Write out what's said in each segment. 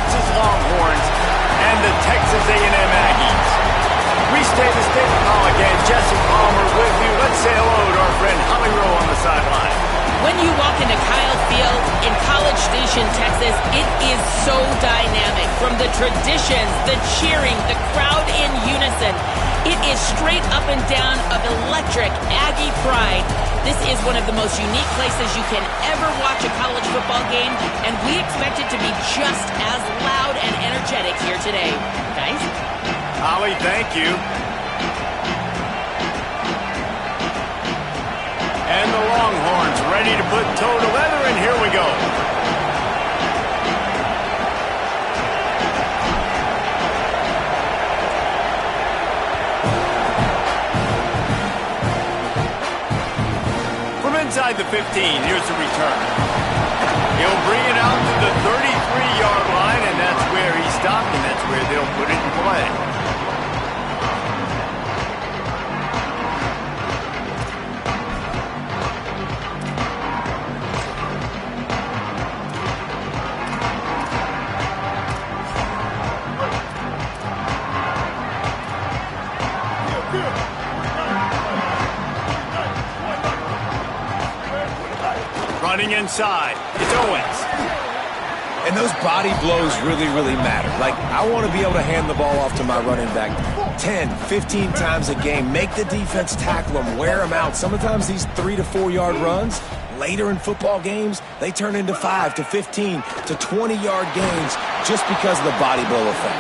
Texas Longhorns and the Texas A&M Aggies. We stay the state of call again. Jesse Palmer with you. Let's say hello to our friend Holly Rowe on the sideline. When you walk into Kyle Field in College Station, Texas, it is so dynamic. From the traditions, the cheering, the crowd in unison. It is straight up and down of electric Aggie pride. This is one of the most unique places you can ever watch a college football game, and we expect it to be just as loud and energetic here today. Guys? Holly, thank you. And the Longhorns ready to put toe to leather, and here we go. From inside the 15, here's the return. He'll bring it out to the 33-yard line, and that's where he stopped, and that's where they'll put it in play. Running inside, it's Owens. And those body blows really, really matter. Like, I want to be able to hand the ball off to my running back 10, 15 times a game. Make the defense tackle them, wear them out. Sometimes these 3 to 4 yard runs, later in football games, they turn into 5 to 15 to 20-yard gains just because of the body blow effect.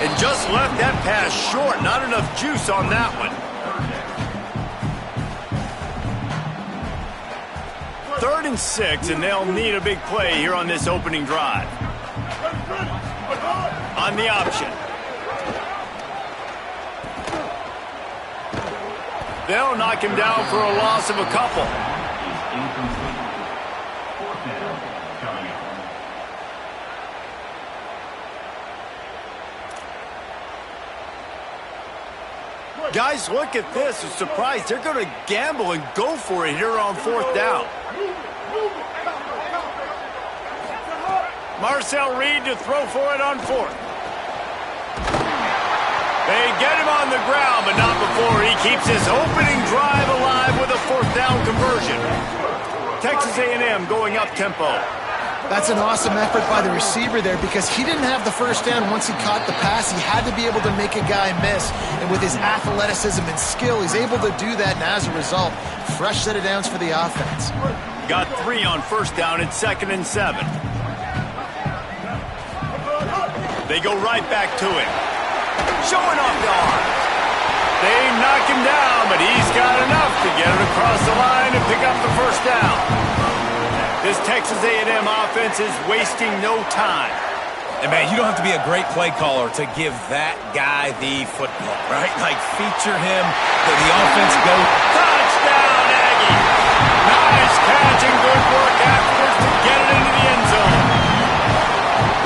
And just left that pass short. Not enough juice on that one. 3rd and 6, and they'll need a big play here on this opening drive. On the option. They'll knock him down for a loss of a couple. Guys, look at this. I'm surprised they're going to gamble and go for it here on 4th down. Marcel Reed to throw for it on 4th. They get him on the ground, but not before he keeps his opening drive alive with a 4th down conversion. Texas A&M going up tempo. That's an awesome effort by the receiver there because he didn't have the first down once he caught the pass. He had to be able to make a guy miss. And with his athleticism and skill, he's able to do that. And as a result, fresh set of downs for the offense. Got 3 on 1st down and 2nd and 7. They go right back to him. Showing off the arm. They knock him down, but he's got enough to get it across the line and pick up the 1st down. This Texas A&M offense is wasting no time. And, man, you don't have to be a great play caller to give that guy the football, right? Like, feature him, let the offense go. Touchdown, Aggie! Nice catch and good work afterwards to get it into the end zone.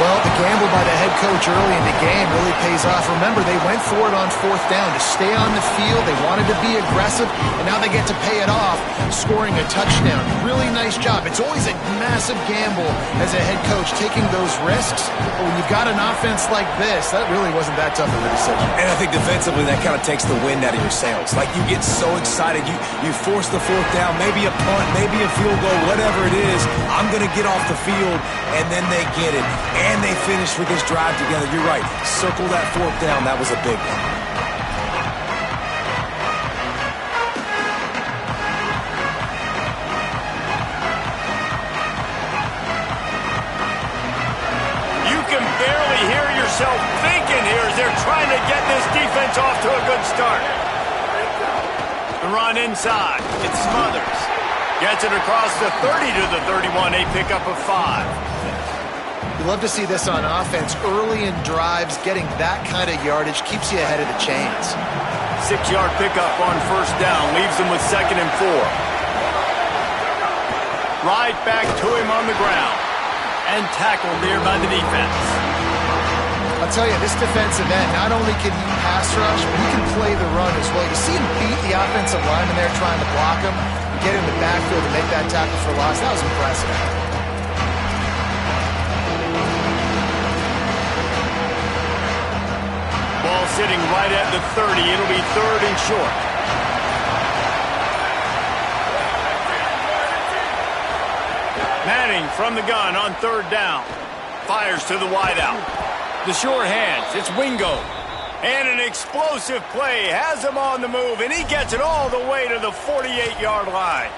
Well, the gamble by the head coach early in the game really pays off. Remember, they went for it on 4th down to stay on the field. They wanted to be aggressive, and now they get to pay it off, scoring a touchdown. Really nice job. It's always a massive gamble as a head coach taking those risks. But when you've got an offense like this, that really wasn't that tough of a decision. And I think defensively that kind of takes the wind out of your sails. Like, you get so excited. You force the 4th down, maybe a punt, maybe a field goal, whatever it is. I'm going to get off the field, and then they get it. And they finish with this drive together. You're right. Circle that 4th down. That was a big one. You can barely hear yourself thinking here as they're trying to get this defense off to a good start. The run inside. It's Smothers. Gets it across the 30 to the 31. A pickup of 5. You love to see this on offense. Early in drives, getting that kind of yardage keeps you ahead of the chains. 6-yard pickup on 1st down. Leaves them with 2nd and 4. Right back to him on the ground. And tackled there by the defense. I'll tell you, this defensive end, not only can he pass rush, but he can play the run as well. You see him beat the offensive lineman there trying to block him, get in the backfield and make that tackle for loss. That was impressive. sitting right at the 30. It'll be 3rd and short. Manning from the gun on 3rd down. Fires to the wideout. The short hands. It's Wingo. And an explosive play. Has him on the move, and he gets it all the way to the 48-yard line.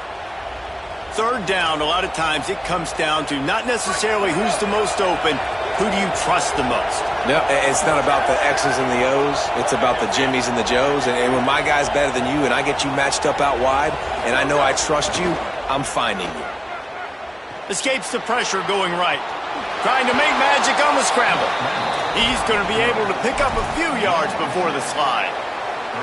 3rd down, a lot of times it comes down to not necessarily who's the most open, who do you trust the most? No, it's not about the X's and the O's. It's about the Jimmies and the Joes. And when my guy's better than you and I get you matched up out wide and I know I trust you, I'm finding you. Escapes the pressure going right. Trying to make magic on the scramble. He's going to be able to pick up a few yards before the slide.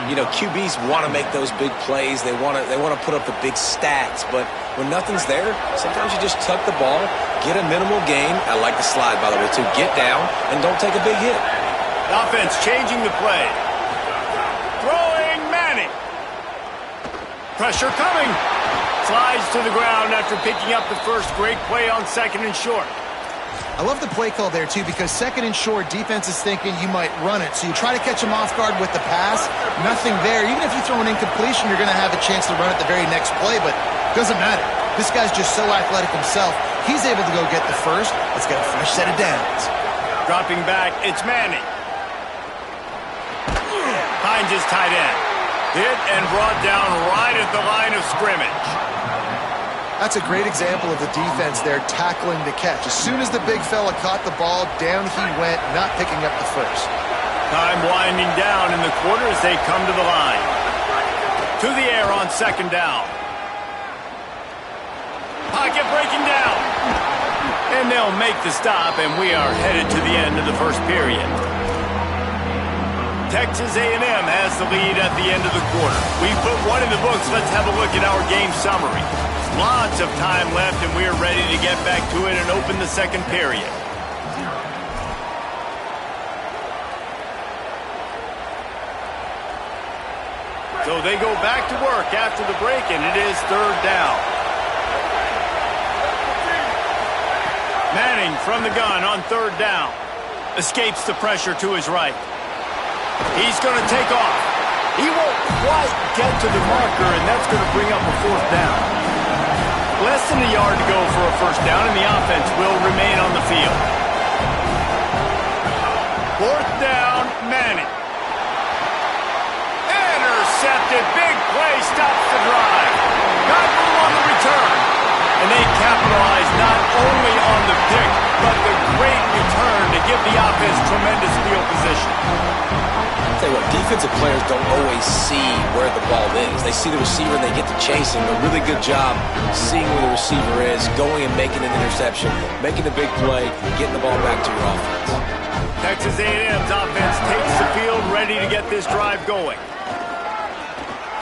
You know, QBs want to make those big plays. They want to put up the big stats. But when nothing's there, sometimes you just tuck the ball, get a minimal gain. I like the slide, by the way, too. Get down and don't take a big hit. Offense changing the play. Throwing Manning. Pressure coming. Slides to the ground after picking up the first. Great play on 2nd and short. I love the play call there, too, because 2nd and short, defense is thinking you might run it. So you try to catch them off guard with the pass. Nothing there. Even if you throw an incompletion, you're going to have a chance to run it the very next play, but it doesn't matter. This guy's just so athletic himself. He's able to go get the first. Let's get a fresh set of downs. Dropping back, it's Manning. Finds his tight end. Hit and brought down right at the line of scrimmage. That's a great example of the defense there tackling the catch. As soon as the big fella caught the ball, down he went, not picking up the first. Time winding down in the quarter as they come to the line. To the air on 2nd down. Pocket breaking down. And they'll make the stop, and we are headed to the end of the first period. Texas A&M has the lead at the end of the quarter. We put one in the books. Let's have a look at our game summary. Lots of time left, and we're ready to get back to it and open the 2nd period. So they go back to work after the break, and it is 3rd down. Manning from the gun on 3rd down. Escapes the pressure to his right. He's going to take off. He won't quite get to the marker, and that's going to bring up a 4th down. Less than a yard to go for a 1st down, and the offense will remain on the field. 4th down, Manning. Intercepted. Big play stops the drive. Got room on the return. And they capitalize not only on the pick, but the great return to give the offense tremendous field position. I'll tell you what, defensive players don't always see where the ball is. They see the receiver and they get to chasing. A really good job seeing where the receiver is, going and making an interception, making a big play, getting the ball back to your offense. Texas A&M's offense takes the field, ready to get this drive going.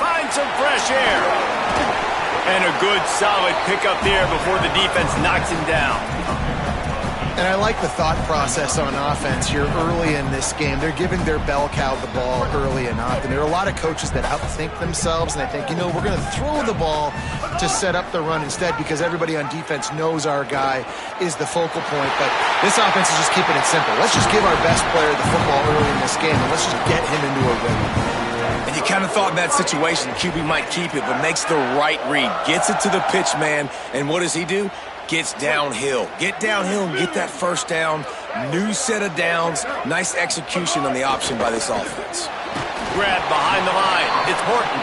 Find some fresh air. And a good, solid pickup there before the defense knocks him down. And I like the thought process on offense here early in this game. They're giving their bell cow the ball early and often. There are a lot of coaches that outthink themselves, and they think, you know, we're going to throw the ball to set up the run instead because everybody on defense knows our guy is the focal point. But this offense is just keeping it simple. Let's just give our best player the football early in this game, and let's just get him into a rhythm. And you kind of thought in that situation QB might keep it, but makes the right read. Gets it to the pitch man, and what does he do? Gets downhill. Get downhill and get that 1st down. New set of downs. Nice execution on the option by this offense. Grab behind the line. It's Horton.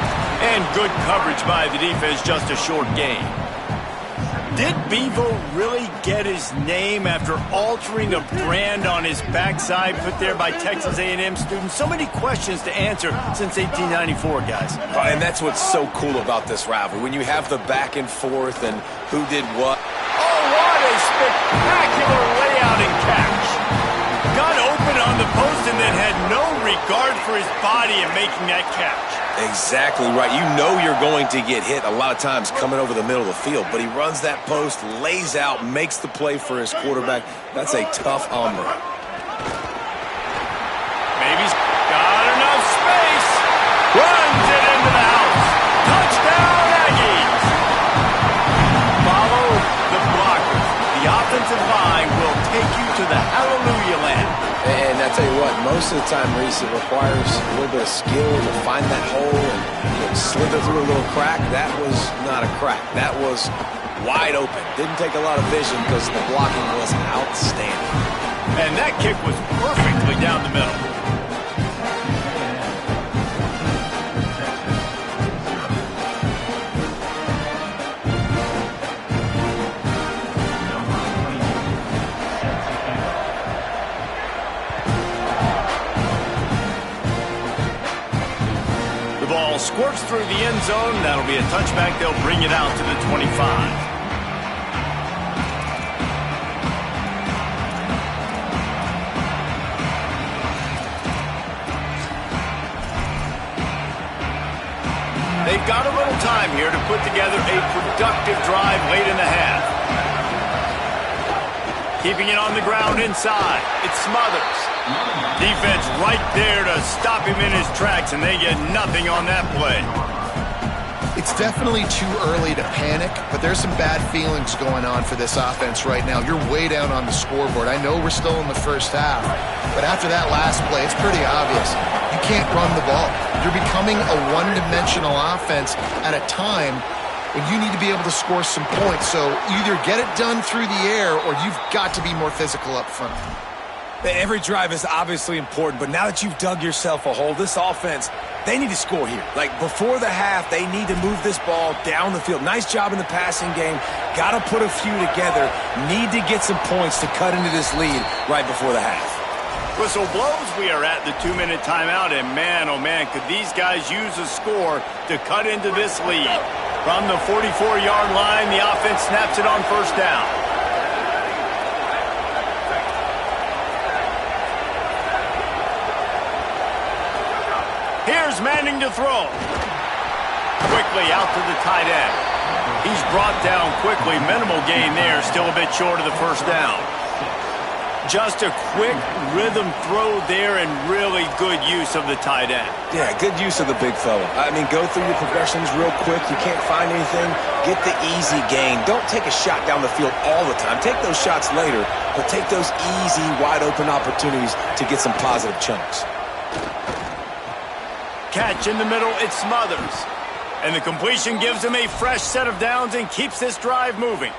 And good coverage by the defense, just a short gain. Did Bevo really get his name after altering a brand on his backside put there by Texas A&M students? So many questions to answer since 1894, guys. And that's what's so cool about this rivalry. When you have the back and forth and who did what. Oh, what a spectacular layout and catch. Got open on the post and then had no regard for his body in making that catch. Exactly right. You know you're going to get hit a lot of times coming over the middle of the field, but he runs that post, lays out, makes the play for his quarterback. That's a tough hombre. Maybe he's got enough space. Runs it into the house. Touchdown, Aggies. Follow the blockers. The offensive line will take you to the hallelujah land. And that's tell you what, most of the time, Reese, it requires a little bit of skill to find that hole and slither through a little crack. That was not a crack. That was wide open. Didn't take a lot of vision because the blocking was outstanding. And that kick was perfectly down the middle. Squirts through the end zone. That'll be a touchback. They'll bring it out to the 25. They've got a little time here to put together a productive drive late in the half. Keeping it on the ground inside. It's Smothers. Defense right there to stop him in his tracks, and they get nothing on that play. It's definitely too early to panic, but there's some bad feelings going on for this offense right now. You're way down on the scoreboard. I know we're still in the first half, but after that last play, it's pretty obvious. You can't run the ball. You're becoming a one-dimensional offense at a time when you need to be able to score some points. So either get it done through the air or you've got to be more physical up front. Every drive is obviously important, but now that you've dug yourself a hole, this offense, they need to score here. Like, before the half, they need to move this ball down the field. Nice job in the passing game. Got to put a few together. Need to get some points to cut into this lead right before the half. Whistle blows. We are at the 2-minute timeout, and man, oh man, could these guys use a score to cut into this lead. From the 44-yard line, the offense snaps it on first down. Here's Manning to throw. Quickly out to the tight end. He's brought down quickly. Minimal gain there. Still a bit short of the first down. Just a quick rhythm throw there and really good use of the tight end. Yeah, good use of the big fella. I mean, go through your progressions real quick. You can't find anything. Get the easy gain. Don't take a shot down the field all the time. Take those shots later, but take those easy, wide-open opportunities to get some positive chunks. Catch in the middle, it's Smothers. And the completion gives him a fresh set of downs and keeps this drive moving.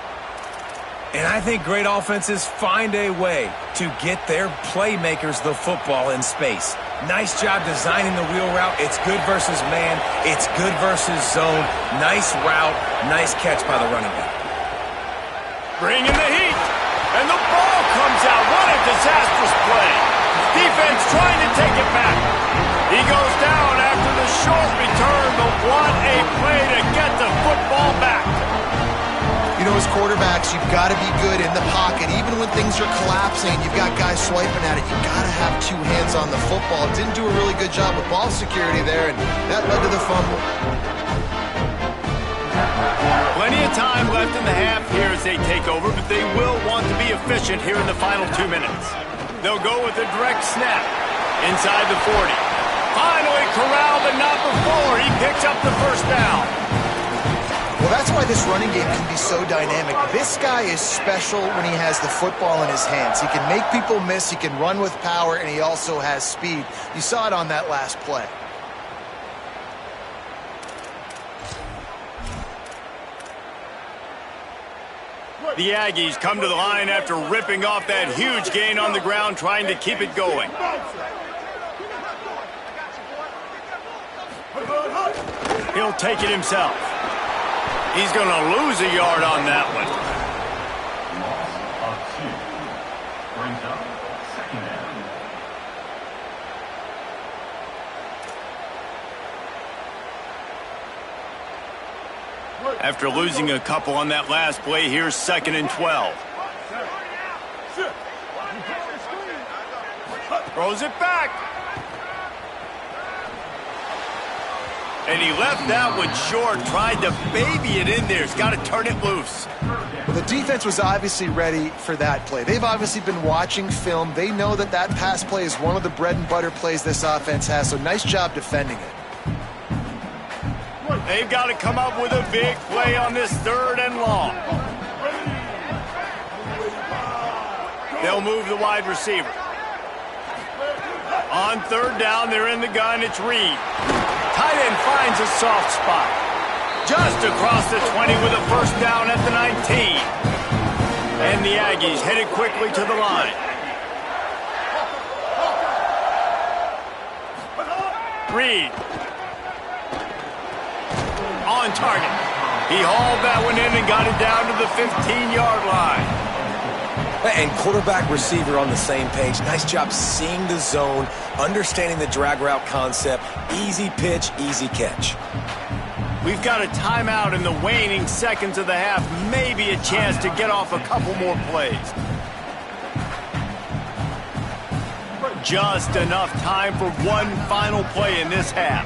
And I think great offenses find a way to get their playmakers the football in space. Nice job designing the wheel route. It's good versus man. It's good versus zone. Nice route. Nice catch by the running back. Bringing the heat. And the ball comes out. What a disastrous play. Defense trying to take it back. He goes down after the short return, but what a play to get the football back. You know, as quarterbacks, you've got to be good in the pocket. Even when things are collapsing, you've got guys swiping at it. You've got to have two hands on the football. Didn't do a really good job with ball security there, and that led to the fumble. Plenty of time left in the half here as they take over, but they will want to be efficient here in the final 2 minutes. They'll go with a direct snap inside the 40. Finally corralled, but not before. He picks up the first down. Well, that's why this running game can be so dynamic. This guy is special when he has the football in his hands. He can make people miss, he can run with power, and he also has speed. You saw it on that last play. The Aggies come to the line after ripping off that huge gain on the ground, trying to keep it going. He'll take it himself. He's going to lose a yard on that one. After losing a couple on that last play, here's 2nd and 12. Throws it back. And he left that one short, tried to baby it in there. He's got to turn it loose. Well, the defense was obviously ready for that play. They've obviously been watching film. They know that that pass play is one of the bread and butter plays this offense has, so nice job defending it. They've got to come up with a big play on this 3rd and long. They'll move the wide receiver. On third down, they're in the gun. It's Reed. Tight end finds a soft spot. Just across the 20 with a first down at the 19. And the Aggies headed quickly to the line. Reed. On target. He hauled that one in and got it down to the 15-yard line. And quarterback receiver on the same page. Nice job seeing the zone, understanding the drag route concept. Easy pitch, easy catch. We've got a timeout in the waning seconds of the half. Maybe a chance to get off a couple more plays. Just enough time for one final play in this half.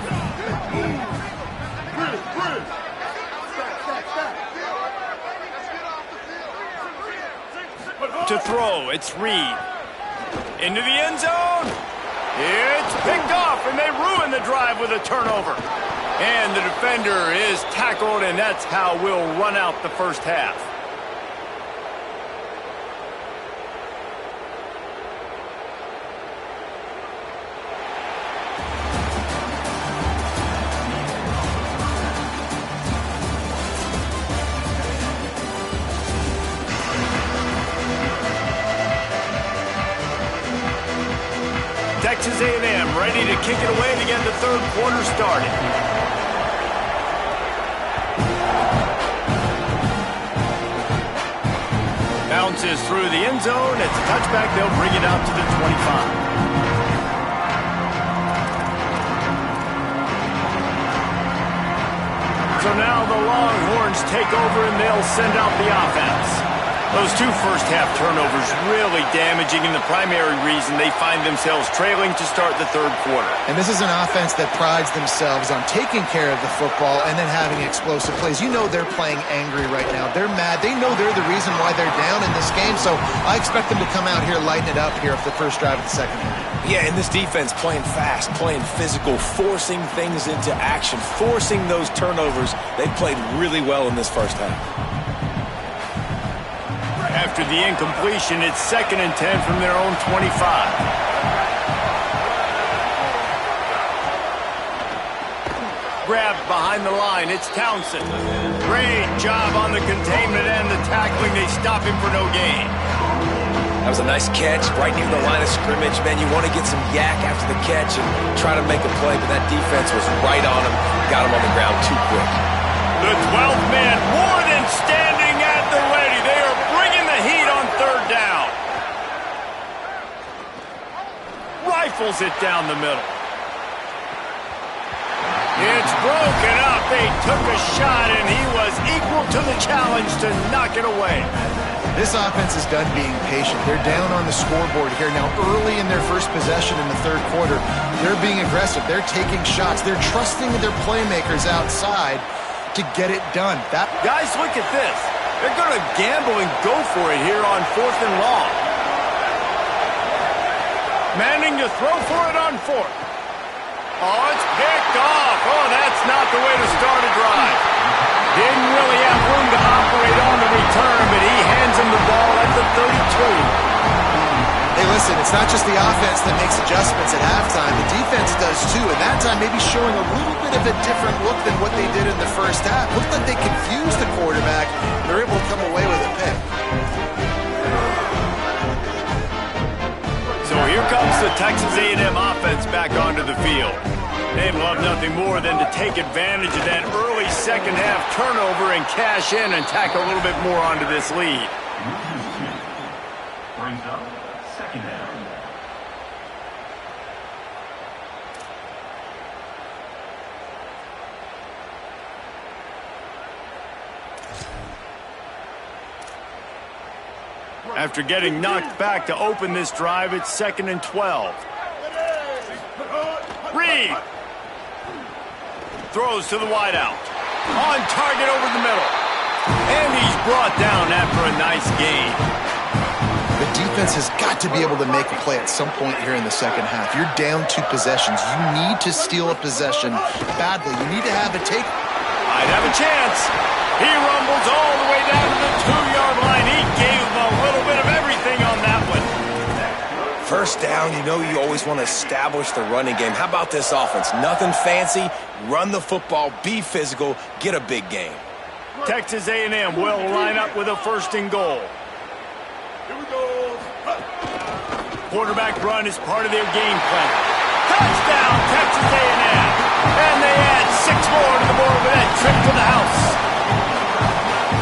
To throw, it's Reed. Into the end zone. It's picked off, and they ruin the drive with a turnover. And the defender is tackled, and that's how we'll run out the first half. Texas A&M ready to kick it away to get the third quarter started. Bounces through the end zone. It's a touchback. They'll bring it out to the 25. So now the Longhorns take over and they'll send out the offense. Those two first-half turnovers really damaging, and the primary reason they find themselves trailing to start the third quarter. And this is an offense that prides themselves on taking care of the football and then having explosive plays. You know they're playing angry right now. They're mad. They know they're the reason why they're down in this game, so I expect them to come out here, lighten it up here for the first drive of the second half. Yeah, and this defense playing fast, playing physical, forcing things into action, forcing those turnovers. They played really well in this first half. After the incompletion, it's 2nd and 10 from their own 25. Grabbed behind the line, it's Townsend. Great job on the containment and the tackling. They stop him for no gain. That was a nice catch right near the line of scrimmage. Man, you want to get some yak after the catch and try to make a play, but that defense was right on him. Got him on the ground too quick. The 12th man more than standing at the ready. They are bringing the heat on third down. Rifles it down the middle. It's broken up. They took a shot, and he was equal to the challenge to knock it away. This offense is done being patient. They're down on the scoreboard here. Now, early in their first possession in the third quarter, they're being aggressive. They're taking shots. They're trusting their playmakers outside to get it done. Guys, look at this. They're going to gamble and go for it here on 4th and long. Manning to throw for it on 4th. Oh, it's picked off. Oh, that's not the way to start a drive. Didn't really have room to operate on the return, but he hands him the ball at the 32. Hey, listen, it's not just the offense that makes adjustments at halftime. The defense does too, and that time maybe showing a little bit of a different look than what they did in the first half. Looked like they confused the quarterback. They're able to come away with a pick. So here comes the Texas A&M offense back onto the field. They'd love nothing more than to take advantage of that early second half turnover and cash in and tack a little bit more onto this lead. Brings up second down. After getting knocked back to open this drive, it's 2nd and 12. Reed throws to the wideout. On target over the middle. And he's brought down after a nice gain. The defense has got to be able to make a play at some point here in the second half. You're down 2 possessions. You need to steal a possession badly. You need to have a take. Might have a chance. He rumbles all the way down to the 2-yard line. He gave him a little bit of everything on that one. First down, you know you always want to establish the running game. How about this offense? Nothing fancy. Run the football, be physical, get a big gain. Texas A&M will line up with a 1st and goal. Here we go. Quarterback run is part of their game plan. Touchdown, Texas A&M. And they add 6 more to the board with that trip to the house.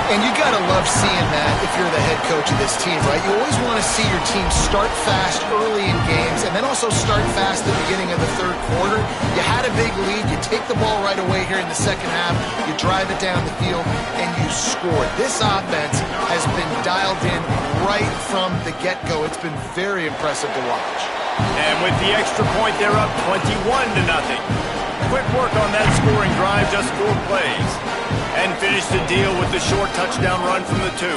And you got to love seeing that if you're the head coach of this team, right? You always want to see your team start fast early in games and then also start fast at the beginning of the 3rd quarter. You had a big lead. You take the ball right away here in the 2nd half. You drive it down the field, and you score. This offense has been dialed in right from the get-go. It's been very impressive to watch. And with the extra point, they're up 21-0. Quick work on that scoring drive, just 4 plays. And finish the deal with the short touchdown run from the 2.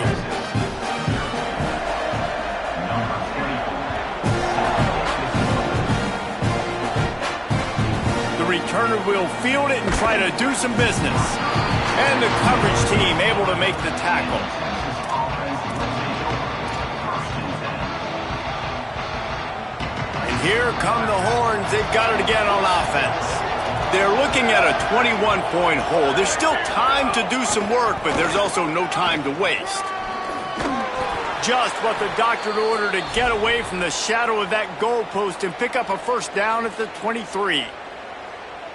The returner will field it and try to do some business. And the coverage team able to make the tackle. And here come the horns. They've got it again on offense. They're looking at a 21-point hole. There's still time to do some work, but there's also no time to waste. Just what the doctor ordered to get away from the shadow of that goalpost and pick up a 1st down at the 23.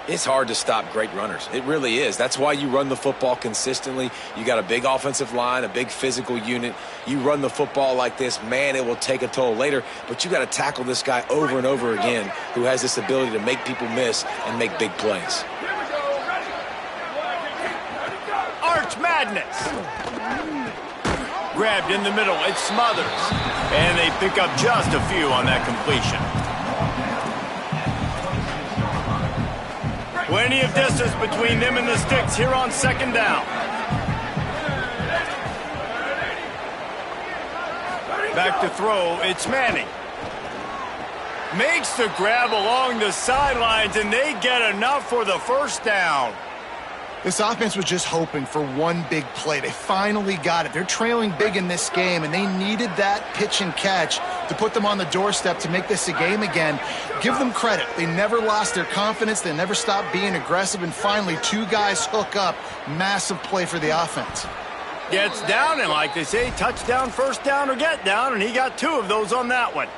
It's hard to stop great runners. It really is. That's why you run the football consistently. You got a big offensive line, a big physical unit. You run the football like this, man, it will take a toll later. But you got to tackle this guy over and over again who has this ability to make people miss and make big plays. Arch Madness. Grabbed in the middle. It's Smothers. And they pick up just a few on that completion. Plenty of distance between them and the sticks here on 2nd down. Back to throw, it's Manning. Makes the grab along the sidelines, and they get enough for the 1st down. This offense was just hoping for one big play. They finally got it. They're trailing big in this game, and they needed that pitch and catch to put them on the doorstep to make this a game again. Give them credit. They never lost their confidence. They never stopped being aggressive, and finally 2 guys hook up. Massive play for the offense. Gets down, and like they say, touchdown, 1st down, or get down, and he got 2 of those on that one.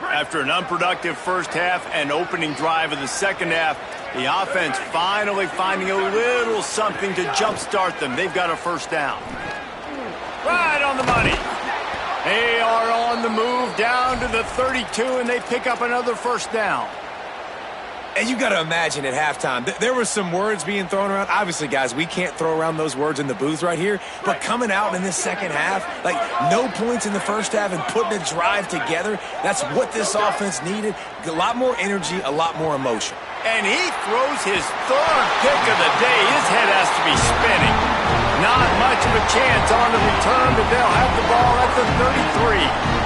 After an unproductive 1st half and opening drive of the 2nd half, the offense finally finding a little something to jumpstart them. They've got a 1st down. Right on the money. They are on the move down to the 32, and they pick up another 1st down. And you got to imagine at halftime, there were some words being thrown around. Obviously, guys, we can't throw around those words in the booth right here. But coming out in this 2nd half, like no points in the 1st half and putting a drive together, that's what this offense needed. A lot more energy, a lot more emotion. And he throws his 3rd pick of the day. His head has to be spinning. Not much of a chance on the return, but they'll have the ball at the 33.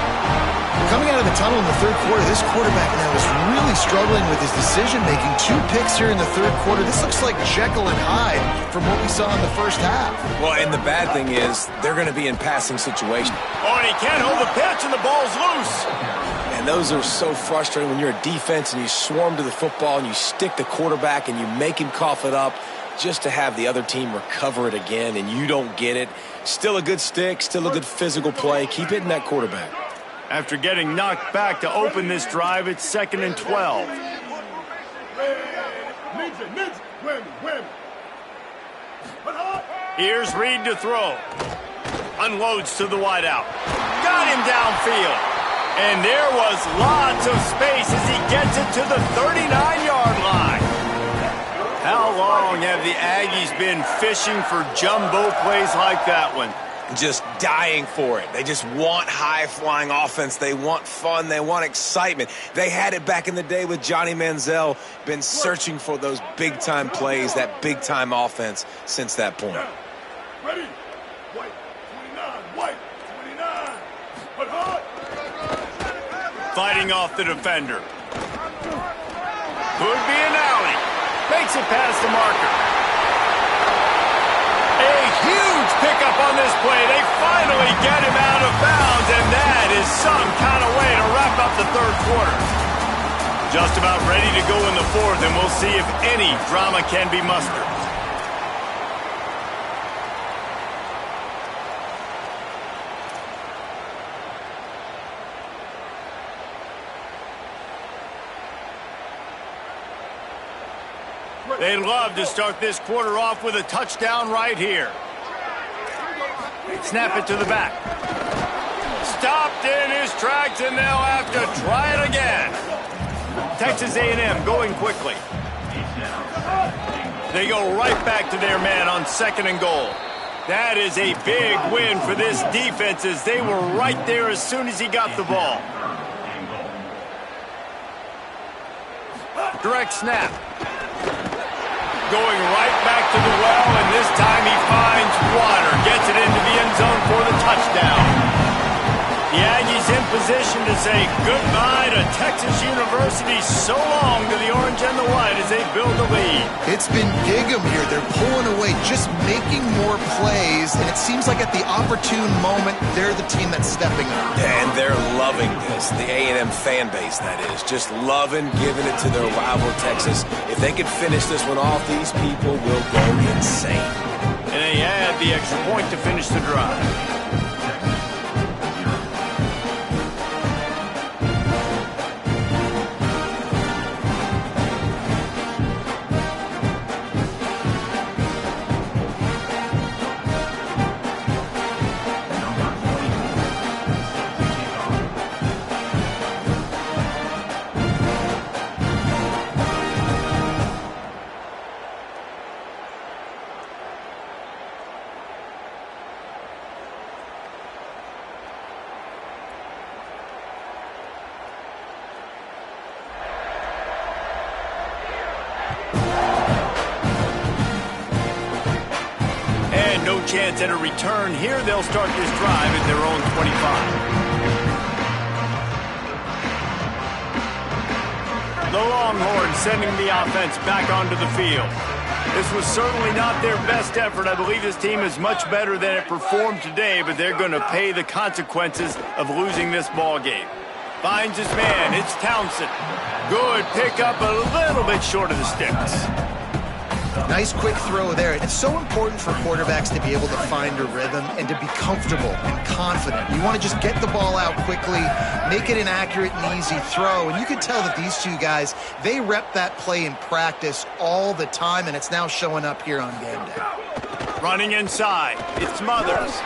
Coming out of the tunnel in the 3rd quarter, this quarterback now is really struggling with his decision-making. 2 picks here in the 3rd quarter. This looks like Jekyll and Hyde from what we saw in the 1st half. Well, and the bad thing is they're going to be in passing situations. Oh, and he can't hold the pitch, and the ball's loose. And those are so frustrating when you're a defense and you swarm to the football and you stick the quarterback and you make him cough it up just to have the other team recover it again and you don't get it. Still a good stick, still a good physical play. Keep hitting that quarterback. After getting knocked back to open this drive, it's 2nd and 12. Here's Reed to throw. Unloads to the wideout. Got him downfield. And there was lots of space as he gets it to the 39-yard line. How long have the Aggies been fishing for jumbo plays like that one? Just dying for it. They just want high-flying offense. They want fun. They want excitement. They had it back in the day with Johnny Manziel. Been searching for those big-time plays, that big-time offense since that point. Ready? White, 29. White, 29. But hard. Fighting off the defender. Could be an alley. Makes it past the marker. A huge pickup on this play. They finally get him out of bounds, and that is some kind of way to wrap up the third quarter. Just about ready to go in the fourth, and we'll see if any drama can be mustered. They'd love to start this quarter off with a touchdown right here. Snap it to the back. Stopped in his tracks, and they'll have to try it again. Texas A&M going quickly. They go right back to their man on 2nd and goal. That is a big win for this defense, as they were right there as soon as he got the ball. Direct snap. Going right back to the well, and this time he finds water. Gets it into the end zone for the touchdown. The Aggies in position to say goodbye to Texas University. So long to the orange and the white as they build the lead. It's been Gig'em here. They're pulling away, just making more plays, and it seems like at the opportune moment, they're the team that's stepping up. And they're loving this. The A&M fan base, that is. Just loving giving it to their rival, Texas. If they could finish this one off, these people will go insane. And they add the extra point to finish the drive. Chance at a return here. They'll start this drive at their own 25. The Longhorns sending the offense back onto the field. This was certainly not their best effort. I believe this team is much better than it performed today, but they're going to pay the consequences of losing this ball game. Finds his man. It's Townsend. Good pickup, a little bit short of the sticks. Nice quick throw there. It's so important for quarterbacks to be able to find a rhythm and to be comfortable and confident. You want to just get the ball out quickly, make it an accurate and easy throw. And you can tell that these two guys, they rep that play in practice all the time, and it's now showing up here on game day. Running inside, it's Mothers.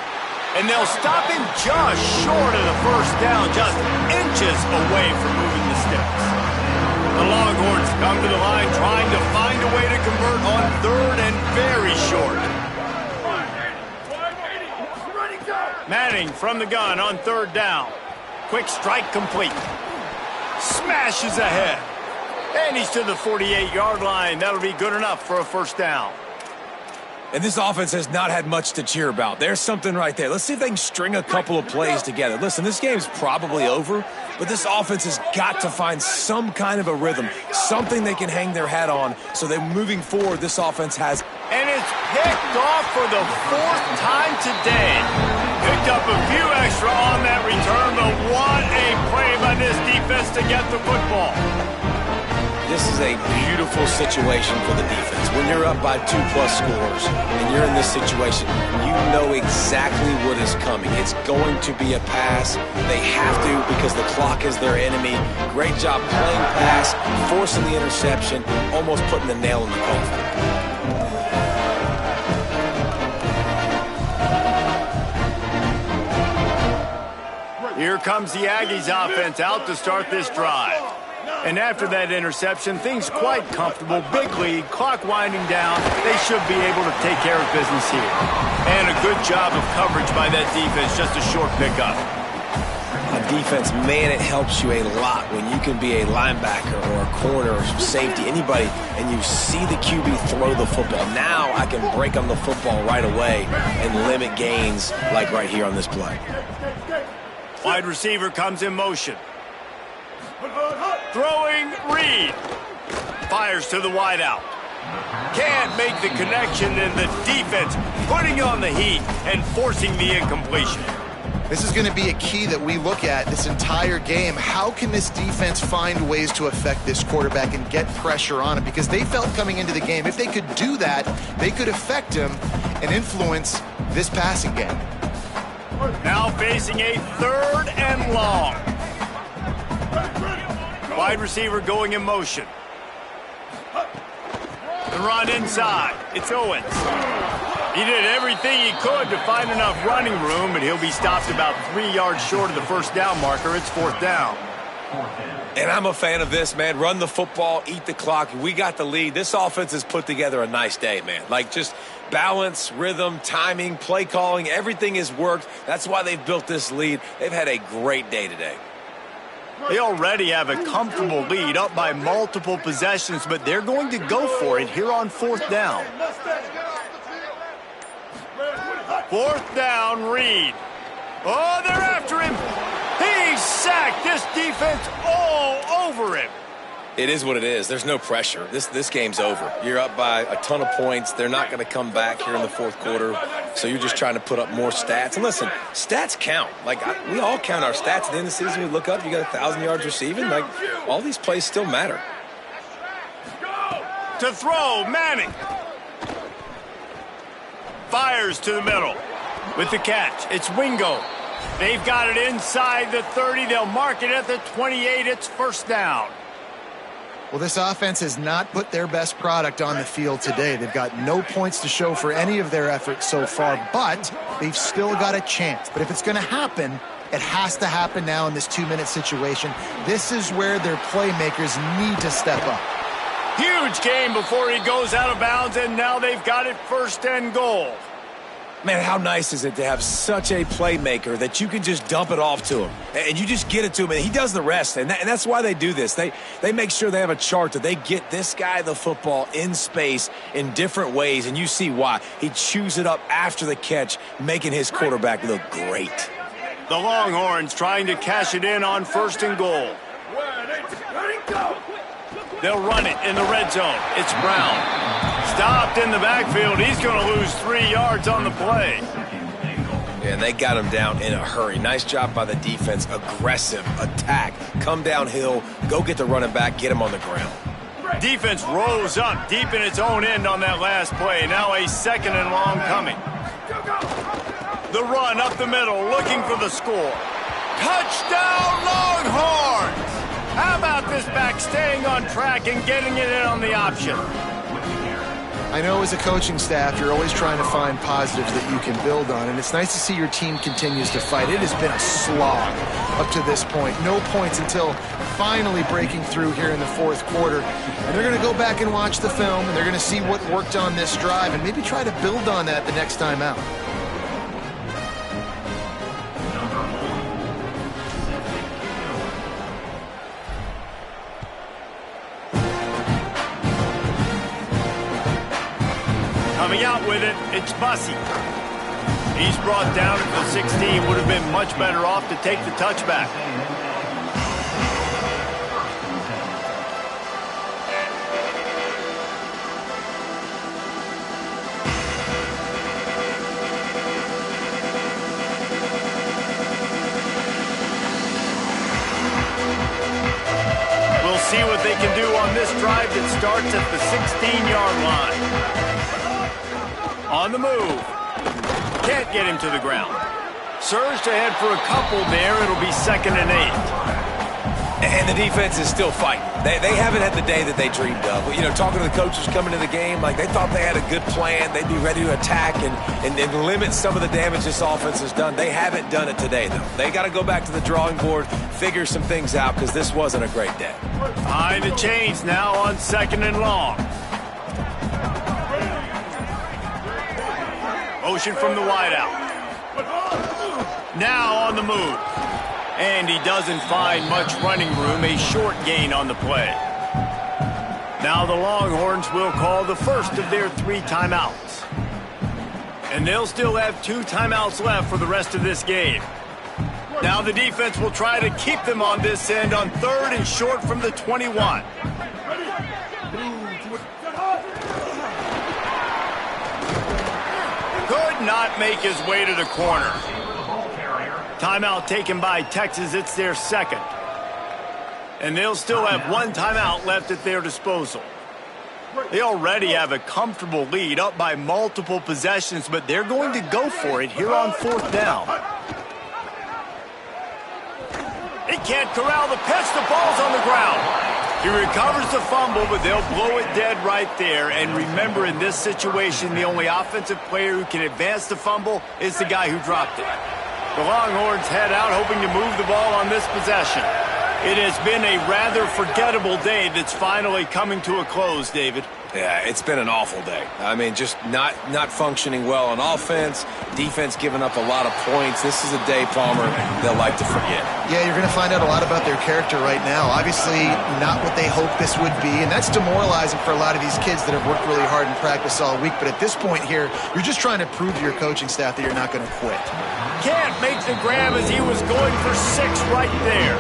And they'll stop him just short of the first down, just inches away from moving the sticks. The Longhorns come to the line trying to find a way to convert on 3rd and very short. Manning from the gun on 3rd down. Quick strike complete. Smashes ahead. And he's to the 48-yard line. That'll be good enough for a first down. And this offense has not had much to cheer about. There's something right there. Let's see if they can string a couple of plays together. Listen, this game's probably over, but this offense has got to find some kind of a rhythm, something they can hang their hat on, so that moving forward, this offense has. And it's picked off for the 4th time today. Picked up a few extra on that return, but what a play by this defense to get the football. This is a beautiful situation for the defense. When you're up by 2+ scores and you're in this situation, you know exactly what is coming. It's going to be a pass. They have to because the clock is their enemy. Great job playing pass, forcing the interception, almost putting the nail in the coffin. Here comes the Aggies offense out to start this drive. And after that interception, things quite comfortable. Big lead, clock winding down. They should be able to take care of business here. And a good job of coverage by that defense, just a short pickup. On defense, man, it helps you a lot when you can be a linebacker or a corner or safety, anybody, and you see the QB throw the football. Now I can break on the football right away and limit gains like right here on this play. Wide receiver comes in motion. Throwing Reed. Fires to the wideout. Can't make the connection, and the defense putting on the heat and forcing the incompletion. This is going to be a key that we look at this entire game. How can this defense find ways to affect this quarterback and get pressure on him? Because they felt coming into the game, if they could do that, they could affect him and influence this passing game. Now facing a 3rd and long. Wide receiver going in motion. The run inside. It's Owens. He did everything he could to find enough running room, but he'll be stopped about 3 yards short of the first down marker. It's 4th down. And I'm a fan of this, man. Run the football, eat the clock. We got the lead. This offense has put together a nice day, man. Like, just balance, rhythm, timing, play calling, everything has worked. That's why they've built this lead. They've had a great day today. They already have a comfortable lead, up by multiple possessions, but they're going to go for it here on 4th down. 4th down, Reed. Oh, they're after him. He's sacked. This defense all over him. It is what it is. There's no pressure. This game's over. You're up by a ton of points. They're not going to come back here in the 4th quarter, so you're just trying to put up more stats. And listen, stats count. Like, we all count our stats. At the end of the season, we look up, you got 1,000 yards receiving. Like, all these plays still matter. To throw, Manning. Fires to the middle. With the catch, it's Wingo. They've got it inside the 30. They'll mark it at the 28. It's 1st down. Well, this offense has not put their best product on the field today. They've got no points to show for any of their efforts so far, but they've still got a chance. But if it's going to happen, it has to happen now in this 2-minute situation. This is where their playmakers need to step up. Huge game before he goes out of bounds, and now they've got it 1st and goal. Man, how nice is it to have such a playmaker that you can just dump it off to him, and you just get it to him, and he does the rest, and that's why they do this. They make sure they have a chart that they get this guy the football in space in different ways, and you see why. He chews it up after the catch, making his quarterback look great. The Longhorns trying to cash it in on 1st and goal. They'll run it in the red zone. It's Brown. Stopped in the backfield. He's going to lose 3 yards on the play. And they got him down in a hurry. Nice job by the defense. Aggressive attack. Come downhill. Go get the running back. Get him on the ground. Defense rose up deep in its own end on that last play. Now a 2nd and long coming. The run up the middle, looking for the score. Touchdown, Longhorns! How about this back staying on track and getting it in on the option? I know as a coaching staff, you're always trying to find positives that you can build on, and it's nice to see your team continues to fight. It has been a slog up to this point. No points until finally breaking through here in the 4th quarter. And they're going to go back and watch the film, and they're going to see what worked on this drive and maybe try to build on that the next time out. Coming out with it, it's Bussey. He's brought down at the 16. Would have been much better off to take the touchback. We'll see what they can do on this drive that starts at the 16-yard line. On the move. Can't get him to the ground. Surged ahead for a couple there. It'll be 2nd and 8. And the defense is still fighting. They haven't had the day that they dreamed of. You know, talking to the coaches coming to the game, like they thought they had a good plan. They'd be ready to attack and limit some of the damage this offense has done. They haven't done it today, though. They got to go back to the drawing board, figure some things out, because this wasn't a great day. Behind the chains now on 2nd and long. Motion from the wideout. Now on the move. And he doesn't find much running room. A short gain on the play. Now the Longhorns will call the first of their 3 timeouts. And they'll still have 2 timeouts left for the rest of this game. Now the defense will try to keep them on this end on 3rd and short from the 21. Could not make his way to the corner. Timeout taken by Texas. It's their second. And they'll still have one timeout left at their disposal. They already have a comfortable lead, up by multiple possessions, but they're going to go for it here on fourth down. He can't corral the pitch. The ball's on the ground. He recovers the fumble, but they'll blow it dead right there. And remember, in this situation, the only offensive player who can advance the fumble is the guy who dropped it. The Longhorns head out, hoping to move the ball on this possession. It has been a rather forgettable day that's finally coming to a close, David. Yeah, it's been an awful day. I mean, just not functioning well on offense, defense giving up a lot of points. This is a day, Palmer, they'll like to forget. Yeah, you're going to find out a lot about their character right now. Obviously, not what they hoped this would be, and that's demoralizing for a lot of these kids that have worked really hard in practice all week. But at this point here, you're just trying to prove to your coaching staff that you're not going to quit. Can't make the grab as he was going for 6 right there.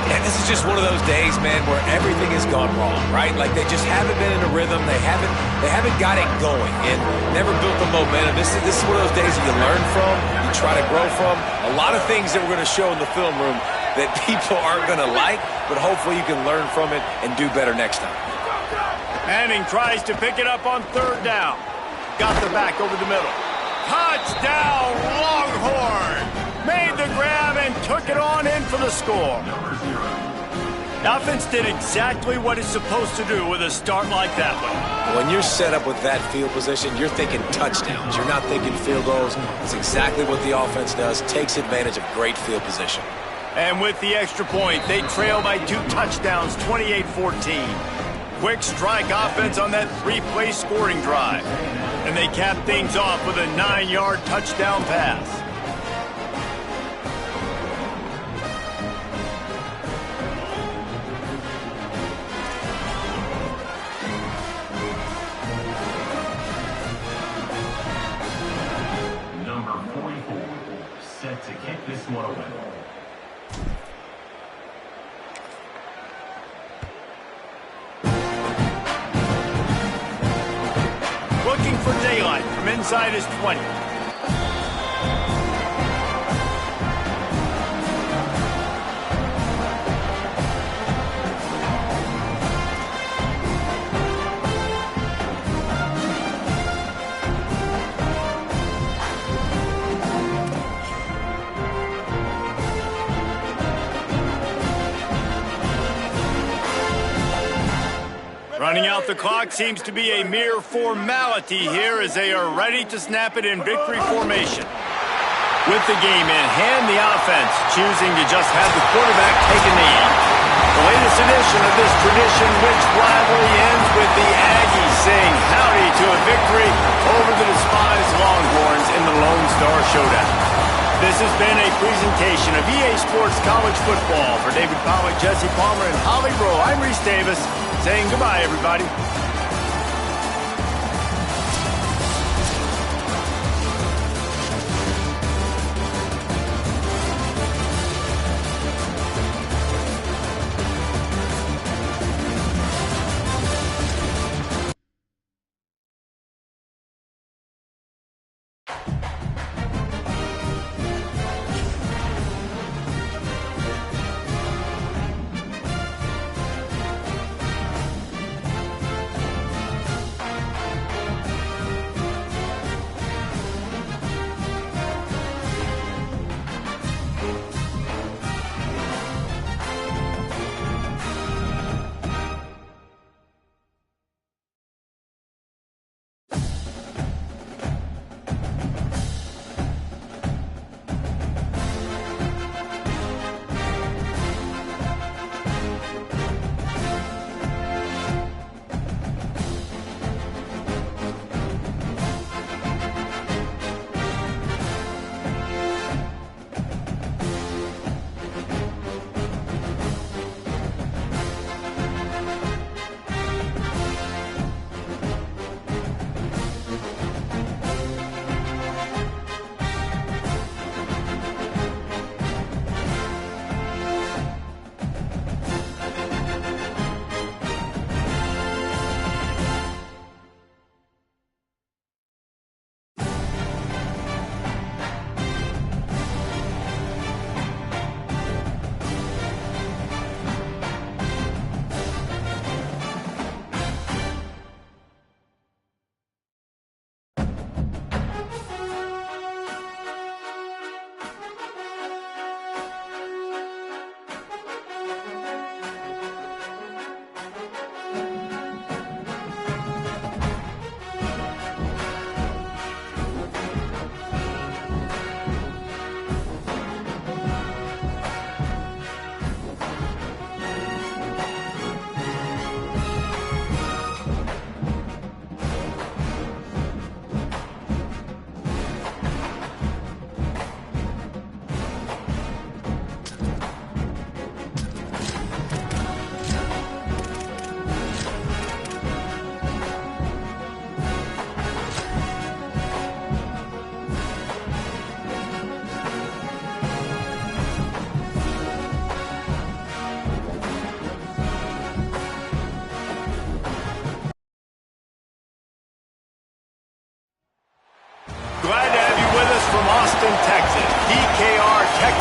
And this is just one of those days, man, where everything has gone wrong, right? Like they just haven't been in a rhythm. They haven't got it going and never built the momentum. This is one of those days that you learn from, you try to grow from. A lot of things that we're going to show in the film room that people aren't going to like, but hopefully you can learn from it and do better next time. Manning tries to pick it up on third down. Got the back over the middle. Touchdown, Longhorn! Made the grab and took it on in for the score. The offense did exactly what it's supposed to do with a start like that one. When you're set up with that field position, you're thinking touchdowns. You're not thinking field goals. It's exactly what the offense does. Takes advantage of great field position. And with the extra point, they trail by 2 touchdowns, 28-14. Quick strike offense on that 3-play scoring drive. And they cap things off with a 9-yard touchdown pass. Set to kick this one away. Looking for daylight from inside his 20. Running out the clock seems to be a mere formality here as they are ready to snap it in victory formation. With the game in hand, the offense choosing to just have the quarterback take a knee. The latest edition of this tradition-rich rivalry ends with the Aggies saying howdy to a victory over the despised Longhorns in the Lone Star Showdown. This has been a presentation of EA Sports College Football. For David Pollack, Jesse Palmer, and Holly Rowe, I'm Reese Davis, saying goodbye, everybody.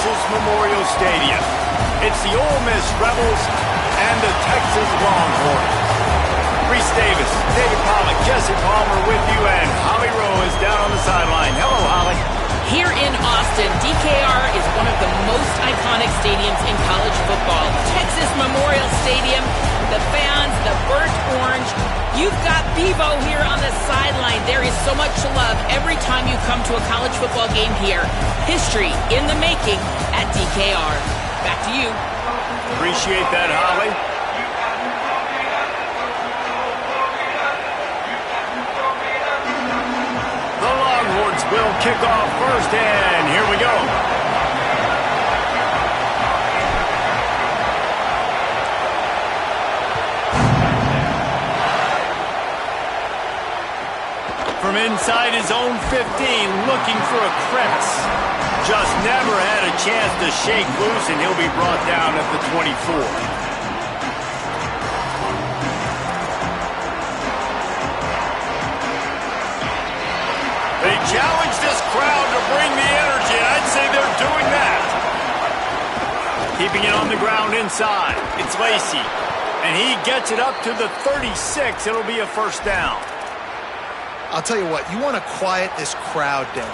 Texas Memorial Stadium. It's the Ole Miss Rebels and the Texas Longhorns. Reese Davis, David Pollack, Jesse Palmer with you, and Holly Rowe is down on the sideline. Hello, Holly. Here in Austin, DKR is one of the most iconic stadiums in college football. Texas Memorial Stadium, the fans, the burnt orange. You've got Bevo here on the sideline. There is so much love every time you come to a college football game here. History in the making at DKR. Back to you. Appreciate that, Holly. The Longhorns will kick off first, and here we go. From inside his own 15, looking for a crevice. Just never had a chance to shake loose, and he'll be brought down at the 24. They challenge this crowd to bring the energy, and I'd say they're doing that. Keeping it on the ground inside. It's Lacey, and he gets it up to the 36. It'll be a first down. I'll tell you what, you want to quiet this crowd down.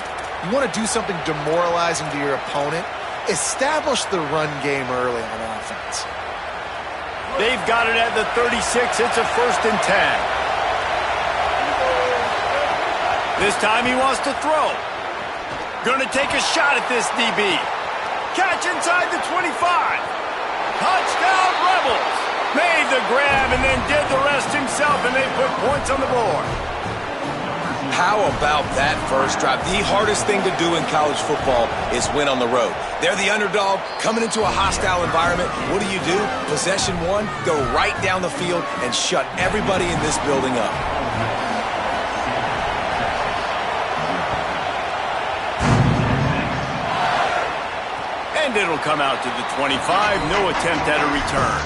You want to do something demoralizing to your opponent. Establish the run game early on offense. They've got it at the 36. It's a 1st and 10. This time he wants to throw. Gonna take a shot at this DB. Catch inside the 25. Touchdown Rebels. Made the grab and then did the rest himself, and they put points on the board. How about that first drive? The hardest thing to do in college football is win on the road. They're the underdog, coming into a hostile environment. What do? Possession one, go right down the field and shut everybody in this building up. And it'll come out to the 25. No attempt at a return.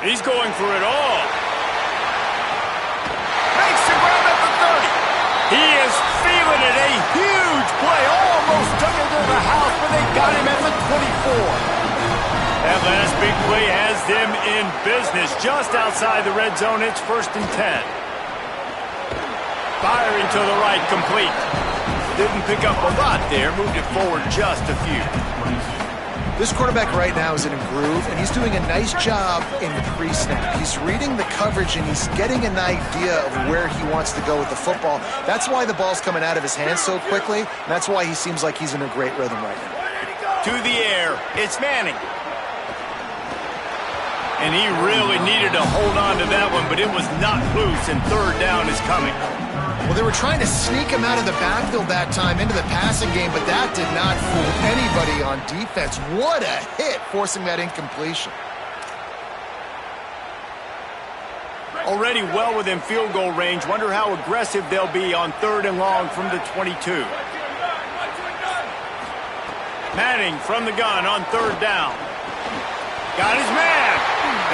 He's going for it all. Makes the grab at the 30. He is feeling it. A huge play. Almost took it to the house, but they got him at the 24. That last big play has them in business. Just outside the red zone, it's 1st and 10. Firing to the right, complete. Didn't pick up a lot there. Moved it forward just a few. This quarterback right now is in a groove, and he's doing a nice job in pre-snap. He's reading the coverage, and he's getting an idea of where he wants to go with the football. That's why the ball's coming out of his hands so quickly, and that's why he seems like he's in a great rhythm right now. To the air, it's Manning. And he really needed to hold on to that one, but it was not loose, and 3rd down is coming. Well, they were trying to sneak him out of the backfield that time into the passing game, but that did not fool anybody on defense. What a hit, forcing that incompletion. Already well within field goal range. Wonder how aggressive they'll be on 3rd and long from the 22. Manning from the gun on 3rd down. Got his man.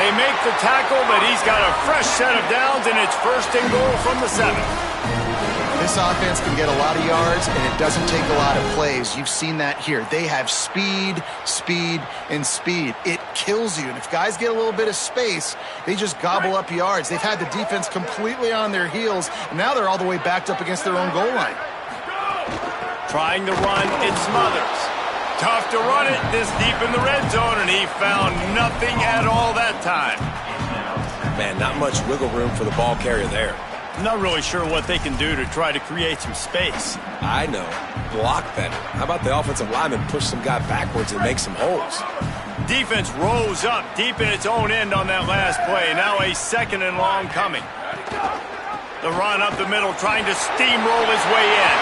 They make the tackle, but he's got a fresh set of downs, and it's 1st and goal from the 7. This offense can get a lot of yards, and it doesn't take a lot of plays. You've seen that here. They have speed, speed, and speed. It kills you. And if guys get a little bit of space, they just gobble up yards. They've had the defense completely on their heels, and now they're all the way backed up against their own goal line. Trying to run, it's Smothers. Tough to run it this deep in the red zone, and he found nothing at all that time. Man, not much wiggle room for the ball carrier there. Not really sure what they can do to try to create some space. I know. Block better. How about the offensive lineman push some guy backwards and make some holes? Defense rose up deep in its own end on that last play. Now a 2nd and long coming. The run up the middle, trying to steamroll his way in.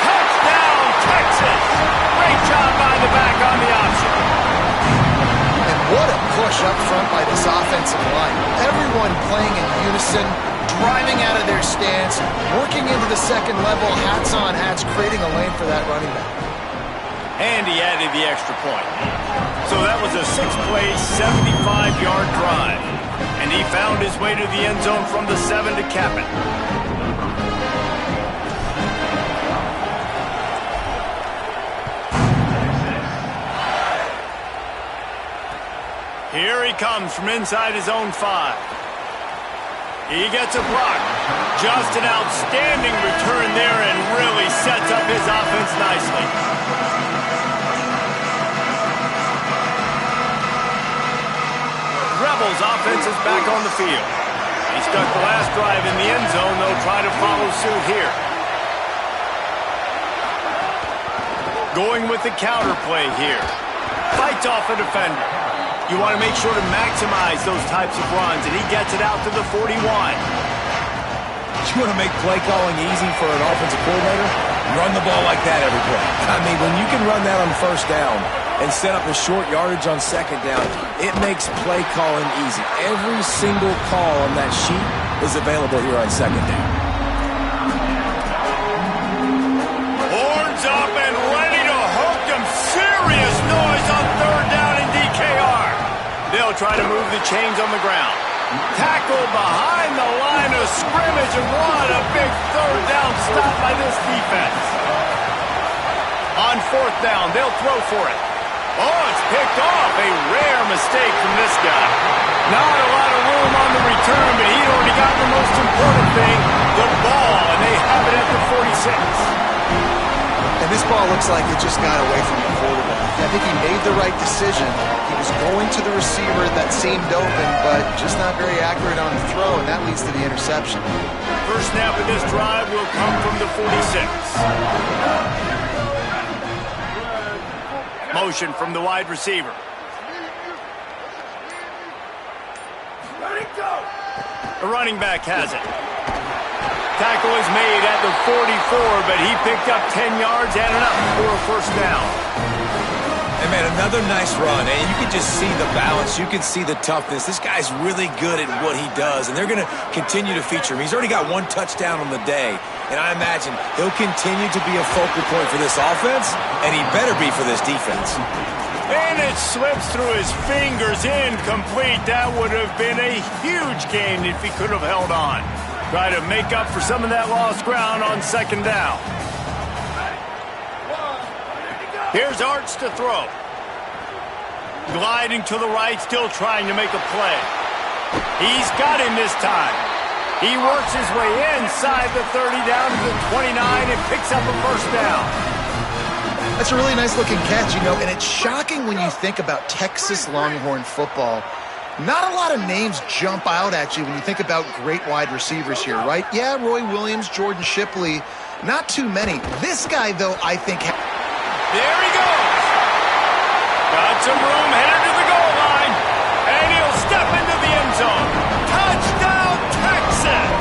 Touchdown, Texas! Great job by the back on the option. And what a push up front by this offensive line. Everyone playing in unison, driving out of their stance, working into the second level, hats on hats, creating a lane for that running back. And he added the extra point. So that was a 6-play, 75-yard drive. And he found his way to the end zone from the 7 to cap it. Here he comes from inside his own 5. He gets a block. Just an outstanding return there and really sets up his offense nicely. Rebels offense is back on the field. He stuck the last drive in the end zone. They'll try to follow suit here. Going with the counter play here. Fights off a defender. You want to make sure to maximize those types of runs, and he gets it out to the 41. You want to make play calling easy for an offensive coordinator? Run the ball like that every play. I mean, when you can run that on first down and set up a short yardage on second down, it makes play calling easy. Every single call on that sheet is available here on second down. Horns up and ready to hook them. Serious noise on third down in DKR. They'll try to move the chains on the ground. Tackle behind the line of scrimmage, and what a big third down stop by this defense. On fourth down, they'll throw for it. Oh, it's picked off. A rare mistake from this guy. Not a lot of room on the return, but he'd already got the most important thing, the ball, and they have it at the 46. And this ball looks like it just got away from the quarterback. I think he made the right decision. He was going to the receiver that seemed open, but just not very accurate on the throw, and that leads to the interception. First snap of this drive will come from the 46. Motion from the wide receiver. The running back has it. Tackle is made at the 44, but he picked up 10 yards and enough for a first down. And, man, another nice run. And you can just see the balance. You can see the toughness. This guy's really good at what he does, and they're going to continue to feature him. He's already got 1 touchdown on the day, and I imagine he'll continue to be a focal point for this offense, and he better be for this defense. And it slips through his fingers, incomplete. That would have been a huge gain if he could have held on. Try to make up for some of that lost ground on second down. Here's Arts to throw. Gliding to the right, still trying to make a play. He's got him this time. He works his way inside the 30 down to the 29 and picks up a first down. That's a really nice-looking catch, you know, and it's shocking when you think about Texas Longhorn football. Not a lot of names jump out at you when you think about great wide receivers here, right? Yeah, Roy Williams, Jordan Shipley, not too many. This guy, though, I think... There he goes. Got some room, headed to the goal line, and he'll step into the end zone. Touchdown, Texas!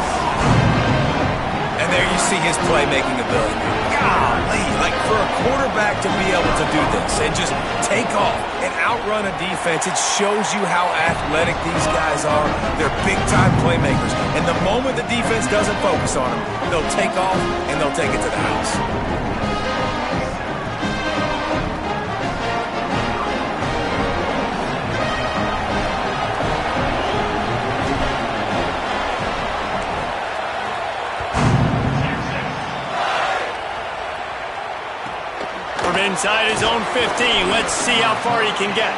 And there you see his playmaking ability. Golly, like for a quarterback to be able to do this and just take off and outrun a defense, it shows you how athletic these guys are. They're big-time playmakers. And the moment the defense doesn't focus on them, they'll take off and they'll take it to the house. Inside his own 15. Let's see how far he can get.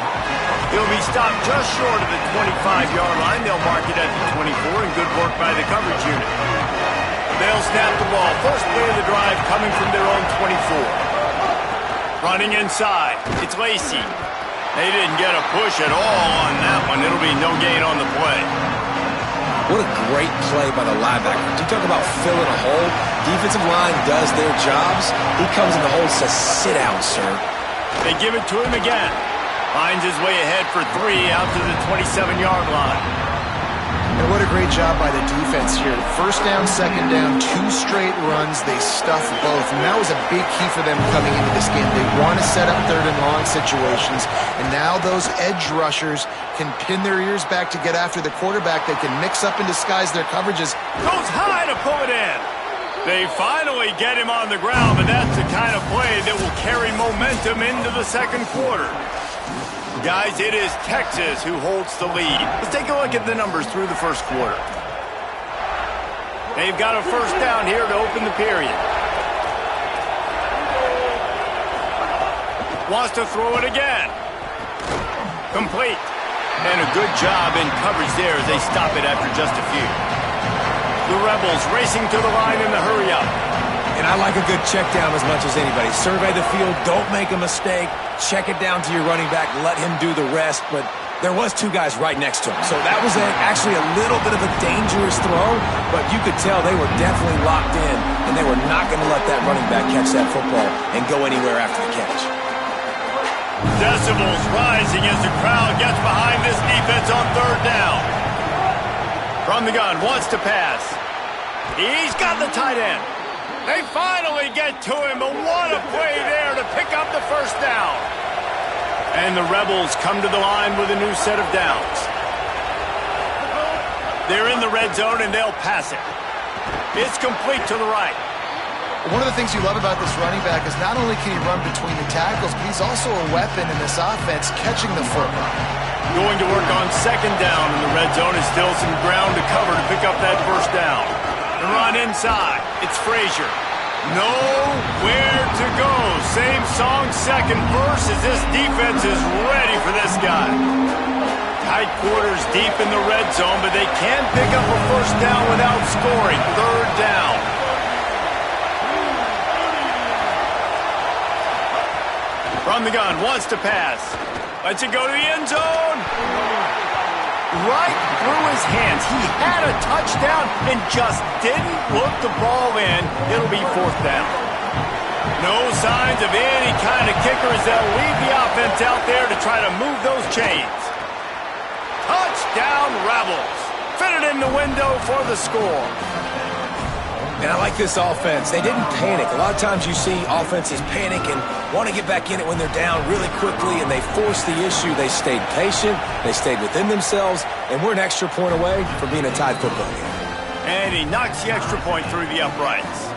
He'll be stopped just short of the 25-yard line. They'll mark it at the 24, and good work by the coverage unit. They'll snap the ball. First play of the drive coming from their own 24. Running inside. It's Lacey. They didn't get a push at all on that one. It'll be no gain on the play. What a great play by the linebacker. You talk about filling a hole. Defensive line does their jobs. He comes in the hole and says, sit down, sir. They give it to him again. Finds his way ahead for 3 out to the 27-yard line. And what a great job by the defense here. First down, second down, 2 straight runs. They stuff both. And that was a big key for them coming into this game. They want to set up third and long situations. And now those edge rushers can pin their ears back to get after the quarterback. They can mix up and disguise their coverages. Goes high to pull it in. They finally get him on the ground, but that's the kind of play that will carry momentum into the second quarter. Guys, it is Texas who holds the lead. Let's take a look at the numbers through the first quarter. They've got a first down here to open the period. Wants to throw it again. Complete. And a good job in coverage there as they stop it after just a few. The Rebels racing to the line in the hurry-up. And I like a good check down as much as anybody. Survey the field, don't make a mistake. Check it down to your running back, let him do the rest. But there was 2 guys right next to him. So that was actually a little bit of a dangerous throw, but you could tell they were definitely locked in, and they were not going to let that running back catch that football and go anywhere after the catch. Decibels rising as the crowd gets behind this defense on third down. From the gun, wants to pass. He's got the tight end. They finally get to him, but what a play there to pick up the first down. And the Rebels come to the line with a new set of downs. They're in the red zone, and they'll pass it. It's complete to the right. One of the things you love about this running back is not only can he run between the tackles, but he's also a weapon in this offense, catching the football. Going to work on second down in the red zone. Is still some ground to cover to pick up that first down. The run inside. It's Frazier. Nowhere to go. Same song, second verse, as this defense is ready for this guy. Tight quarters deep in the red zone, but they can't pick up a first down without scoring. Third down. From the gun, wants to pass. Lets it go to the end zone. Right through his hands. He had a touchdown and just didn't look the ball in. It'll be fourth down. No signs of any kind of kicker as they'll leave the offense out there to try to move those chains. Touchdown Rebels. Fitted in the window for the score. And I like this offense. They didn't panic. A lot of times you see offenses panic and want to get back in it when they're down really quickly, and they forced the issue. They stayed patient. They stayed within themselves, and we're an extra point away from being a tied football game. And he knocks the extra point through the uprights.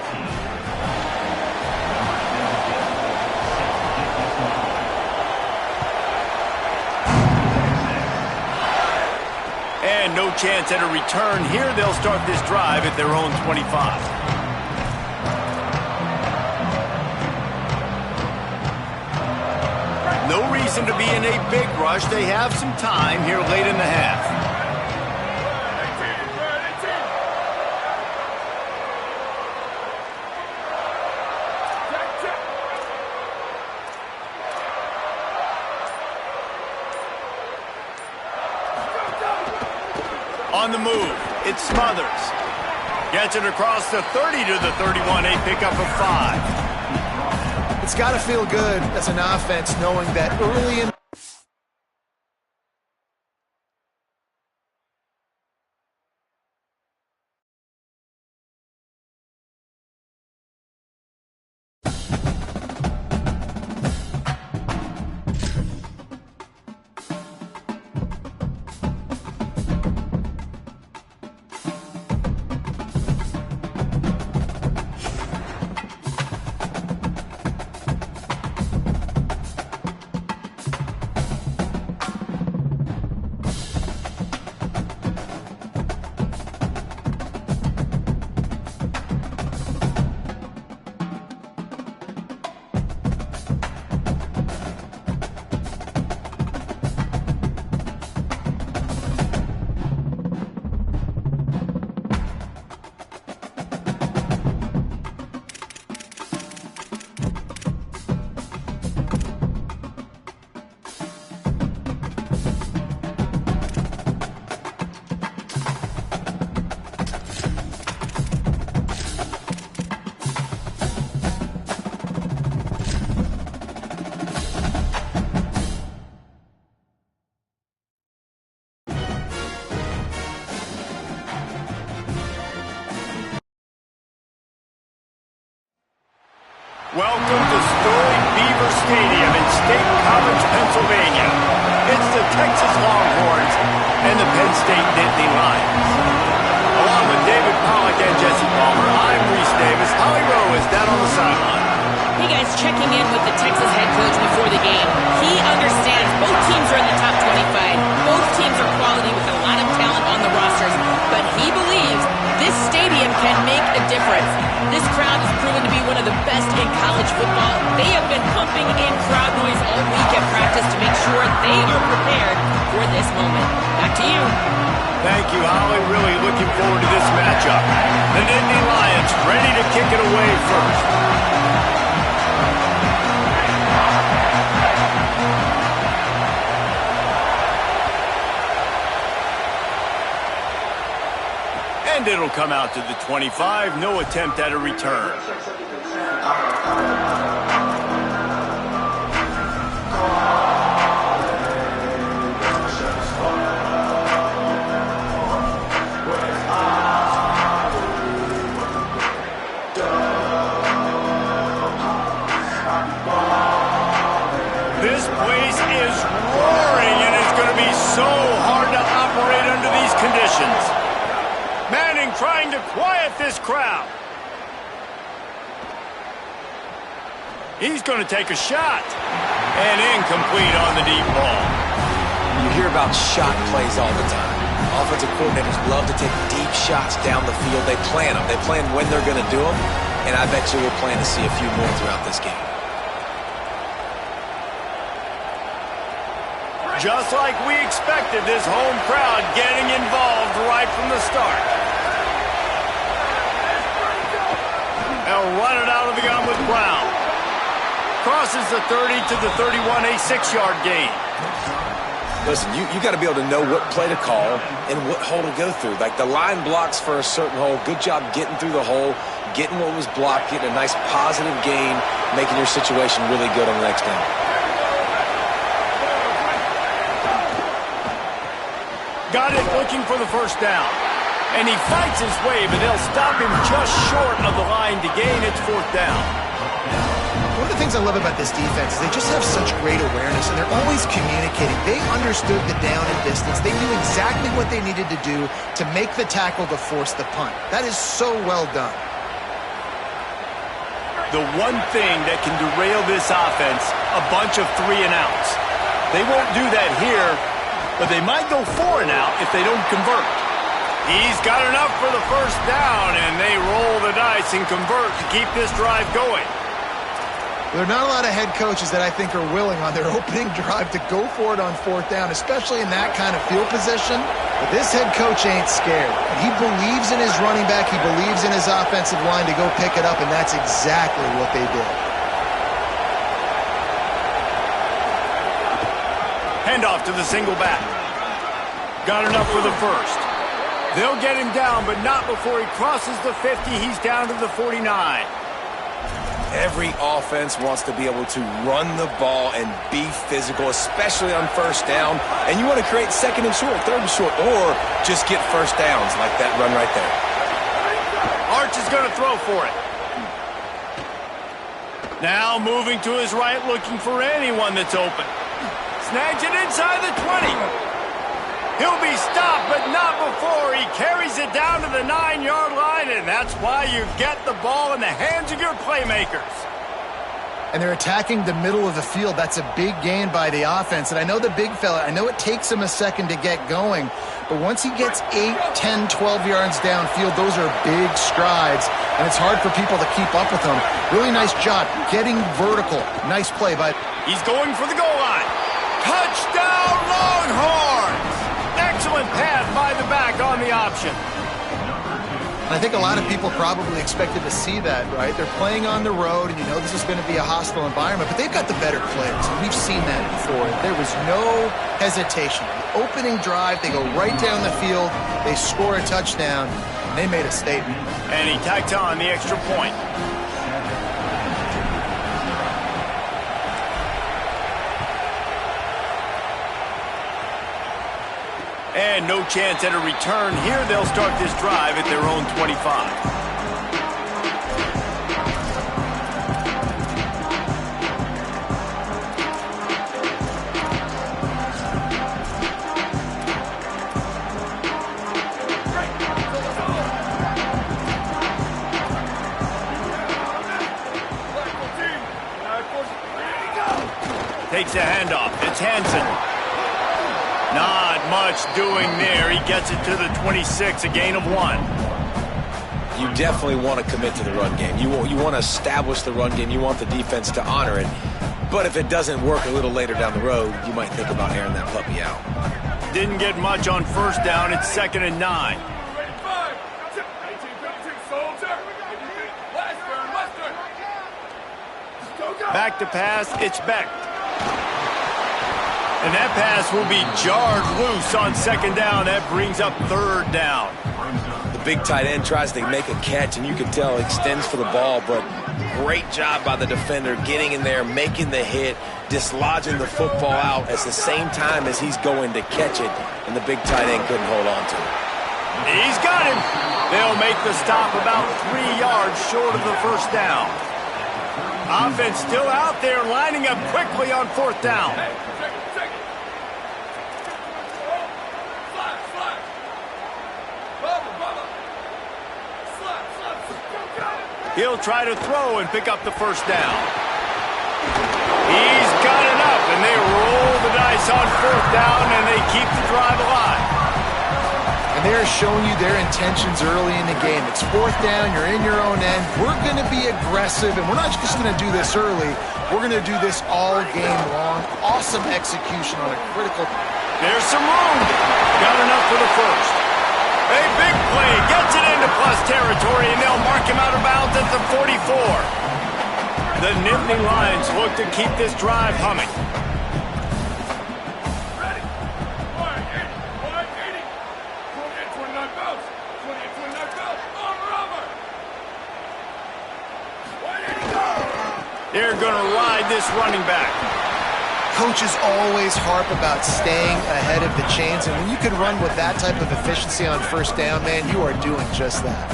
And no chance at a return here. They'll start this drive at their own 25. No reason to be in a big rush. They have some time here late in the half. On the move, it's Smothers. Gets it across the 30 to the 31, a pickup of 5. It's got to feel good as an offense knowing that early in Welcome to storied Beaver Stadium in State College, Pennsylvania. It's the Texas Longhorns and the Penn State Nittany Lions. Along with David Pollack and Jesse Palmer, I'm Reese Davis. Holly Rowe is down on the sideline. Hey guys, checking in with the Texas head coach before the game. He understands both teams are in the top 25. Both teams are quality with a lot of talent on the rosters, but he believes this stadium can make a difference. This crowd has proven to be one of the best in college football. They have been pumping in crowd noise all week at practice to make sure they are prepared for this moment. Back to you. Thank you, Holly. Really looking forward to this matchup. The Nittany Lions ready to kick it away first. And it'll come out to the 25. No attempt at a return. This place is roaring, and it's going to be so hard to operate under these conditions. Manning trying to quiet this crowd. He's going to take a shot. And incomplete on the deep ball. You hear about shot plays all the time. Offensive coordinators love to take deep shots down the field. They plan them. They plan when they're going to do them. And I bet you we'll plan to see a few more throughout this game. Just like we expected, this home crowd getting involved right from the start. They'll run it out of the gun with Brown. Crosses the 30 to the 31, a 6-yard gain. Listen, you got to be able to know what play to call and what hole to go through. Like the line blocks for a certain hole. Good job getting through the hole, getting what was blocked, getting a nice positive gain, making your situation really good on the next down. Got it, looking for the first down. And he fights his way, but they'll stop him just short of the line to gain its fourth down. One of the things I love about this defense is they just have such great awareness, and they're always communicating. They understood the down and distance. They knew exactly what they needed to do to make the tackle to force the punt. That is so well done. The one thing that can derail this offense, a bunch of 3-and-outs. They won't do that here, but they might go 4-and-out if they don't convert. He's got enough for the first down, and they roll the dice and convert to keep this drive going. There are not a lot of head coaches that I think are willing on their opening drive to go for it on fourth down, especially in that kind of field position. But this head coach ain't scared. He believes in his running back. He believes in his offensive line to go pick it up, and that's exactly what they did. Handoff to the single back. Got enough for the first. They'll get him down, but not before he crosses the 50. He's down to the 49. Every offense wants to be able to run the ball and be physical, especially on first down. And you want to create second and short, third and short, or just get first downs like that run right there. Arch is going to throw for it. Now moving to his right, looking for anyone that's open. Snags it inside the 20. He'll be stopped, but not before he carries it down to the 9-yard line, and that's why you get the ball in the hands of your playmakers. And they're attacking the middle of the field. That's a big gain by the offense. And I know the big fella, I know it takes him a second to get going, but once he gets 8, 10, 12 yards downfield, those are big strides, and it's hard for people to keep up with them. Really nice job getting vertical. Nice play by... He's going for the goal line. Touchdown, Longhorns! Excellent pass by the back on the option. I think a lot of people probably expected to see that, right? They're playing on the road, and you know this is going to be a hostile environment, but they've got the better players, and we've seen that before. There was no hesitation. The opening drive, they go right down the field, they score a touchdown, and they made a statement. And he tacked on the extra point. And no chance at a return here. They'll start this drive at their own 25. Not much doing there. He gets it to the 26, a gain of 1. You definitely want to commit to the run game. You want to establish the run game. You want the defense to honor it. But if it doesn't work a little later down the road, you might think about airing that puppy out. Didn't get much on first down. It's 2nd and 9. Back to pass, it's Beck. And that pass will be jarred loose on 2nd down. That brings up 3rd down. The big tight end tries to make a catch, and you can tell extends for the ball, but great job by the defender getting in there, making the hit, dislodging the football out at the same time as he's going to catch it, and the big tight end couldn't hold on to it. He's got him. They'll make the stop about 3 yards short of the first down. Offense still out there, lining up quickly on 4th down. He'll try to throw and pick up the first down. He's got enough, and they roll the dice on 4th down, and they keep the drive alive. And they're showing you their intentions early in the game. It's 4th down, you're in your own end. We're going to be aggressive, and we're not just going to do this early. We're going to do this all game long. Awesome execution on a critical... There's some room. Got enough for the first. A big play, gets it into plus territory, and they'll mark him out of bounds at the 44. The Nittany Lions look to keep this drive humming. Ready. 180. 28-29 belts. 28-29 belts. Over. 180 go. They're going to ride this running back. Coaches always harp about staying ahead of the chains, and when you can run with that type of efficiency on first down, man, you are doing just that.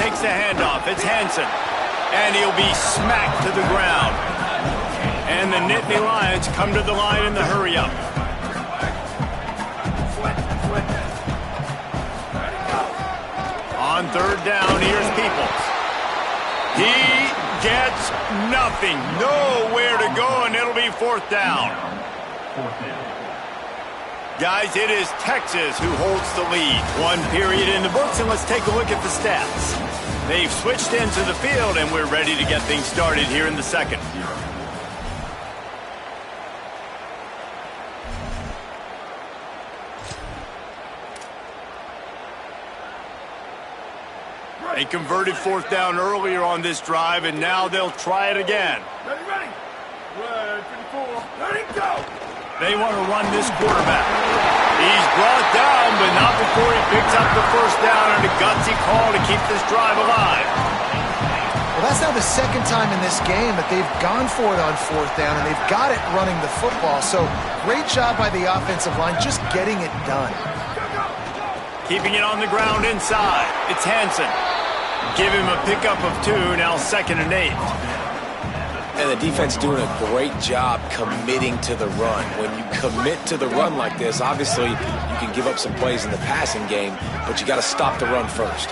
Takes the handoff. It's Hansen. And he'll be smacked to the ground. And the Nittany Lions come to the line in the hurry-up. On 3rd down, here's Peoples. He gets nothing. Nowhere to go, and it'll be 4th down. Guys, it is Texas who holds the lead. 1 period in the books, and let's take a look at the stats. They've switched into the field, and we're ready to get things started here in the 2nd. They converted 4th down earlier on this drive, and now they'll try it again. Ready. 54. Ready, go. They want to run this quarterback. He's brought down, but not before he picks up the first down, and a gutsy call to keep this drive alive. Well, that's now the 2nd time in this game that they've gone for it on 4th down, and they've got it running the football. So great job by the offensive line just getting it done. Keeping it on the ground inside. It's Hansen. Give him a pickup of 2, now 2nd and 8. And the defense doing a great job committing to the run. When you commit to the run like this, obviously you can give up some plays in the passing game, but you got to stop the run first.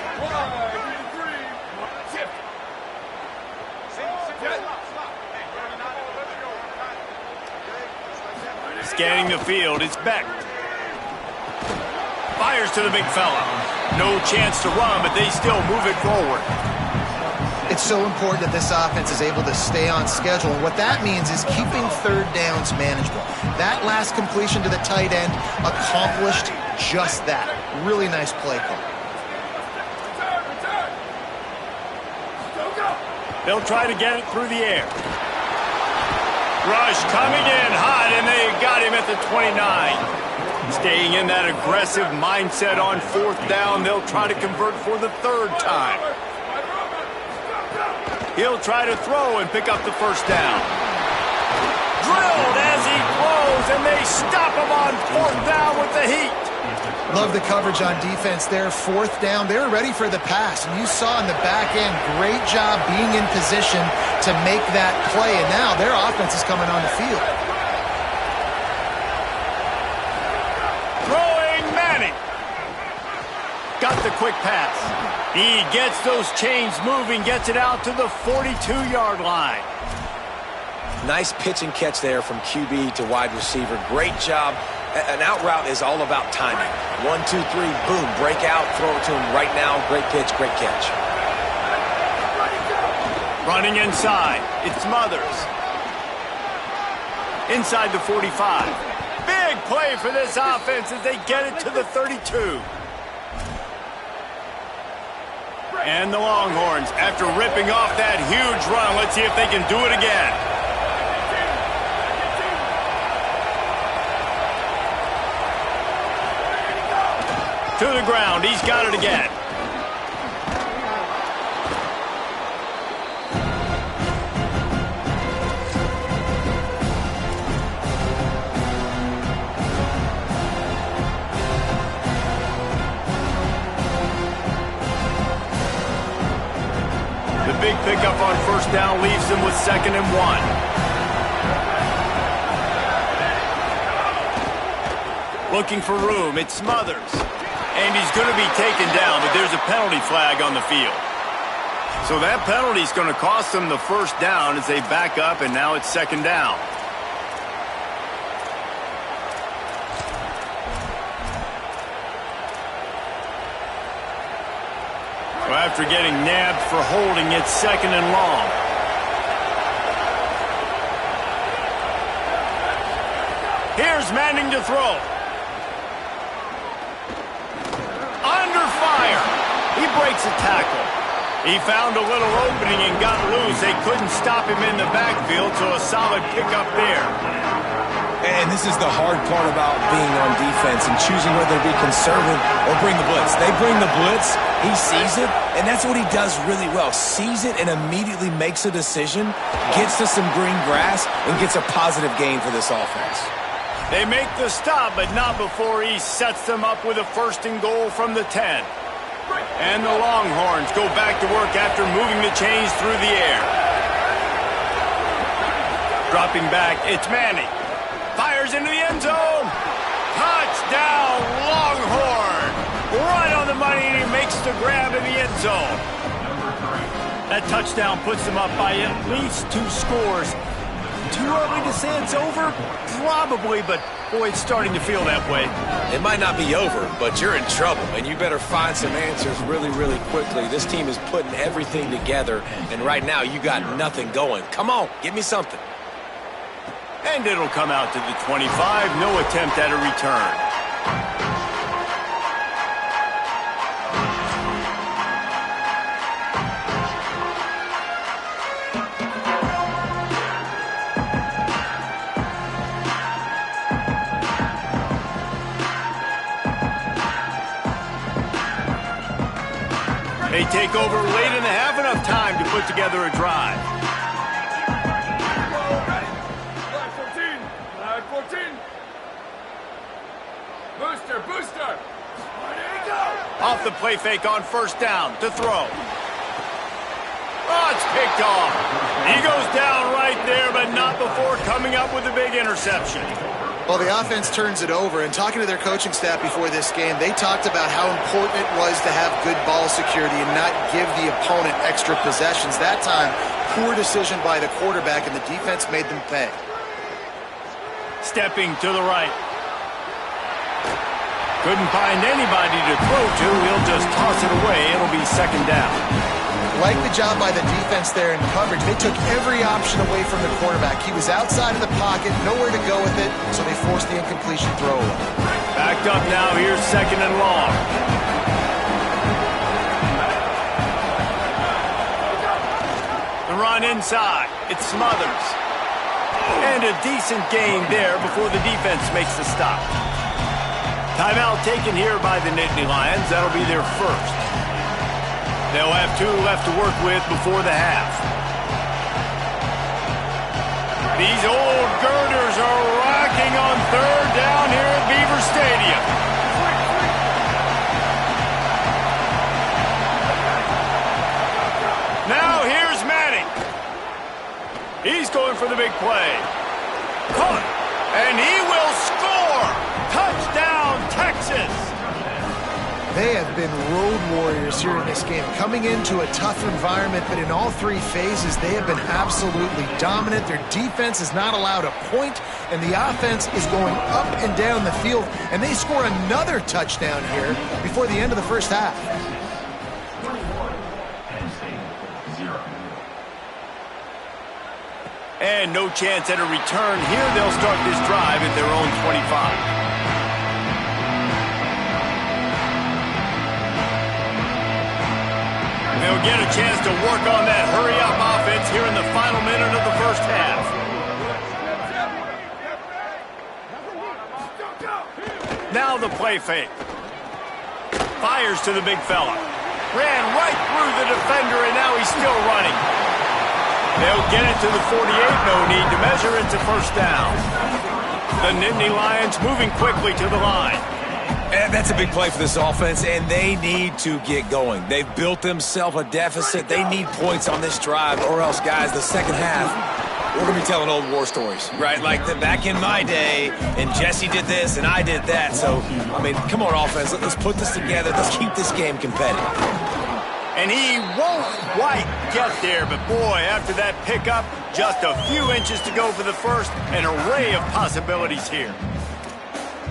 Scanning the field, it's Beck. Fires to the big fella. No chance to run, but they still move it forward. It's so important that this offense is able to stay on schedule. And what that means is keeping 3rd downs manageable. That last completion to the tight end accomplished just that. Really nice play call. They'll try to get it through the air. Rush coming in hot, and they got him at the 29. Staying in that aggressive mindset on 4th down, they'll try to convert for the 3rd time. He'll try to throw and pick up the first down. Drilled as he throws, and they stop him on 4th down with the heat. Love the coverage on defense there. 4th down, they're ready for the pass. And you saw in the back end, great job being in position to make that play. And now their offense is coming on the field. Throwing Manning. Got the quick pass. He gets those chains moving, gets it out to the 42-yard line. Nice pitch and catch there from QB to wide receiver. Great job. An out route is all about timing. 1, 2, 3, boom, break out, throw it to him right now. Great pitch, great catch. Running inside, it's Smothers. Inside the 45. Big play for this offense as they get it to the 32. And the Longhorns, after ripping off that huge run, let's see if they can do it again. To the ground, he's got it again. Big pickup on first down leaves them with 2nd and 1. Looking for room, it's Smothers. And he's going to be taken down, but there's a penalty flag on the field. So that penalty is going to cost them the first down as they back up, and now it's 2nd down. After getting nabbed for holding, it's 2nd and long. Here's Manning to throw. Under fire. He breaks a tackle. He found a little opening and got loose. They couldn't stop him in the backfield, so a solid pickup there. And this is the hard part about being on defense and choosing whether to be conservative or bring the blitz. They bring the blitz, he sees it, and that's what he does really well. Sees it and immediately makes a decision, gets to some green grass, and gets a positive gain for this offense. They make the stop, but not before he sets them up with a 1st and goal from the 10. And the Longhorns go back to work after moving the chains through the air. Dropping back, it's Manning. Fires into the end zone. Touchdown, Longhorn. Right on the money, and he makes the grab in the end zone. That touchdown puts them up by at least 2 scores. Too early to say it's over? Probably, but boy, it's starting to feel that way. It might not be over, but you're in trouble, and you better find some answers really, really quickly. This team is putting everything together, and right now you got nothing going. Come on, give me something. And it'll come out to the 25. No attempt at a return. They take over late in the half, enough time to put together a drive. Booster! There you go! Off the play fake on first down to throw. Oh, it's picked off. He goes down right there, but not before coming up with a big interception. Well, the offense turns it over, and talking to their coaching staff before this game, they talked about how important it was to have good ball security and not give the opponent extra possessions. That time, poor decision by the quarterback, and the defense made them pay. Stepping to the right. Couldn't find anybody to throw to. He'll just toss it away. It'll be 2nd down. Like the job by the defense there in coverage. They took every option away from the quarterback. He was outside of the pocket, nowhere to go with it, so they forced the incompletion throw. Backed up now. Here's 2nd and long. The run inside. It's Smothers. And a decent gain there before the defense makes the stop. Timeout taken here by the Nittany Lions. That'll be their first. They'll have 2 left to work with before the half. These old girders are rocking on 3rd down here at Beaver Stadium. Now here's Manning. He's going for the big play. Caught. And he will score. Touchdown, Texas. They have been road warriors here in this game, coming into a tough environment, but in all three phases, they have been absolutely dominant. Their defense is not allowed a point, and the offense is going up and down the field, and they score another touchdown here before the end of the first half. And no chance at a return here. They'll start this drive at their own 25. They'll get a chance to work on that hurry-up offense here in the final minute of the first half. Now the play fake. Fires to the big fella. Ran right through the defender, and now he's still running. They'll get it to the 48. No need to measure. It's a first down. The Nittany Lions moving quickly to the line. And that's a big play for this offense, and they need to get going. They've built themselves a deficit. They need points on this drive, or else, guys, the second half, we're going to be telling old war stories, right? Like back in my day, and Jesse did this, and I did that. So, I mean, come on, offense. Let's put this together. Let's keep this game competitive. And he won't quite get there, but boy, after that pickup, just a few inches to go for the first, an array of possibilities here.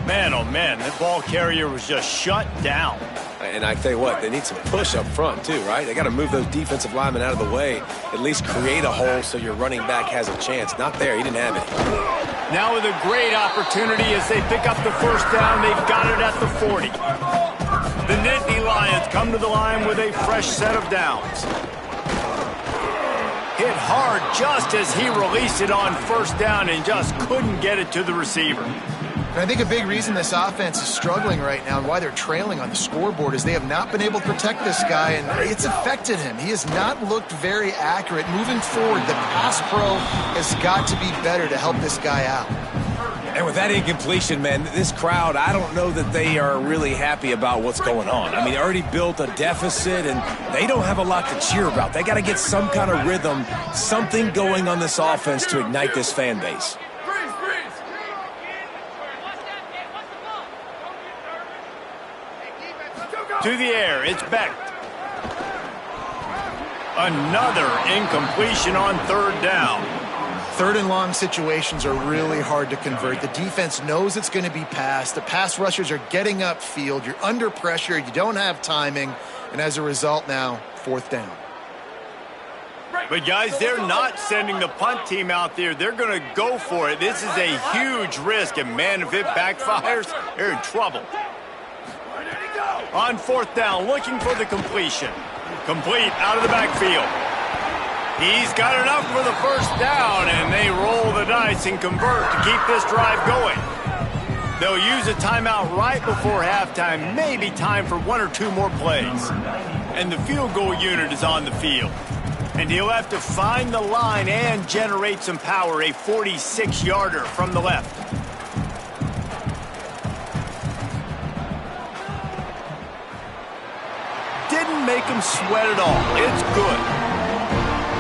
Man, oh man, that ball carrier was just shut down. And I tell you what, they need some push up front too, right? They got to move those defensive linemen out of the way, at least create a hole so your running back has a chance. Not there, he didn't have it. Now with a great opportunity as they pick up the first down, they've got it at the 40. The Nittany Lions come to the line with a fresh set of downs. Hit hard just as he released it on first down and just couldn't get it to the receiver. And I think a big reason this offense is struggling right now and why they're trailing on the scoreboard is they have not been able to protect this guy, and it's affected him. He has not looked very accurate. Moving forward, the pass pro has got to be better to help this guy out. And with that incompletion, man, this crowd, I don't know that they are really happy about what's going on. I mean, they already built a deficit, and they don't have a lot to cheer about. They got to get some kind of rhythm, something going on this offense to ignite this fan base. To the air, it's Beck. Another incompletion on third down. Third and long situations are really hard to convert. The defense knows it's going to be passed. The pass rushers are getting upfield. You're under pressure. You don't have timing. And as a result now, fourth down. But guys, they're not sending the punt team out there. They're going to go for it. This is a huge risk. And man, if it backfires, they're in trouble. On fourth down, looking for the completion. Complete out of the backfield. He's got enough for the first down, and they roll the dice and convert to keep this drive going. They'll use a timeout right before halftime, maybe time for one or two more plays. And the field goal unit is on the field. And he'll have to find the line and generate some power, a 46-yarder from the left. Didn't make him sweat at all. It's good.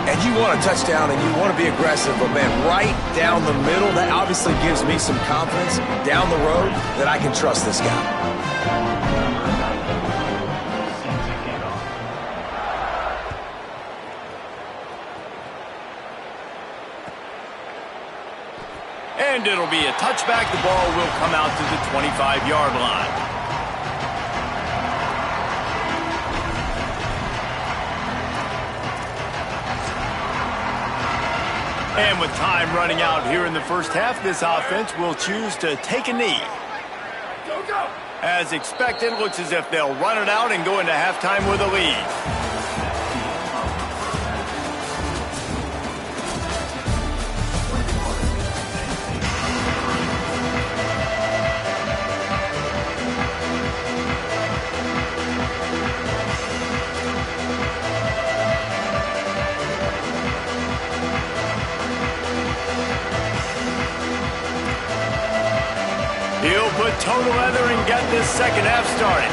And you want a touchdown and you want to be aggressive, but man, right down the middle, that obviously gives me some confidence down the road that I can trust this guy. And it'll be a touchback. The ball will come out to the 25-yard line. And with time running out here in the first half, this offense will choose to take a knee. As expected, looks as if they'll run it out and go into halftime with a lead. He'll put toe to leather and get this second half started.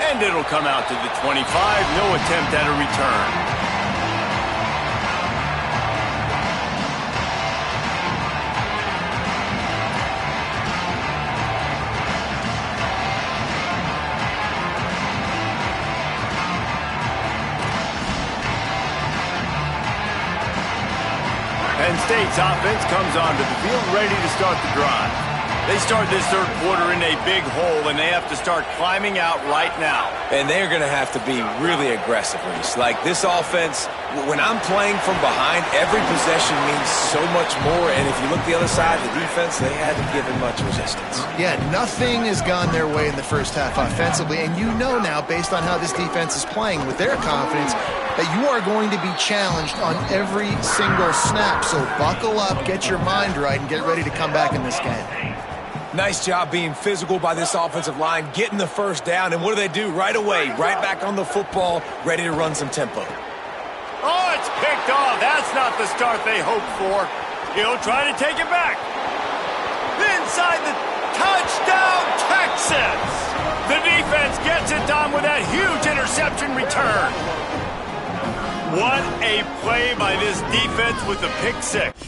And it'll come out to the 25. No attempt at a return. State's offense comes onto the field ready to start the drive. They start this third quarter in a big hole, and they have to start climbing out right now. And they're going to have to be really aggressive, Reese. Like, this offense, when I'm playing from behind, every possession means so much more. And if you look the other side, the defense, they hadn't given much resistance. Yeah, nothing has gone their way in the first half offensively. And you know now, based on how this defense is playing with their confidence, that you are going to be challenged on every single snap. So buckle up, get your mind right, and get ready to come back in this game. Nice job being physical by this offensive line, getting the first down, and what do? Right away, right back on the football, ready to run some tempo. Oh, it's picked off. That's not the start they hoped for. He'll try to take it back. Inside the touchdown, Texas! The defense gets it done with that huge interception return. What a play by this defense with the pick six.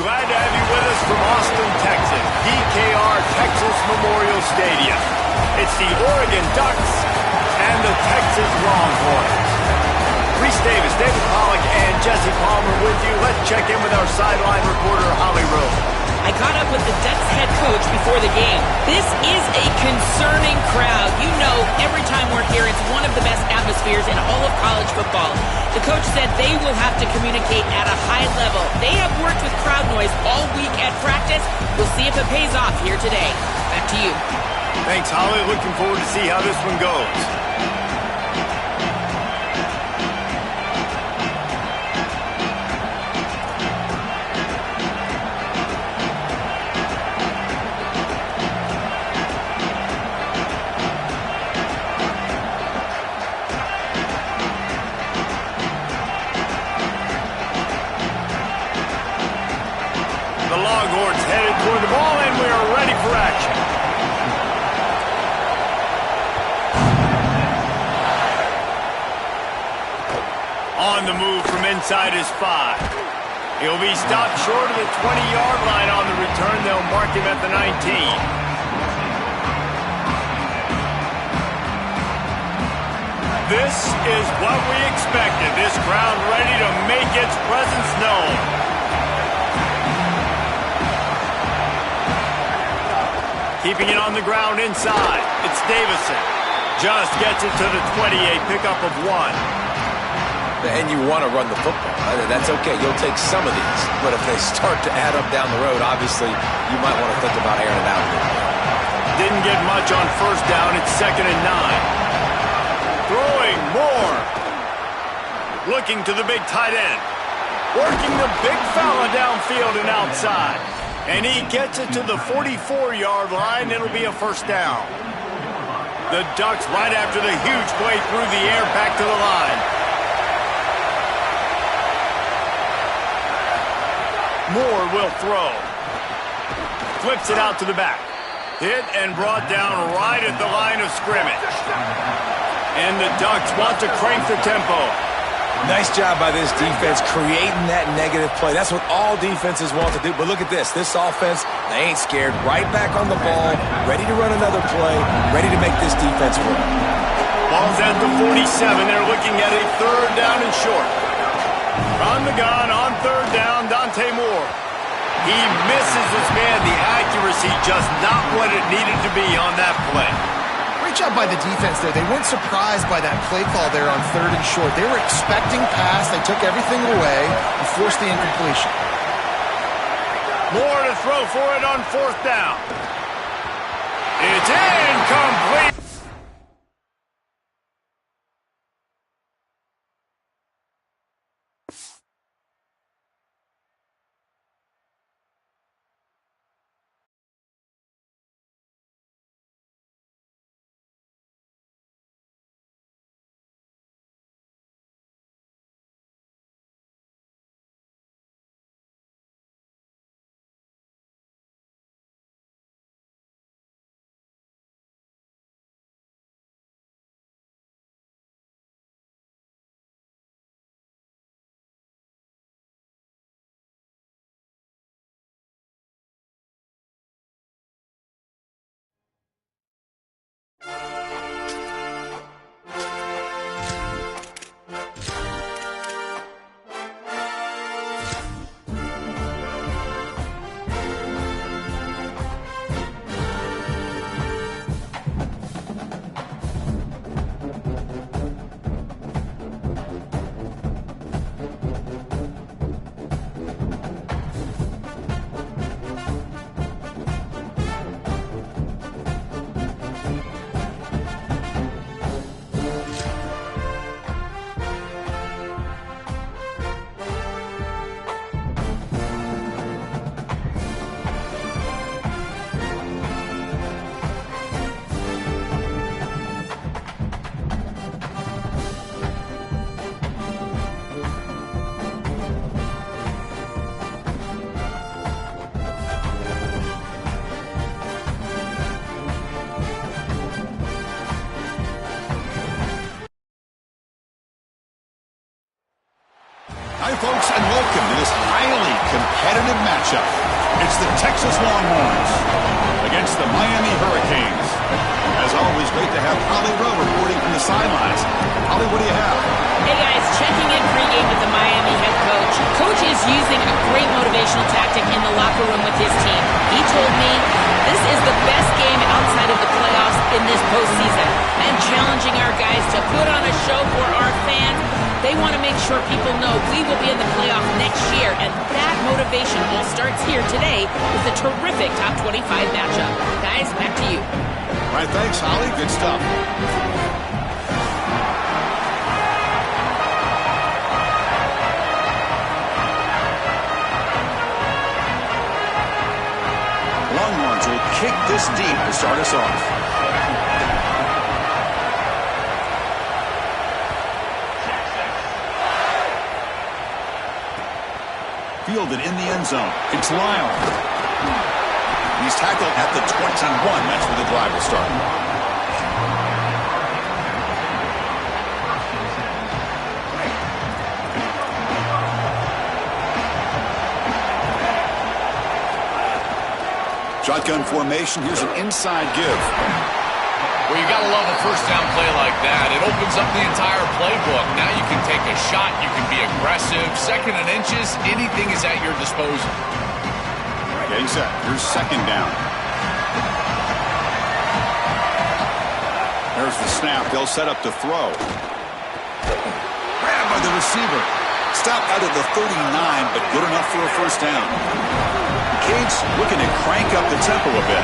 Glad to have you with us from Austin, Texas, DKR Texas Memorial Stadium. It's the Oregon Ducks and the Texas Longhorns. Reese Davis, David Pollack, and Jesse Palmer with you. Let's check in with our sideline reporter, Holly Rowe. I caught up with the Ducks head coach before the game. This is a concerning crowd. You know, every time we're here, it's one of the best atmospheres in all of college football. The coach said they will have to communicate at a high level. They have worked with crowd noise all week at practice. We'll see if it pays off here today. Back to you. Thanks, Holly. Looking forward to see how this one goes. The Longhorns headed toward the ball, and we are ready for action. On the move from inside his 5. He'll be stopped short of the 20-yard line on the return. They'll mark him at the 19. This is what we expected. This crowd ready to make its presence known. Keeping it on the ground inside. It's Davison. Just gets it to the 28, pickup of 1. And you want to run the football. That's okay. You'll take some of these. But if they start to add up down the road, obviously, you might want to think about airing it out a little bit. Didn't get much on first down. It's 2nd and 9. Throwing more. Looking to the big tight end. Working the big fella downfield and outside. And he gets it to the 44-yard line. It'll be a first down. The Ducks right after the huge play through the air back to the line. Moore will throw. Flips it out to the back. Hit and brought down right at the line of scrimmage. And the Ducks want to crank the tempo. Nice job by this defense creating that negative play. That's what all defenses want to do. But look at this. This offense, they ain't scared. Right back on the ball, ready to run another play, ready to make this defense work. Ball's at the 47. They're looking at a 3rd down and short. From the gun on 3rd down, Dante Moore. He misses his man. The accuracy just not what it needed to be on that play. Great job by the defense there. They weren't surprised by that play call there on 3rd and short. They were expecting pass. They took everything away and forced the incompletion. Moore to throw for it on 4th down. It's incomplete. folks, and welcome to this highly competitive matchup. It's the Texas Longhorns against the Miami Hurricanes. As always, great to have Holly Rowe reporting from the sidelines. Holly, what do you have? Hey guys, checking in pregame with the Miami head coach. Coach is using a great motivational tactic in the locker room with his team. He told me this is the best game outside of the playoffs in this postseason, and challenging our guys to put on a show for our fans. They want to make sure people know we will be in the playoff next year, and that motivation all starts here today with a terrific top 25 matchup. Guys, back to you. All right, thanks, Holly. Good stuff. Longhorns will kick this deep to start us off. Fielded in the end zone. It's Lyle. He's tackled at the 21. That's where the drive will start. Shotgun formation. Here's an inside give. Well, you got to love a first down play like that. It opens up the entire playbook. Now you can take a shot. You can be aggressive. Second and inches, anything is at your disposal. Getting set. Here's second down. There's the snap. They'll set up to throw. Grabbed by the receiver. Stopped out of the 39, but good enough for a first down. Cade's looking to crank up the tempo a bit.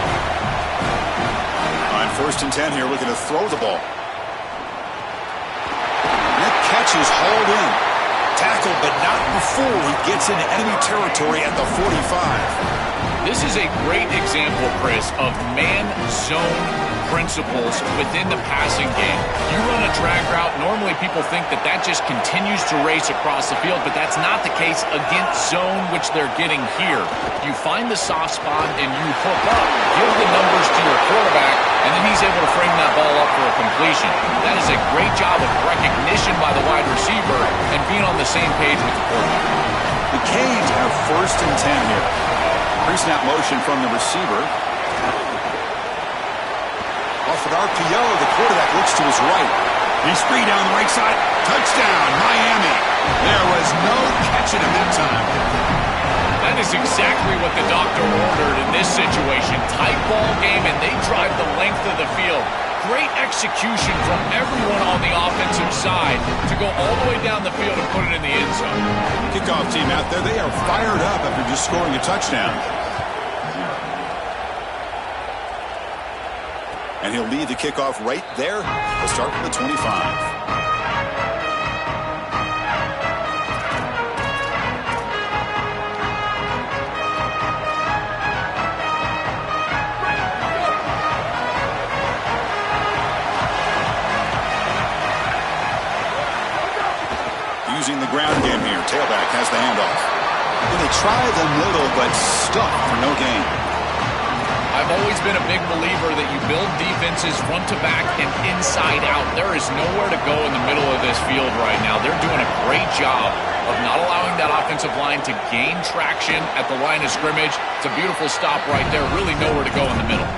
On 1st and 10 here, looking to throw the ball. That catch is hauled in. Tackled, but not before he gets into enemy territory at the 45. This is a great example, Chris, of man-zone principles within the passing game. You run a drag route, normally people think that that just continues to race across the field, but that's not the case against zone, which they're getting here. You find the soft spot and you hook up, give the numbers to your quarterback, and then he's able to frame that ball up for a completion. That is a great job of recognition by the wide receiver and being on the same page with the quarterback. The Canes have 1st and 10 here. Pre-snap motion from the receiver. Off an RPO, the quarterback looks to his right. He's free down the right side. Touchdown, Miami. There was no catching him that time. That is exactly what the doctor ordered in this situation. Tight ball game, and they drive the length of the field. Great execution from everyone on the offensive side to go all the way down the field and put it in the end zone. Kickoff team out there, they are fired up after just scoring a touchdown. And he'll lead the kickoff right there. We'll start from the 25. Using the ground game here. Tailback has the handoff. And they try the middle, but stuck for no gain. I've always been a big believer that you build defenses front to back and inside out. There is nowhere to go in the middle of this field right now. They're doing a great job of not allowing that offensive line to gain traction at the line of scrimmage. It's a beautiful stop right there. Really nowhere to go in the middle.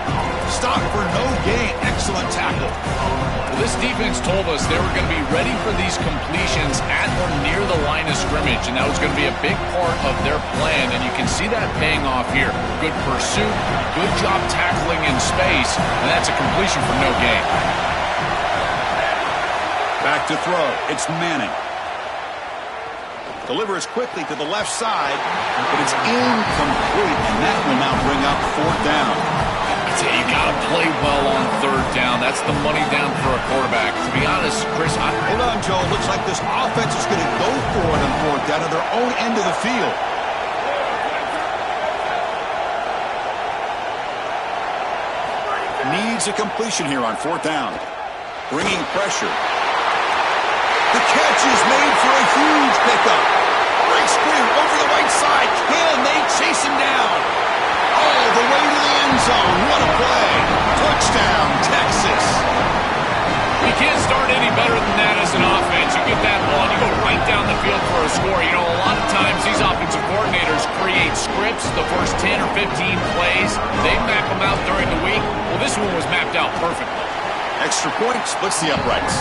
Stop for no gain. Excellent tackle. Well, this defense told us they were going to be ready for these completions at or near the line of scrimmage, and that was going to be a big part of their plan, and you can see that paying off here. Good pursuit, good job tackling in space, and that's a completion for no gain. Back to throw. It's Manning. Delivers quickly to the left side, but it's incomplete, and that will now bring up 4th down. You got to play well on 3rd down. That's the money down for a quarterback. To be honest, Chris, hold on, Joe. Looks like this offense is going to go for it on 4th down at their own end of the field. Needs a completion here on 4th down. Bringing pressure. The catch is made for a huge pickup. Great screen over the right side. Can they chase him down? All the way to the end zone. What a play. Touchdown, Texas. You can't start any better than that as an offense. You get that ball, you go right down the field. field for a score. You know, a lot of times these offensive coordinators create scripts, the first 10 or 15 plays. They map them out during the week. Well, this one was mapped out perfectly. Extra point splits the uprights.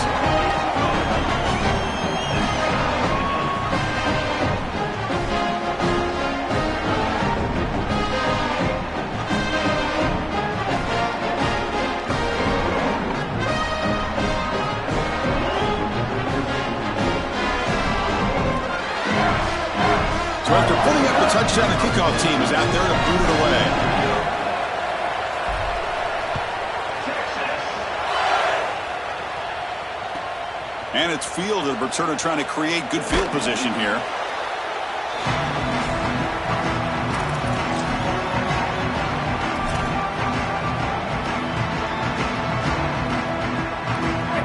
So after putting up the touchdown, the kickoff team is out there to boot it away. And it's fielded. Returner trying to create good field position here.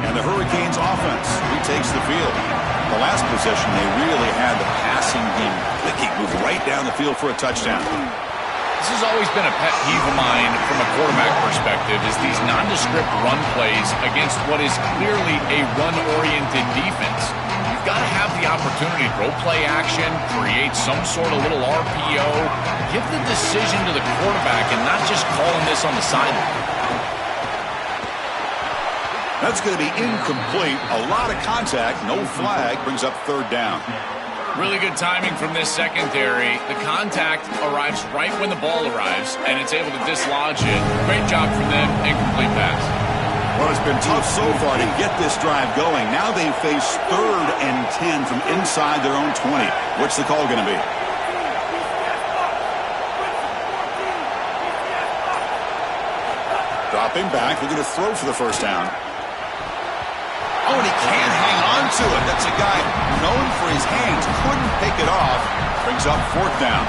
And the Hurricanes offense retakes the field. The last possession, they really had the passing game clicking, move right down the field for a touchdown. This has always been a pet peeve of mine from a quarterback perspective, is these nondescript run plays against what is clearly a run-oriented defense. You've got to have the opportunity to throw play action, create some sort of little RPO, give the decision to the quarterback and not just calling this on the sideline. That's going to be incomplete. A lot of contact. No flag. Brings up third down. Really good timing from this secondary. The contact arrives right when the ball arrives, and it's able to dislodge it. Great job from them. Incomplete pass. Well, it's been tough so far to get this drive going. Now they face 3rd and 10 from inside their own 20. What's the call going to be? Dropping back. Looking to throw for the first down. Oh, and he can't hang on to it. That's a guy known for his hands. Couldn't pick it off. Brings up 4th down.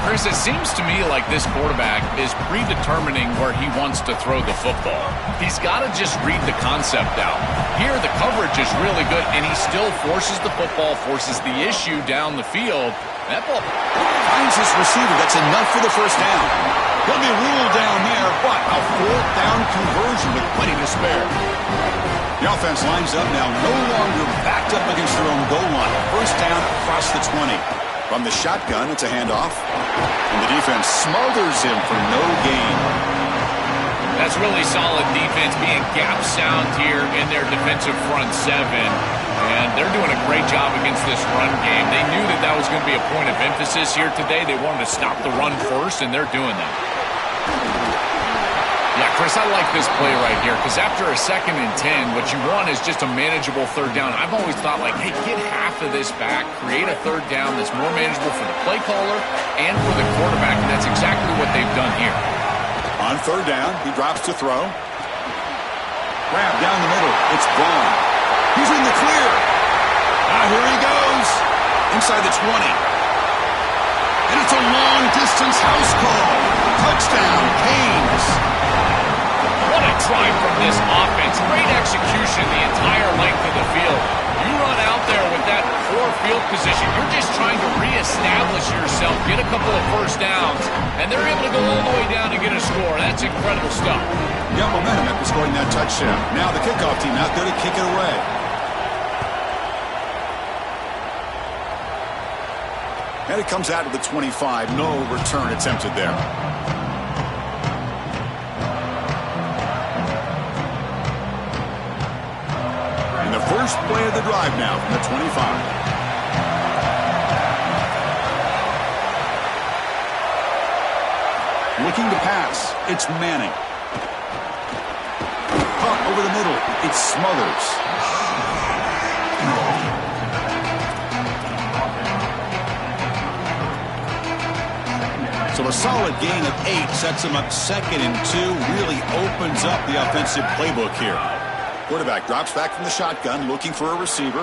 Chris, it seems to me like this quarterback is predetermining where he wants to throw the football. He's got to just read the concept out. Here, the coverage is really good, and he still forces the football, forces the issue down the field. That ball finds his receiver. That's enough for the first down. He'll be ruled down there, but a 4th down conversion with plenty to spare. The offense lines up now, no longer backed up against their own goal line. First down across the 20. From the shotgun, it's a handoff. And the defense smothers him for no gain. That's really solid defense, being gap sound here in their defensive front 7. And they're doing a great job against this run game. They knew that that was going to be a point of emphasis here today. They wanted to stop the run first, and they're doing that. Yeah, Chris, I like this play right here because after a 2nd and 10, what you want is just a manageable 3rd down. I've always thought, like, hey, get half of this back, create a 3rd down that's more manageable for the play caller and for the quarterback, and that's exactly what they've done here. On 3rd down, he drops to throw. Grab down the middle. It's Braun. He's in the clear. Now here he goes. Inside the 20. And it's a long-distance house call. Touchdown, Canes. What a try from this offense. Great execution the entire length of the field. You run out there with that poor field position. You're just trying to reestablish yourself, get a couple of first downs, and they're able to go all the way down and get a score. That's incredible stuff. Yeah, momentum after scoring that touchdown. Now the kickoff team out there to kick it away. And it comes out to the 25. No return attempted there. And the first play of the drive now from the 25. Looking to pass. It's Manning. Caught over the middle. It's Smothers. So a solid gain of 8 sets him up 2nd and 2. Really opens up the offensive playbook here. Quarterback drops back from the shotgun, looking for a receiver.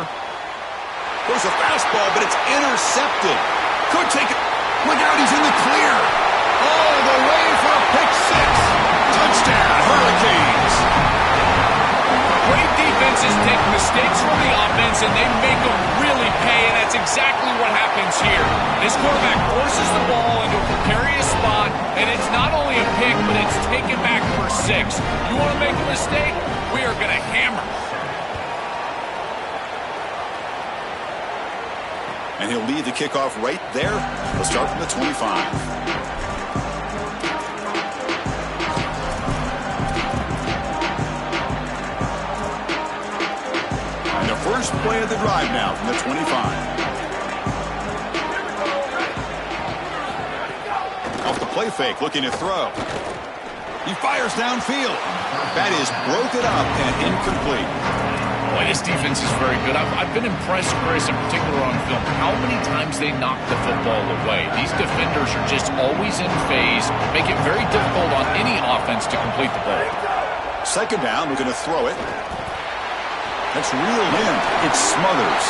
There's a fastball, but it's intercepted. Could take it. Look out, he's in the clear. All the way for a pick 6. Touchdown, Hurricanes. Great defenses take mistakes from the offense, and they make them really pay, and that's exactly what happens here. This quarterback forces the ball into a precarious spot, and it's not only a pick, but it's taken back for 6. You want to make a mistake? We are going to hammer. And he'll lead the kickoff right there. He'll start from the 25. And the first play of the drive now from the 25. Off the play fake, looking to throw. He fires downfield. That is broken up and incomplete. Boy, this defense is very good. I've been impressed, Chris, in particular on film, how many times they knock the football away. These defenders are just always in phase, make it very difficult on any offense to complete the ball. Second down, we're going to throw it. That's reeled in. It smothers.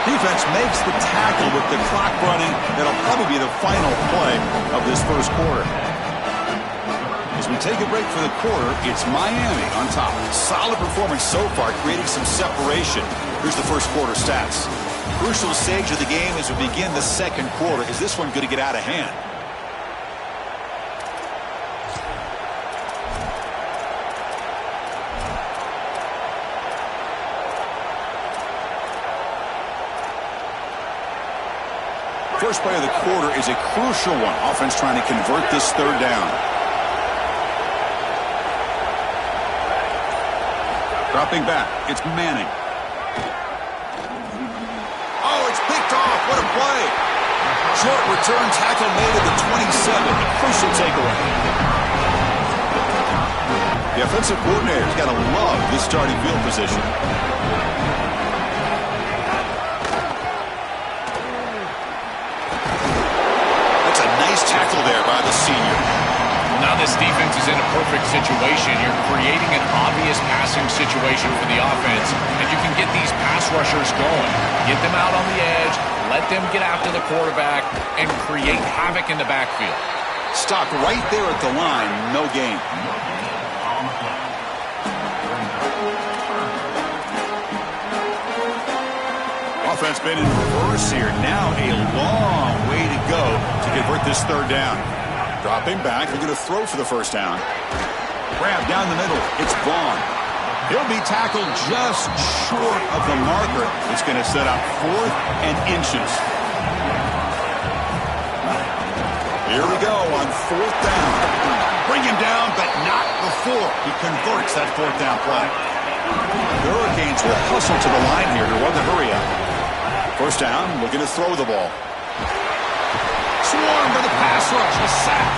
Defense makes the tackle with the clock running. That'll probably be the final play of this first quarter. As we take a break for the quarter, it's Miami on top. Solid performance so far, creating some separation. Here's the first quarter stats. Crucial stage of the game as we begin the second quarter. Is this one going to get out of hand? First play of the quarter is a crucial one. Offense trying to convert this third down. Dropping back, it's Manning. Oh, it's picked off. What a play. Short return tackle made at the 27. A crucial takeaway. The offensive coordinator's got to love this starting field position. That's a nice tackle there by the senior. Now this defense is in a perfect situation. You're creating an obvious passing situation for the offense, and you can get these pass rushers going. Get them out on the edge, let them get after the quarterback, and create havoc in the backfield. Stop right there at the line, no gain. Offense been in reverse here. Now a long way to go to convert this third down. Dropping back, they're going to throw for the first down. Grab down the middle, it's Vaughn. He'll be tackled just short of the marker. It's going to set up 4th and inches. Here we go on 4th down. Bring him down, but not before he converts that 4th down play. The Hurricanes will hustle to the line here to run the hurry up. First down, looking to throw the ball. Swarmed by the pass rush, a sack.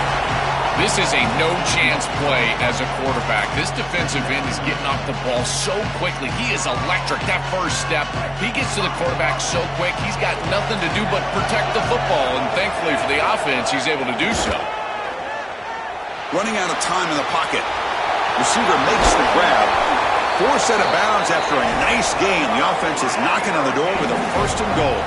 This is a no-chance play as a quarterback. This defensive end is getting off the ball so quickly. He is electric. That first step, he gets to the quarterback so quick, he's got nothing to do but protect the football, and thankfully for the offense, he's able to do so. Running out of time in the pocket. Receiver makes the grab. Forced out of bounds after a nice game. The offense is knocking on the door with a 1st and goal.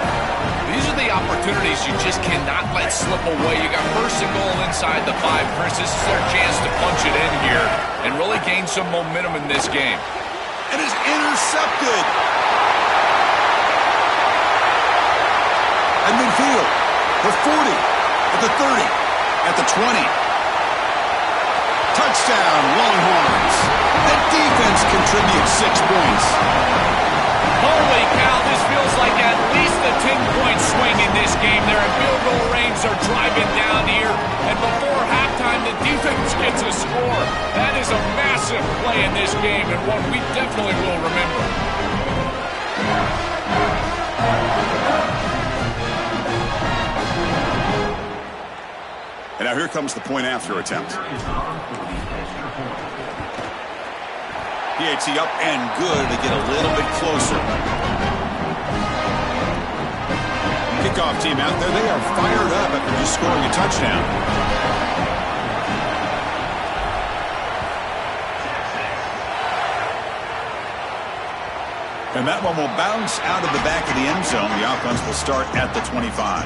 These are the opportunities you just cannot let slip away. You got 1st and goal inside the 5. Chris, this is their chance to punch it in here and really gain some momentum in this game. It is intercepted. At midfield, the 40, at the 30, at the 20. Touchdown, Longhorns. That defense contributes 6 points. Holy cow, this feels like at least a 10-point swing in this game. They're in field goal range, they're driving down here, and before halftime, the defense gets a score. That is a massive play in this game, and one we definitely will remember. And now here comes the point after attempt. PAT up and good to get a little bit closer. Kickoff team out there. They are fired up after just scoring a touchdown. And that one will bounce out of the back of the end zone. The offense will start at the 25.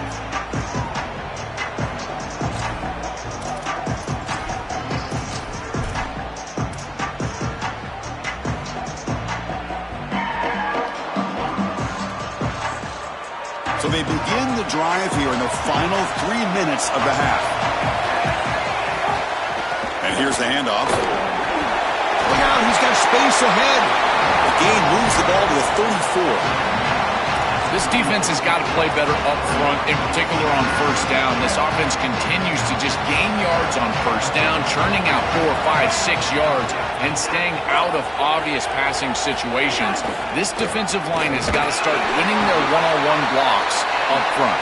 So they begin the drive here in the final 3 minutes of the half. And here's the handoff. Look out, he's got space ahead. The gain moves the ball to the 34. This defense has got to play better up front, in particular on first down. This offense continues to just gain yards on first down, churning out 4, 5, 6 yards, and staying out of obvious passing situations. This defensive line has got to start winning their one-on-one blocks up front.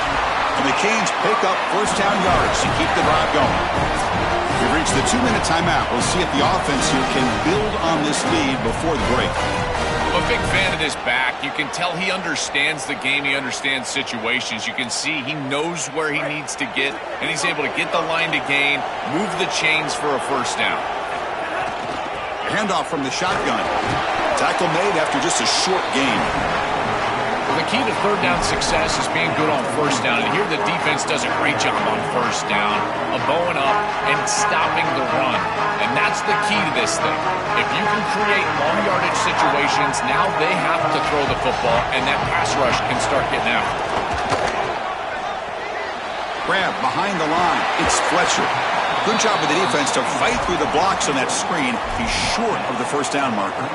And the Canes pick up first down yards to keep the drive going. We've reached the 2-minute timeout. We'll see if the offense here can build on this lead before the break. I'm a big fan of this back. You can tell he understands the game. He understands situations. You can see he knows where he needs to get, and he's able to get the line to gain, move the chains for a first down. Handoff from the shotgun. Tackle made after just a short gain. The key to third down success is being good on first down, and here the defense does a great job on first down of bowing up and stopping the run. And that's the key to this thing. If you can create long yardage situations, now they have to throw the football, and that pass rush can start getting out. Grab behind the line. It's Fletcher. Good job of the defense to fight through the blocks on that screen. He's short of the first down marker.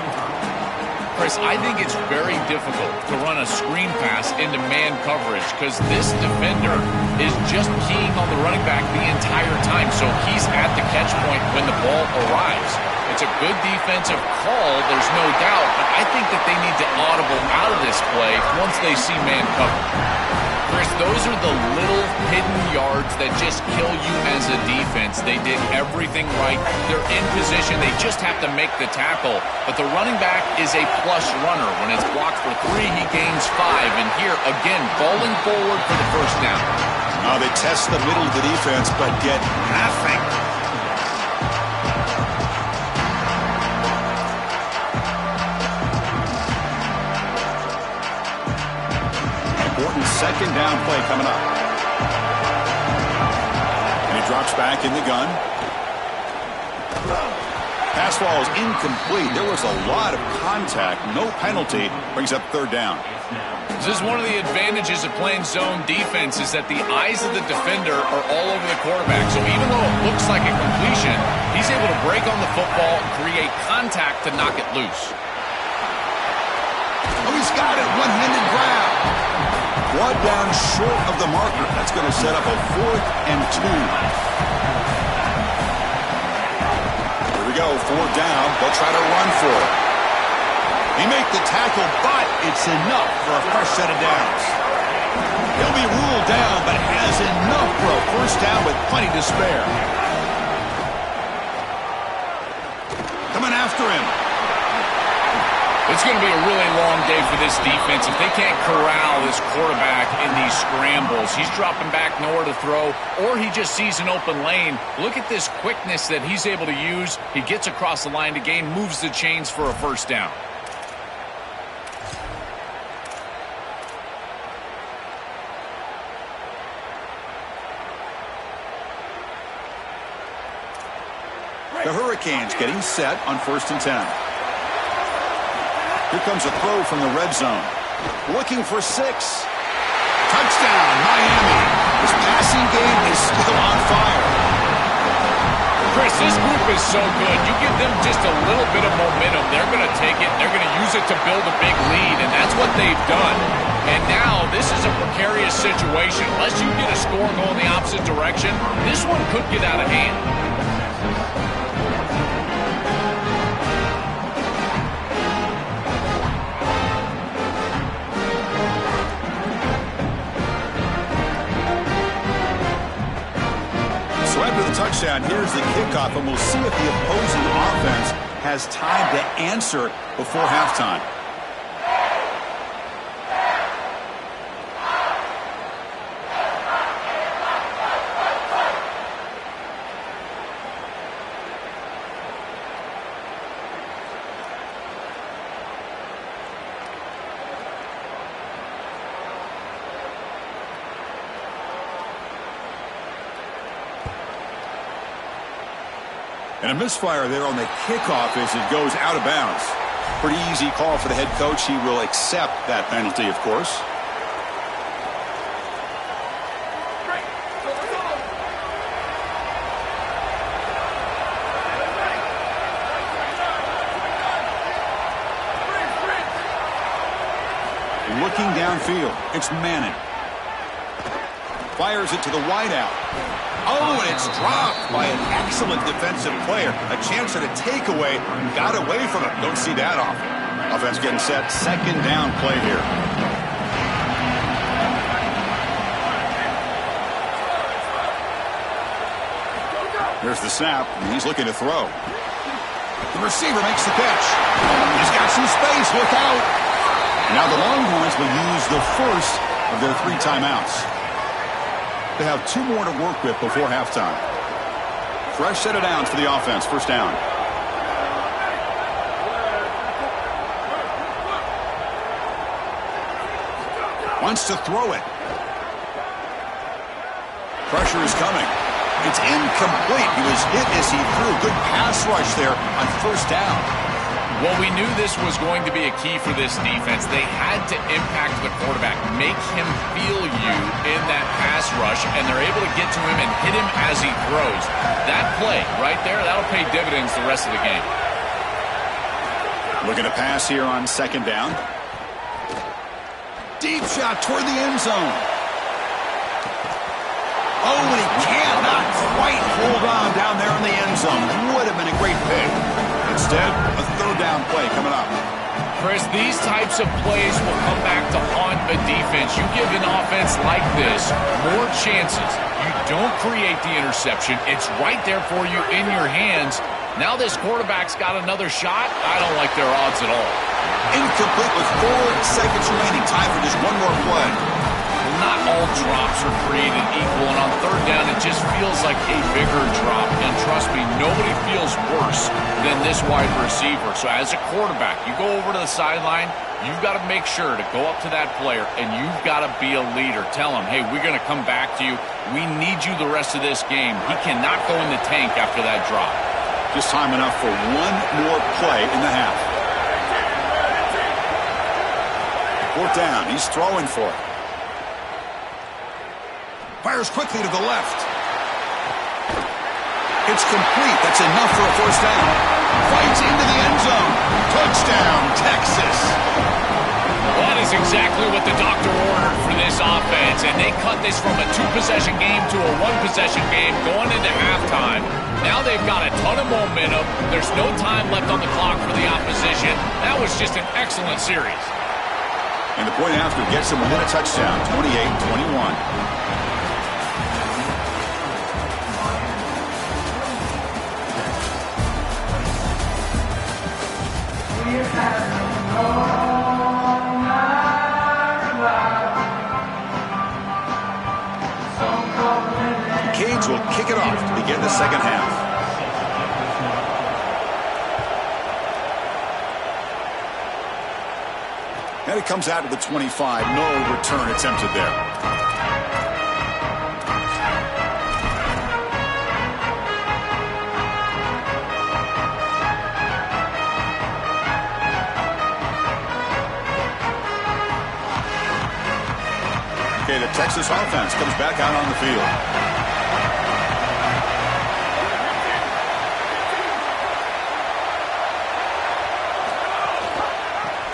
Chris, I think it's very difficult to run a screen pass into man coverage because this defender is just keying on the running back the entire time, so he's at the catch point when the ball arrives. It's a good defensive call, there's no doubt, but I think that they need to audible out of this play once they see man cover. Chris, those are the little hidden yards that just kill you as a defense. They did everything right. They're in position. They just have to make the tackle. But the running back is a plus runner. When it's blocked for 3, he gains 5. And here, again, falling forward for the first down. Now they test the middle of the defense, but get nothing. Second down play coming up. And he drops back in the gun. Pass ball is incomplete. There was a lot of contact. No penalty. Brings up third down. This is one of the advantages of playing zone defense is that the eyes of the defender are all over the quarterback. So even though it looks like a completion, he's able to break on the football and create contact to knock it loose. Oh, he's got it. One-handed grab. One down short of the marker. That's going to set up a 4th and 2. Here we go, 4th down. They'll try to run for it. He make the tackle, but it's enough for a fresh set of downs. He'll be ruled down, but has enough for a first down with plenty to spare. Coming after him. It's going to be a really long day for this defense. If they can't corral this quarterback in these scrambles, he's dropping back nowhere to throw, or he just sees an open lane. Look at this quickness that he's able to use. He gets across the line to gain, moves the chains for a first down. The Hurricanes getting set on 1st and 10. Here comes a throw from the red zone. Looking for 6. Touchdown, Miami. This passing game is still on fire. Chris, this group is so good. You give them just a little bit of momentum, they're going to take it, they're going to use it to build a big lead, and that's what they've done. And now this is a precarious situation. Unless you get a score going the opposite direction, this one could get out of hand. So after the touchdown, here's the kickoff, and we'll see if the opposing offense has time to answer before halftime. And a misfire there on the kickoff as it goes out of bounds. Pretty easy call for the head coach. He will accept that penalty, of course. looking downfield. It's Manning. Fires it to the wideout. Oh, and it's dropped by an excellent defensive player. A chance at a takeaway. Got away from it. Don't see that often. Offense getting set. Second down play here. Here's the snap, and he's looking to throw. The receiver makes the catch. He's got some space. Look out. Now the Longhorns will use the first of their 3 timeouts. They have 2 more to work with before halftime. Fresh set of downs for the offense. First down. Wants to throw it. Pressure is coming. It's incomplete. He was hit as he threw. Good pass rush there on first down. Well, we knew this was going to be a key for this defense. They had to impact the quarterback, make him feel you in that pass rush, and they're able to get to him and hit him as he throws. That play right there, that'll pay dividends the rest of the game. Looking to pass here on second down. Deep shot toward the end zone. Oh, and he cannot quite hold on down there in the end zone. Would have been a great pick. Instead, a third down play coming up. Chris, these types of plays will come back to haunt a defense. You give an offense like this more chances. You don't create the interception. It's right there for you in your hands. Now this quarterback's got another shot. I don't like their odds at all. Incomplete with 4 seconds remaining. Time for just one more play. Not all drops are created equal, and on third down, it just feels like a bigger drop. And trust me, nobody feels worse than this wide receiver. So as a quarterback, you go over to the sideline, you've got to make sure to go up to that player, and you've got to be a leader. Tell him, hey, we're going to come back to you. We need you the rest of this game. He cannot go in the tank after that drop. Just time enough for one more play in the half. Fourth down. He's throwing for it. Fires quickly to the left. It's complete. That's enough for a first down. Fights into the end zone. Touchdown, Texas. That is exactly what the doctor ordered for this offense, and they cut this from a 2-possession game to a 1-possession game going into halftime. Now they've got a ton of momentum. There's no time left on the clock for the opposition. That was just an excellent series. And the point after gets them within a touchdown, 28-21. Canes will kick it off to begin the second half. And it comes out to the 25. No return attempted there. Okay, the Texas offense comes back out on the field.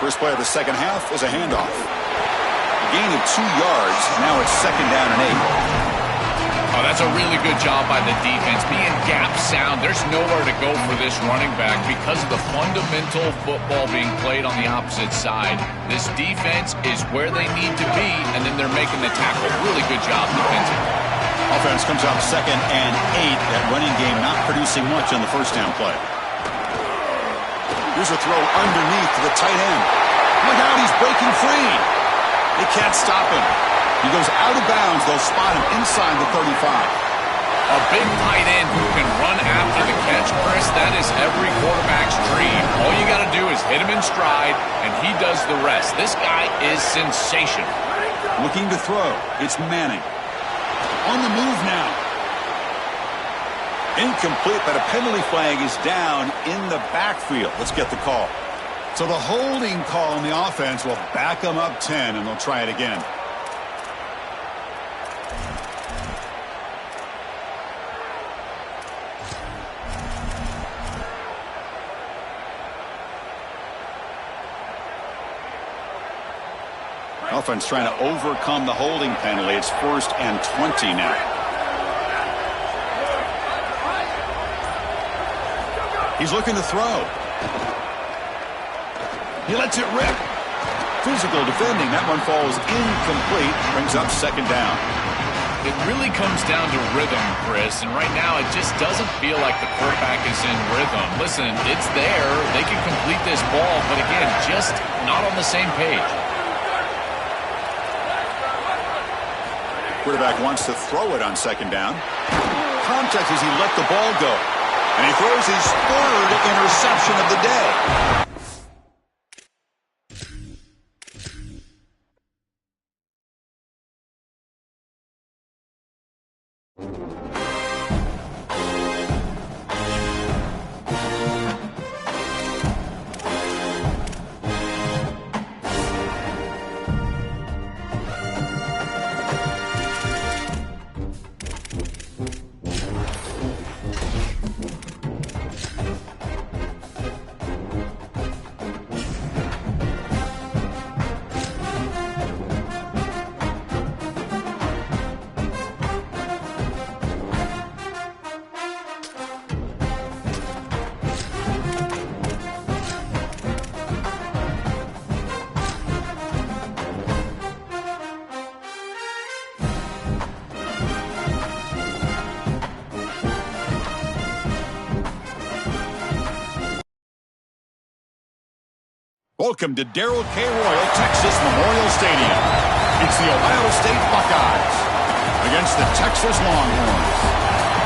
First play of the second half is a handoff. A gain of 2 yards. Now it's second down and 8. Oh, that's a really good job by the defense. Being gap sound, there's nowhere to go for this running back because of the fundamental football being played on the opposite side. This defense is where they need to be, and then they're making the tackle. Really good job defensively. Offense comes out second and 8. That running game not producing much on the first down play. Here's a throw underneath to the tight end. Look out, he's breaking free. They can't stop him. He goes out of bounds. They'll spot him inside the 35. A big tight end who can run after the catch, Chris, that is every quarterback's dream. All you got to do is hit him in stride, and he does the rest. This guy is sensational. Looking to throw. It's Manning. On the move now. Incomplete, but a penalty flag is down in the backfield. Let's get the call. So the holding call on the offense will back them up 10, and they'll try it again. offense trying to overcome the holding penalty. It's 1st and 20 now. He's looking to throw. He lets it rip. Physical defending. That one falls incomplete. Brings up 2nd down. It really comes down to rhythm, Chris, and right now it just doesn't feel like the quarterback is in rhythm. Listen, it's there. They can complete this ball, but again, just not on the same page. Quarterback wants to throw it on 2nd down. Contact as he let the ball go. And he throws his 3rd interception of the day. Welcome to Darrell K. Royal, Texas Memorial Stadium. It's the Ohio State Buckeyes against the Texas Longhorns.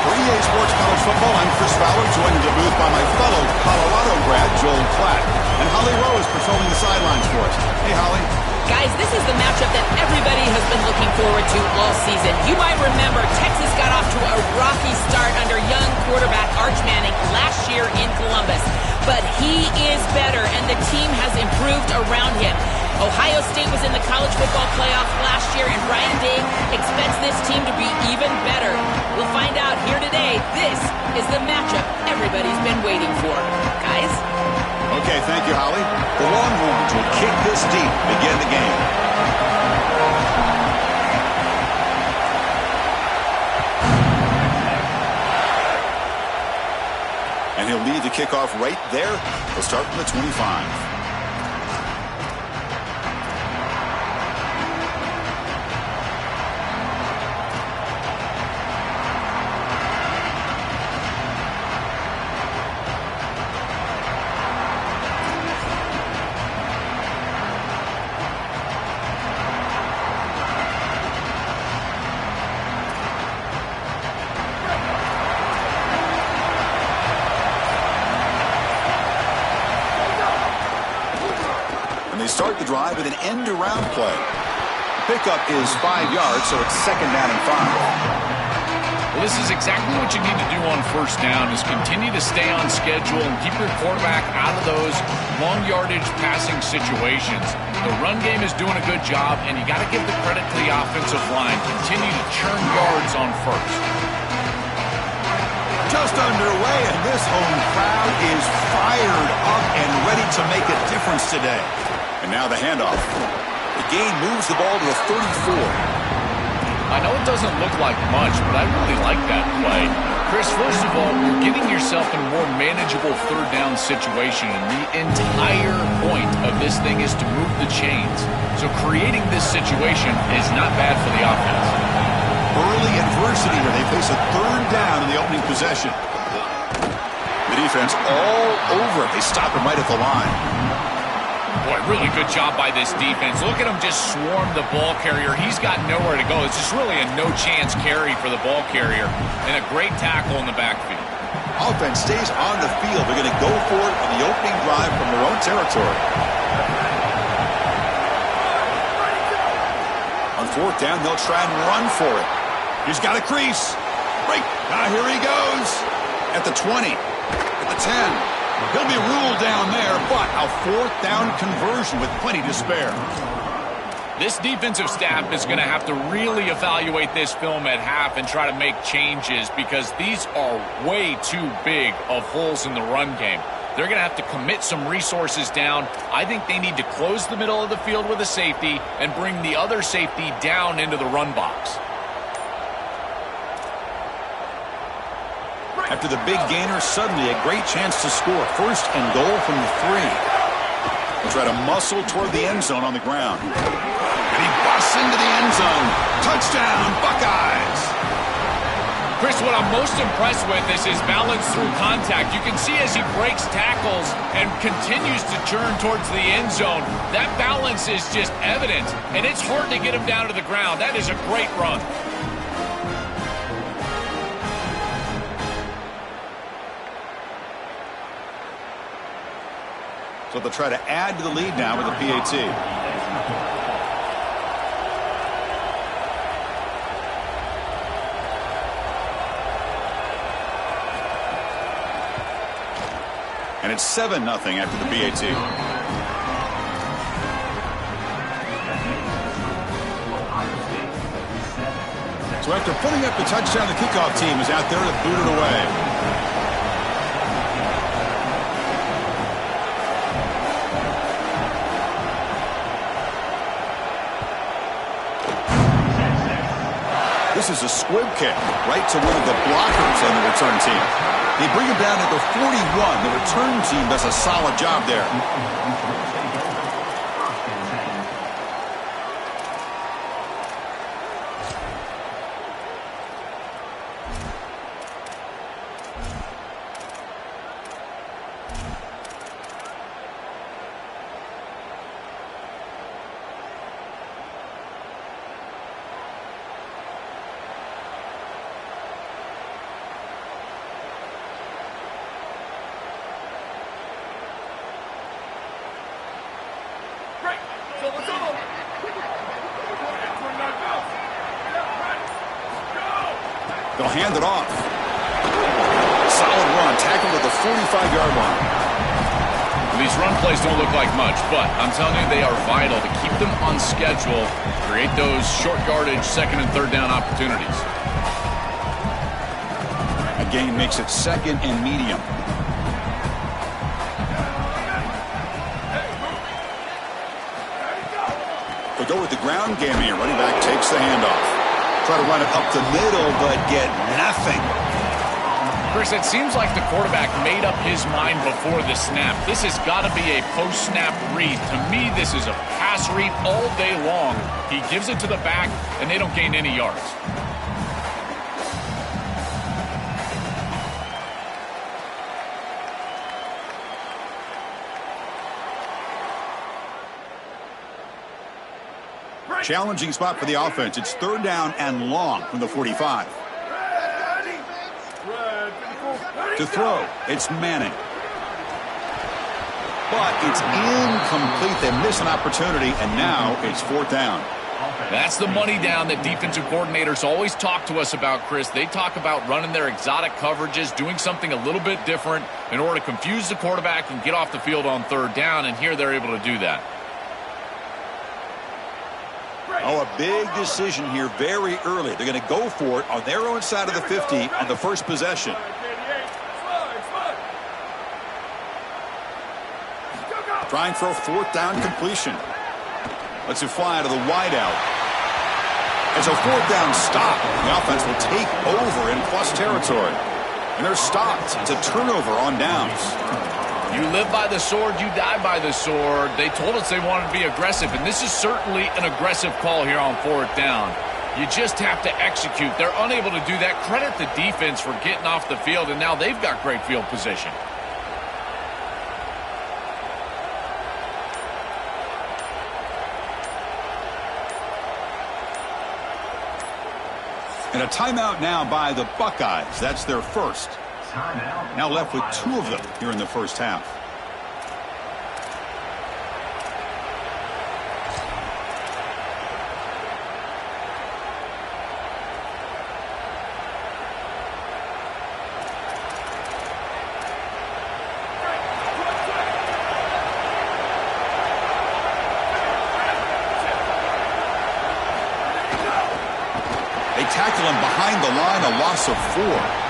For EA Sports College Football, I'm Chris Fowler, joined in the booth by my fellow Colorado grad, Joel Klatt. And Holly Rose patrolling the sidelines for us. Hey, Holly. Guys, this is the matchup that everybody has been looking forward to all season. You might remember Texas got off to a rocky start under young quarterback Arch Manning last year in Columbus. But he is better, and the team has improved around him. Ohio State was in the college football playoff last year, and Ryan Day expects this team to be even better. We'll find out here today. This is the matchup everybody's been waiting for. Guys? Okay, thank you, Holly. The Longhorns will kick this deep, begin the game. And he'll lead the kickoff right there. He'll start from the 25. Start the drive with an end-around play. Pickup is 5 yards, so it's 2nd down and 5. Well, this is exactly what you need to do on 1st down, is continue to stay on schedule and keep your quarterback out of those long-yardage passing situations. The run game is doing a good job, and you got to give the credit to the offensive line. Continue to churn yards on 1st. Just underway, and this home crowd is fired up and ready to make a difference today. And now the handoff. The game moves the ball to the 34. I know it doesn't look like much, but I really like that play. Chris, first of all, you're getting yourself in a more manageable 3rd down situation, and the entire point of this thing is to move the chains. So creating this situation is not bad for the offense. Early adversity where they face a 3rd down in the opening possession. The defense all over it. They stop him right at the line. Boy, really good job by this defense. Look at him just swarm the ball carrier. He's got nowhere to go. It's just really a no-chance carry for the ball carrier, and a great tackle in the backfield. Offense stays on the field. They're going to go for it on the opening drive from their own territory. On 4th down, they'll try and run for it. He's got a crease. Right. Now here he goes. At the 20. At the 10. He'll be ruled down there, but a 4th down conversion with plenty to spare. This defensive staff is going to have to really evaluate this film at half and try to make changes, because these are way too big of holes in the run game. they're going to have to commit some resources down. I think they need to close the middle of the field with a safety and bring the other safety down into the run box. After the big gainer, suddenly a great chance to score. First and goal from the 3. He'll try to muscle toward the end zone on the ground. And he busts into the end zone. Touchdown, Buckeyes! Chris, what I'm most impressed with is his balance through contact. You can see as he breaks tackles and continues to churn towards the end zone, that balance is just evident, and it's hard to get him down to the ground. That is a great run. So they'll try to add to the lead now with a PAT. And it's 7-0 after the PAT. So after putting up the touchdown, the kickoff team is out there to boot it away. This is a squib kick right to one of the blockers on the return team. They bring him down at the 41. The return team does a solid job there. They'll hand it off. Solid run. Tackled at the 45-yard line. These run plays don't look like much, but I'm telling you, they are vital to keep them on schedule, create those short yardage second and third down opportunities. A gain makes it second and medium. They go with the ground game here. Running back takes the handoff. Try to run it up the middle, but get nothing. Chris, it seems like the quarterback made up his mind before the snap. This has got to be a post-snap read. To me, this is a pass read all day long. He gives it to the back, and they don't gain any yards. Challenging spot for the offense. It's third down and long from the 45. To throw, it's Manning. But it's incomplete. They miss an opportunity, and now it's fourth down. That's the money down that defensive coordinators always talk to us about, Chris. They talk about running their exotic coverages, doing something a little bit different in order to confuse the quarterback and get off the field on third down, and here they're able to do that. Oh, a big decision here very early. They're going to go for it on their own side of the 50 on the first possession. Trying for a fourth down completion. Lets it fly to the wideout. It's a fourth down stop. The offense will take over in plus territory. And they're stopped. It's a turnover on downs. You live by the sword, you die by the sword. They told us they wanted to be aggressive, and this is certainly an aggressive call here on fourth down. You just have to execute. They're unable to do that. Credit the defense for getting off the field, and now they've got great field position. And a timeout now by the Buckeyes. That's their first. Now left with two of them here in the first half. They tackle him behind the line, a loss of 4.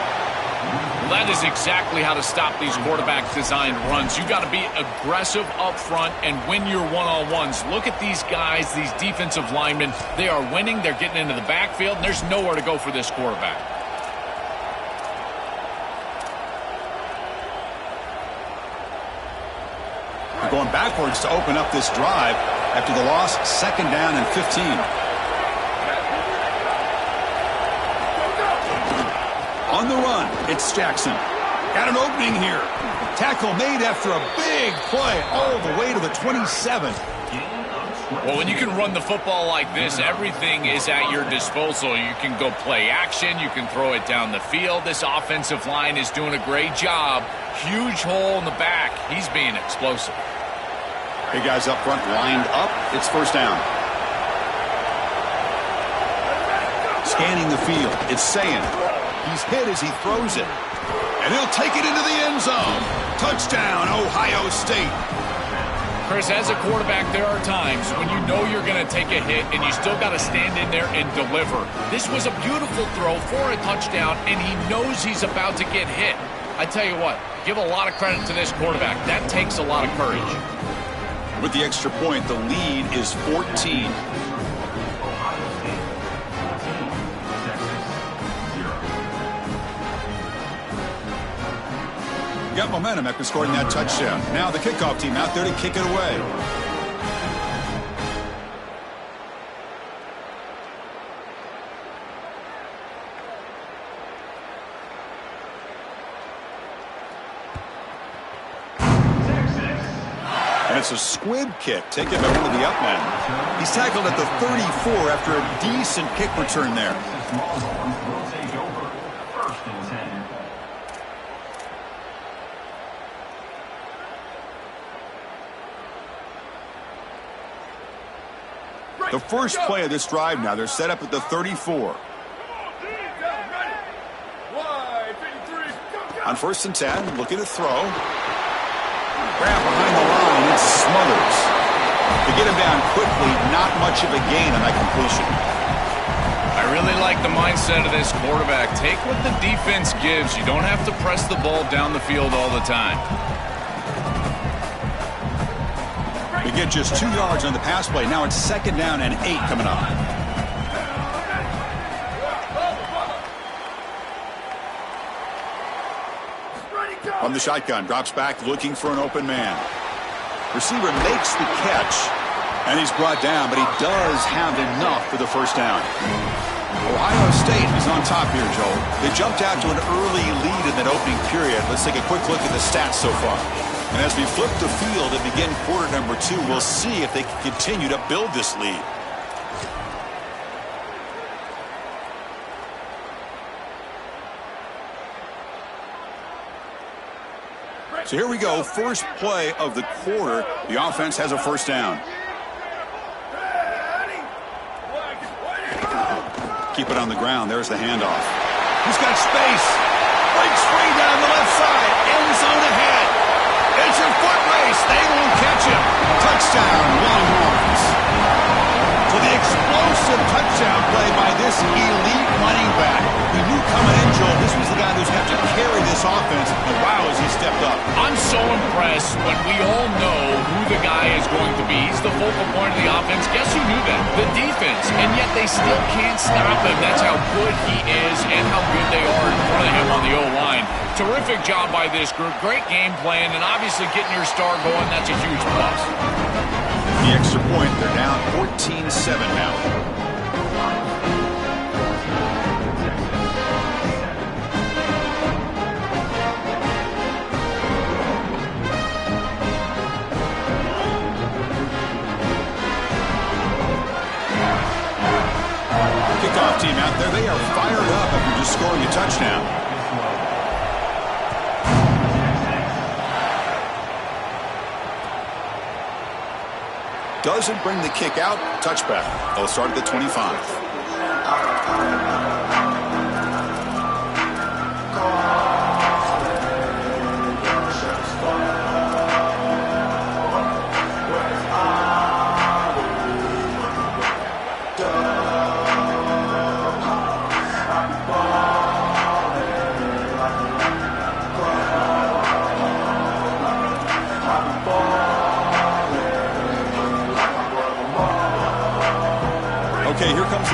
That is exactly how to stop these quarterback-designed runs. You got to be aggressive up front and win your one-on-ones. Look at these guys, these defensive linemen. They are winning. They're getting into the backfield, and there's nowhere to go for this quarterback. They're going backwards to open up this drive after the loss, 2nd down and 15. On the run, it's Jackson. Got an opening here. Tackle made after a big play all the way to the 27. Well, when you can run the football like this, everything is at your disposal. You can go play action. You can throw it down the field. This offensive line is doing a great job. Huge hole in the back. He's being explosive. Hey, guys up front lined up. It's 1st down. Scanning the field. It's Sayin. He's hit as he throws it. And he'll take it into the end zone. Touchdown, Ohio State. Chris, as a quarterback, there are times when you know you're going to take a hit and you still got to stand in there and deliver. This was a beautiful throw for a touchdown, and he knows he's about to get hit. I tell you what, give a lot of credit to this quarterback. That takes a lot of courage. With the extra point, the lead is 14. Got momentum after scoring that touchdown. Now the kickoff team out there to kick it away. And it's a squib kick taken by one of the up men. He's tackled at the 34 after a decent kick return there. Will take over. 1st and 10. The first play of this drive now, they're set up at the 34. On 1st and 10, looking to throw. Grab behind the line, it's Smothers. To get him down quickly, not much of a gain on that completion. I really like the mindset of this quarterback. Take what the defense gives. You don't have to press the ball down the field all the time. We get just 2 yards on the pass play. Now it's 2nd down and 8 coming up. From the shotgun, drops back looking for an open man. Receiver makes the catch, and he's brought down, but he does have enough for the 1st down. Ohio State is on top here, Joel. They jumped out to an early lead in that opening period. Let's take a quick look at the stats so far. And as we flip the field and begin quarter number 2, we'll see if they can continue to build this lead. So here we go, first play of the quarter. The offense has a 1st down. Keep it on the ground. There's the handoff. He's got space. Breaks free down the left side. End zone ahead. It's a foot race. They won't catch him. Touchdown, Longhorns. So the explosive touchdown play by this elite running back. We knew coming in, Joel, this was the guy who's going to have to carry this offense. And wow, has he stepped up. I'm so impressed when we all know who the guy is going to be. He's the focal point of the offense. Guess who knew that? The defense. And yet they still can't stop him. That's how good he is and how good they are in front of him on the O-line. Terrific job by this group. Great game plan, and obviously getting your star going, that's a huge plus. The extra point, they're down 14-7 now. Kickoff team out there, they are fired up after just scoring a touchdown. Doesn't bring the kick out. Touchback. They'll start at the 25.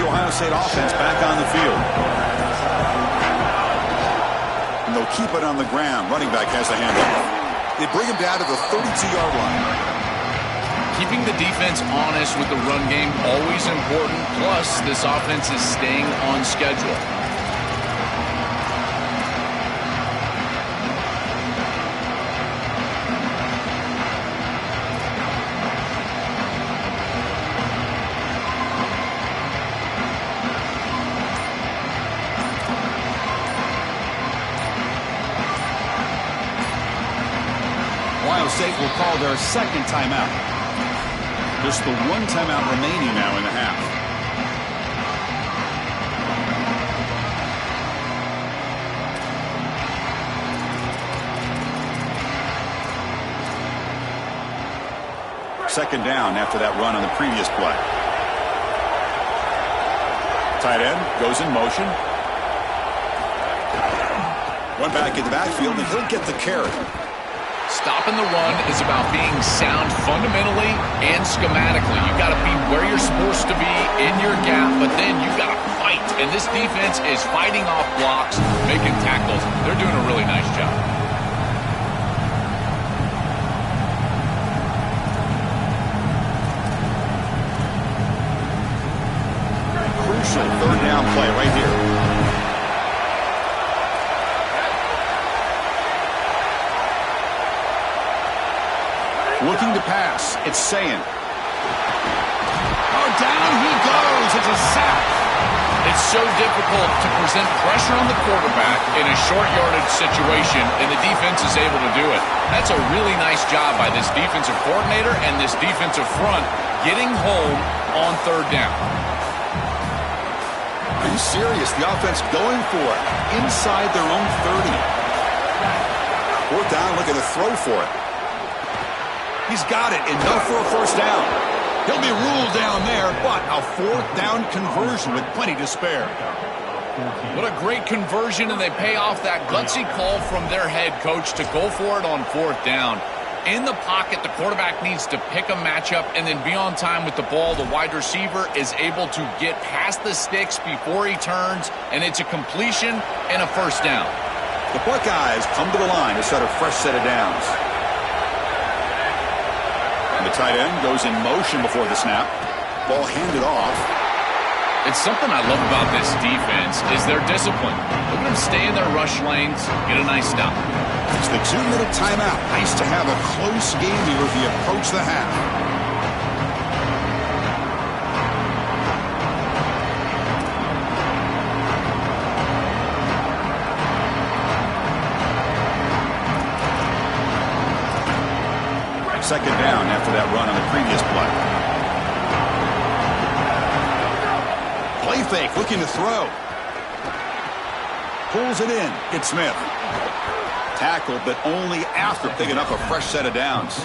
Ohio State offense back on the field. And they'll keep it on the ground. Running back has the handoff. They bring him down to the 32-yard line. Keeping the defense honest with the run game, always important. Plus, this offense is staying on schedule. Ohio State will call their second timeout. Just the one timeout remaining now in the half. Second down after that run on the previous play. Tight end goes in motion. One back in the backfield, and he'll get the carry. Stopping the run is about being sound fundamentally and schematically. You got to be where you're supposed to be in your gap, but then you got to fight. And this defense is fighting off blocks, making tackles. They're doing a really nice job. Crucial third down play right here. Looking to pass. It's Sayin. Oh, down he goes. It's a sack. It's so difficult to present pressure on the quarterback in a short yardage situation, and the defense is able to do it. That's a really nice job by this defensive coordinator and this defensive front getting home on third down. Are you serious? The offense going for it inside their own 30. Fourth down, looking to throw for it. He's got it, enough for a first down. He'll be ruled down there, but a fourth down conversion with plenty to spare. What a great conversion, and they pay off that gutsy call from their head coach to go for it on fourth down. In the pocket, the quarterback needs to pick a matchup and then be on time with the ball. The wide receiver is able to get past the sticks before he turns, and it's a completion and a first down. The Buckeyes come to the line to set a fresh set of downs. The tight end goes in motion before the snap. Ball handed off. It's something I love about this defense is their discipline. Look at them stay in their rush lanes, get a nice stop. It's the 2-minute timeout. Nice to have a close game here as we approach the half. Second down after that run on the previous play. Play fake, looking to throw. Pulls it in. It's Smith. Tackled, but only after picking up a fresh set of downs.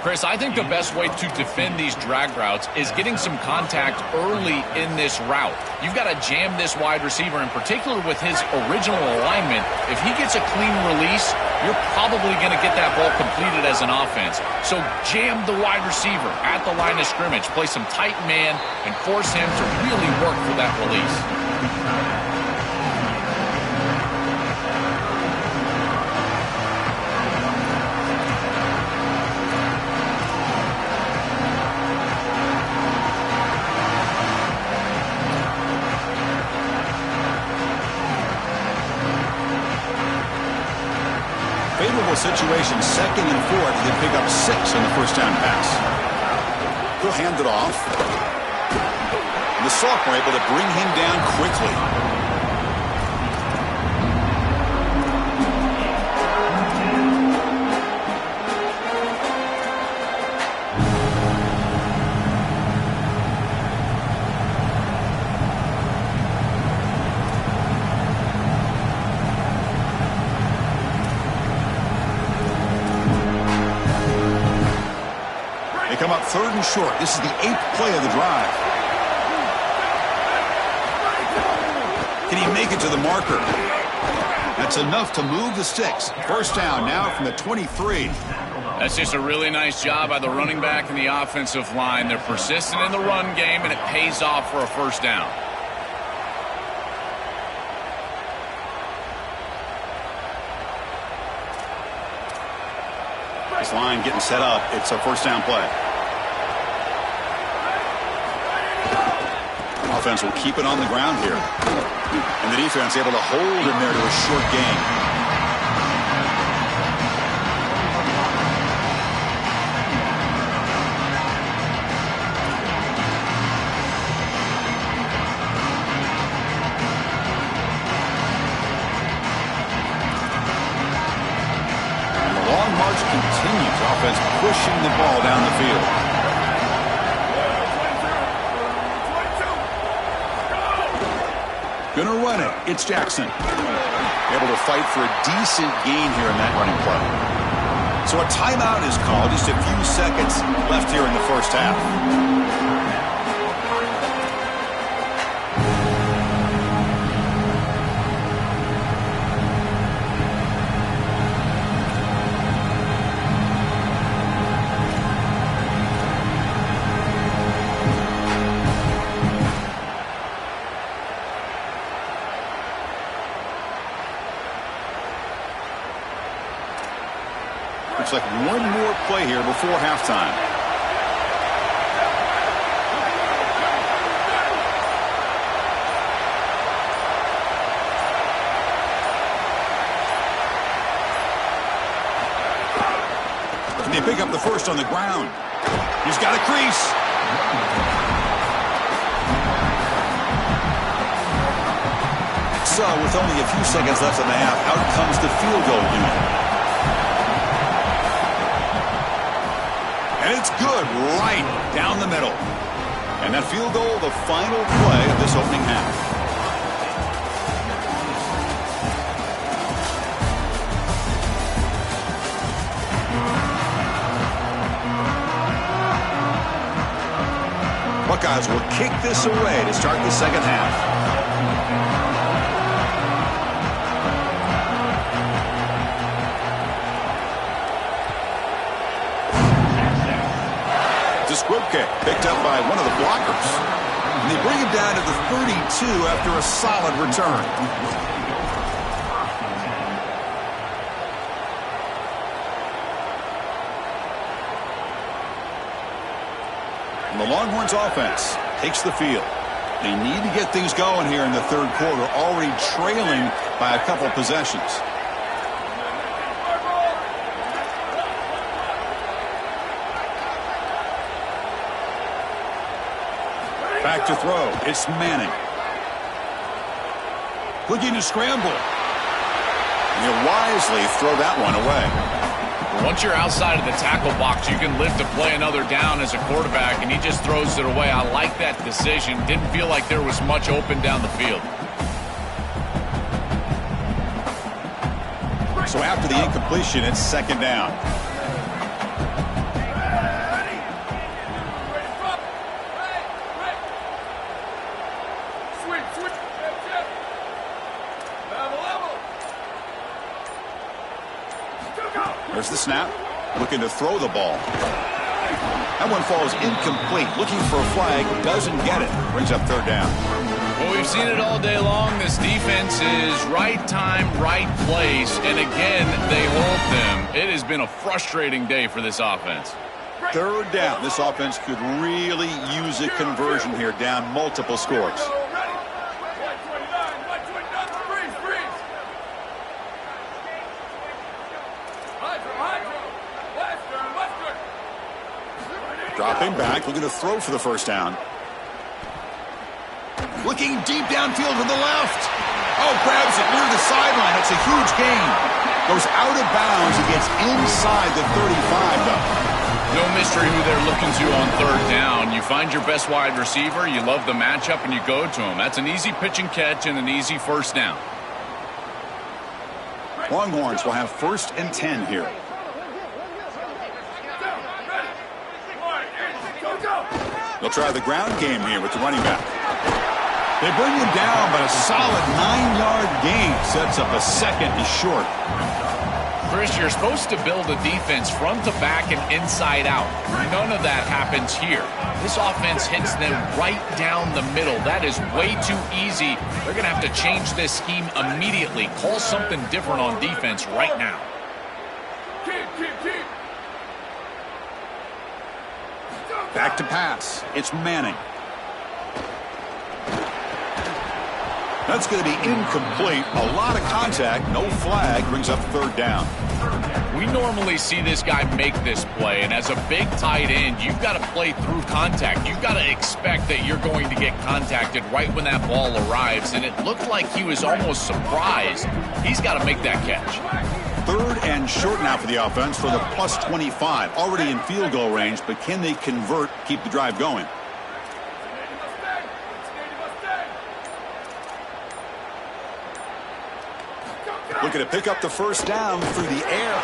Chris, I think the best way to defend these drag routes is getting some contact early in this route. You've got to jam this wide receiver, in particular with his original alignment. If he gets a clean release, you're probably going to get that ball completed as an offense. So jam the wide receiver at the line of scrimmage, play some tight man, and force him to really work for that release. Favorable situation, 2nd and 4th. They pick up 6 on the first down pass. He'll hand it off. And the sophomore able to bring him down quickly. Come up 3rd and short. This is the 8th play of the drive. Can he make it to the marker? That's enough to move the sticks. First down now from the 23. That's just a really nice job by the running back and the offensive line. They're persistent in the run game, and it pays off for a first down. This line getting set up. It's a first down play. Offense will keep it on the ground here. And the defense able to hold him there to a short gain. And the long march continues. Offense pushing the ball down the field. Gonna run it. It's Jackson. Able to fight for a decent gain here in that running play. So a timeout is called. Just a few seconds left here in the first half. Looks like one more play here before halftime. Can they pick up the first on the ground? He's got a crease. So with only a few seconds left in the half, out comes the field goal unit. And it's good right down the middle. And that field goal, the final play of this opening half. Buckeyes will kick this away to start the second half. Squibke picked up by one of the blockers. And they bring him down to the 32 after a solid return. And the Longhorns offense takes the field. They need to get things going here in the third quarter, already trailing by a couple possessions. Back to throw. It's Manning. Looking to scramble. And he'll wisely throw that one away. Once you're outside of the tackle box, you can live to play another down as a quarterback, and he just throws it away. I like that decision. Didn't feel like there was much open down the field. So after the incompletion, it's second down. There's the snap. Looking to throw the ball. That one falls incomplete. Looking for a flag. Doesn't get it. Brings up third down. Well, we've seen it all day long. This defense is right time, right place. And again, they hold them. It has been a frustrating day for this offense. Third down. This offense could really use a conversion here. Down multiple scores. Dropping back, looking to throw for the first down. Looking deep downfield to the left. Oh, grabs it near the sideline. That's a huge gain. Goes out of bounds. He gets inside the 35, though. No mystery who they're looking to on third down. You find your best wide receiver, you love the matchup, and you go to him. That's an easy pitch and catch and an easy first down. Longhorns will have 1st and 10 here. They'll try the ground game here with the running back. They bring him down, but a solid 9-yard gain sets up a second and short. Chris, you're supposed to build a defense front to back and inside out. None of that happens here. This offense hits them right down the middle. That is way too easy. They're going to have to change this scheme immediately. Call something different on defense right now. Back to pass. It's Manning. That's going to be incomplete. A lot of contact. No flag. Brings up third down. We normally see this guy make this play, and as a big tight end, you've got to play through contact. You've got to expect that you're going to get contacted right when that ball arrives, and it looked like he was almost surprised. He's got to make that catch. Third and short now for the offense for the plus 25. Already in field goal range, but can they convert, keep the drive going? Looking to pick up the first down through the air.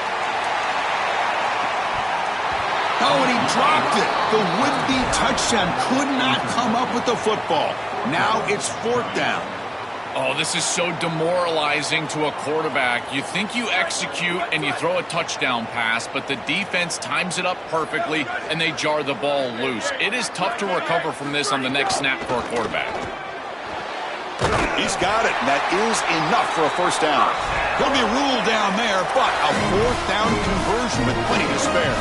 Oh, and he dropped it. The would-be touchdown could not come up with the football. Now it's fourth down. Oh, this is so demoralizing to a quarterback. You think you execute and you throw a touchdown pass, but the defense times it up perfectly and they jar the ball loose. It is tough to recover from this on the next snap for a quarterback. He's got it, and that is enough for a first down. He'll be ruled down there, but a fourth down conversion with plenty to spare.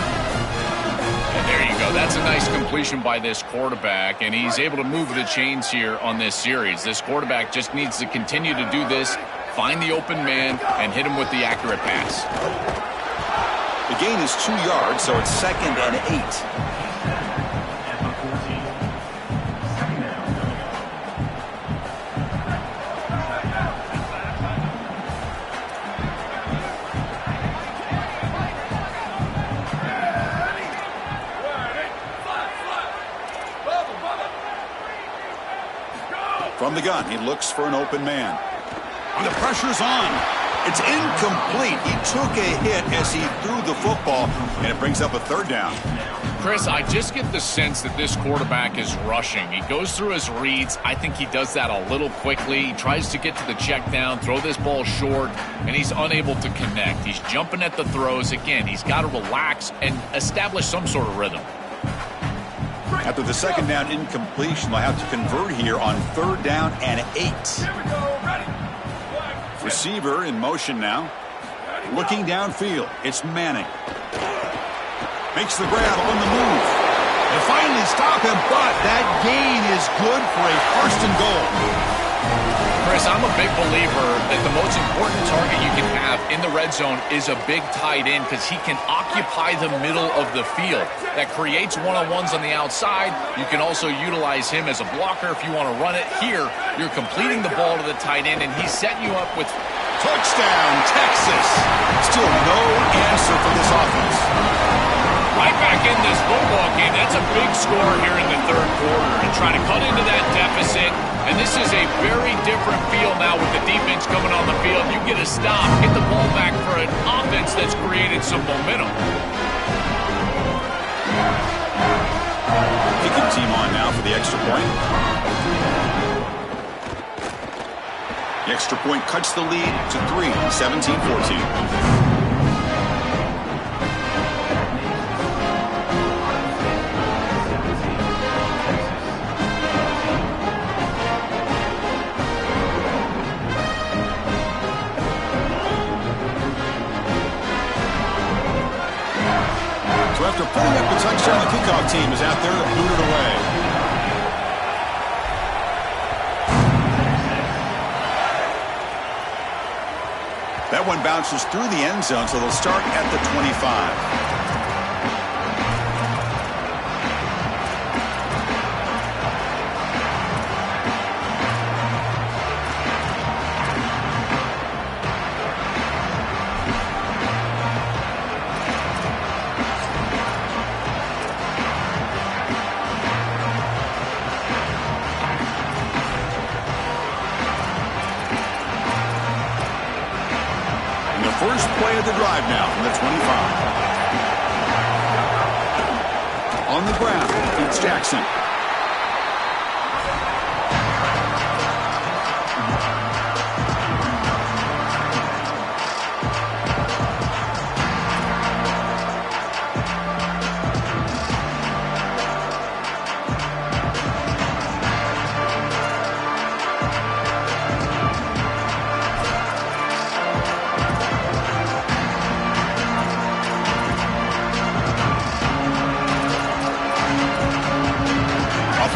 And there you go. That's a nice completion by this quarterback, and he's able to move the chains here on this series. This quarterback just needs to continue to do this, find the open man, and hit him with the accurate pass. The gain is 2 yards, so it's 2nd and 8. From the gun, he looks for an open man. And the pressure's on. It's incomplete. He took a hit as he threw the football, and it brings up a third down. Chris, I just get the sense that this quarterback is rushing. He goes through his reads. I think he does that a little quickly. He tries to get to the check down, throw this ball short, and he's unable to connect. He's jumping at the throws. Again, he's got to relax and establish some sort of rhythm. After the second down incompletion, they'll have to convert here on third down and 8. Receiver in motion now. Looking downfield. It's Manning. Makes the grab on the move. They finally stop him, but that gain is good for a first and goal. Chris, I'm a big believer that the most important target you can have in the red zone is a big tight end because he can occupy the middle of the field. That creates one-on-ones on the outside. You can also utilize him as a blocker if you want to run it. Here, you're completing the ball to the tight end, and he's setting you up with... Touchdown, Texas. Still no answer for this offense. Right back in this football game. That's a big score here in the third quarter. And trying to cut into that deficit. And this is a very different feel now with the defense coming on the field. You get a stop, get the ball back for an offense that's created some momentum. Kicking team on now for the extra point. The extra point cuts the lead to 3, 17-14. So after pulling up the touchdown, the kickoff team is out there to boot it away. That one bounces through the end zone, so they'll start at the 25. First play of the drive now from the 25. On the ground, it's Jackson.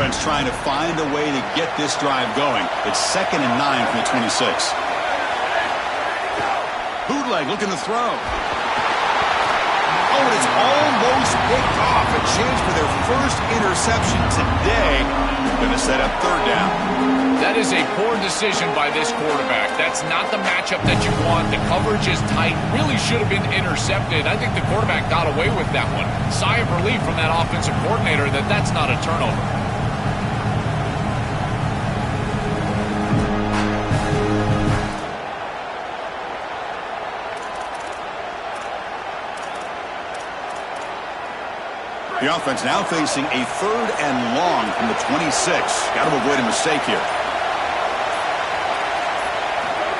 offense trying to find a way to get this drive going. It's 2nd and 9 from the 26. Bootleg looking to throw. Oh, and it's almost picked off. A chance for their first interception today. Going to set up 3rd down. That is a poor decision by this quarterback. That's not the matchup that you want. The coverage is tight. Really should have been intercepted. I think the quarterback got away with that one. Sigh of relief from that offensive coordinator that that's not a turnover. The offense now facing a 3rd and long from the 26. Got to avoid a mistake here.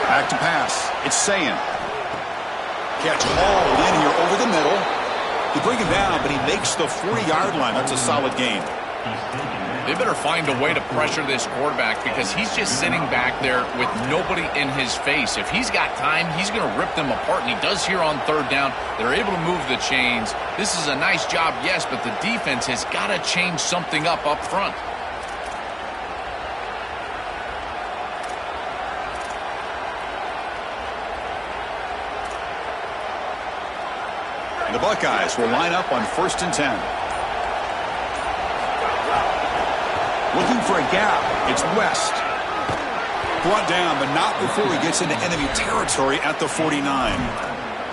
Back to pass. It's Sayan. Catch hauled in here over the middle. They bring him down, but he makes the 40-yard line. That's a solid gain. They better find a way to pressure this quarterback because he's just sitting back there with nobody in his face. If he's got time, he's going to rip them apart, and he does here on 3rd down. They're able to move the chains. This is a nice job, yes, but the defense has got to change something up front. The Buckeyes will line up on 1st and 10. Looking for a gap. It's West. Brought down, but not before he gets into enemy territory at the 49.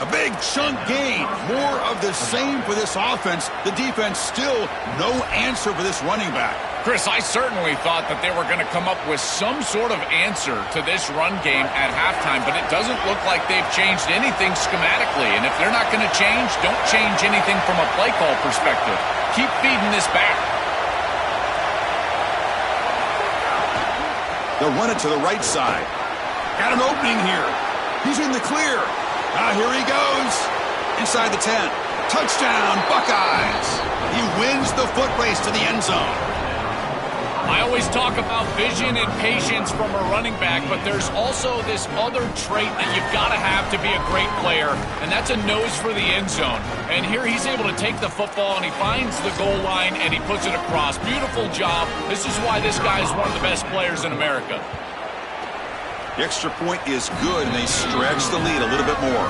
A big chunk gain. More of the same for this offense. The defense still no answer for this running back. Chris, I certainly thought that they were going to come up with some sort of answer to this run game at halftime, but it doesn't look like they've changed anything schematically. And if they're not going to change, don't change anything from a play call perspective. Keep feeding this back. They'll run it to the right side. Got an opening here. He's in the clear. Here he goes. Inside the 10. Touchdown, Buckeyes. He wins the foot race to the end zone. I always talk about vision and patience from a running back, but there's also this other trait that you've got to have to be a great player, and that's a nose for the end zone. And here he's able to take the football, and he finds the goal line, and he puts it across. Beautiful job. This is why this guy is one of the best players in America. The extra point is good, and they stretch the lead a little bit more.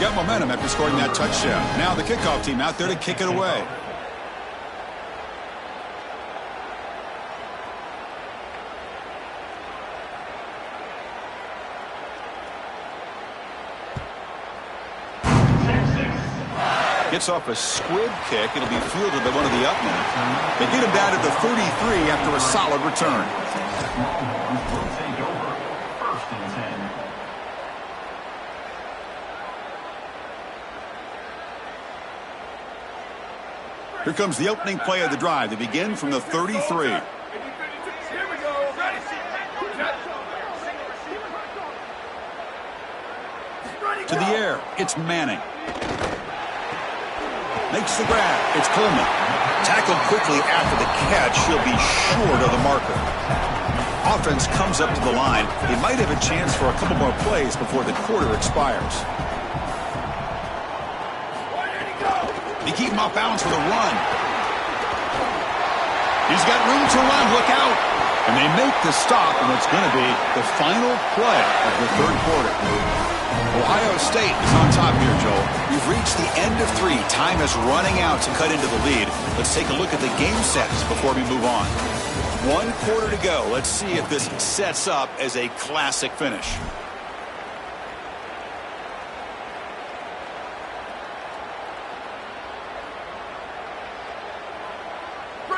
Got momentum after scoring that touchdown. Now the kickoff team out there to kick it away. Gets off a squib kick. It'll be fielded by one of the upmen. They get him down to the 33 after a solid return. Here comes the opening play of the drive. They begin from the 33. To the air, it's Manning. Makes the grab, it's Coleman. Tackled quickly after the catch, he'll be short of the marker. Offense comes up to the line. They might have a chance for a couple more plays before the quarter expires. They keep him off balance for the run. He's got room to run, look out. And they make the stop on what's going to be the final play of the 3rd quarter. Ohio State is on top here, Joel. We've reached the end of 3. Time is running out to cut into the lead. Let's take a look at the game sets before we move on. 1 quarter to go. Let's see if this sets up as a classic finish.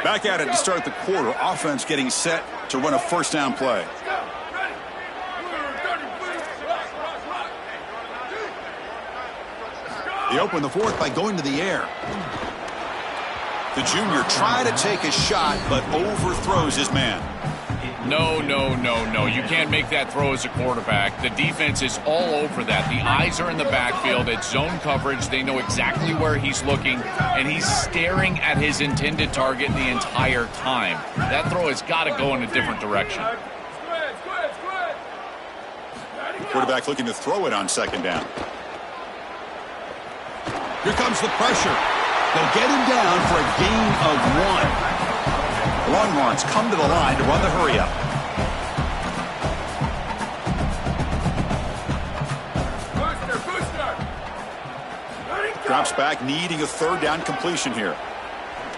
Back at it to start the quarter. Offense getting set to run a 1st down play. They open the 4th by going to the air. The junior tried to take a shot, but overthrows his man. No. You can't make that throw as a quarterback. The defense is all over that. The eyes are in the backfield. It's zone coverage. They know exactly where he's looking, and he's staring at his intended target the entire time. That throw has got to go in a different direction. Quarterback looking to throw it on second down. Here comes the pressure. They'll get him down for a gain of 1. Longhorns come to the line to run the hurry-up. Drops back, needing a third down completion here.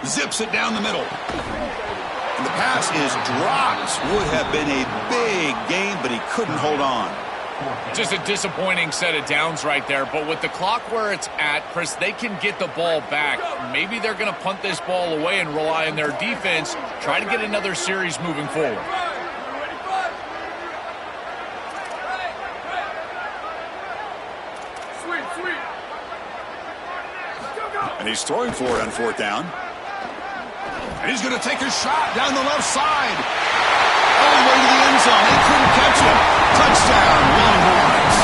Zips it down the middle. And the pass is dropped. Would have been a big gain, but he couldn't hold on. Just a disappointing set of downs right there, but with the clock where it's at, Chris, they can get the ball back. Maybe they're going to punt this ball away and rely on their defense, try to get another series moving forward. And he's throwing for it on fourth down. And he's going to take a shot down the left side. All the way to the end zone. They couldn't catch him. Touchdown, Longhorns.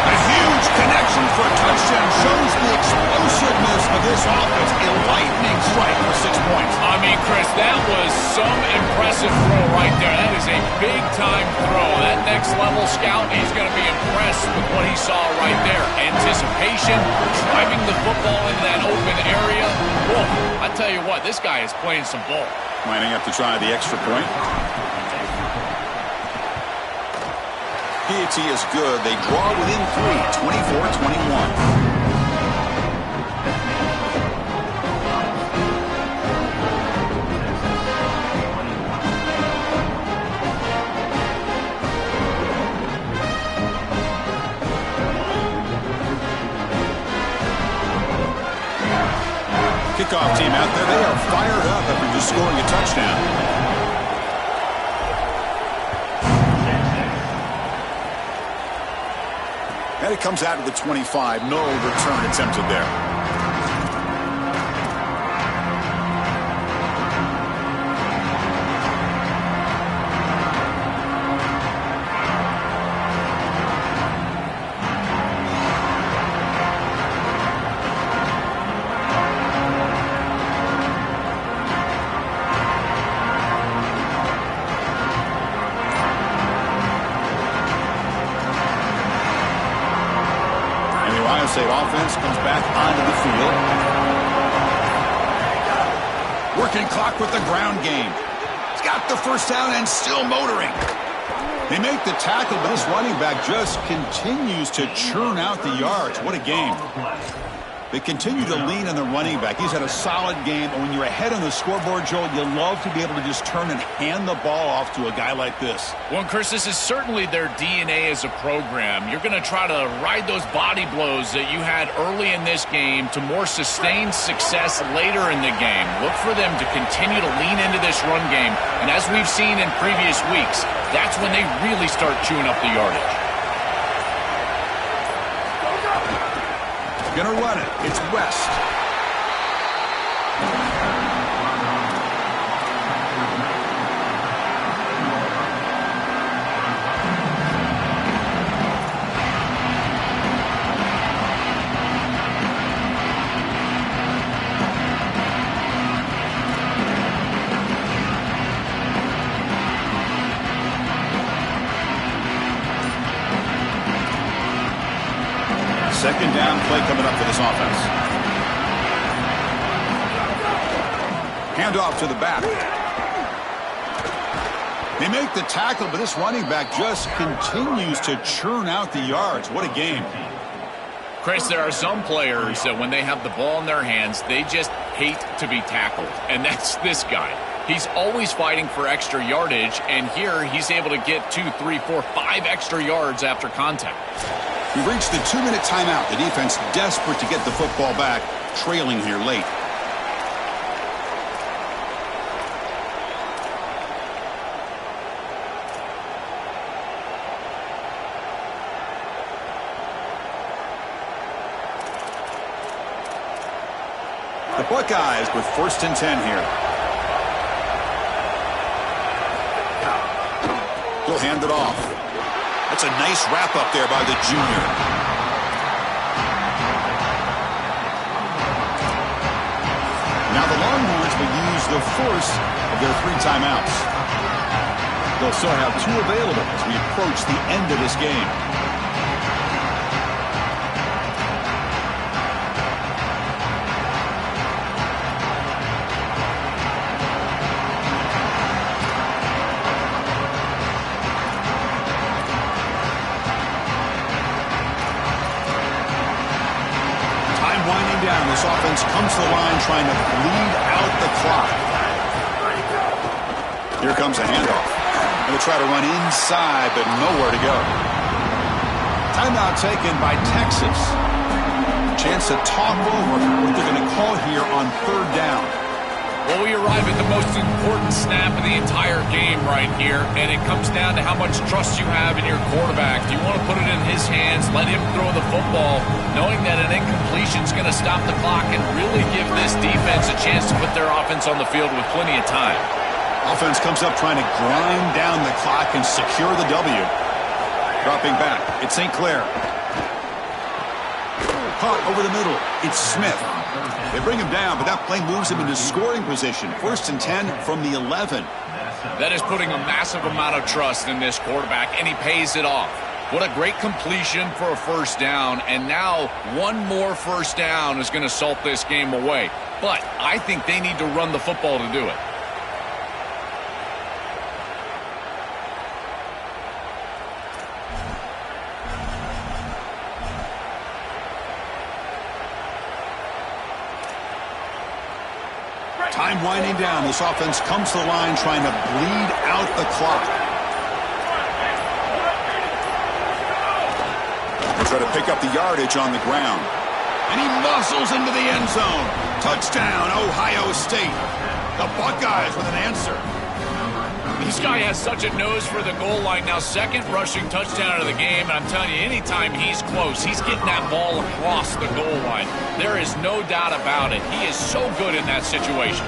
A huge connection for a touchdown shows the explosiveness of this offense. A lightning strike for 6 points. I mean, Chris, that was some impressive throw right there. That is a big-time throw. That next-level scout, he's going to be impressed with what he saw right there. Anticipation, driving the football into that open area. Whoa, I tell you what, this guy is playing some ball. Lining up to try the extra point. PAT is good. They draw within 3, 24-21. Kickoff team out there. They are fired up after just scoring a touchdown. And it comes out of the 25. No return attempted there. State offense comes back onto the field. Working clock with the ground game. He's got the first down and still motoring. They make the tackle, but this running back just continues to churn out the yards. What a game. They continue to lean on the running back. He's had a solid game. And when you're ahead on the scoreboard, Joel, you love to be able to just turn and hand the ball off to a guy like this. Well, Chris, this is certainly their DNA as a program. You're going to try to ride those body blows that you had early in this game to more sustained success later in the game. Look for them to continue to lean into this run game. And as we've seen in previous weeks, that's when they really start chewing up the yardage. Gonna run it. It's West. Second down play coming up for this offense. Handoff to the back. They make the tackle, but this running back just continues to churn out the yards. What a game. Chris, there are some players that when they have the ball in their hands, they just hate to be tackled. And that's this guy. He's always fighting for extra yardage, and here he's able to get 2, 3, 4, 5 extra yards after contact. We've reached the 2-minute timeout. The defense desperate to get the football back, trailing here late. The Buckeyes with 1st and 10 here. He'll hand it off. That's a nice wrap-up there by the junior. Now the Longhorns will use the first of their 3 timeouts. They'll still have 2 available as we approach the end of this game. This offense comes to the line trying to bleed out the clock. Here comes a handoff. Going to try to run inside, but nowhere to go. Timeout taken by Texas. Chance to talk over what they're going to call here on 3rd down. Well, we arrive at the most important snap of the entire game right here, and it comes down to how much trust you have in your quarterback. Do you want to put it in his hands, let him throw the football, knowing that an incompletion is going to stop the clock and really give this defense a chance to put their offense on the field with plenty of time? Offense comes up trying to grind down the clock and secure the W. Dropping back, it's St. Clair. Caught over the middle, it's Smith. They bring him down, but that play moves him into scoring position. 1st and 10 from the 11. That is putting a massive amount of trust in this quarterback, and he pays it off. What a great completion for a 1st down, and now 1 more 1st down is going to salt this game away. But I think they need to run the football to do it. Time winding down. This offense comes to the line trying to bleed out the clock. They try to pick up the yardage on the ground. And he muscles into the end zone. Touchdown, Ohio State. The Buckeyes with an answer. This guy has such a nose for the goal line now. 2nd rushing touchdown of the game. And I'm telling you, anytime he's close, he's getting that ball across the goal line. There is no doubt about it. He is so good in that situation.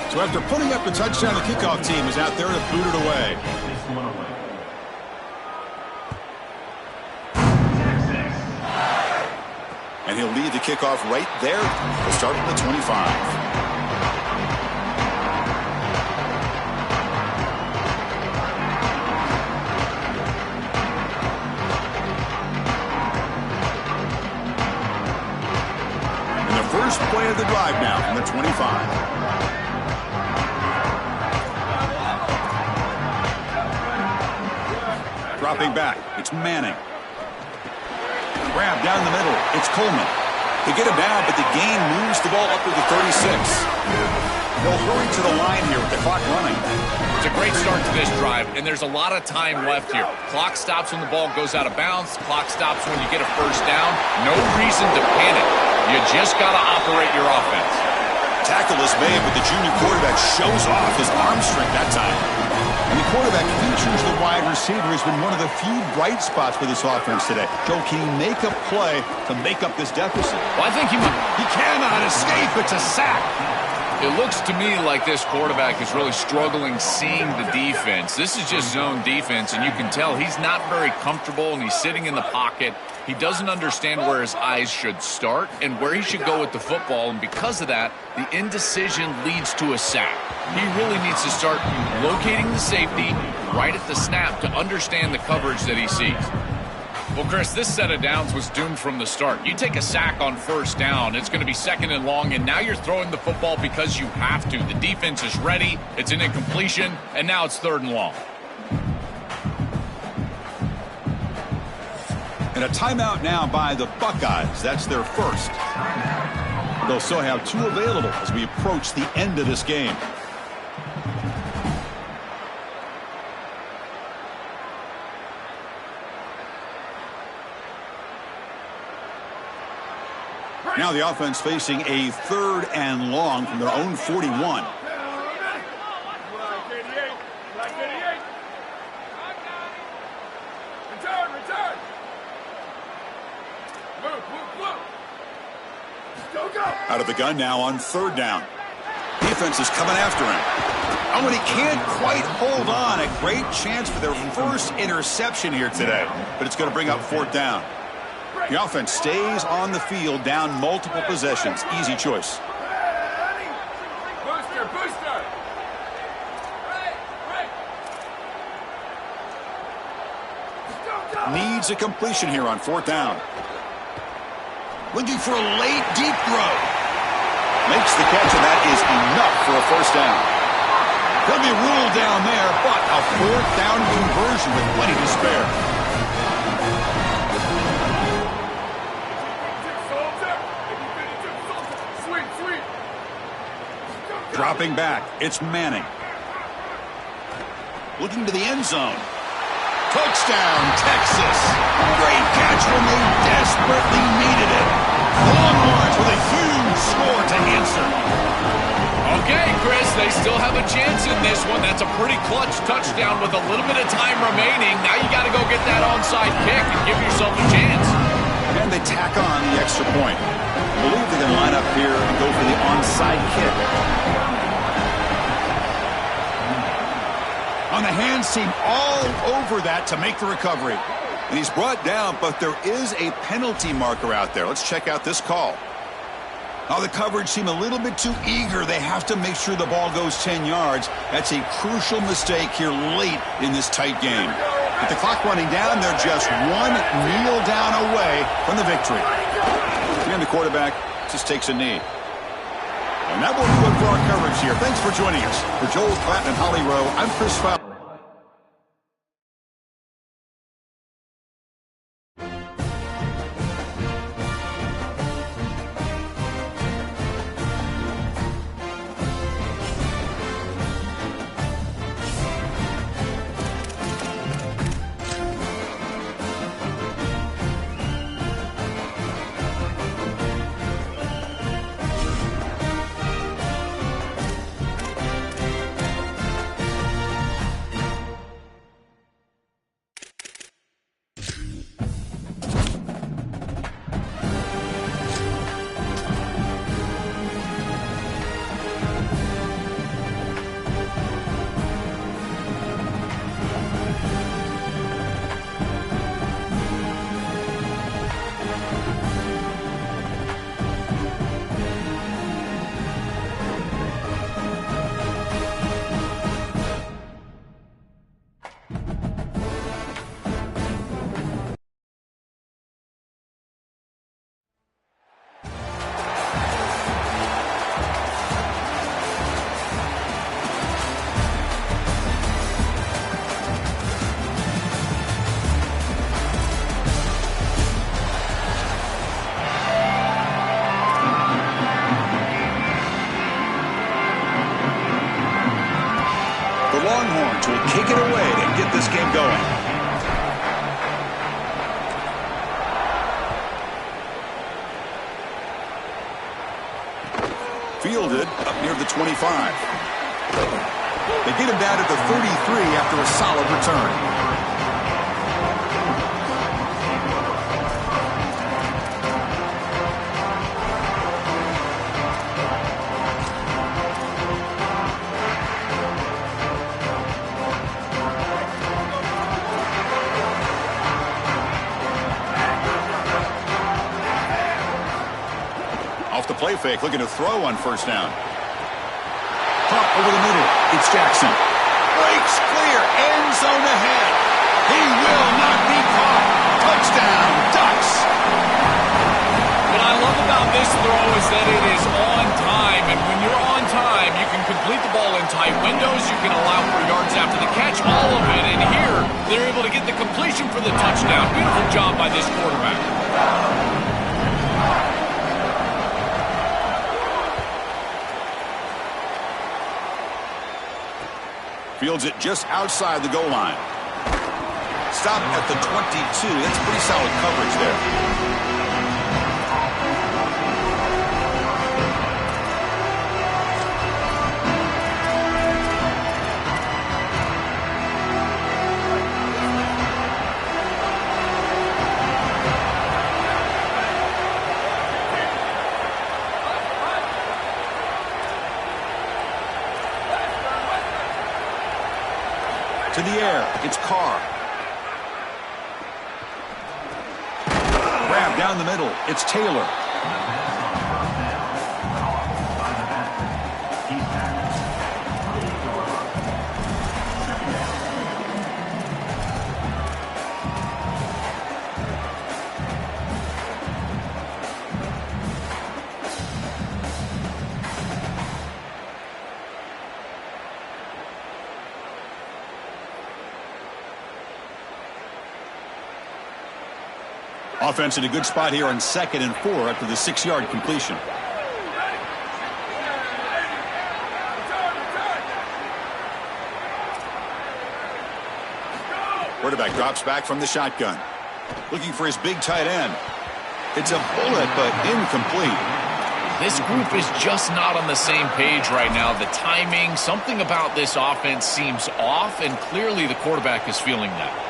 So after putting up the touchdown, the kickoff team is out there to boot it away. And he'll lead the kickoff right there. We'll start at the 25. First play of the drive now from the 25. Dropping back, it's Manning. Grab down the middle, it's Coleman. They get him down, but the gain moves the ball up to the 36. They'll hurry to the line here with the clock running. It's a great start to this drive, and there's a lot of time left here. Clock stops when the ball goes out of bounds. Clock stops when you get a first down. No reason to panic. You just got to operate your offense. Tackle is made, but the junior quarterback shows off his arm strength that time. And the quarterback features the wide receiver has been one of the few bright spots for this offense today. Joe, can he make a play to make up this deficit? Well, I think he cannot escape. It's a sack. It looks to me like this quarterback is really struggling seeing the defense. This is just zone defense, and you can tell he's not very comfortable, and he's sitting in the pocket. He doesn't understand where his eyes should start and where he should go with the football, and because of that, the indecision leads to a sack. He really needs to start locating the safety right at the snap to understand the coverage that he sees. Well, Chris, this set of downs was doomed from the start. You take a sack on first down, it's going to be 2nd and long, and now you're throwing the football because you have to. The defense is ready, it's an incompletion, and now it's 3rd and long. And a timeout now by the Buckeyes. That's their first. They'll still have 2 available as we approach the end of this game. Now the offense facing a 3rd and long from their own 41. Return. Move. Go. Out of the gun now on 3rd down. Defense is coming after him. Oh, and he can't quite hold on. A great chance for their first interception here today. But it's going to bring up 4th down. The offense stays on the field, down multiple possessions. Easy choice. Booster. Needs a completion here on 4th down. Looking for a late, deep throw. Makes the catch, and that is enough for a 1st down. Going to be ruled down there, but a 4th down conversion with plenty to spare. Sweet. Dropping back, it's Manning. Looking to the end zone. Touchdown, Texas. Great catch when they desperately needed it. Longhorns with a huge score to answer. Okay, Chris, they still have a chance in this one. That's a pretty clutch touchdown with a little bit of time remaining. Now you got to go get that onside kick and give yourself a chance. And they tack on the extra point. I believe they're going to line up here and go for the onside kick. On the hands team all over that to make the recovery. And he's brought down, but there is a penalty marker out there. Let's check out this call. Now the coverage seem a little bit too eager. They have to make sure the ball goes 10 yards. That's a crucial mistake here late in this tight game. With the clock running down, they're just one kneel down away from the victory. And the quarterback just takes a knee. And that will do it for our coverage here. Thanks for joining us. For Joel Klatt and Holly Rowe, I'm Chris Fowler. Longhorns will kick it away to get this game going. Fielded up near the 25. They get him down at the 33 after a solid return. The play fake, looking to throw on 1st down. Caught over the middle. It's Jackson. Breaks clear. End zone ahead. He will not be caught. Touchdown, Ducks. What I love about this throw is that it is on time. And when you're on time, you can complete the ball in tight windows. You can allow for yards after the catch, all of it. And here, they're able to get the completion for the touchdown. Beautiful job by this quarterback. Fields it just outside the goal line. Stop at the 22. That's pretty solid coverage there. to the air. It's Carr. Grab down the middle. It's Taylor. Offense in a good spot here on 2nd and 4 after the 6-yard completion. Quarterback drops back from the shotgun. Looking for his big tight end. It's a bullet, but incomplete. This group is just not on the same page right now. The timing, something about this offense seems off, and clearly the quarterback is feeling that.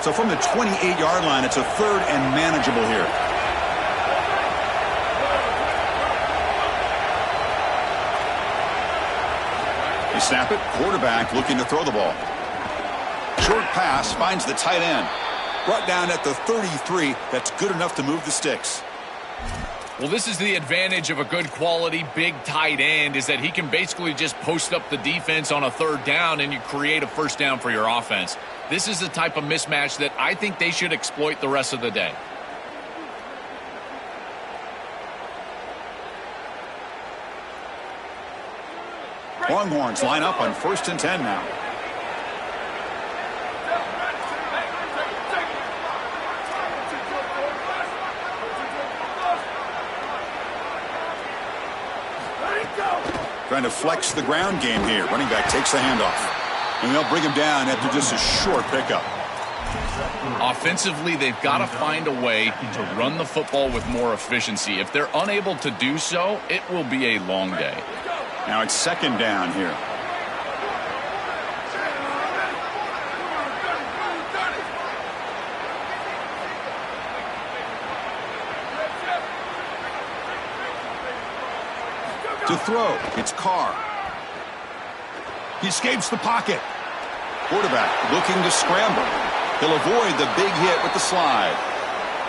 So from the 28-yard line, it's a 3rd and manageable here. They snap it. Quarterback looking to throw the ball. Short pass finds the tight end. Brought down at the 33. That's good enough to move the sticks. Well, this is the advantage of a good quality big tight end, is that he can basically just post up the defense on a 3rd down and you create a 1st down for your offense. This is the type of mismatch that I think they should exploit the rest of the day. Longhorns line up on 1st and 10 now. Trying to flex the ground game here. Running back takes the handoff. And they'll bring him down after just a short pickup. Offensively, they've got to find a way to run the football with more efficiency. If they're unable to do so, it will be a long day. Now it's 2nd down here. To throw, it's Carr. He escapes the pocket. Quarterback looking to scramble. He'll avoid the big hit with the slide.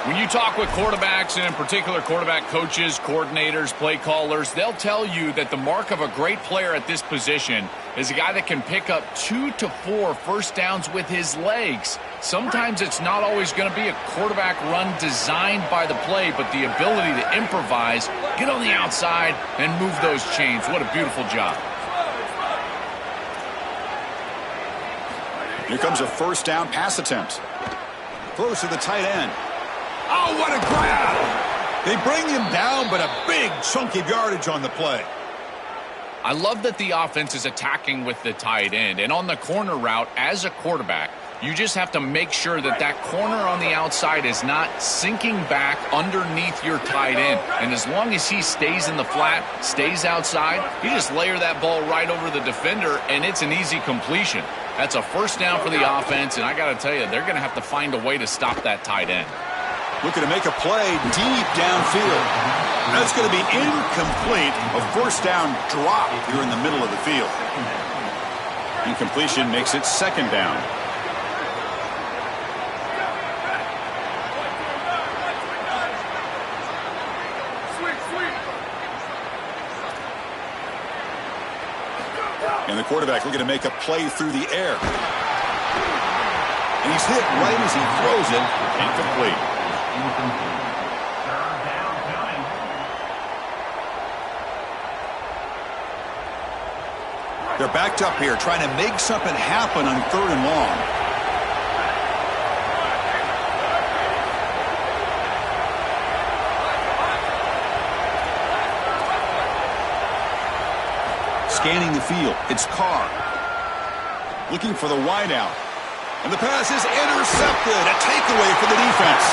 When you talk with quarterbacks, and in particular quarterback coaches, coordinators, play callers, they'll tell you that the mark of a great player at this position is a guy that can pick up 2 to 4 1st downs with his legs. Sometimes it's not always going to be a quarterback run designed by the play, but the ability to improvise, get on the outside, and move those chains. What a beautiful job. Here comes a 1st down pass attempt. Throws to the tight end. Oh, what a grab! They bring him down, but a big chunk of yardage on the play. I love that the offense is attacking with the tight end. And on the corner route, as a quarterback, you just have to make sure that that corner on the outside is not sinking back underneath your tight end. And as long as he stays in the flat, stays outside, you just layer that ball right over the defender, and it's an easy completion. That's a 1st down for the offense, and I got to tell you, they're going to have to find a way to stop that tight end. Looking to make a play deep downfield. That's going to be incomplete. A 1st down drop here in the middle of the field. Incompletion makes it 2nd down. And the quarterback looking to make a play through the air. And he's hit right as he throws it. Incomplete. They're backed up here trying to make something happen on 3rd and long. Scanning the field, it's Carr. Looking for the wideout. And the pass is intercepted. A takeaway for the defense.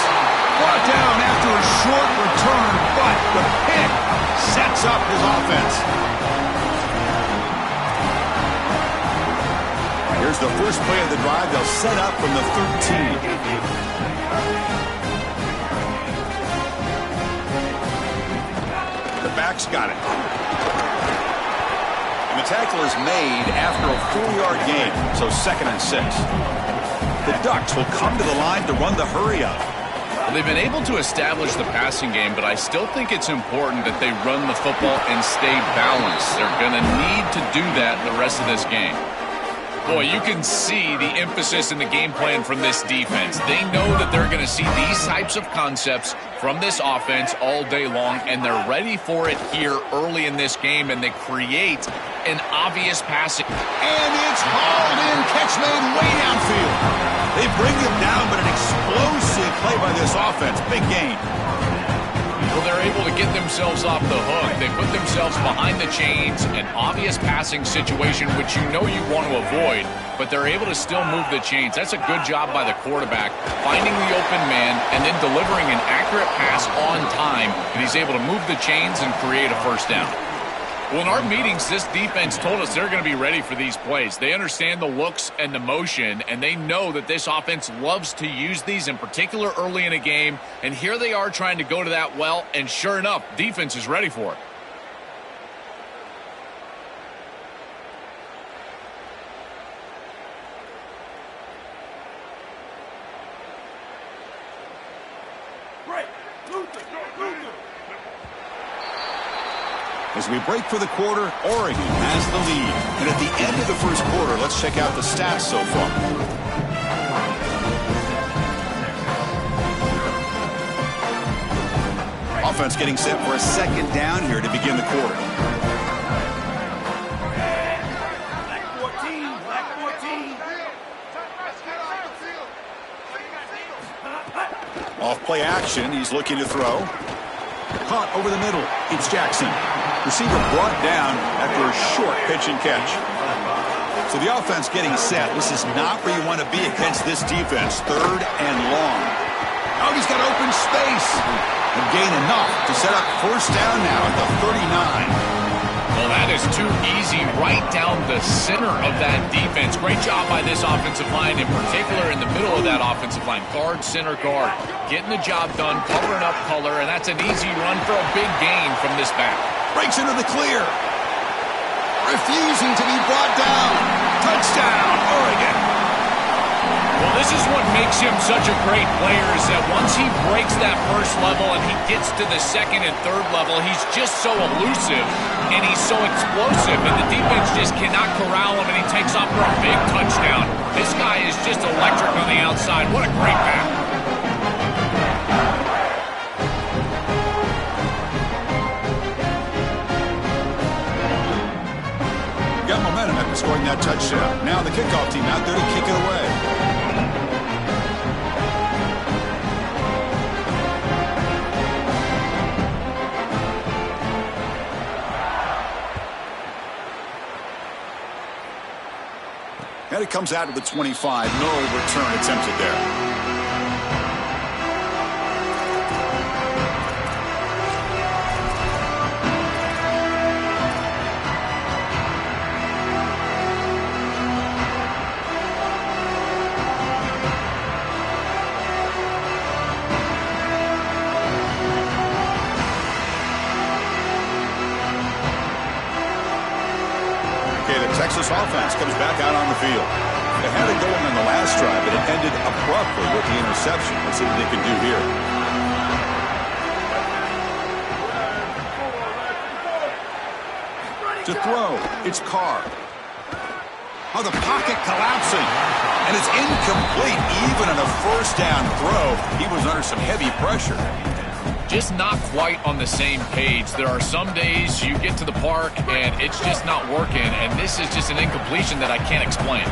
Brought down after a short return, but the pick sets up his offense. Here's the first play of the drive. They'll set up from the 13. The back's got it. And the tackle is made after a 4-yard gain, so 2nd and 6. The Ducks will come to the line to run the hurry-up. Well, they've been able to establish the passing game, but I still think it's important that they run the football and stay balanced. They're going to need to do that the rest of this game. Boy, you can see the emphasis in the game plan from this defense. They know that they're going to see these types of concepts from this offense all day long, and they're ready for it here early in this game, and they create an obvious passing. And it's hauled in, catch made way downfield. They bring him down, but an explosive play by this offense. Big gain. Well, they're able to get themselves off the hook. They put themselves behind the chains, an obvious passing situation, which you know you want to avoid, but they're able to still move the chains. That's a good job by the quarterback, finding the open man and then delivering an accurate pass on time, and he's able to move the chains and create a first down. Well, in our meetings, this defense told us they're going to be ready for these plays. They understand the looks and the motion, and they know that this offense loves to use these, in particular early in a game. And here they are trying to go to that well, and sure enough, defense is ready for it. As we break for the quarter, Oregon has the lead. And at the end of the first quarter, let's check out the stats so far. Offense getting set for a 2nd down here to begin the quarter. Black 14, Black 14. Off play action, he's looking to throw. Caught over the middle, it's Jackson. Receiver brought down after a short pitch and catch. So the offense getting set. This is not where you want to be against this defense. 3rd and long. Oh, he's got open space. And gain enough to set up first down now at the 39. Well, that is too easy right down the center of that defense. Great job by this offensive line, in particular in the middle of that offensive line. Guard, center guard, getting the job done, covering up color, and that's an easy run for a big gain from this back. Breaks into the clear. Refusing to be brought down. Touchdown, Oregon. Well, this is what makes him such a great player, is that once he breaks that first level and he gets to the 2nd and 3rd level, he's just so elusive and he's so explosive, and the defense just cannot corral him, and he takes off for a big touchdown. This guy is just electric on the outside. What a great back. Got momentum after scoring that touchdown. Now the kickoff team out there to kick it away. And it comes out of the 25. No return attempted there. Texas offense comes back out on the field. They had it going on the last drive, but it ended abruptly with the interception. Let's see what they can do here. To throw, it's Carr. Oh, the pocket collapsing. And it's incomplete. Even on a first down throw, he was under some heavy pressure. Just not quite on the same page. There are some days you get to the park and it's just not working, and this is just an incompletion that I can't explain.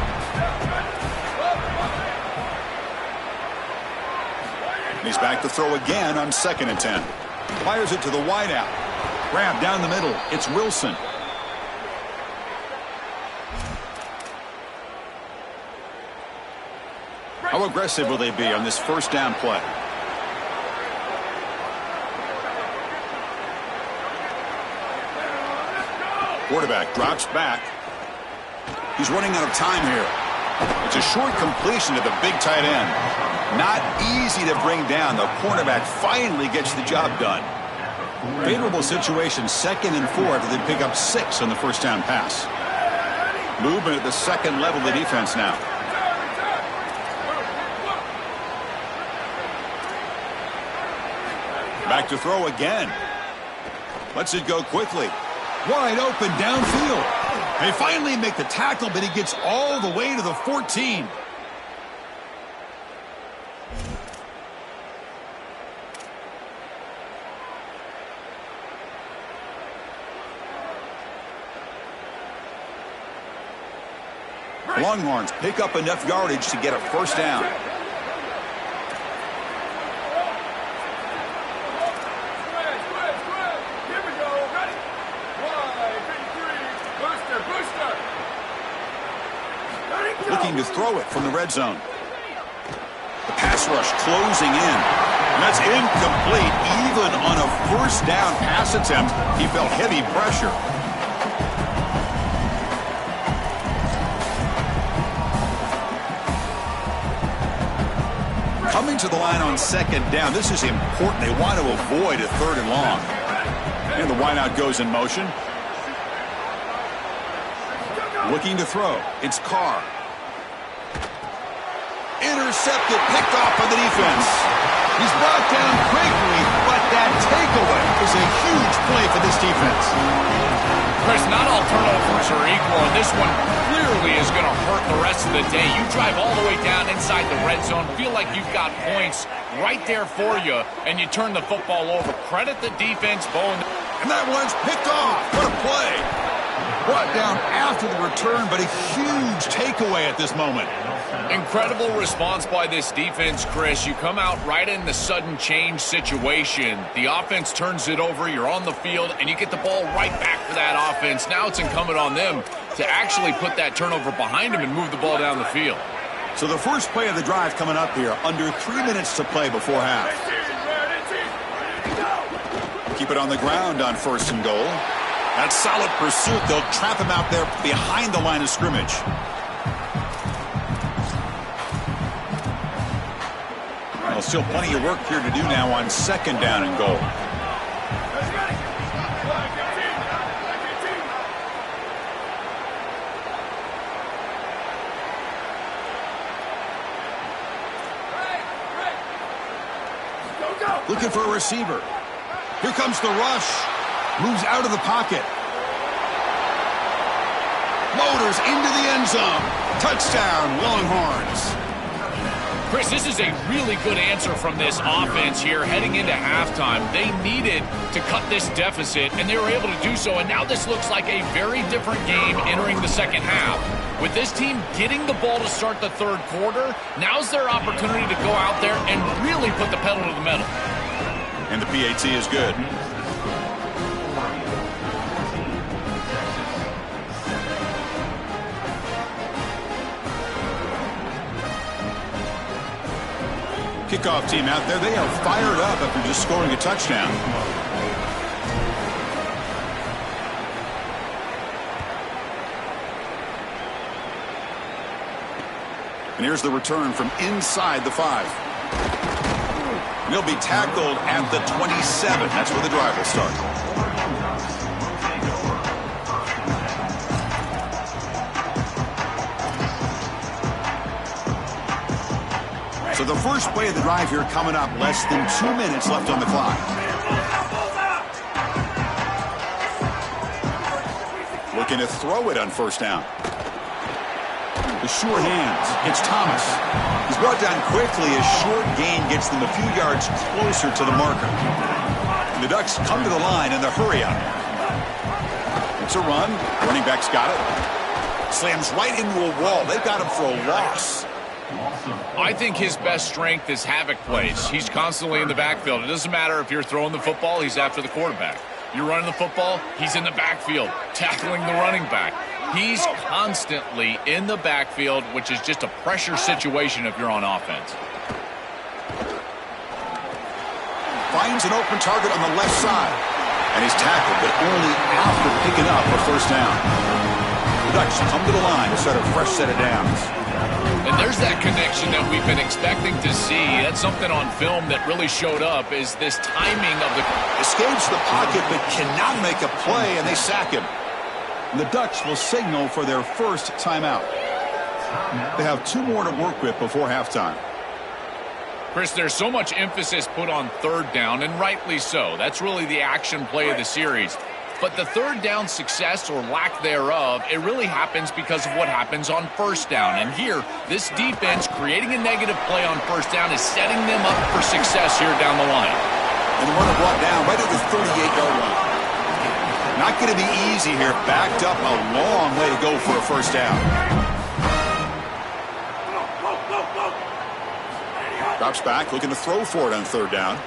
He's back to throw again on 2nd and 10. Fires it to the wideout. Grab down the middle. It's Wilson. How aggressive will they be on this first down play? Quarterback drops back. He's running out of time here. It's a short completion to the big tight end. Not easy to bring down. The cornerback finally gets the job done. Favorable situation, 2nd and 4 after they pick up 6 on the first down pass. Movement at the second level of the defense now. Back to throw again. Lets it go quickly. Wide open downfield. They finally make the tackle, but he gets all the way to the 14. Longhorns pick up enough yardage to get a first down. Looking to throw it from the red zone. The pass rush closing in. And that's incomplete. Even on a first down pass attempt, he felt heavy pressure. Coming to the line on 2nd down. This is important. They want to avoid a 3rd and long. And the wideout goes in motion. Looking to throw. It's Carr. Intercepted, picked off by the defense. He's brought down quickly, but that takeaway is a huge play for this defense. Chris, not all turnovers are equal, and this one clearly is going to hurt the rest of the day. You drive all the way down inside the red zone, feel like you've got points right there for you, and you turn the football over. Credit the defense, Bowen. And that one's picked off. What a play. Brought down after the return, but a huge takeaway at this moment. Incredible response by this defense, Chris. You come out right in the sudden change situation. The offense turns it over, you're on the field, and you get the ball right back for that offense. Now it's incumbent on them to actually put that turnover behind them and move the ball down the field. So the first play of the drive coming up here, under 3 minutes to play before half. Keep it on the ground on 1st and goal. That's solid pursuit. They'll trap him out there behind the line of scrimmage. Well, still plenty of work here to do now on 2nd down and goal. Looking for a receiver. Here comes the rush. Moves out of the pocket. Motors into the end zone. Touchdown, Longhorns. Chris, this is a really good answer from this offense here heading into halftime. They needed to cut this deficit, and they were able to do so. And now this looks like a very different game entering the second half. With this team getting the ball to start the 3rd quarter, now's their opportunity to go out there and really put the pedal to the metal. And the PAT is good. Kickoff team out there. They are fired up after just scoring a touchdown. And here's the return from inside the 5. And he'll be tackled at the 27. That's where the drive will start. So the first play of the drive here coming up. Less than 2 minutes left on the clock. Looking to throw it on 1st down. The sure hands. It's Thomas. He's brought down quickly. A short gain gets them a few yards closer to the marker. And the Ducks come to the line in the hurry up. It's a run. Running back's got it. Slams right into a wall. They've got him for a loss. I think his best strength is havoc plays. He's constantly in the backfield. It doesn't matter if you're throwing the football, he's after the quarterback. You're running the football, he's in the backfield, tackling the running back. He's constantly in the backfield, which is just a pressure situation if you're on offense. Finds an open target on the left side. And he's tackled, but only after picking up a 1st down. Ducks come to the line to start a fresh set of downs. And there's that connection that we've been expecting to see. That's something on film that really showed up, is this timing of the... Escapes the pocket but cannot make a play, and they sack him. And the Ducks will signal for their first timeout. They have 2 more to work with before halftime. Chris, there's so much emphasis put on third down, and rightly so. That's really the action play of the series. But the third down success or lack thereof, it really happens because of what happens on first down. And here, this defense creating a negative play on first down is setting them up for success here down the line. And the runner brought down right at the 38-yard line. Not going to be easy here. Backed up a long way to go for a first down. Drops back, looking to throw for it on third down.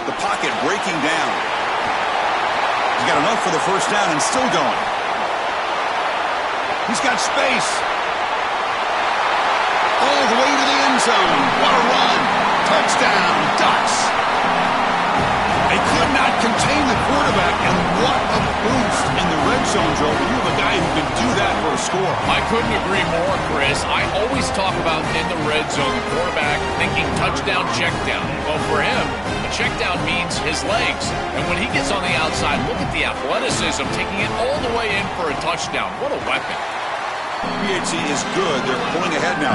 The pocket breaking down. He's got enough for the first down and still going. He's got space. All the way to the end zone. What a run. Touchdown, Ducks. They could not contain the quarterback, and what a boost in the red zone, Joe. You have a guy who can do that for a score. I couldn't agree more, Chris. I always talk about in the red zone, the quarterback thinking touchdown, check down. Well, for him, a check down means his legs. And when he gets on the outside, look at the athleticism, taking it all the way in for a touchdown. What a weapon. PHC is good. They're pulling ahead now,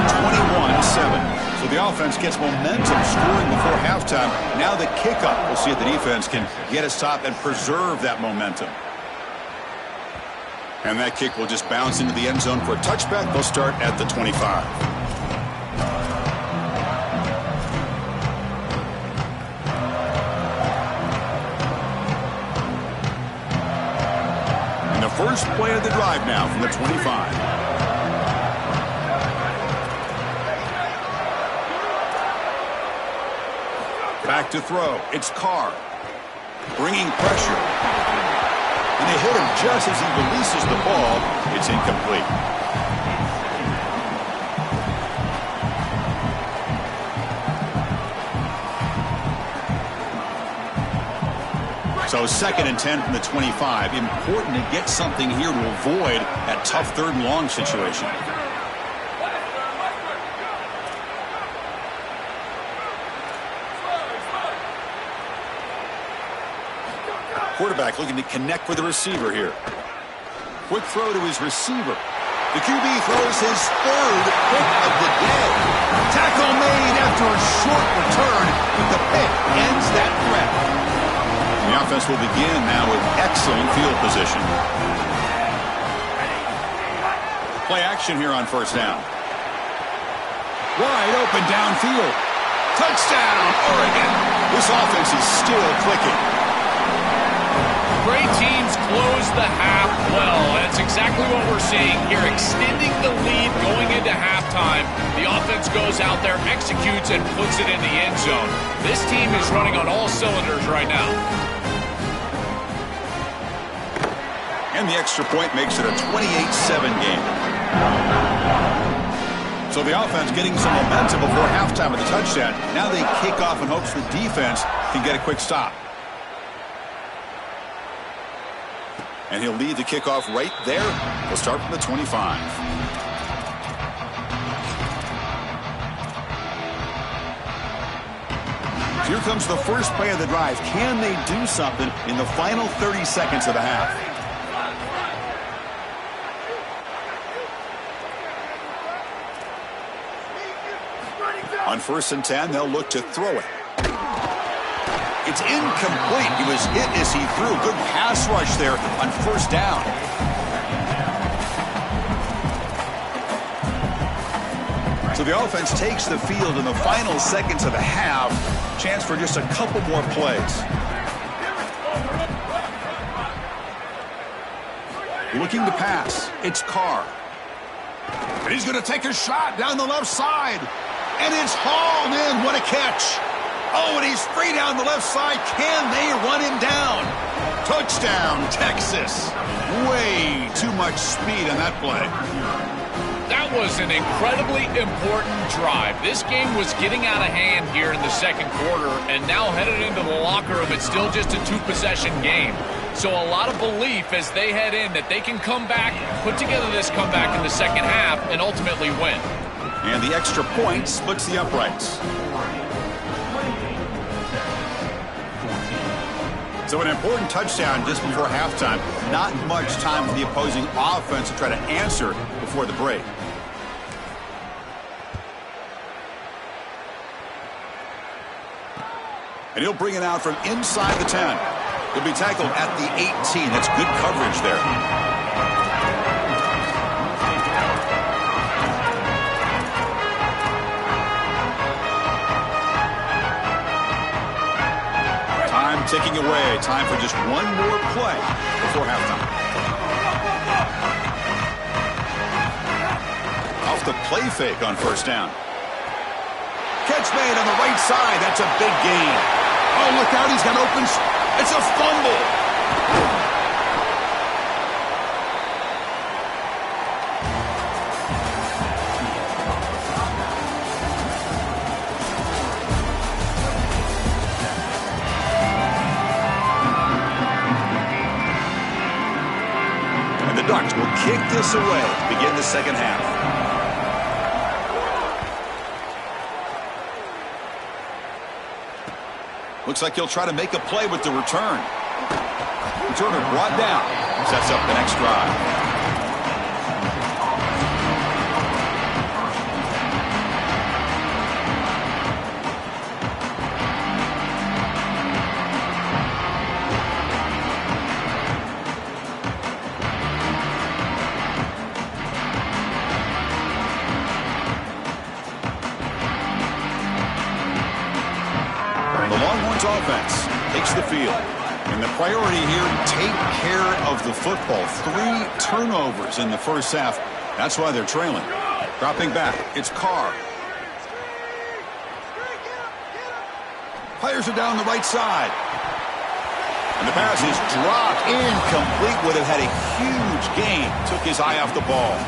21-7. So the offense gets momentum, scoring before halftime. Now the kickoff. We'll see if the defense can get a stop and preserve that momentum. And that kick will just bounce into the end zone for a touchback. They'll start at the 25. And the first play of the drive now from the 25. Back to throw. It's Carr. Bringing pressure. And they hit him just as he releases the ball. It's incomplete. So 2nd and 10 from the 25. Important to get something here to avoid that tough 3rd and long situation. Quarterback looking to connect with the receiver here. Quick throw to his receiver. The QB throws his 3rd pick of the day. Tackle made after a short return, but the pick ends that threat. The offense will begin now with excellent field position. Play action here on first down. Wide open downfield. Touchdown, Oregon. This offense is still clicking. Great teams close the half well. That's exactly what we're seeing here, extending the lead going into halftime. The offense goes out there, executes, and puts it in the end zone. This team is running on all cylinders right now. And the extra point makes it a 28-7 game. So the offense getting some momentum before halftime with the touchdown. Now they kick off in hopes the defense can get a quick stop. And he'll lead the kickoff right there. We'll start from the 25. Here comes the first play of the drive. Can they do something in the final 30 seconds of the half? On 1st and 10, they'll look to throw it. It's incomplete. He was hit as he threw. Good pass rush there on first down. So the offense takes the field in the final seconds of the half. Chance for just a couple more plays. Looking to pass. It's Carr. And he's going to take a shot down the left side. And it's hauled in. What a catch. Oh, and he's free down the left side. Can they run him down? Touchdown, Texas. Way too much speed on that play. That was an incredibly important drive. This game was getting out of hand here in the 2nd quarter, and now headed into the locker room, it's still just a 2-possession game. So a lot of belief as they head in that they can come back, put together this comeback in the second half, and ultimately win. And the extra point splits the uprights. So an important touchdown just before halftime. Not much time for the opposing offense to try to answer before the break. And he'll bring it out from inside the 10. He'll be tackled at the 18. That's good coverage there. Time ticking away. Time for just one more play before halftime. Off the play fake on first down. Catch made on the right side. That's a big gain. Oh, look out. He's got open. It's a fumble. And the Ducks will kick this away to begin the second half. Looks like he'll try to make a play with the return. Returner brought down. Sets up the next drive. Offense takes the field. And the priority here, take care of the football. 3 turnovers in the first half. That's why they're trailing. Dropping back, it's Carr. Fires it down the right side. And the pass is dropped. Incomplete. Would have had a huge gain. Took his eye off the ball.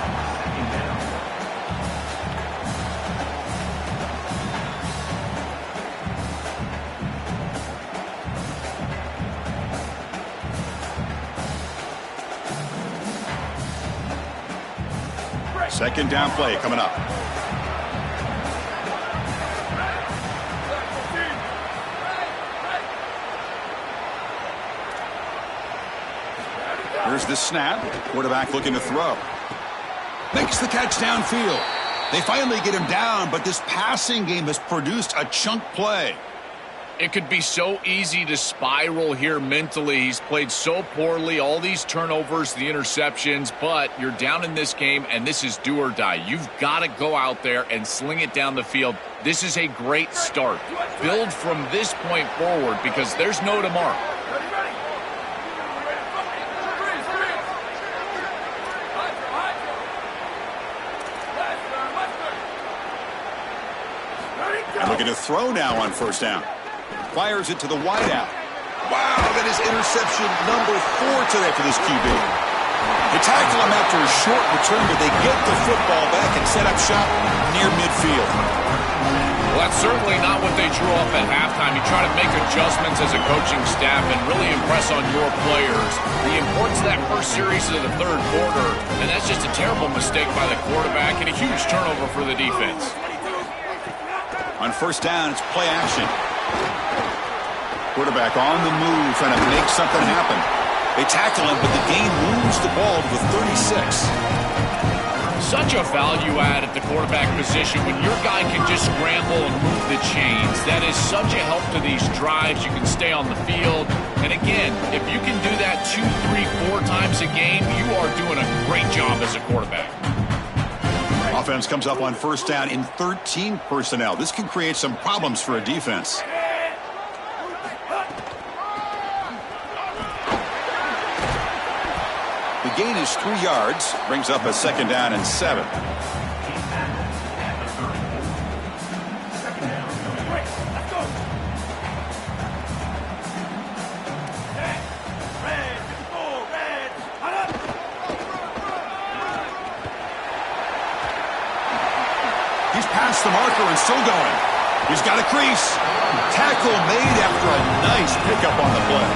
Second down play coming up. Here's the snap. Quarterback looking to throw. Makes the catch downfield. They finally get him down, but this passing game has produced a chunk play. It could be so easy to spiral here mentally. He's played so poorly, all these turnovers, the interceptions, but you're down in this game, and this is do or die. You've got to go out there and sling it down the field. This is a great start. Build from this point forward because there's no tomorrow. And looking to throw now on first down. Fires it to the wideout. Wow, that is interception number 4 today for this QB. They tackle him after a short return, but they get the football back and set up shop near midfield. Well, that's certainly not what they drew up at halftime. You try to make adjustments as a coaching staff and really impress on your players. The importance of that first series of the third quarter, and that's just a terrible mistake by the quarterback and a huge turnover for the defense. On first down, it's play action. Quarterback on the move, trying to make something happen. They tackle him, but the gain moves the ball to the 36. Such a value add at the quarterback position when your guy can just scramble and move the chains. That is such a help to these drives. You can stay on the field. And again, if you can do that 2, 3, 4 times a game, you are doing a great job as a quarterback. Offense comes up on first down in 13 personnel. This can create some problems for a defense. The gain is 3 yards, brings up a second down and 7. He's past the marker and still going. He's got a crease. Tackle made after a nice pickup on the play.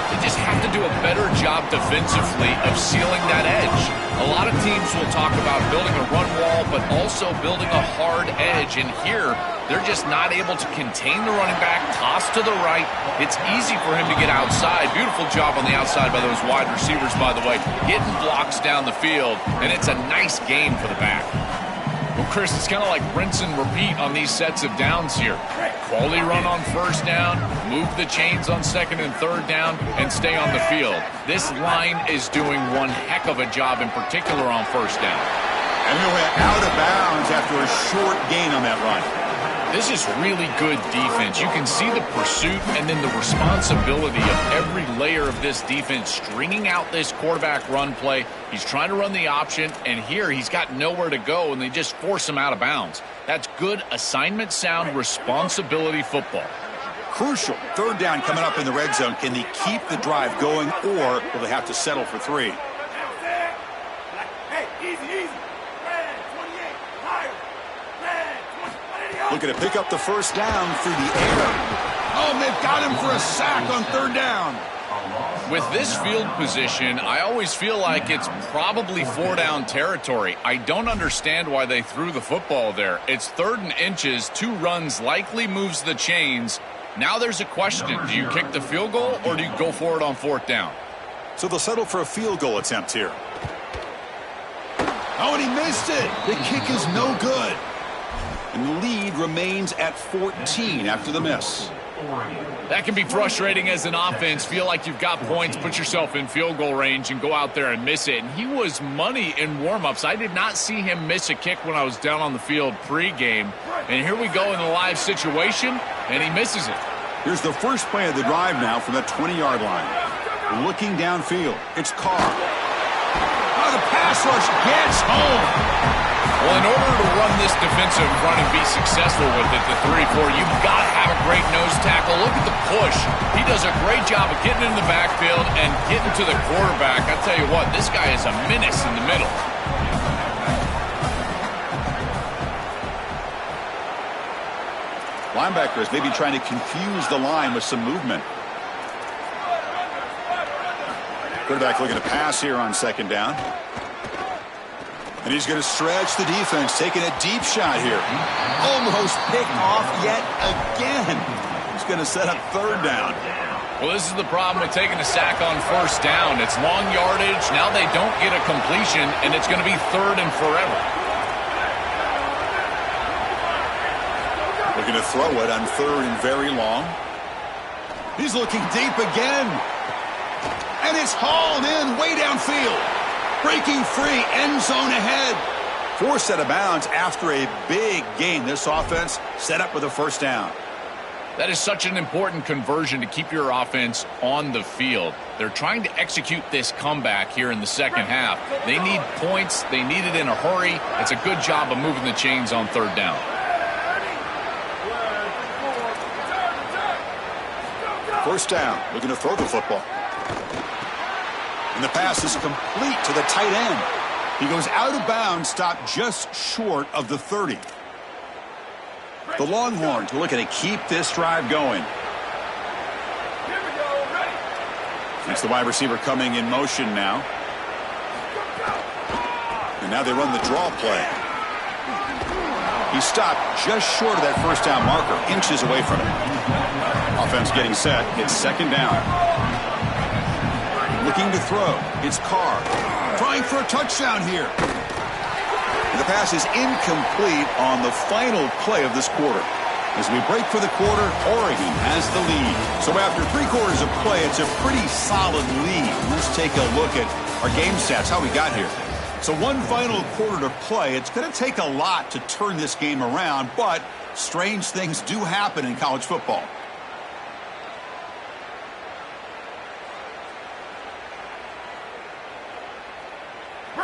They just to do a better job defensively of sealing that edge. A lot of teams will talk about building a run wall, but also building a hard edge. And here, they're just not able to contain the running back, toss to the right. It's easy for him to get outside. Beautiful job on the outside by those wide receivers, by the way, getting blocks down the field. And it's a nice gain for the back. Well, Chris, it's kind of like rinse and repeat on these sets of downs here. Quality run on first down, move the chains on second and third down, and stay on the field. This line is doing one heck of a job, in particular on first down. And he went out of bounds after a short gain on that run. This is really good defense. You can see the pursuit and then the responsibility of every layer of this defense stringing out this quarterback run play. He's trying to run the option, and here he's got nowhere to go, and they just force him out of bounds. That's good assignment sound responsibility football. Crucial. Third down coming up in the red zone. Can they keep the drive going, or will they have to settle for 3? Hey, easy. Red 28, higher. Red 20. Looking to pick up the first down through the air. Oh, and they've got him for a sack on third down. With this field position, I always feel like it's probably 4-down territory. I don't understand why they threw the football there. It's 3rd and inches, 2 runs likely moves the chains. Now there's a question. Do you kick the field goal or do you go for it on 4th down? So they'll settle for a field goal attempt here. Oh, and he missed it. The kick is no good. And the lead remains at 14 after the miss. That can be frustrating as an offense. Feel like you've got points, put yourself in field goal range, and go out there and miss it. And he was money in warm-ups. I did not see him miss a kick when I was down on the field pregame. And here we go in the live situation, and he misses it. Here's the first play of the drive now from the 20-yard line. Looking downfield, it's Carr. Oh, the pass rush gets home. Well, in order to run this defensive run and be successful with it, the 3-4, you've got to have a great nose tackle. Look at the push. He does a great job of getting in the backfield and getting to the quarterback. I tell you what, this guy is a menace in the middle. Linebackers maybe trying to confuse the line with some movement. Quarterback looking to pass here on 2nd down. And he's going to stretch the defense, taking a deep shot here. Almost picked off yet again. He's going to set up 3rd down. Well, this is the problem with taking a sack on 1st down. It's long yardage. Now they don't get a completion, and it's going to be 3rd and forever. Looking to throw it on 3rd and very long. He's looking deep again. And it's hauled in way downfield. Breaking free, end zone ahead. Forced out of bounds after a big gain. This offense set up with a 1st down. That is such an important conversion to keep your offense on the field. They're trying to execute this comeback here in the 2nd half. They need points. They need it in a hurry. It's a good job of moving the chains on 3rd down. First down, looking to throw the football. And the pass is complete to the tight end. He goes out of bounds, stopped just short of the 30. The Longhorns are looking to keep this drive going. It's the wide receiver coming in motion now. And now they run the draw play. He stopped just short of that 1st down marker, inches away from it. Offense getting set. It's 2nd down. Looking to throw. It's Carr. Trying for a touchdown here. And the pass is incomplete on the final play of this quarter. As we break for the quarter, Oregon has the lead. So after 3 quarters of play, it's a pretty solid lead. Let's take a look at our game stats, how we got here. So 1 final quarter to play. It's going to take a lot to turn this game around, but strange things do happen in college football.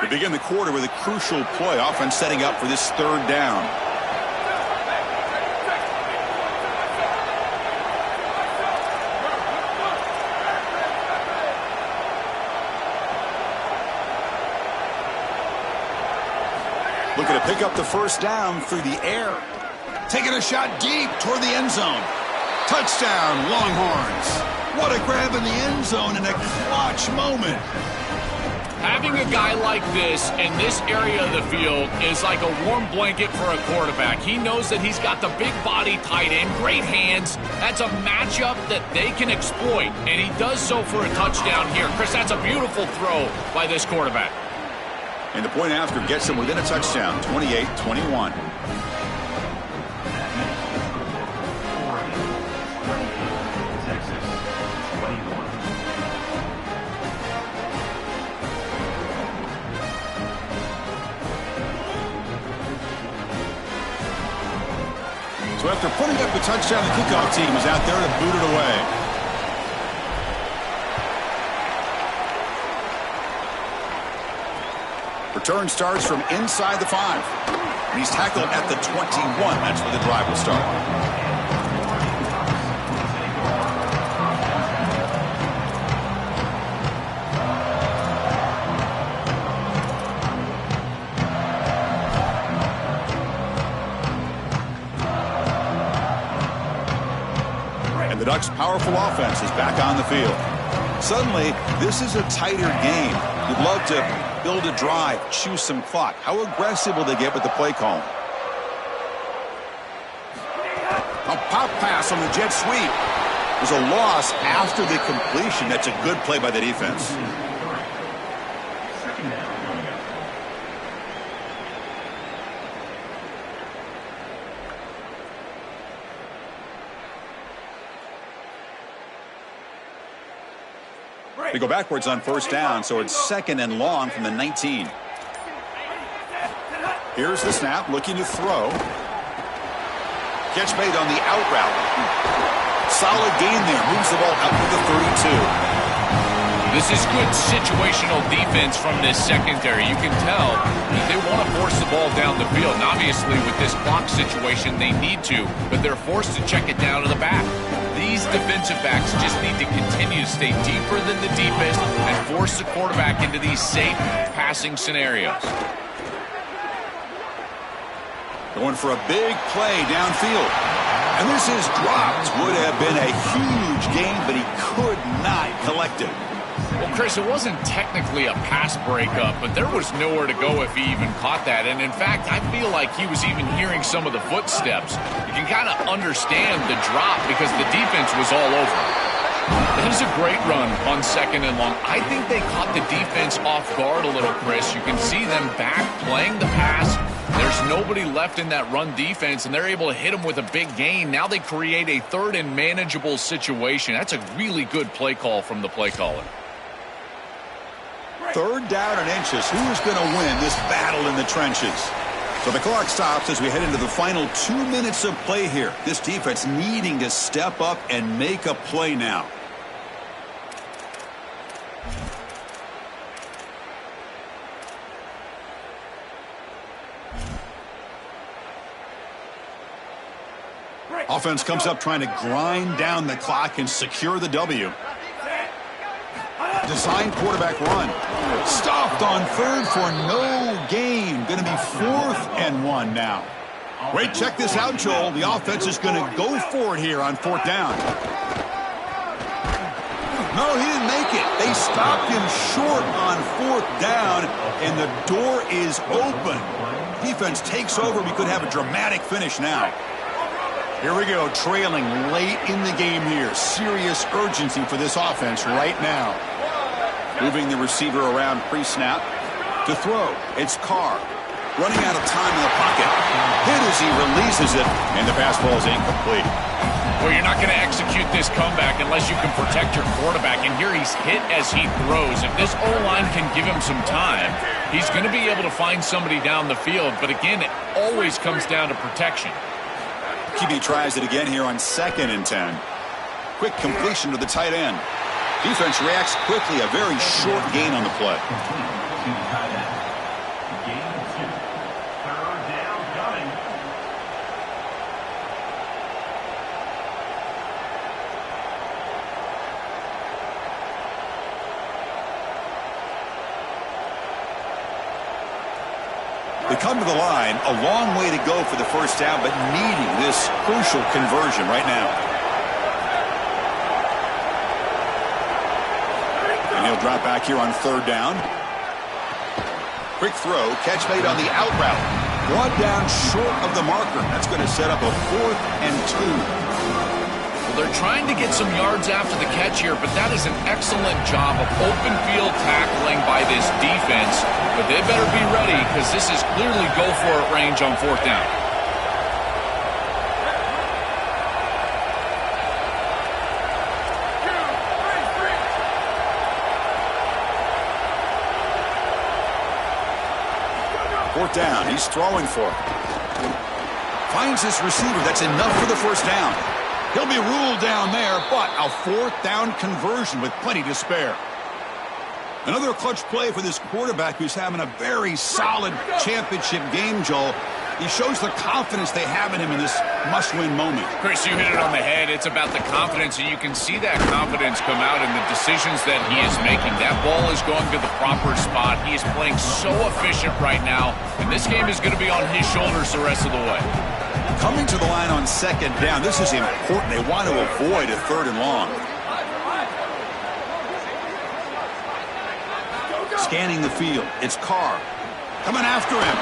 We begin the quarter with a crucial play. Offense setting up for this 3rd down. Looking to pick up the 1st down through the air. Taking a shot deep toward the end zone. Touchdown, Longhorns. What a grab in the end zone in a clutch moment. Having a guy like this in this area of the field is like a warm blanket for a quarterback. He knows that he's got the big body tight end, great hands. That's a matchup that they can exploit, and he does so for a touchdown here. Chris, that's a beautiful throw by this quarterback. And the point after gets them within a touchdown, 28-21. So after putting up the touchdown, the kickoff team is out there to boot it away. Return starts from inside the 5. And he's tackled at the 21. That's where the drive will start. And the Ducks' powerful offense is back on the field. Suddenly, this is a tighter game. You'd love to build a drive, choose some clock. How aggressive will they get with the play call? A pop pass on the jet sweep. There's a loss after the completion. That's a good play by the defense. They go backwards on first down, so it's 2nd and long from the 19. Here's the snap, looking to throw. Catch made on the out route. Solid gain there, moves the ball out to the 32. This is good situational defense from this secondary. You can tell that they want to force the ball down the field. And obviously, with this clock situation, they need to, but they're forced to check it down to the back. These defensive backs just need to continue to stay deeper than the deepest and force the quarterback into these safe passing scenarios. Going for a big play downfield. And this is dropped. Would have been a huge gain, but he could not collect it. Well, Chris, it wasn't technically a pass breakup, but there was nowhere to go if he even caught that. And in fact, I feel like he was even hearing some of the footsteps. You can kind of understand the drop because the defense was all over. That is a great run on 2nd and long. I think they caught the defense off guard a little, Chris. You can see them back playing the pass. There's nobody left in that run defense, and they're able to hit him with a big gain. Now they create a 3rd and manageable situation. That's a really good play call from the play caller. 3rd down and inches. Who is going to win this battle in the trenches? So the clock stops as we head into the final 2 minutes of play here. This defense needing to step up and make a play now. Offense comes up trying to grind down the clock and secure the W. Design quarterback run. Stopped on 3rd for no gain. Going to be 4th and 1 now. Wait, check this out, Joel. The offense is going to go for it here on 4th down. No, he didn't make it. They stopped him short on 4th down, and the door is open. Defense takes over. We could have a dramatic finish now. Here we go, trailing late in the game here. Serious urgency for this offense right now. Moving the receiver around pre-snap. To throw, it's Carr. Running out of time in the pocket. Hit as he releases it, and the pass ball is incomplete. Well, you're not going to execute this comeback unless you can protect your quarterback, and here he's hit as he throws. If this O-line can give him some time, he's going to be able to find somebody down the field. But again, it always comes down to protection. QB tries it again here on 2nd and 10. Quick completion to the tight end. Defense reacts quickly. A very short gain on the play. They come to the line, a long way to go for the first down, but needing this crucial conversion right now. And he'll drop back here on 3rd down. Quick throw, catch made on the out route. Brought down short of the marker. That's going to set up a 4th and 2. Well, they're trying to get some yards after the catch here, but that is an excellent job of open field tackling by this defense. But they better be ready because this is clearly go-for-it range on 4th down. Down. He's throwing for it. Finds his receiver. That's enough for the 1st down. He'll be ruled down there, but a 4th down conversion with plenty to spare. Another clutch play for this quarterback who's having a very solid championship game, Joel. He shows the confidence they have in him in this must-win moment. Chris, you hit it on the head. It's about the confidence, and you can see that confidence come out in the decisions that he is making. That ball is going to the proper spot. He is playing so efficient right now, and this game is going to be on his shoulders the rest of the way. Coming to the line on 2nd down, this is important. They want to avoid a 3rd and long. Scanning the field. It's Carr. Coming after him.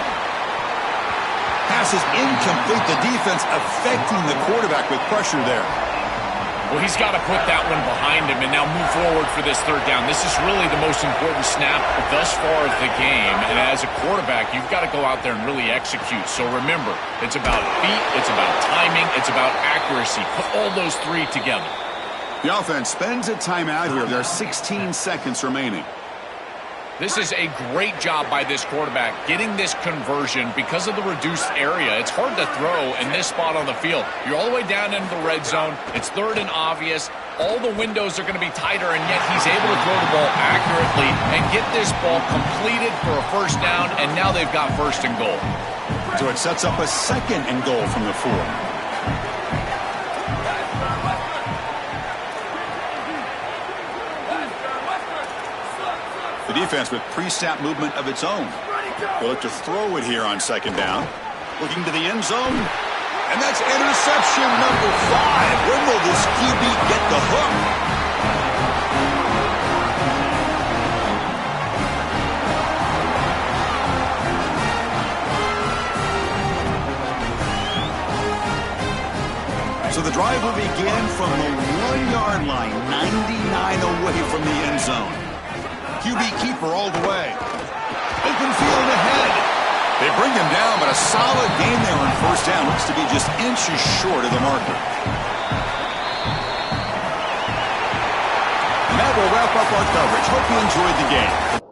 Pass is incomplete. The defense affecting the quarterback with pressure there. Well, he's got to put that one behind him and now move forward for this 3rd down. This is really the most important snap thus far of the game. And as a quarterback, you've got to go out there and really execute. So remember, it's about feet, it's about timing, it's about accuracy. Put all those 3 together. The offense spends a timeout here. There are 16 seconds remaining. This is a great job by this quarterback getting this conversion because of the reduced area. It's hard to throw in this spot on the field. You're all the way down into the red zone. It's 3rd and obvious. All the windows are going to be tighter, and yet he's able to throw the ball accurately and get this ball completed for a 1st down, and now they've got 1st and goal. So it sets up a 2nd and goal from the 4. The defense with pre-snap movement of its own. They'll look to throw it here on 2nd down. Looking to the end zone. And that's interception number 5. When will this QB get the hook? So the drive will begin from the 1-yard line, 99 away from the end zone. QB keeper all the way. Open field ahead. They bring him down, but a solid game there on 1st down. Looks to be just inches short of the marker. And that will wrap up our coverage. Hope you enjoyed the game.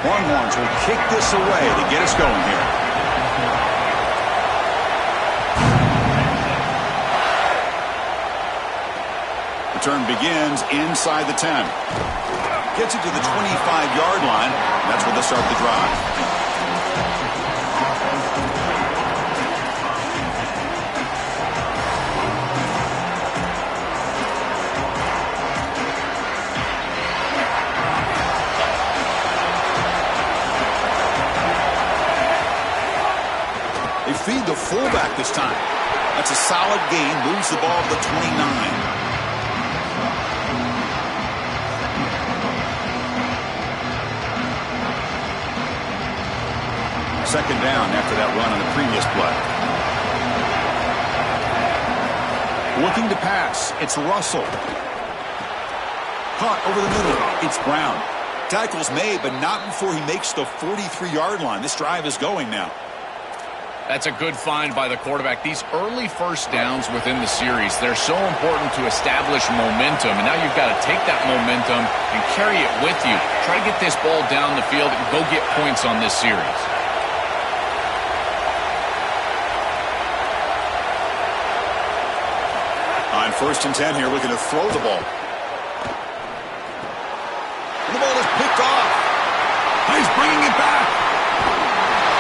Longhorns will kick this away to get us going here. Return begins inside the 10. Gets it to the 25-yard line. That's where they'll start the drive. They feed the fullback this time. That's a solid gain. Moves the ball to the 29. Second down after that run on the previous play. Looking to pass. It's Russell. Caught over the middle. It's Brown. Tackle's made, but not before he makes the 43-yard line. This drive is going now. That's a good find by the quarterback. These early first downs within the series, they're so important to establish momentum. And now you've got to take that momentum and carry it with you. Try to get this ball down the field and go get points on this series. On 1st and 10 here, looking to throw the ball. And the ball is picked off. He's bringing it back.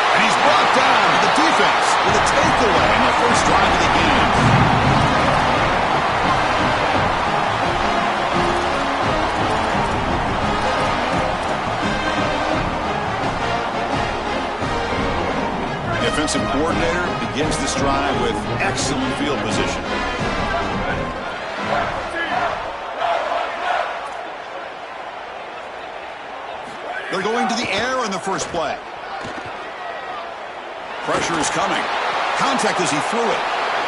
And he's brought down to the defense with a takeaway in the first drive of the game. Defensive coordinator begins this drive with excellent field position. They're going to the air on the first play. Pressure is coming. Contact as he threw it.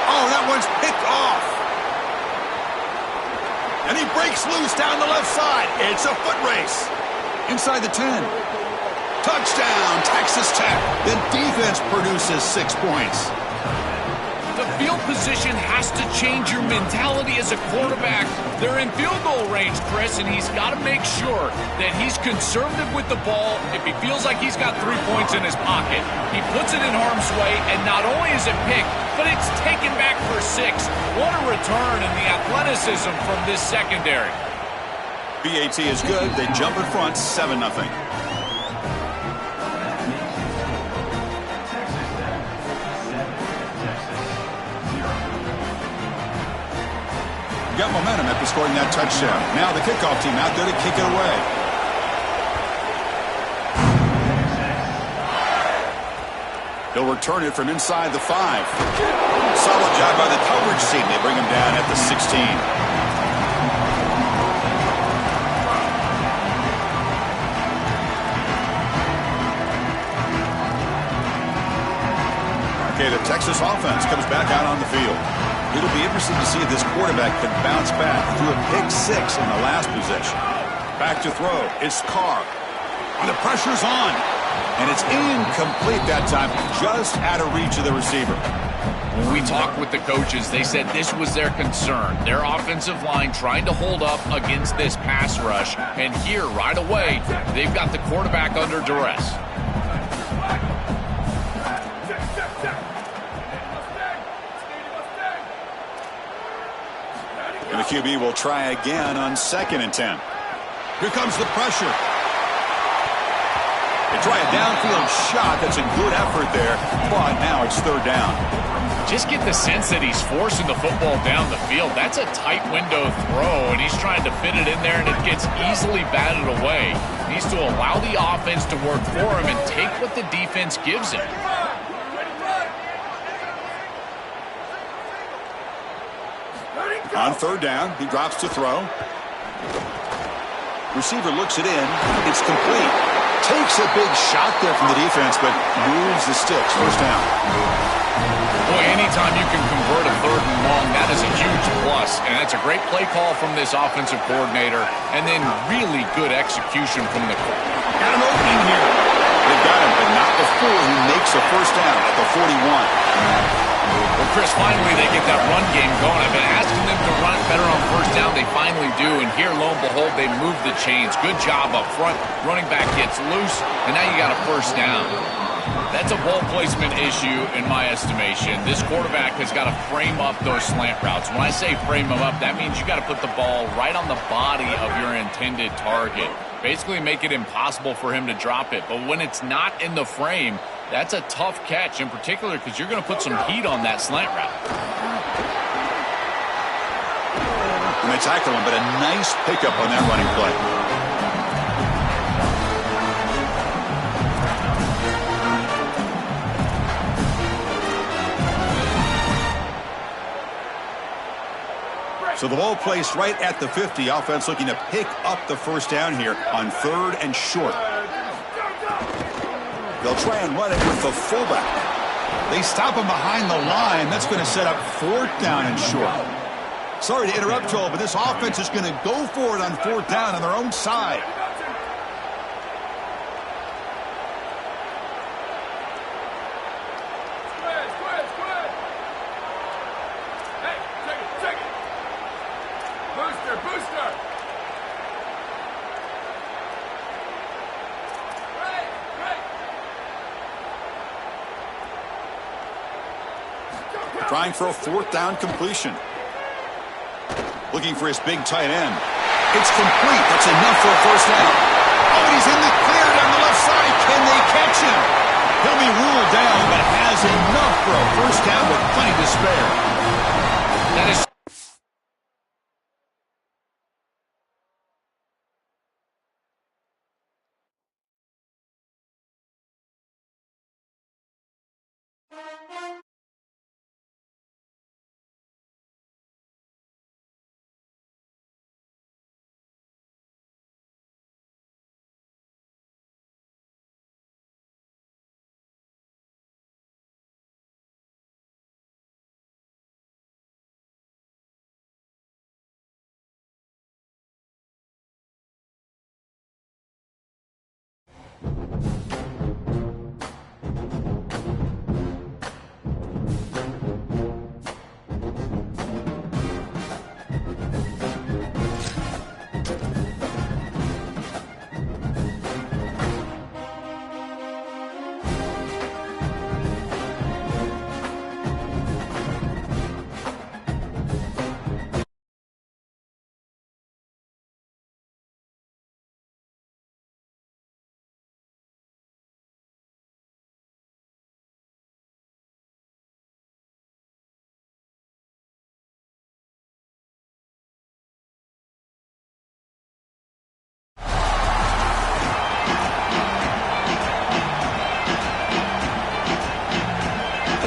Oh, that one's picked off. And he breaks loose down the left side. It's a foot race. Inside the 10. Touchdown, Texas Tech. The defense produces 6 points. The field position has to change your mentality as a quarterback. They're in field goal range, Chris, and he's got to make sure that he's conservative with the ball. If he feels like he's got 3 points in his pocket, he puts it in harm's way, and not only is it picked, but it's taken back for 6. What a return in the athleticism from this secondary. BAT is good. They jump in front, 7-0. Got momentum after scoring that touchdown. Now the kickoff team out there to kick it away. He'll return it from inside the 5. Solid job by the coverage team. They bring him down at the 16. Okay, the Texas offense comes back out on the field. It'll be interesting to see if this quarterback can bounce back through a pick 6 in the last possession. Back to throw. It's Carr. And the pressure's on. And it's incomplete that time. Just out of reach of the receiver. When we talked with the coaches, they said this was their concern. Their offensive line trying to hold up against this pass rush. And here, right away, they've got the quarterback under duress. And the QB will try again on 2nd and 10. Here comes the pressure. They try a downfield shot. That's a good effort there, but now it's 3rd down. Just get the sense that he's forcing the football down the field. That's a tight window throw, and he's trying to fit it in there, and it gets easily batted away. He needs to allow the offense to work for him and take what the defense gives him. On 3rd down, he drops to throw. Receiver looks it in. It's complete. Takes a big shot there from the defense, but moves the sticks. 1st down. Boy, anytime you can convert a 3rd and long, that is a huge plus. And that's a great play call from this offensive coordinator. And then really good execution from the quarterback. Got an opening here. They've got him, but not before he makes a 1st down at the 41. Well, Chris, finally they get that run game going. I've been asking them to run it better on 1st down. They finally do, and here, lo and behold, they move the chains. Good job up front. Running back gets loose, and now you got a 1st down. That's a ball placement issue in my estimation. This quarterback has got to frame up those slant routes. When I say frame them up, that means you got to put the ball right on the body of your intended target. Basically make it impossible for him to drop it. But when it's not in the frame, that's a tough catch, in particular because you're going to put some heat on that slant route. And they tackle him, but a nice pickup on that running play. So the ball placed right at the 50. Offense looking to pick up the first down here on 3rd and short. They'll try and run it with the fullback. They stop him behind the line. That's going to set up 4th down and short. Sorry to interrupt, Joel, but this offense is going to go for it on 4th down on their own side. Trying for a 4th down completion. Looking for his big tight end. It's complete. That's enough for a first down. Oh, and he's in the clear down the left side. Can they catch him? He'll be ruled down, but has enough for a first down with plenty to spare. That is...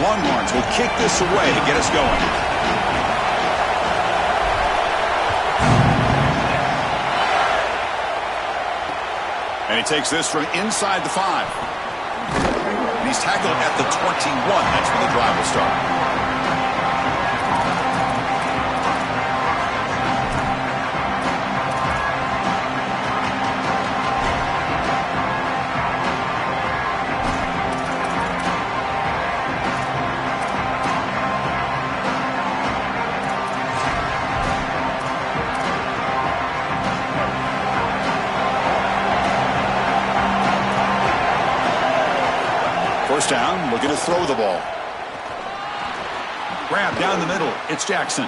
Longhorns will kick this away to get us going. And he takes this from inside the 5. And he's tackled at the 21. That's where the drive will start. First down, looking to throw the ball. Grab down the middle. It's Jackson.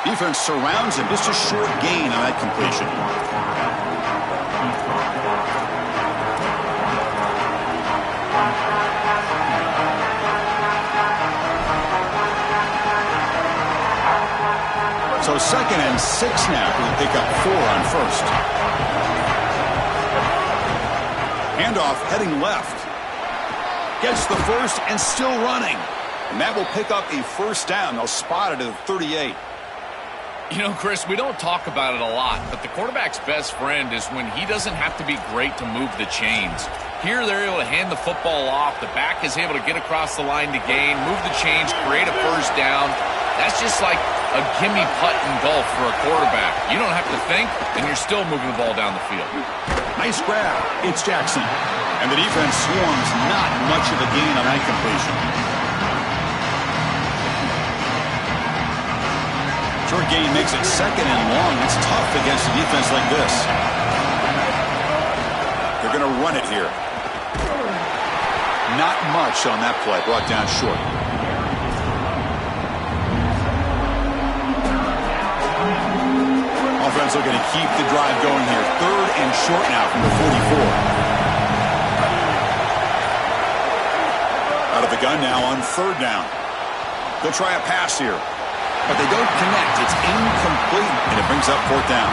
Defense surrounds him. Just a short gain on that completion. So 2nd and 6 now. We'll pick up 4 on 1st. Handoff heading left. Gets the first and still running. And that will pick up a first down. They'll spot it at 38. You know, Chris, we don't talk about it a lot, but the quarterback's best friend is when he doesn't have to be great to move the chains. Here, they're able to hand the football off. The back is able to get across the line to gain, move the chains, create a first down. That's just like a gimme putt in golf for a quarterback. You don't have to think, and you're still moving the ball down the field. Nice grab. It's Jackson. And the defense swarms not much of a gain on that completion. Short gain makes it 2nd and long. It's tough against a defense like this. They're going to run it here. Not much on that play. Brought down short. Offense looking to keep the drive going here. 3rd and short now from the 44. Out of the gun now on 3rd down. They'll try a pass here, but they don't connect. It's incomplete, and it brings up 4th down.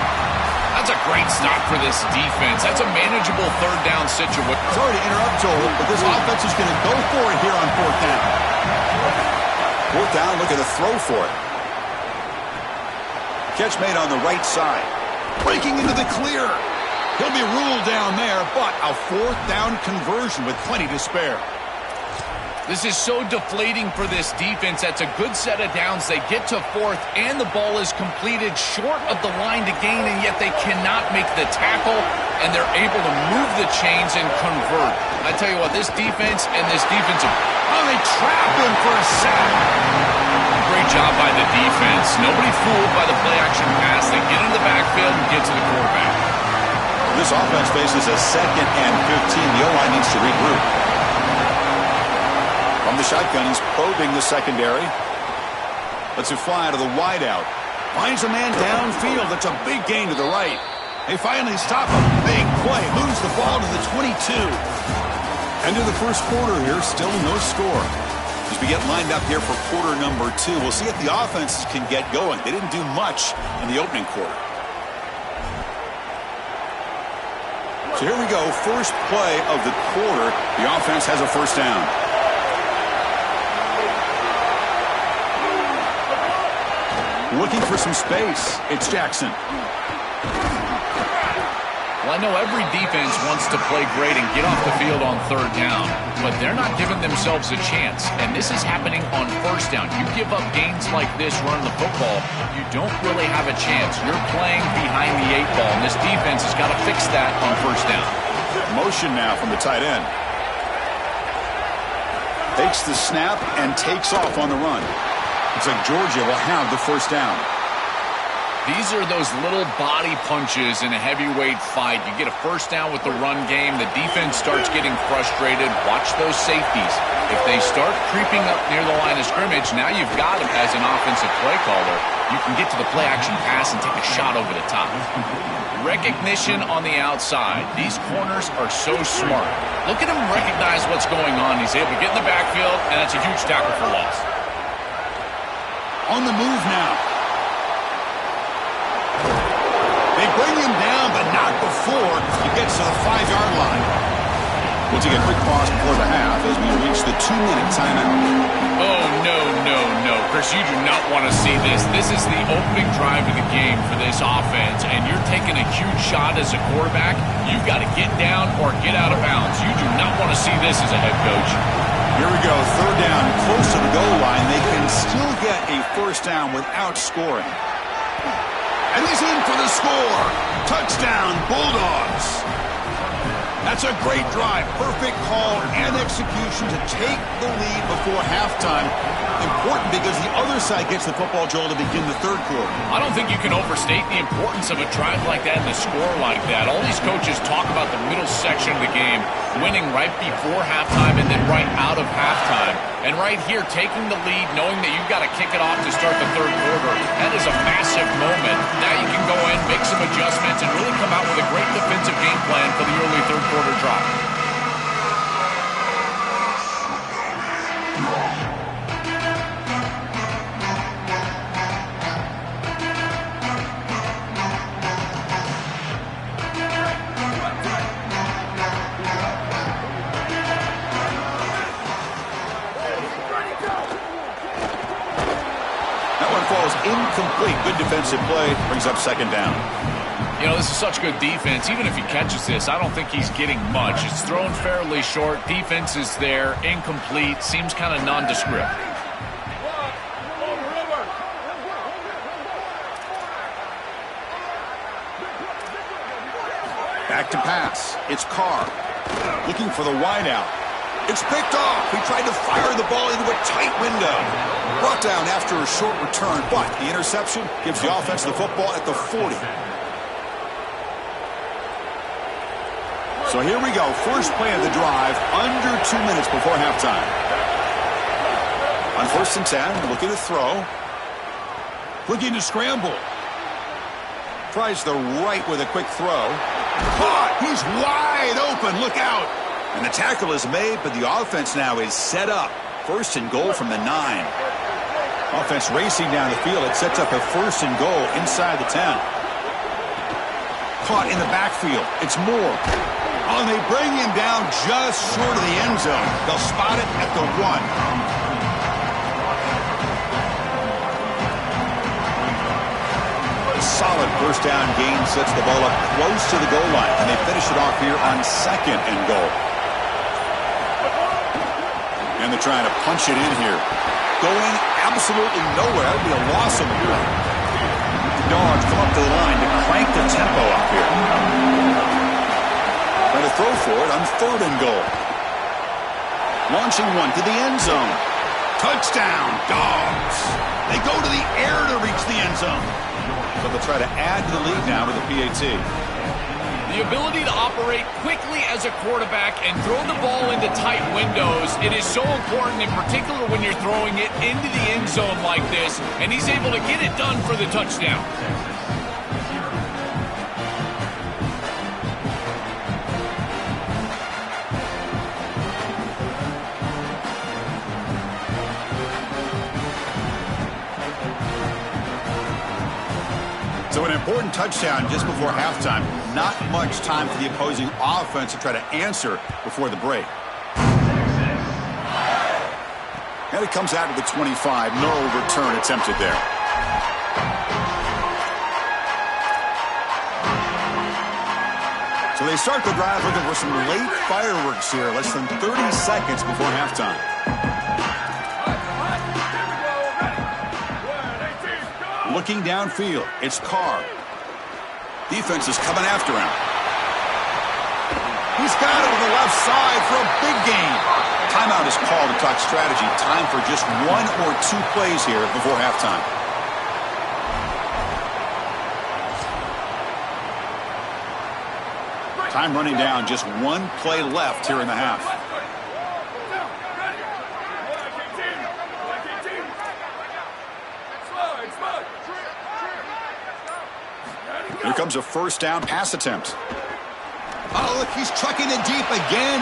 That's a great stop for this defense. That's a manageable 3rd down situation. Sorry to interrupt, Joel, but this offense is going to go for it here on 4th down. 4th down, looking to throw for it. Catch made on the right side. Breaking into the clear. He'll be ruled down there, but a 4th down conversion with plenty to spare. This is so deflating for this defense. That's a good set of downs. They get to 4th, and the ball is completed short of the line to gain, and yet they cannot make the tackle, and they're able to move the chains and convert. I tell you what, this defense and this defensive... Oh, they trap him for a sack. Great job by the defense. Nobody fooled by the play-action pass. They get into the backfield and get to the quarterback. This offense faces a 2nd and 15. The O-line needs to regroup. From the shotgun, he's probing the secondary. Lets it fly to the wideout. Finds a man downfield. That's a big gain to the right. They finally stop a big play. Moves the ball to the 22. End of the first quarter here. Still no score. As we get lined up here for quarter number 2, we'll see if the offenses can get going. They didn't do much in the opening quarter. So here we go. First play of the quarter. The offense has a first down. Looking for some space. It's Jackson. Well, I know every defense wants to play great and get off the field on 3rd down, but they're not giving themselves a chance, and this is happening on 1st down. You give up gains like this running the football, you don't really have a chance. You're playing behind the 8 ball, and this defense has got to fix that on 1st down. Motion now from the tight end. Takes the snap and takes off on the run. Looks like Georgia will have the first down. These are those little body punches in a heavyweight fight. You get a first down with the run game. The defense starts getting frustrated. Watch those safeties. If they start creeping up near the line of scrimmage, now you've got them as an offensive play caller. You can get to the play-action pass and take a shot over the top. Recognition on the outside. These corners are so smart. Look at him recognize what's going on. He's able to get in the backfield, and that's a huge tackle for loss. On the move now. They bring him down, but not before he gets to the 5-yard line. We'll take a quick pause before the half as we reach the 2-minute timeout. Oh, no. Chris, you do not want to see this. This is the opening drive of the game for this offense, and you're taking a huge shot as a quarterback. You've got to get down or get out of bounds. You do not want to see this as a head coach. Here we go, 3rd down, close to the goal line. They can still get a first down without scoring. And he's in for the score. Touchdown, Bulldogs. That's a great drive. Perfect call and execution to take the lead before halftime. Important because the other side gets the football, Joel, to begin the 3rd quarter. I don't think you can overstate the importance of a drive like that and a score like that. All these coaches talk about the middle section of the game, winning right before halftime and then right out of halftime. And right here, taking the lead, knowing that you've got to kick it off to start the 3rd quarter, that is a massive moment. Now you can go in, make some adjustments, and really come out with a great defensive game plan for the early 3rd quarter drive. Incomplete. Good defensive play. Brings up 2nd down. You know, this is such good defense. Even if he catches this, I don't think he's getting much. It's thrown fairly short. Defense is there. Incomplete. Seems kind of nondescript. Back to pass. It's Carr. Looking for the wideout. It's picked off. He tried to fire the ball into a tight window. Brought down after a short return, but the interception gives the offense the football at the 40. So here we go. First play of the drive, under 2 minutes before halftime. On 1st and 10, looking to throw. Looking to scramble. Tries the right with a quick throw. Caught! He's wide open. Look out! And the tackle is made, but the offense now is set up. 1st and goal from the 9. Offense racing down the field. It sets up a 1st and goal inside the 10. Caught in the backfield. It's Moore. Oh, and they bring him down just short of the end zone. They'll spot it at the 1. solid first down gain sets the ball up close to the goal line, and they finish it off here on 2nd and goal. And they're trying to punch it in here. Going absolutely nowhere. That would be a loss of the play. The Dogs come up to the line to crank the tempo up here. Trying to throw for it on 3rd and goal. Launching one to the end zone. Touchdown, Dogs. They go to the air to reach the end zone. So they'll try to add to the lead now with a PAT. The ability to operate quickly as a quarterback and throw the ball into tight windows, it is so important, in particular when you're throwing it into the end zone like this, and he's able to get it done for the touchdown. So an important touchdown just before halftime. Not much time for the opposing offense to try to answer before the break. And it comes out to the 25. No return attempted there. So they start the drive looking for some late fireworks here. Less than 30 seconds before halftime. Looking downfield, it's Carr. Defense is coming after him. He's got it on the left side for a big gain. Timeout is called to talk strategy. Time for just 1 or 2 plays here before halftime. Time running down, just 1 play left here in the half. Here comes a first down pass attempt. Oh, look, he's trucking it deep again.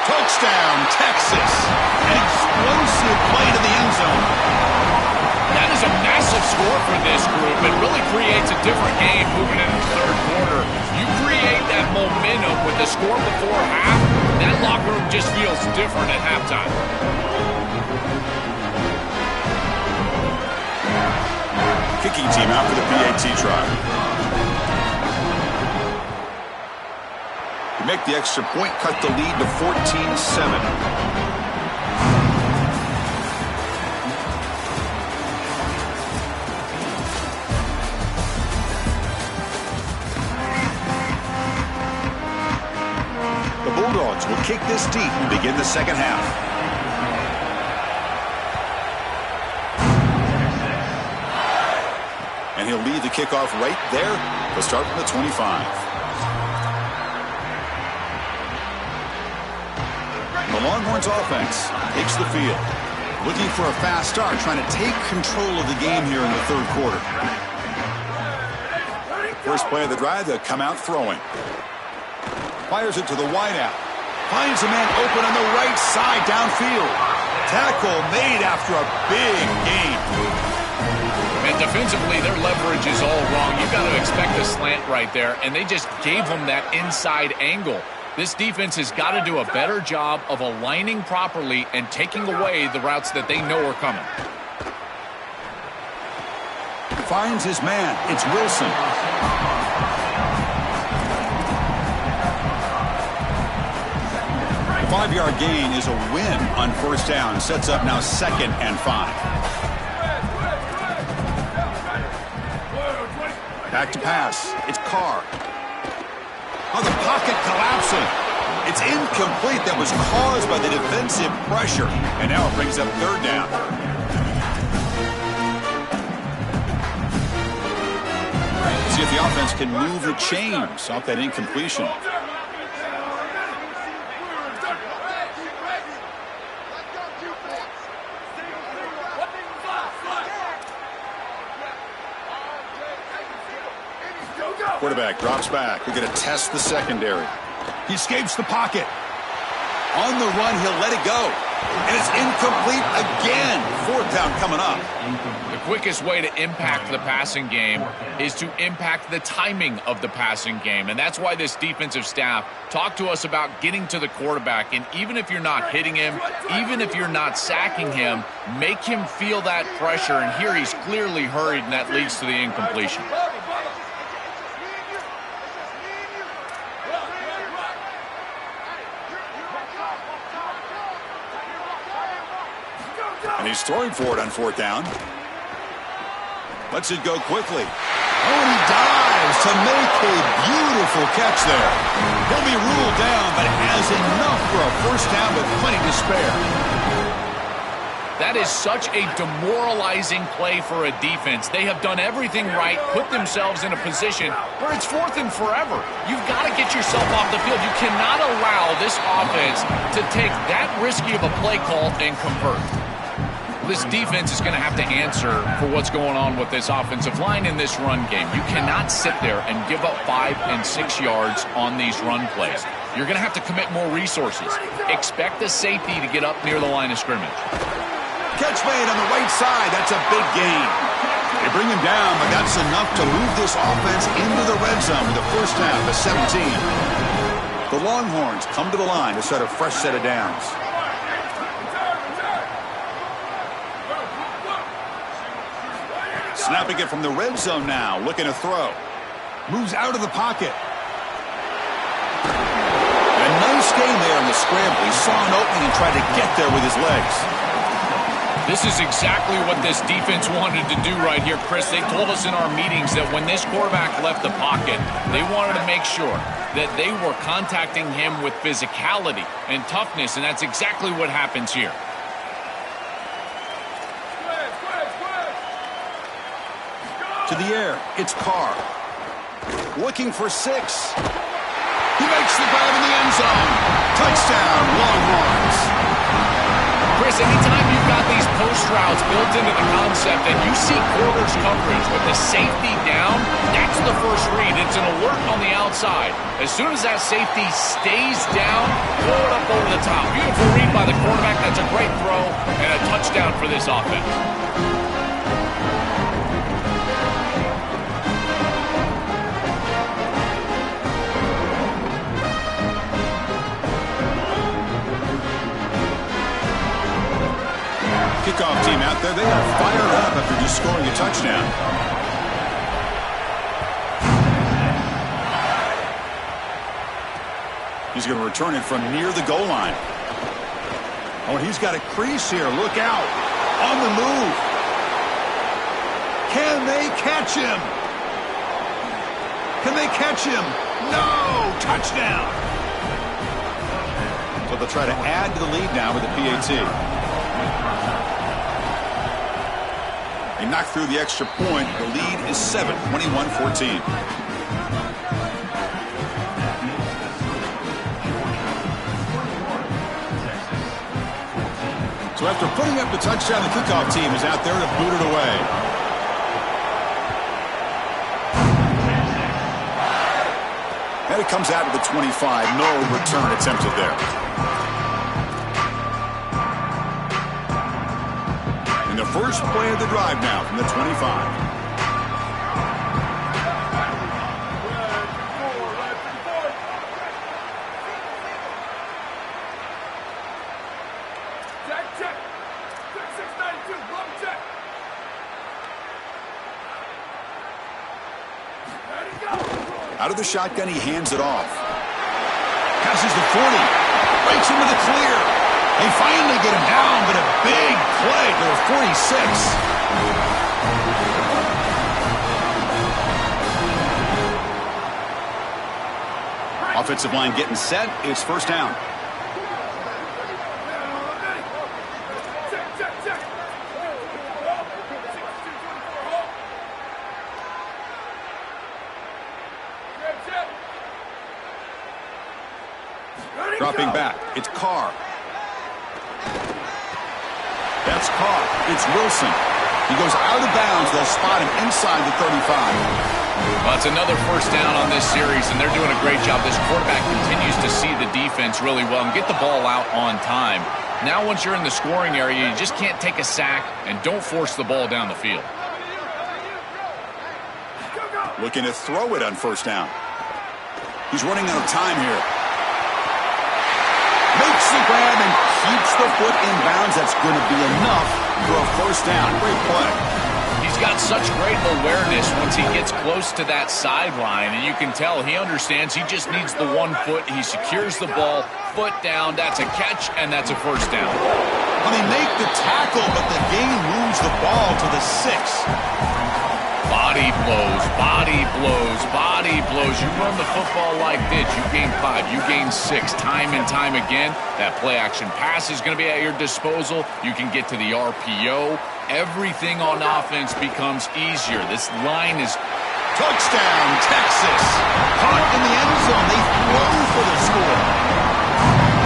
Touchdown, Texas. An explosive play to the end zone. That is a massive score for this group. It really creates a different game moving into the 3rd quarter. You create that momentum with the score before half, that locker room just feels different at halftime. Kicking team out for the PAT try. Make the extra point, cut the lead to 14-7. The Bulldogs will kick this deep and begin the second half. And he'll lead the kickoff right there. They'll start from the 25. The Longhorns offense takes the field. Looking for a fast start, trying to take control of the game here in the 3rd quarter. First play of the drive, they'll come out throwing. Fires it to the wideout. Finds a man open on the right side downfield. Tackle made after a big gain. And defensively, their leverage is all wrong. You've got to expect a slant right there, and they just gave them that inside angle. This defense has got to do a better job of aligning properly and taking away the routes that they know are coming. Finds his man. It's Wilson. The 5-yard gain is a win on first down. Sets up now 2nd and 5. Back to pass. It's Carr. Oh, the pocket collapsing. It's incomplete. That was caused by the defensive pressure. And now it brings up 3rd down. See if the offense can move the chains off that incompletion. Quarterback drops back. We're going to test the secondary. He escapes the pocket. On the run, he'll let it go. And it's incomplete again. 4th down coming up. The quickest way to impact the passing game is to impact the timing of the passing game. And that's why this defensive staff talked to us about getting to the quarterback. And even if you're not hitting him, even if you're not sacking him, make him feel that pressure. And here he's clearly hurried, and that leads to the incompletion. And he's throwing for it on 4th down. Lets it go quickly. Oh, and he dives to make a beautiful catch there. He'll be ruled down, but has enough for a 1st down with plenty to spare. That is such a demoralizing play for a defense. They have done everything right, put themselves in a position where it's 4th and forever. You've got to get yourself off the field. You cannot allow this offense to take that risky of a play call and convert. This defense is going to have to answer for what's going on with this offensive line in this run game. You cannot sit there and give up 5 and 6 yards on these run plays. You're going to have to commit more resources. Expect the safety to get up near the line of scrimmage. Catch made on the right side. That's a big gain. They bring him down, but that's enough to move this offense into the red zone with a 1st down to 17. The Longhorns come to the line to set a fresh set of downs. Snapping it from the red zone now, looking to throw. Moves out of the pocket. A nice game there in the scramble. He saw an opening and tried to get there with his legs. This is exactly what this defense wanted to do right here, Chris. They told us in our meetings that when this quarterback left the pocket, they wanted to make sure that they were contacting him with physicality and toughness, and that's exactly what happens here. To the air, it's Carr. Looking for 6. He makes the grab in the end zone. Touchdown, Longhorns. Chris, anytime you've got these post routes built into the concept and you see quarters coverage with the safety down, that's the first read. It's an alert on the outside. As soon as that safety stays down, throw it up over the top. Beautiful read by the quarterback. That's a great throw and a touchdown for this offense. Kickoff team out there, they are fired up after just scoring a touchdown. He's going to return it from near the goal line. Oh, and he's got a crease here. Look out. On the move. Can they catch him? Can they catch him? No! Touchdown! So they'll try to add to the lead now with the PAT. They knocked through the extra point. The lead is 7, 21-14. So after putting up the touchdown, the kickoff team is out there to boot it away. And it comes out to the 25. No return attempted there. The first play of the drive now from the 25. Out of the shotgun, he hands it off. Passes the 40. Breaks into the clear. They finally get him down, but a big play to the 46. Offensive line getting set. It's 1st down. Dropping back. It's Carr. That's Carr. It's Wilson. He goes out of bounds. They'll spot him inside the 35. Well, it's another 1st down on this series, and they're doing a great job. This quarterback continues to see the defense really well and get the ball out on time. Now, once you're in the scoring area, you just can't take a sack and don't force the ball down the field. Looking to throw it on 1st down. He's running out of time here. Makes the grab and keeps the foot in bounds. That's going to be enough for a 1st down. Great play. He's He's got such great awareness once he gets close to that sideline, and you can tell he understands he just needs the 1 foot. He secures the ball, foot down, that's a catch, and that's a first down. Well, they make the tackle, but the game moves the ball to the 6. Body blows, body blows, body blows. You run the football like this, you gain 5, you gain 6, time and time again. That play-action pass is going to be at your disposal. You can get to the RPO. Everything on offense becomes easier. This line is... Touchdown, Texas. Caught in the end zone. They throw for the score.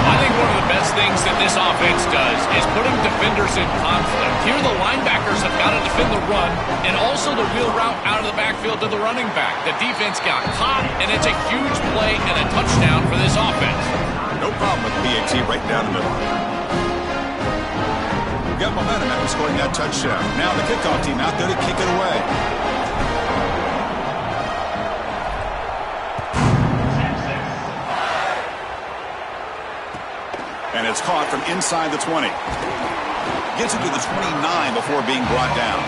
I think one of the best things that this offense does is putting defenders in conflict. Here the linebackers have got to defend the run and also the wheel route out of the backfield to the running back. The defense got caught, and it's a huge play and a touchdown for this offense. No problem with PAT right down the middle. Got momentum after scoring that touchdown. Now the kickoff team out there to kick it away. And it's caught from inside the 20. Gets it to the 29 before being brought down.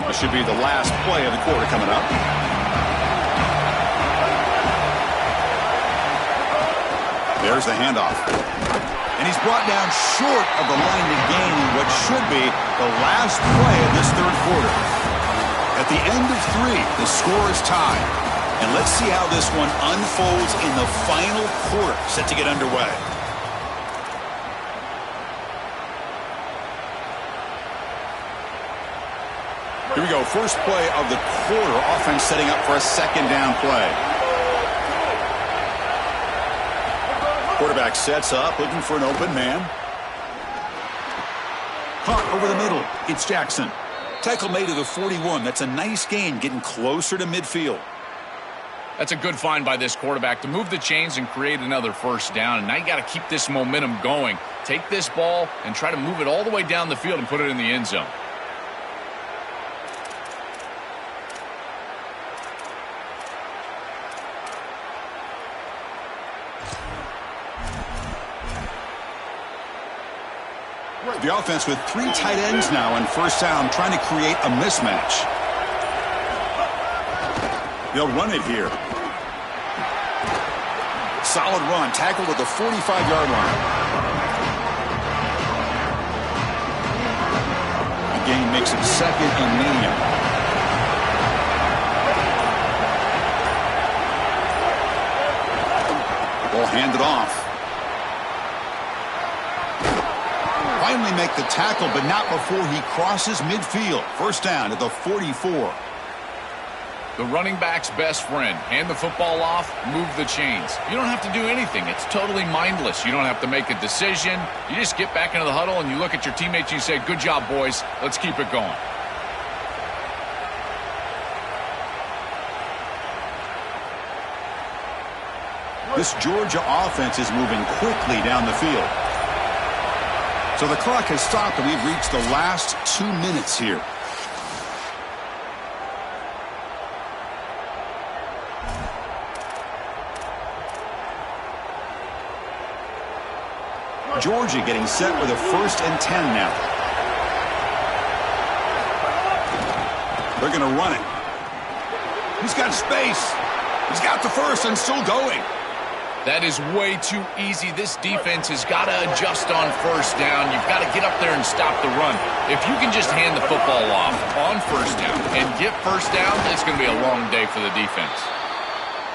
This should be the last play of the quarter coming up. There's the handoff. And he's brought down short of the line to gain in what should be the last play of this third quarter. At the end of 3, the score is tied. And let's see how this one unfolds in the final quarter, set to get underway. Here we go, first play of the quarter. Offense setting up for a second down play. Quarterback sets up, looking for an open man. Caught over the middle. It's Jackson. Tackle made to the 41. That's a nice gain, getting closer to midfield. That's a good find by this quarterback to move the chains and create another first down. And now you got to keep this momentum going. Take this ball and try to move it all the way down the field and put it in the end zone. The offense with 3 tight ends now in first down, trying to create a mismatch. They'll run it here. Solid run, tackled at the 45-yard line. The gain makes it second and medium. Ball handed off. Finally make the tackle, but not before he crosses midfield. First down at the 44. The running back's best friend. Hand the football off, move the chains. You don't have to do anything. It's totally mindless. You don't have to make a decision. You just get back into the huddle and you look at your teammates and you say, good job, boys. Let's keep it going. This Georgia offense is moving quickly down the field. So the clock has stopped, and we've reached the last 2 minutes here. Georgia getting set with a 1st and 10 now. They're going to run it. He's got space. He's got the first and still going. That is way too easy. This defense has got to adjust on first down. You've got to get up there and stop the run. If you can just hand the football off on first down and get first down, it's going to be a long day for the defense.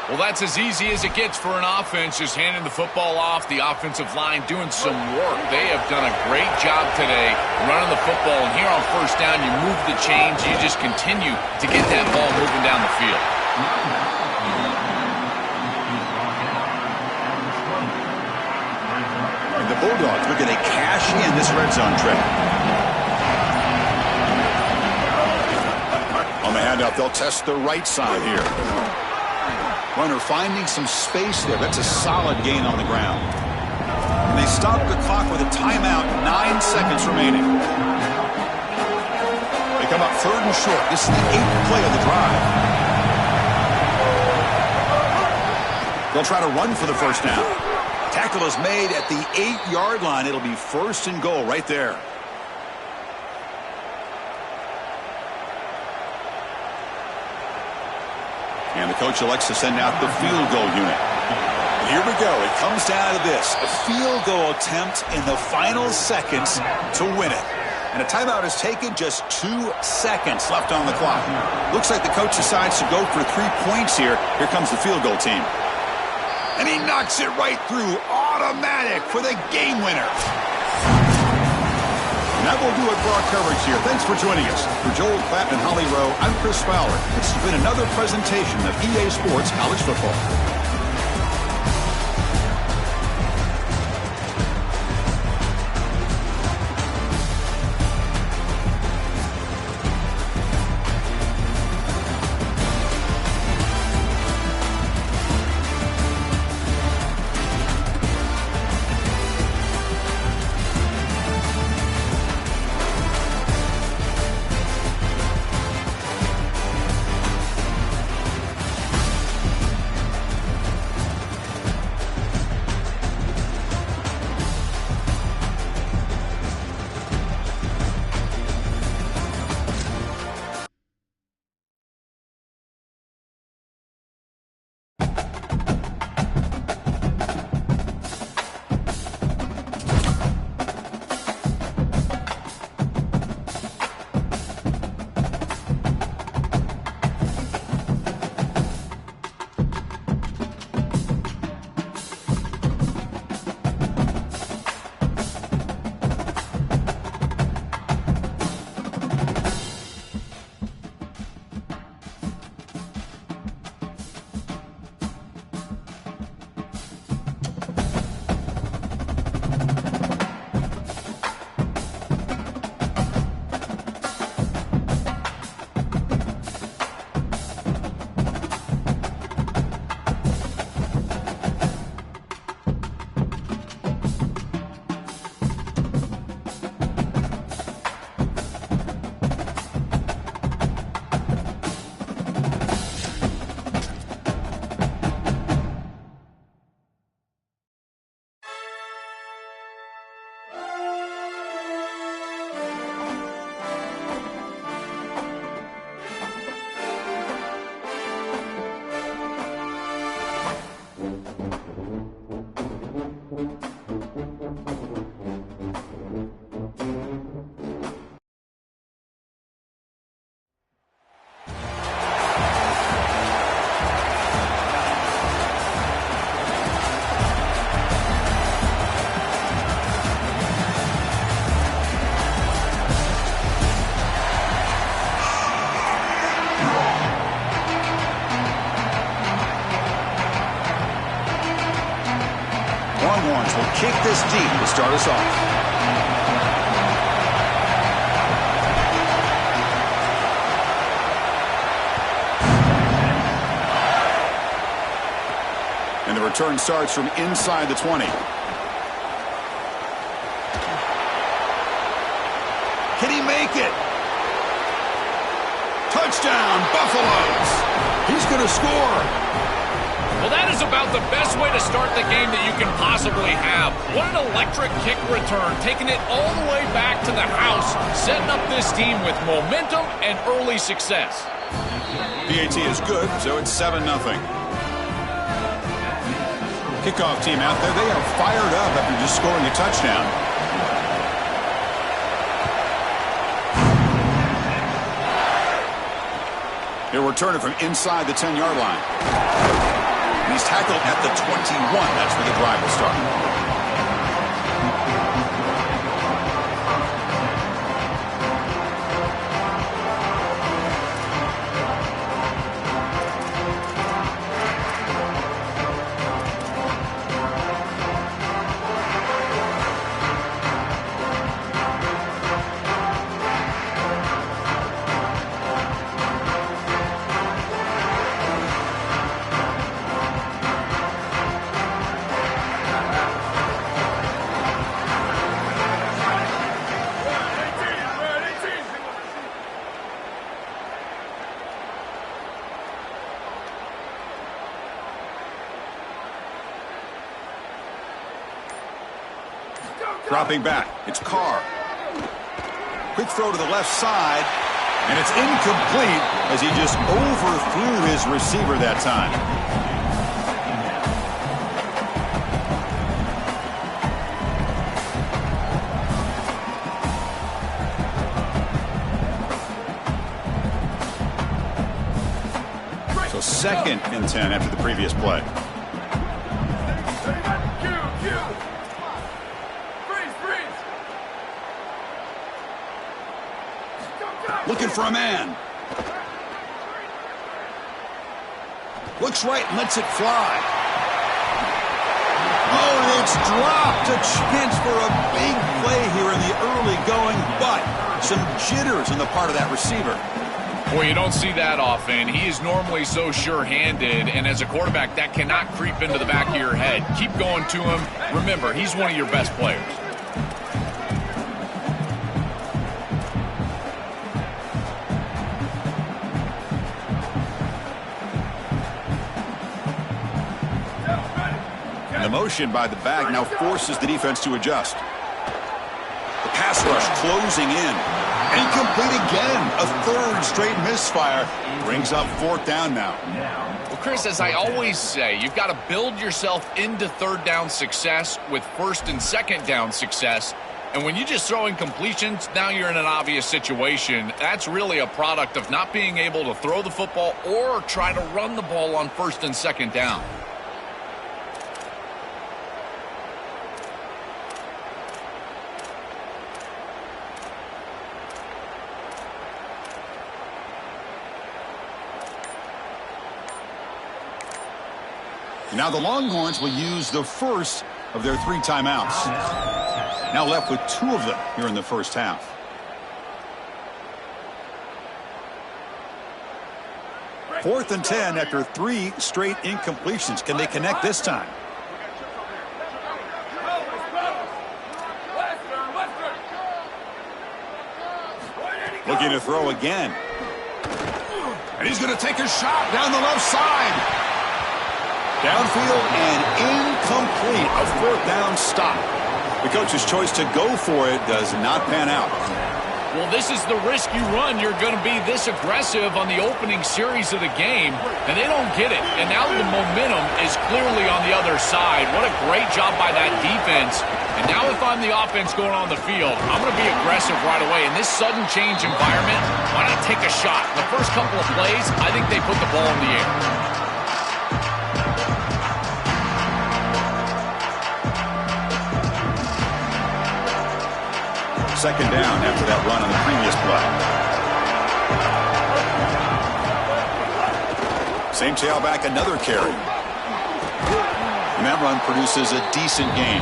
Well, that's as easy as it gets for an offense, just handing the football off. The offensive line doing some work. They have done a great job today running the football. And here on first down, you move the chains. You just continue to get that ball moving down the field. The Bulldogs looking to cash in this red zone trip. On the handoff, they'll test the right side here. Runner finding some space there. That's a solid gain on the ground. And they stop the clock with a timeout, 9 seconds remaining. They come up 3rd and short. This is the 8th play of the drive. They'll try to run for the first down. Tackle is made at the 8-yard line. It'll be 1st and goal right there. And the coach elects to send out the field goal unit. And here we go. It comes down to this. A field goal attempt in the final seconds to win it. And a timeout is taken, just 2 seconds left on the clock. Looks like the coach decides to go for 3 points here. Here comes the field goal team. And he knocks it right through. Automatic for the game winner. And that will do it for our coverage here. Thanks for joining us. For Joel Klatt and Holly Rowe, I'm Chris Fowler. This has been another presentation of EA Sports College Football. Longhorns will kick this deep to start us off. And the return starts from inside the 20. Can he make it? Touchdown, Buffaloes! He's going to score. Well, that is about the best way to start the game that you can possibly have. What an electric kick return, taking it all the way back to the house, setting up this team with momentum and early success. PAT is good, so it's 7-0. Kickoff team out there, they are fired up after just scoring a touchdown. He'll return it from inside the 10-yard line. He's tackled at the 21. That's where the drive will start. Dropping back. It's Carr. Quick throw to the left side. And it's incomplete as he just overthrew his receiver that time. So 2nd and 10 after the previous play. Looking for a man. Looks right and lets it fly. Oh, and it's dropped. A chance for a big play here in the early going, but some jitters on the part of that receiver. Boy, you don't see that often. He is normally so sure-handed, and as a quarterback, that cannot creep into the back of your head. Keep going to him. Remember, he's one of your best players. The motion by the back now forces the defense to adjust. The pass rush closing in. Incomplete again. A 3rd straight misfire. Brings up 4th down now. Well, Chris, as I always say, you've got to build yourself into 3rd down success with 1st and 2nd down success. And when you just throw in completions, now you're in an obvious situation. That's really a product of not being able to throw the football or try to run the ball on 1st and 2nd down. Now the Longhorns will use the first of their 3 timeouts. Now left with 2 of them here in the first half. Fourth and 10 after 3 straight incompletions. Can they connect this time? Looking to throw again. And he's going to take a shot down the left side. Downfield and incomplete. A 4th down stop. The coach's choice to go for it does not pan out. Well, this is the risk you run. You're going to be this aggressive on the opening series of the game, and they don't get it. And now the momentum is clearly on the other side. What a great job by that defense. And now if I'm the offense going on the field, I'm going to be aggressive right away. In this sudden change environment, why not take a shot? The first couple of plays, I think they put the ball in the air. 2nd down after that run on the previous play. Same tailback, another carry. And that run produces a decent gain.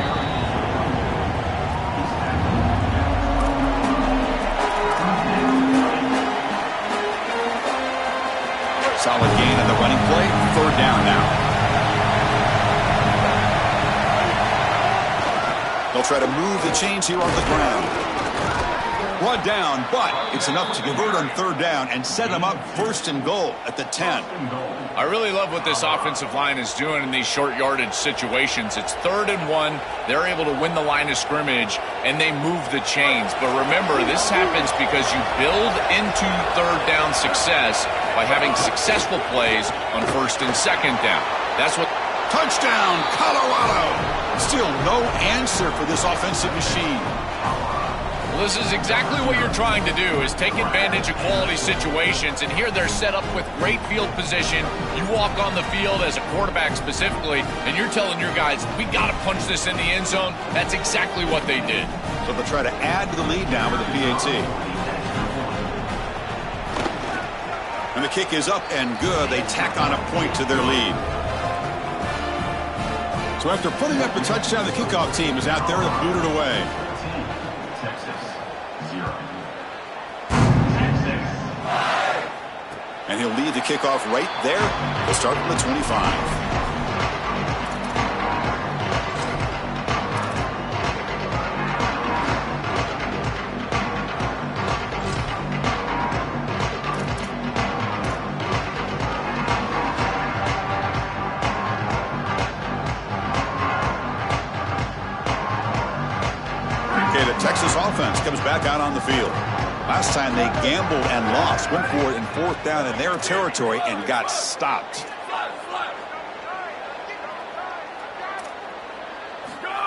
Solid gain on the running play. 3rd down now. They'll try to move the chains here on the ground. Blood down, but it's enough to convert on 3rd down and set them up 1st and goal at the 10. I really love what this offensive line is doing in these short yardage situations. It's 3rd and 1. They're able to win the line of scrimmage, and they move the chains. But remember, this happens because you build into 3rd down success by having successful plays on 1st and 2nd down. That's what... Touchdown, Colorado! Still no answer for this offensive machine. Well, this is exactly what you're trying to do, is take advantage of quality situations. And here they're set up with great field position. You walk on the field as a quarterback specifically, and you're telling your guys, we got to punch this in the end zone. That's exactly what they did. So they'll try to add to the lead now with a PAT. And the kick is up and good. They tack on a point to their lead. So after putting up a touchdown, the kickoff team is out there to boot it away. And he'll lead the kickoff right there. He'll start from the 25. Texas offense comes back out on the field. Last time they gambled and lost. Went for it in 4th down in their territory and got stopped.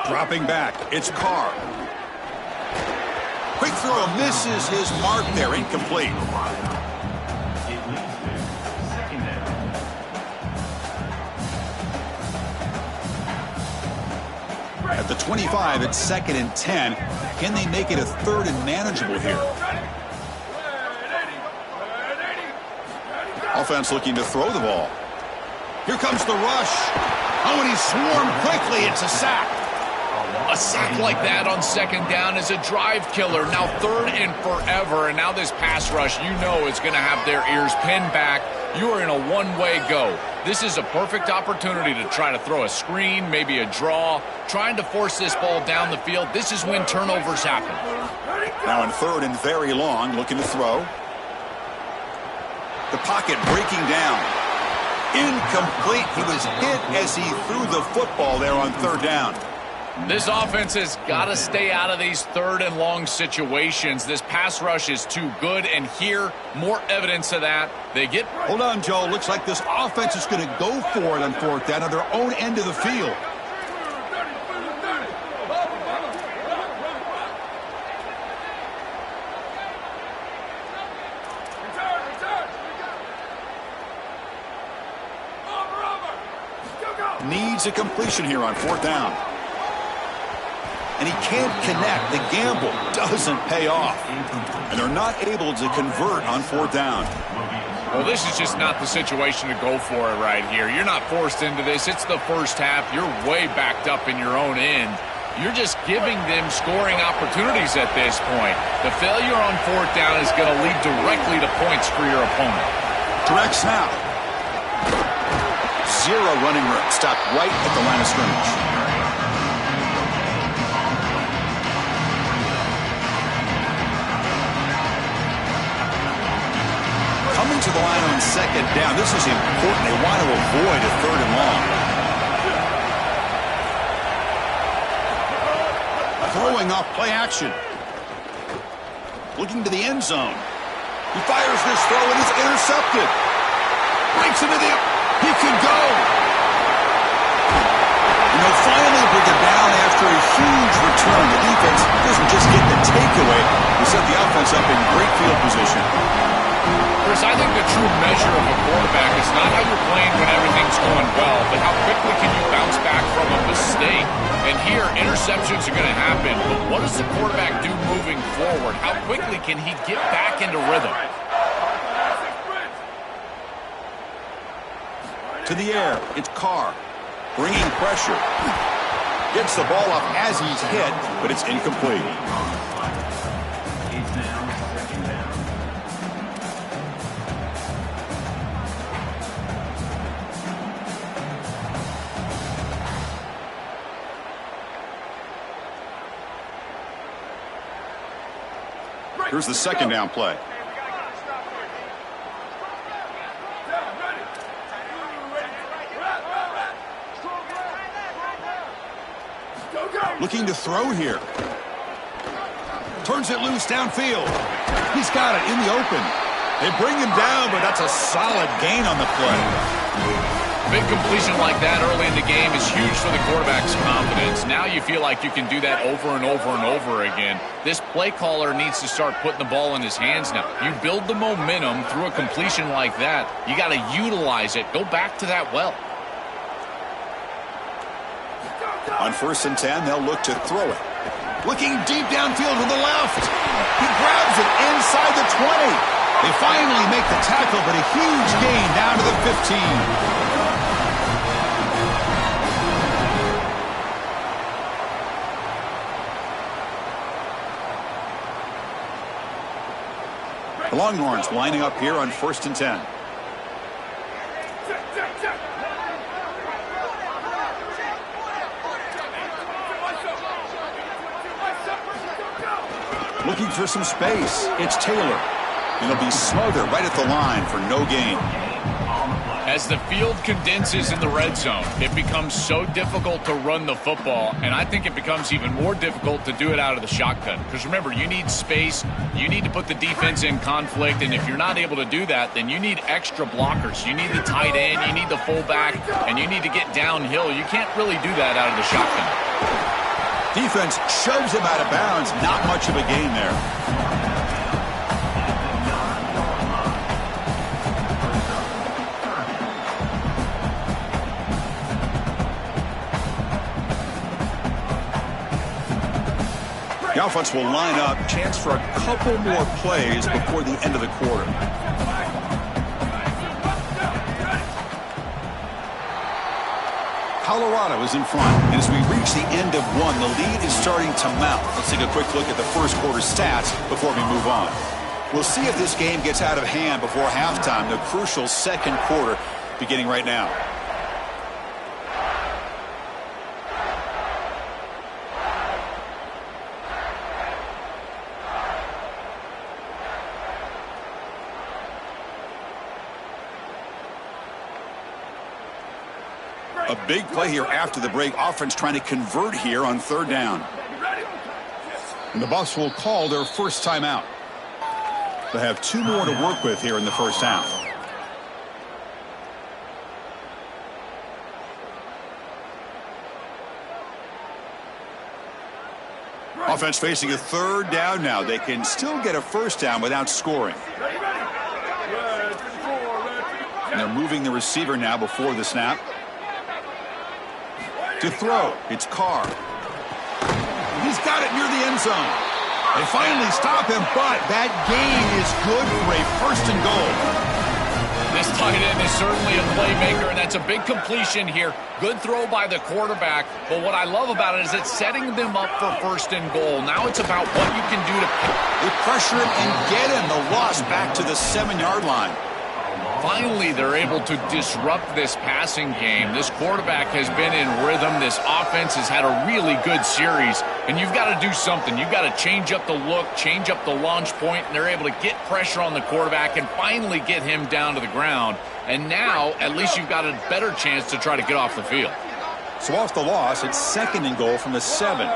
Dropping back, it's Carr. Quick throw misses his mark there, incomplete. At the 25, it's 2nd and 10. Can they make it a 3rd and manageable here? Offense looking to throw the ball. Here comes the rush. Oh, and he's swarmed quickly. It's a sack. A sack like that on 2nd down is a drive killer. Now 3rd and forever, and now this pass rush, you know it's going to have their ears pinned back. You are in a one-way go. This is a perfect opportunity to try to throw a screen, maybe a draw, trying to force this ball down the field. This is when turnovers happen. Now in 3rd and very long, looking to throw. The pocket breaking down. Incomplete. He was hit as he threw the football there on 3rd down. This offense has got to stay out of these 3rd and long situations. This pass rush is too good, and here, more evidence of that. They get... Hold on, Joe. Looks like this offense is going to go for it on 4th down on their own end of the field. Needs a completion here on 4th down. And he can't connect. The gamble doesn't pay off. And they're not able to convert on 4th down. Well, this is just not the situation to go for it right here. You're not forced into this. It's the first half. You're way backed up in your own end. You're just giving them scoring opportunities at this point. The failure on 4th down is going to lead directly to points for your opponent. Direct snap. Zero running room. Stopped right at the line of scrimmage. Coming to the line on 2nd down. This is important. They want to avoid a 3rd and long. Throwing off play action. Looking to the end zone. He fires this throw and it's intercepted. Breaks into the... He could go. And they'll finally bring it down after a huge return. The defense doesn't just get the takeaway. They set the offense up in great field position. Chris, I think the true measure of a quarterback is not how you're playing when everything's going well, but how quickly can you bounce back from a mistake. And here, interceptions are going to happen, but what does the quarterback do moving forward? How quickly can he get back into rhythm? To the air, it's Carr. Bringing pressure. Gets the ball up as he's hit, but it's incomplete. Here's the 2nd down play. Looking to throw here. Turns it loose downfield. He's got it in the open. They bring him down, but that's a solid gain on the play. Big completion like that early in the game is huge for the quarterback's confidence. Now you feel like you can do that over and over and over again. This play caller needs to start putting the ball in his hands now. You build the momentum through a completion like that. You got to utilize it. Go back to that well. On 1st and 10, they'll look to throw it. Looking deep downfield to the left. He grabs it inside the 20. They finally make the tackle, but a huge gain down to the 15. The Longhorns lining up here on 1st and 10. Looking for some space. It's Taylor. And he'll be smothered right at the line for no gain. As the field condenses in the red zone, it becomes so difficult to run the football, and I think it becomes even more difficult to do it out of the shotgun. Because remember, you need space, you need to put the defense in conflict, and if you're not able to do that, then you need extra blockers. You need the tight end, you need the fullback, and you need to get downhill. You can't really do that out of the shotgun. Defense shoves him out of bounds. Not much of a gain there. The offense will line up. Chance for a couple more plays before the end of the quarter. Colorado is in front. And as we reach the end of one, the lead is starting to mount. Let's take a quick look at the first quarter stats before we move on. We'll see if this game gets out of hand before halftime, the crucial second quarter beginning right now. A big play here after the break. Offense trying to convert here on third down. And the Bucs will call their first timeout. They'll have 2 more to work with here in the first half. Offense facing a third down now. They can still get a first down without scoring. And they're moving the receiver now before the snap. To throw, it's Carr. He's got it near the end zone. They finally stop him, but that gain is good for a first and goal. This tight end is certainly a playmaker, and that's a big completion here. Good throw by the quarterback, but what I love about it is it's setting them up for first and goal. Now it's about what you can do to... They pressure him and get him. The loss back to the 7-yard line. Finally, they're able to disrupt this passing game. This quarterback has been in rhythm. This offense has had a really good series, and you've got to do something. You've got to change up the look, change up the launch point, and they're able to get pressure on the quarterback and finally get him down to the ground. And now, at least you've got a better chance to try to get off the field. So off the loss, it's second and goal from the 7.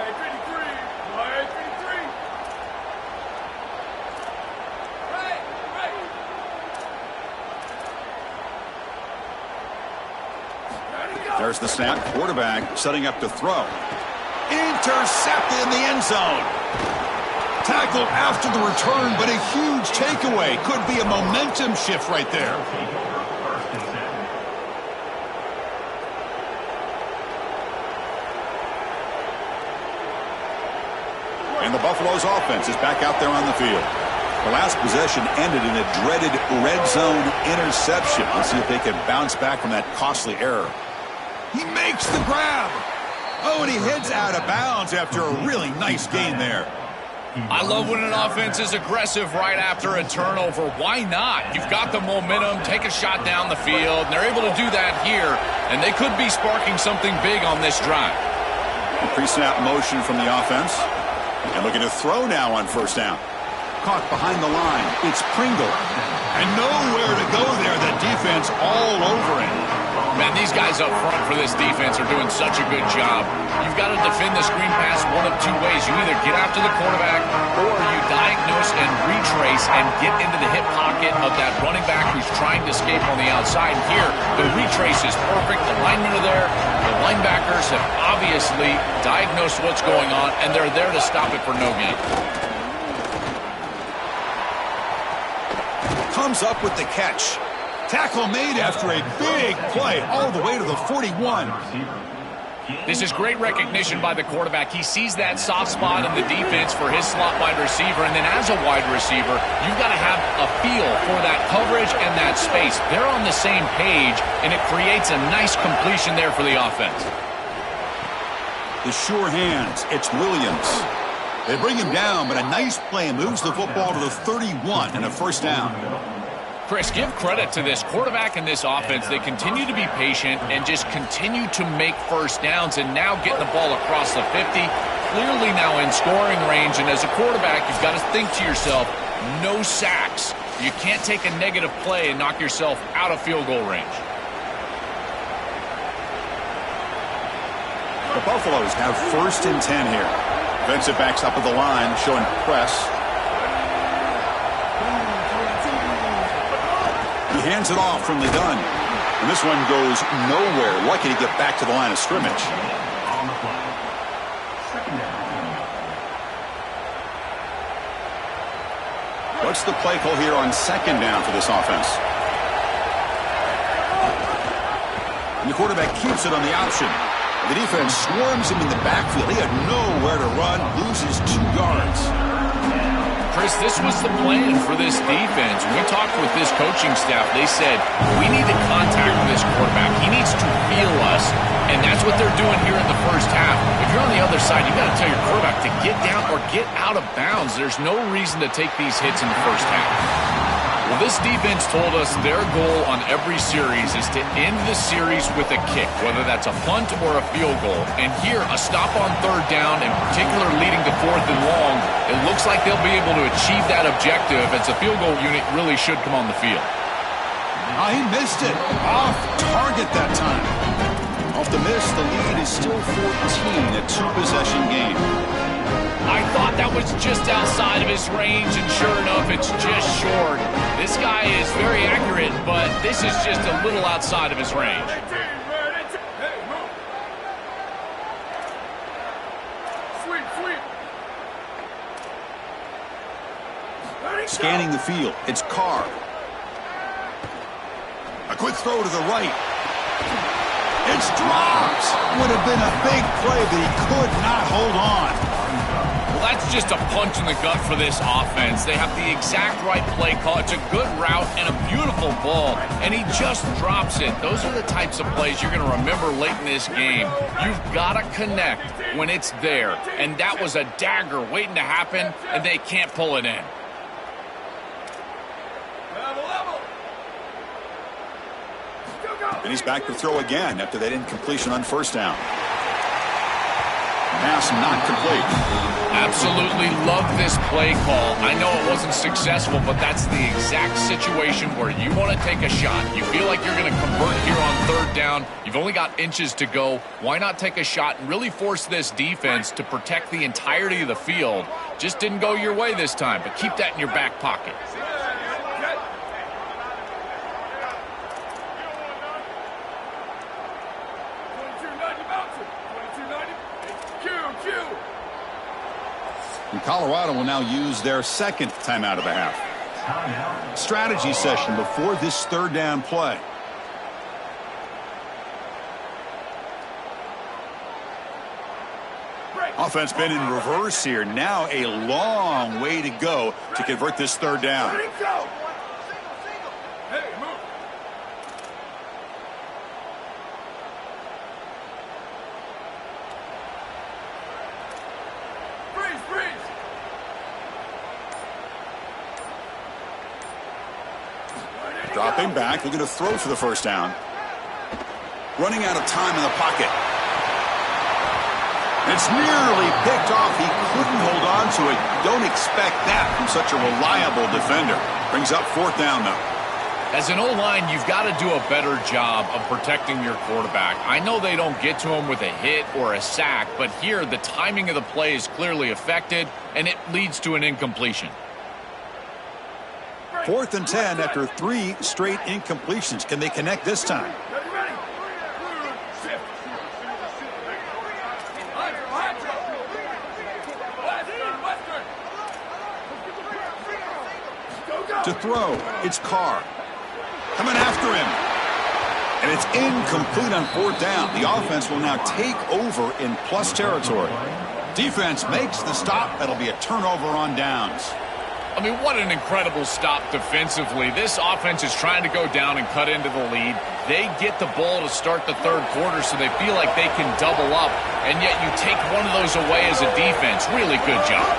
There's the snap. Quarterback setting up to throw. Intercepted in the end zone. Tackled after the return, but a huge takeaway. Could be a momentum shift right there. And the Buffalo's offense is back out there on the field. The last possession ended in a dreaded red zone interception. Let's see if they can bounce back from that costly error. He makes the grab. Oh, and he heads out of bounds after a really nice gain there. I love when an offense is aggressive right after a turnover. Why not? You've got the momentum. Take a shot down the field. And they're able to do that here. And they could be sparking something big on this drive. Pre-snap motion from the offense. And looking to throw now on first down. Caught behind the line. It's Pringle. And nowhere to go there. The defense all over it. Man, these guys up front for this defense are doing such a good job. You've got to defend the screen pass one of 2 ways. You either get after the quarterback or you diagnose and retrace and get into the hip pocket of that running back who's trying to escape on the outside. Here, the retrace is perfect. The linemen are there. The linebackers have obviously diagnosed what's going on, and they're there to stop it for no gain. Comes up with the catch. Tackle made after a big play all the way to the 41. This is great recognition by the quarterback. He sees that soft spot in the defense for his slot wide receiver, and then as a wide receiver, you've got to have a feel for that coverage and that space. They're on the same page, and it creates a nice completion there for the offense. The sure hands. It's Williams. They bring him down, but a nice play moves the football to the 31 and a first down. Chris, give credit to this quarterback and this offense. They continue to be patient and just continue to make first downs, and now getting the ball across the 50, clearly now in scoring range. And as a quarterback, you've got to think to yourself, no sacks. You can't take a negative play and knock yourself out of field goal range. The Buffaloes have 1st and 10 here. Defensive backs up at the line, showing press. He hands it off from the gun. And this one goes nowhere. Lucky to get back to the line of scrimmage. On the play. 2nd down. What's the play call here on 2nd down for this offense? And the quarterback keeps it on the option. The defense swarms him in the backfield. He had nowhere to run, loses 2 yards. Chris, this was the plan for this defense. When we talked with this coaching staff, they said, we need to contact this quarterback. He needs to feel us, and that's what they're doing here in the first half. If you're on the other side, you got to tell your quarterback to get down or get out of bounds. There's no reason to take these hits in the first half. Well, this defense told us their goal on every series is to end the series with a kick, whether that's a punt or a field goal. And here, a stop on 3rd down, in particular leading to 4th and long, it looks like they'll be able to achieve that objective as the field goal unit really should come on the field. He missed it. Off target that time. Off the miss, the lead is still 14, a 2-possession game. I thought that was just outside of his range, and sure enough, it's just short. This guy is very accurate, but this is just a little outside of his range. Scanning the field, it's Carr. A quick throw to the right. It's dropped. Would have been a big play, but he could not hold on. Well, that's just a punch in the gut for this offense. They have the exact right play call. It's a good route and a beautiful ball, and he just drops it. Those are the types of plays you're going to remember late in this game. You've got to connect when it's there, and that was a dagger waiting to happen, and they can't pull it in. And he's back to throw again after that incompletion on 1st down. Pass not complete. Absolutely love this play call. I know it wasn't successful, but that's the exact situation where you want to take a shot. You feel like you're going to convert here on 3rd down. You've only got inches to go. Why not take a shot and really force this defense to protect the entirety of the field? Just didn't go your way this time, but keep that in your back pocket. And Colorado will now use their 2nd timeout of the half. Strategy session before this 3rd down play. Offense been in reverse here. Now a long way to go to convert this 3rd down. Dropping back, looking to throw for the 1st down. Running out of time in the pocket. It's nearly picked off. He couldn't hold on to it. Don't expect that from such a reliable defender. Brings up 4th down, though. As an O-line, you've got to do a better job of protecting your quarterback. I know they don't get to him with a hit or a sack, but here the timing of the play is clearly affected, and it leads to an incompletion. 4th and 10 after 3 straight incompletions. Can they connect this time? To throw, it's Carr. Coming after him. And it's incomplete on 4th down. The offense will now take over in plus territory. Defense makes the stop. That'll be a turnover on downs. I mean, what an incredible stop defensively. This offense is trying to go down and cut into the lead. They get the ball to start the 3rd quarter, so they feel like they can double up, and yet you take one of those away as a defense. Really good job.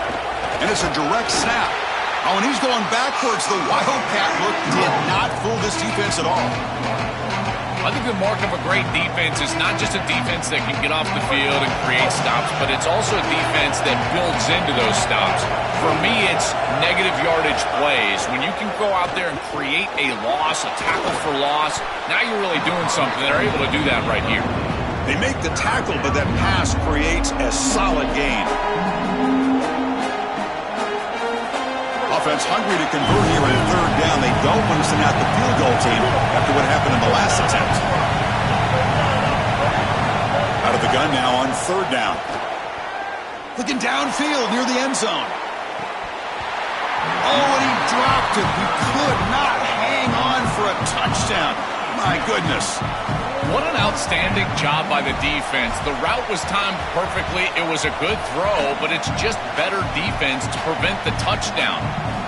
And it's a direct snap. Oh, and he's going backwards. The Wildcat look did not fool this defense at all. I think the mark of a great defense is not just a defense that can get off the field and create stops, but it's also a defense that builds into those stops. For me, it's negative yardage plays. When you can go out there and create a loss, a tackle for loss, now you're really doing something. They're able to do that right here. They make the tackle, but that pass creates a solid gain. Offense hungry to convert here in third down. They don't want to send out the field goal team after what happened in the last attempt. Out of the gun now on third down. Looking downfield near the end zone. Oh, and he dropped it. He could not hang on for a touchdown. My goodness. What an outstanding job by the defense. The route was timed perfectly. It was a good throw, but it's just better defense to prevent the touchdown.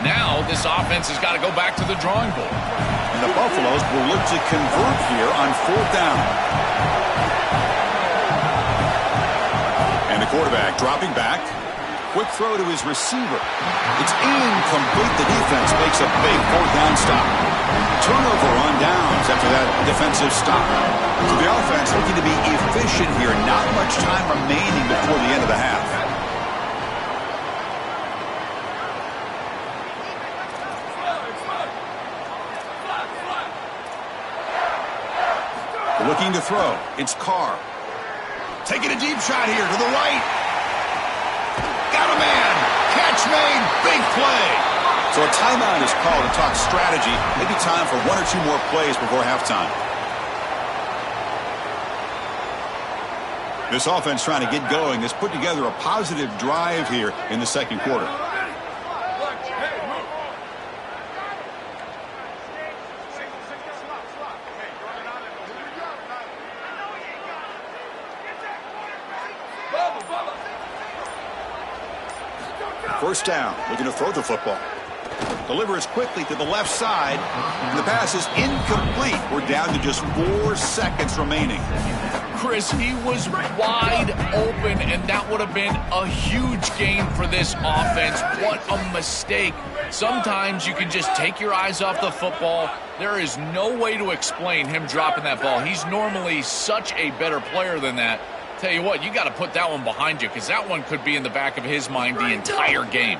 Now this offense has got to go back to the drawing board. And the Buffaloes will look to convert here on fourth down. And the quarterback dropping back. Quick throw to his receiver. It's incomplete. The defense makes a big fourth down stop. Turnover on downs after that defensive stop. So the offense looking to be efficient here. Not much time remaining before the end of the half. Looking to throw. It's Carr. Taking a deep shot here to the right. Got a man. Catch made. Big play. So a timeout is called to talk strategy. Maybe time for one or two more plays before halftime. This offense trying to get going has put together a positive drive here in the second quarter. First down, looking to throw the football. Delivers quickly to the left side, and the pass is incomplete. We're down to just 4 seconds remaining. Chris, he was wide open, and that would have been a huge gain for this offense. What a mistake. Sometimes you can just take your eyes off the football. There is no way to explain him dropping that ball. He's normally such a better player than that. Tell you what, you got to put that one behind you because that one could be in the back of his mind the entire game.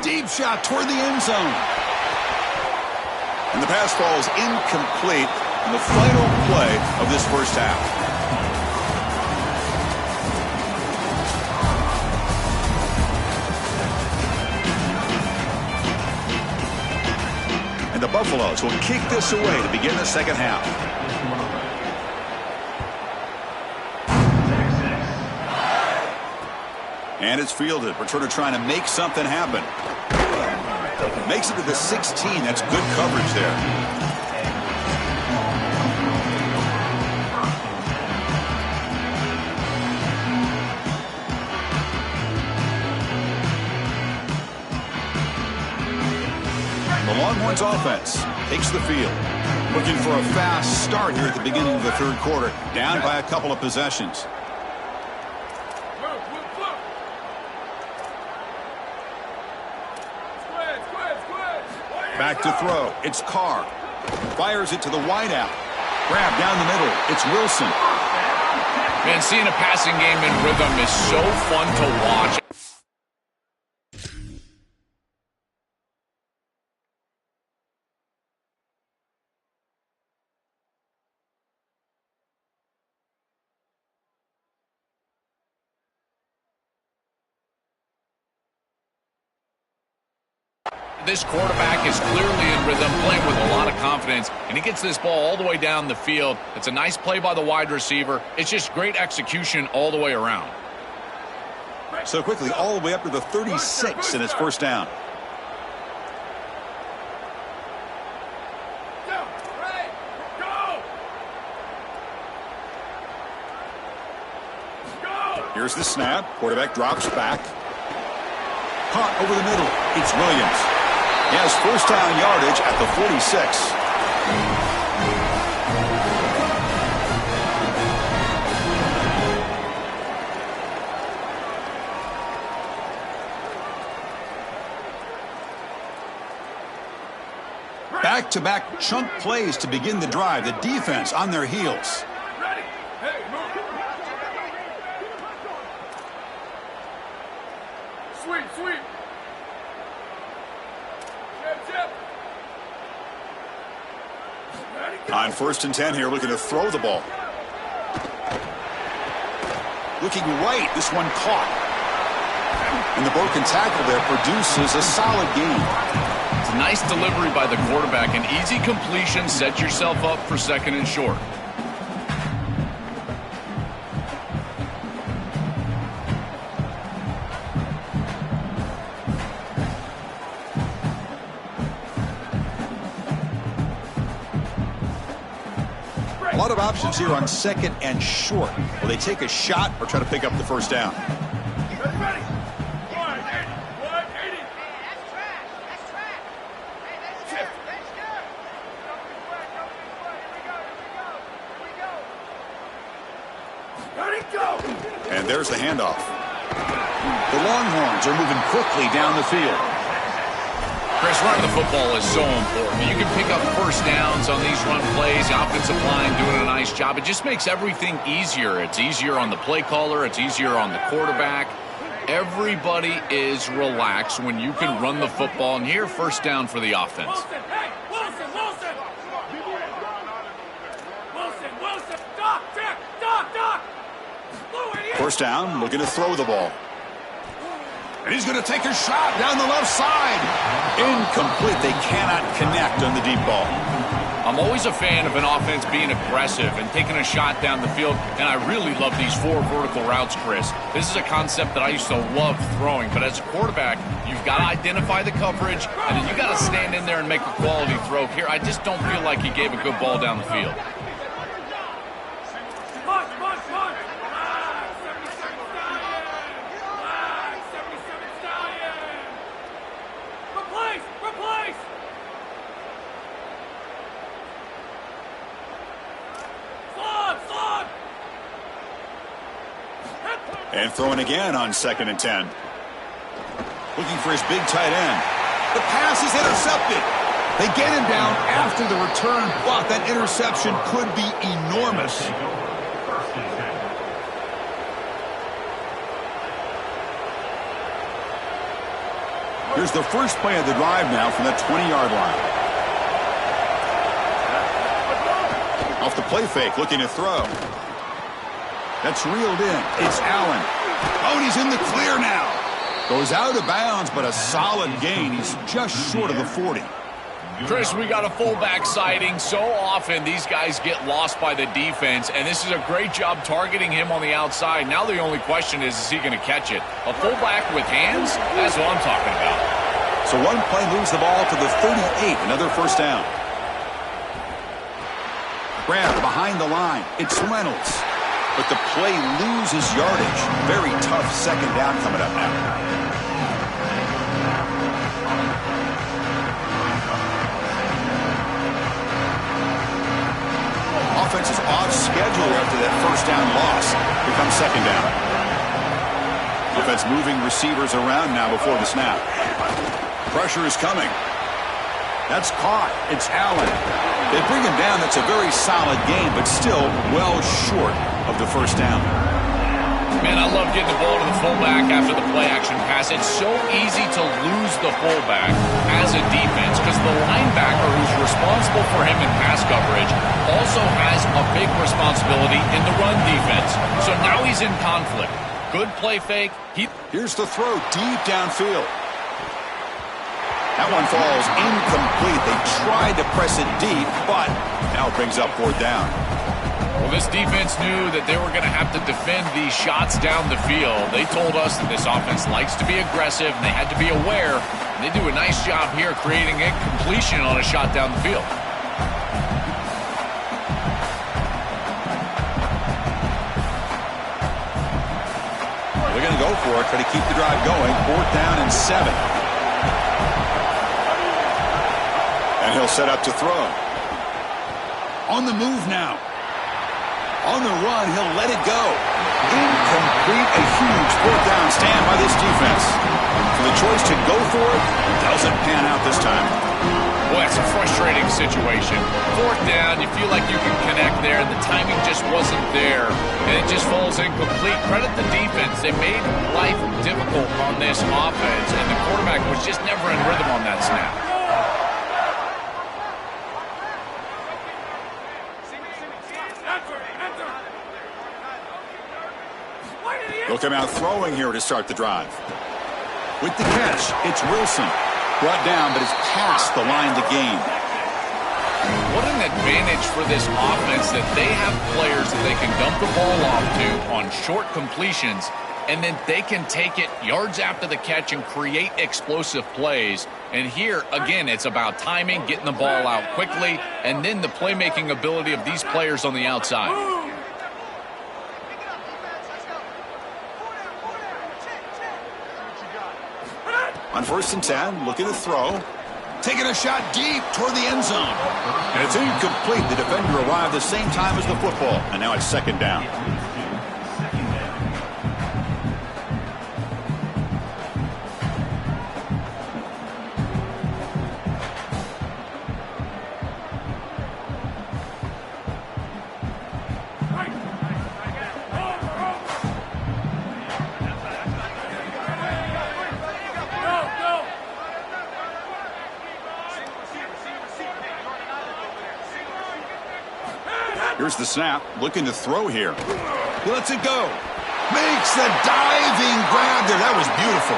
Deep shot toward the end zone. And the pass falls incomplete in the final play of this first half. And the Buffaloes will kick this away to begin the second half. And it's fielded. Returner trying to make something happen. Makes it to the 16. That's good coverage there. The Longhorns offense takes the field. Looking for a fast start here at the beginning of the third quarter. Down by a couple of possessions. Back to throw. It's Carr. Fires it to the wideout. Grab down the middle. It's Wilson. Man, seeing a passing game in rhythm is so fun to watch. This quarterback is clearly in rhythm, playing with a lot of confidence, and he gets this ball all the way down the field. It's a nice play by the wide receiver. It's just great execution all the way around. So quickly, all the way up to the 36, and it's first down. Here's the snap. Quarterback drops back. Caught over the middle. It's Williams. He has first down yardage at the 46. Back-to-back chunk plays to begin the drive. The defense on their heels. Sweep. Chip. Ready, On 1st and 10 here, looking to throw the ball. Looking right, this one caught. And the broken tackle there produces a solid gain. It's a nice delivery by the quarterback. An easy completion. Set yourself up for 2nd and short. A lot of options here on 2nd and short. Will they take a shot or try to pick up the 1st down? Ready? 180. 180. That's track. That's track. Hey, that's Shift. good. That's good. Ready, go. And there's the handoff. The Longhorns are moving quickly down the field. Chris, running the football is so important. You can pick up 1st downs on these run plays. The offensive line doing a nice job. It just makes everything easier. It's easier on the play caller. It's easier on the quarterback. Everybody is relaxed when you can run the football. And here, 1st down for the offense. Wilson, hey, Wilson. Wilson. Doc, check. Doc. Blue idiot. 1st down, looking to throw the ball. And he's going to take a shot down the left side. Incomplete. They cannot connect on the deep ball. I'm always a fan of an offense being aggressive and taking a shot down the field, and I really love these 4 vertical routes, Chris. This is a concept that I used to love throwing, but as a quarterback, you've got to identify the coverage, and then you got to stand in there and make a quality throw. Here, I just don't feel like he gave a good ball down the field. Punch. 77 Stallion. Replace. Slug. And throwing again on 2nd and 10. Looking for his big tight end. The pass is intercepted. They get him down after the return, but that interception could be enormous. Here's the first play of the drive now from that 20-yard line. Off the play fake, looking to throw. That's reeled in. It's Allen. Oh, and he's in the clear now. Goes out of bounds, but a solid gain. He's just short of the 40. Chris, we got a fullback sighting. So often these guys get lost by the defense, and this is a great job targeting him on the outside. Now the only question is he going to catch it? A fullback with hands? That's what I'm talking about. So one play moves the ball to the 38, another 1st down. Grab behind the line. It's Reynolds. But the play loses yardage. Very tough 2nd down coming up now. Offense is off schedule after that 1st down loss. Here comes 2nd down. Offense moving receivers around now before the snap. Pressure is coming. That's caught. It's Allen. They bring him down. That's a very solid game, but still well short of the 1st down. Man, I love getting the ball to the fullback after the play-action pass. It's so easy to lose the fullback as a defense because the linebacker who's responsible for him in pass coverage also has a big responsibility in the run defense. So now he's in conflict. Good play fake. Here's the throw deep downfield. That one falls incomplete. They tried to press it deep, but now it brings up 4th down. Well, this defense knew that they were going to have to defend these shots down the field. They told us that this offense likes to be aggressive, and they had to be aware. And they do a nice job here creating a completion on a shot down the field. They're going to go for it, try to keep the drive going. 4th down and 7. And he'll set up to throw. On the move now. On the run, he'll let it go. Incomplete, a huge 4th down stand by this defense. So the choice to go for it doesn't pan out this time. Boy, it's a frustrating situation. 4th down, you feel like you can connect there, and the timing just wasn't there, and it just falls incomplete. Credit the defense. They made life difficult on this offense, and the quarterback was just never in rhythm on that snap. They'll come out throwing here to start the drive. With the catch, it's Wilson. Brought down, but it's past the line to gain. What an advantage for this offense that they have players that they can dump the ball off to on short completions, and then they can take it yards after the catch and create explosive plays. And here, again, it's about timing, getting the ball out quickly, and then the playmaking ability of these players on the outside. On 1st and 10, looking to throw. Taking a shot deep toward the end zone. And it's incomplete. The defender arrived the same time as the football. And now it's 2nd down. Here's the snap, looking to throw here. He lets it go. Makes the diving grab there. That was beautiful.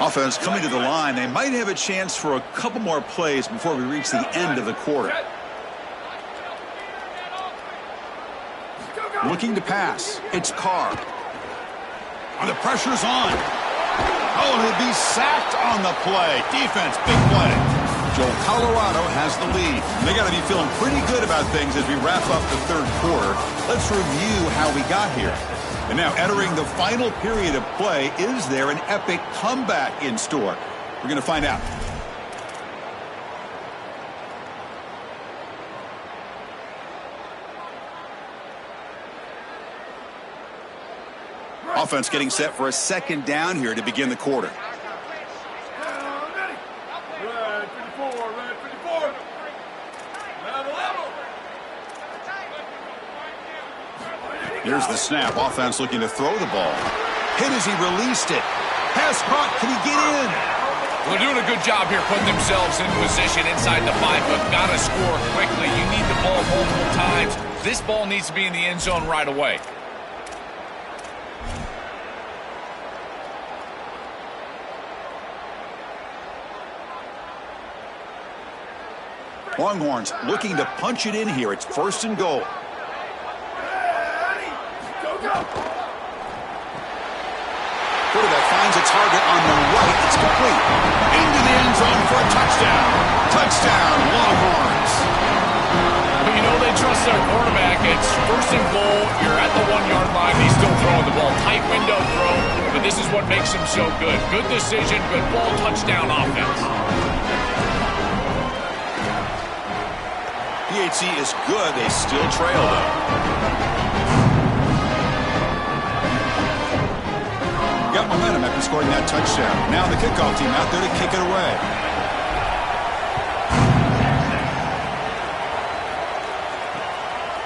Offense coming to the line. They might have a chance for a couple more plays before we reach the end of the quarter. Looking to pass. It's Carr. The pressure's on. Oh, and he'll be sacked on the play. Defense, big play. Joel, Colorado has the lead. They got to be feeling pretty good about things as we wrap up the 3rd quarter. Let's review how we got here. And now entering the final period of play, is there an epic comeback in store? We're going to find out. Offense getting set for a 2nd down here to begin the quarter. Here's the snap. Offense looking to throw the ball. Hit as he released it. Pass caught. Can he get in? Well, they're doing a good job here putting themselves in position inside the 5, but got to score quickly. You need the ball multiple times. This ball needs to be in the end zone right away. Longhorns looking to punch it in here. It's 1st and goal. Quarterback finds a target on the right. It's complete. Into the end zone for a touchdown. Touchdown, Longhorns. But you know they trust their quarterback. It's 1st and goal. You're at the 1-yard line. He's still throwing the ball. Tight window throw, but this is what makes him so good. Good decision, good ball, touchdown offense. PHC is good. They still trail, though. Got momentum after scoring that touchdown. Now the kickoff team out there to kick it away.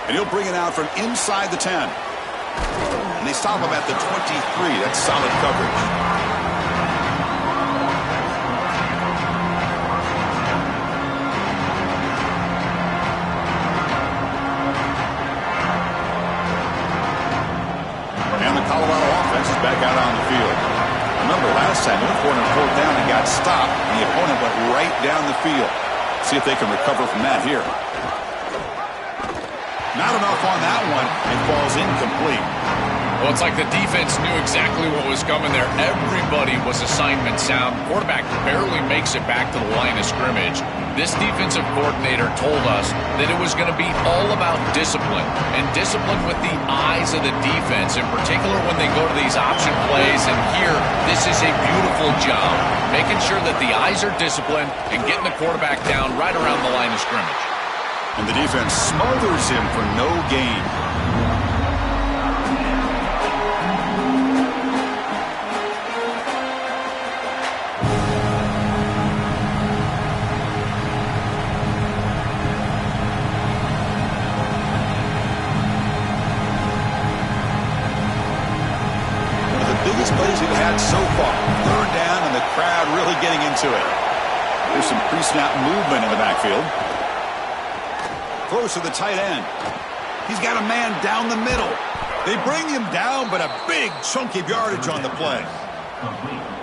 And he'll bring it out from inside the 10. And they stop him at the 23. That's solid coverage. Colorado offense is back out on the field. Remember last time, went for it on 4th down and got stopped, and the opponent went right down the field. See if they can recover from that here. Not enough on that one. It falls incomplete. Well, it's like the defense knew exactly what was coming there. Everybody was assignment sound. Quarterback barely makes it back to the line of scrimmage. This defensive coordinator told us that it was going to be all about discipline, and discipline with the eyes of the defense, in particular when they go to these option plays. And here, this is a beautiful job, making sure that the eyes are disciplined and getting the quarterback down right around the line of scrimmage. And the defense smothers him for no gain. Plays we've had so far. 3rd down and the crowd really getting into it. There's some pre-snap movement in the backfield. Throws to the tight end. He's got a man down the middle. They bring him down, but a big chunk of yardage on the play.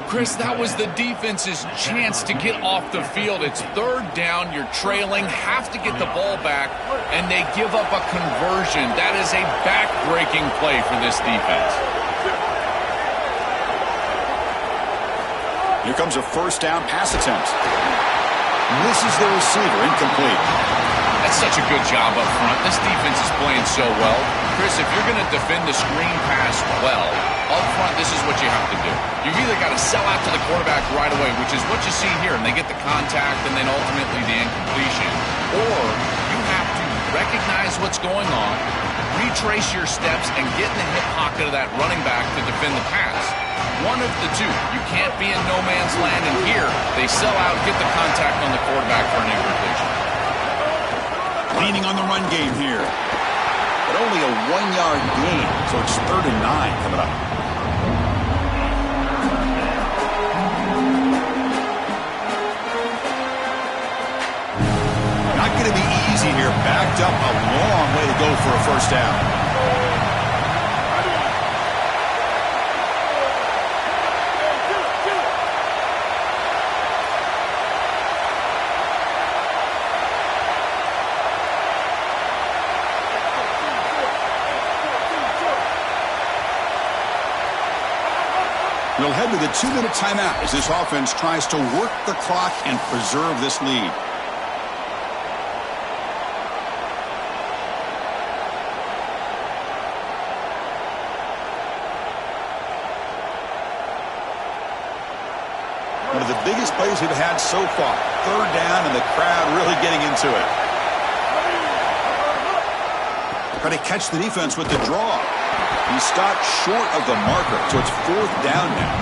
Chris, that was the defense's chance to get off the field. It's third down, you're trailing, have to get the ball back, and they give up a conversion. That is a back-breaking play for this defense. Here comes a first down pass attempt. Misses the receiver, incomplete. That's such a good job up front. This defense is playing so well. Chris, if you're going to defend the screen pass well, up front, this is what you have to do. You've either got to sell out to the quarterback right away, which is what you see here, and they get the contact and then ultimately the incompletion, or you have to recognize what's going on, retrace your steps, and get in the hip pocket of that running back to defend the pass. One of the two. You can't be in no man's land, and here they sell out, get the contact on the quarterback for an incompletion. Leaning on the run game here. But only a 1-yard gain, so it's 3rd and 9 coming up. Not going to be easy here. Backed up a long way to go for a first down. We'll head to the 2-minute timeout as this offense tries to work the clock and preserve this lead. One of the biggest plays we've had so far. 3rd down and the crowd really getting into it. Trying to catch the defense with the draw. He stopped short of the marker, so it's 4th down now.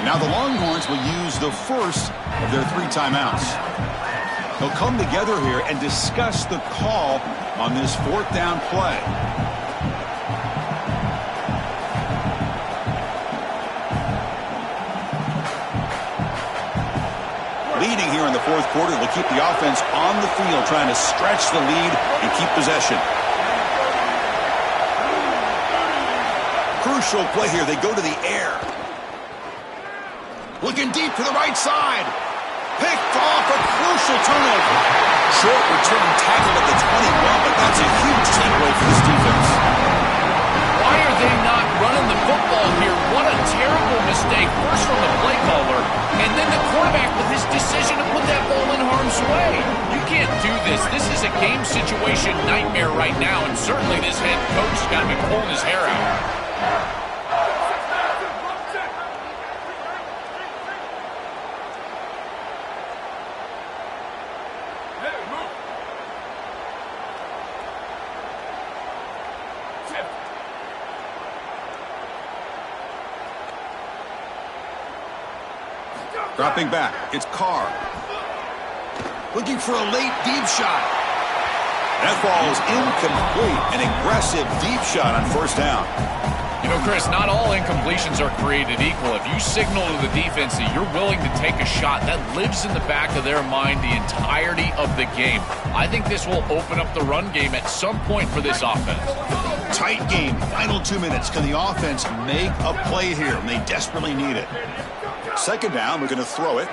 Now the Longhorns will use the first of their 3 timeouts. They'll come together here and discuss the call on this 4th down play. Leading here in the 4th quarter will keep the offense on the field, trying to stretch the lead and keep possession. Crucial play here. They go to the air. Looking deep to the right side. Picked off, a crucial turnover. Short return tackle at the 21, but that's a huge takeaway for this defense. Why are they not running the football here? What a terrible mistake. First from the play caller, and then the quarterback with his decision to put that ball in harm's way. You can't do this. This is a game situation nightmare right now, and certainly this head coach has got to be pulling his hair out. Dropping back, it's Carr. Looking for a late deep shot. That ball is incomplete. An aggressive deep shot on 1st down. You know, Chris, not all incompletions are created equal. If you signal to the defense that you're willing to take a shot, that lives in the back of their mind the entirety of the game. I think this will open up the run game at some point for this offense. Tight game, final 2 minutes. Can the offense make a play here? And they desperately need it. 2nd down, we're going to throw it.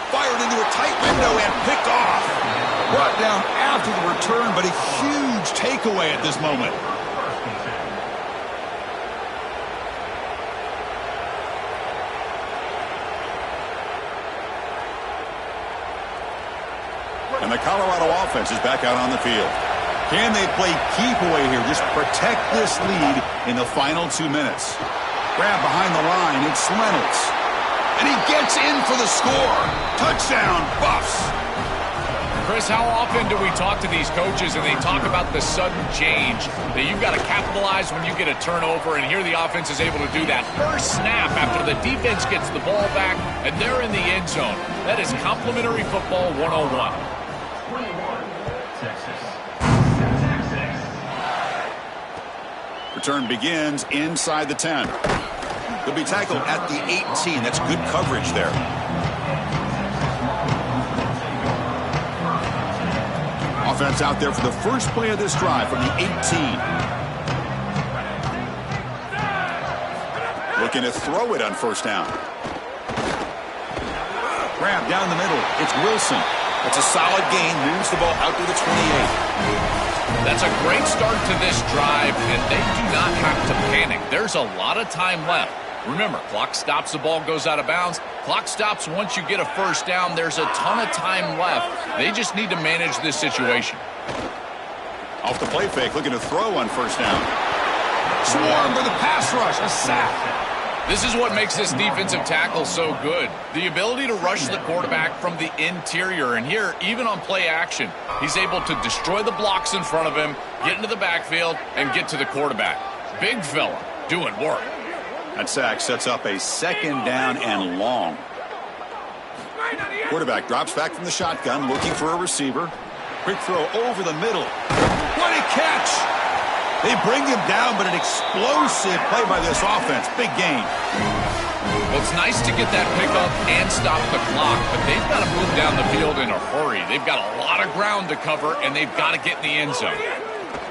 Fired into a tight window and picked off. Brought down after the return, but a huge takeaway at this moment. And the Colorado offense is back out on the field. Can they play keep away here? Just protect this lead in the final 2 minutes. Grab behind the line, it's Reynolds. And he gets in for the score. Touchdown, Buffs. Chris, how often do we talk to these coaches and they talk about the sudden change, that you've got to capitalize when you get a turnover, and here the offense is able to do that. First snap after the defense gets the ball back, and they're in the end zone. That is complimentary football 101. 21, Texas. Return begins inside the 10. He'll be tackled at the 18. That's good coverage there. Offense out there for the first play of this drive from the 18. Looking to throw it on first down. Grab down the middle. It's Wilson. That's a solid gain. Moves the ball out to the 28. That's a great start to this drive, and they do not have to panic. There's a lot of time left. Remember, clock stops, the ball goes out of bounds. Clock stops once you get a first down. There's a ton of time left. They just need to manage this situation. Off the play fake, looking to throw on first down. Swarm for the pass rush. A sack. This is what makes this defensive tackle so good. The ability to rush the quarterback from the interior. And here, even on play action, he's able to destroy the blocks in front of him, get into the backfield, and get to the quarterback. Big fella doing work. That sack sets up a second down and long. Quarterback drops back from the shotgun, looking for a receiver. Quick throw over the middle. What a catch! They bring him down, but an explosive play by this offense. Big gain. Well, it's nice to get that pickup and stop the clock, but they've got to move down the field in a hurry. They've got a lot of ground to cover, and they've got to get in the end zone.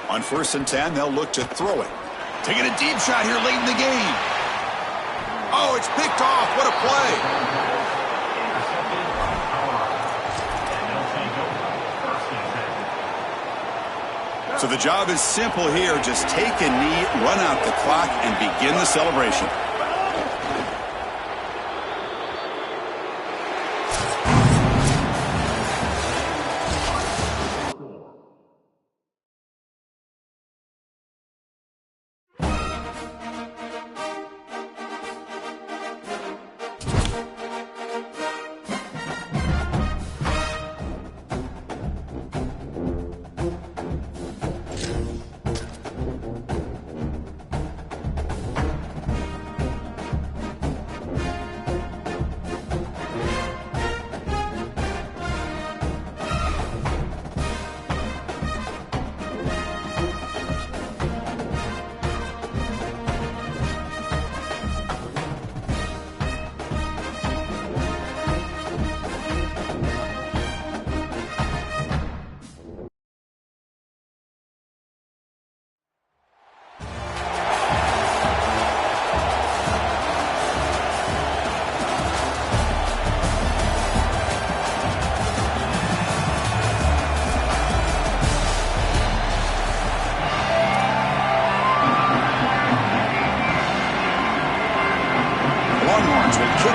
On 1st and 10, they'll look to throw it. Taking a deep shot here late in the game. Oh, it's picked off. What a play. So the job is simple here. Just take a knee, run out the clock, and begin the celebration.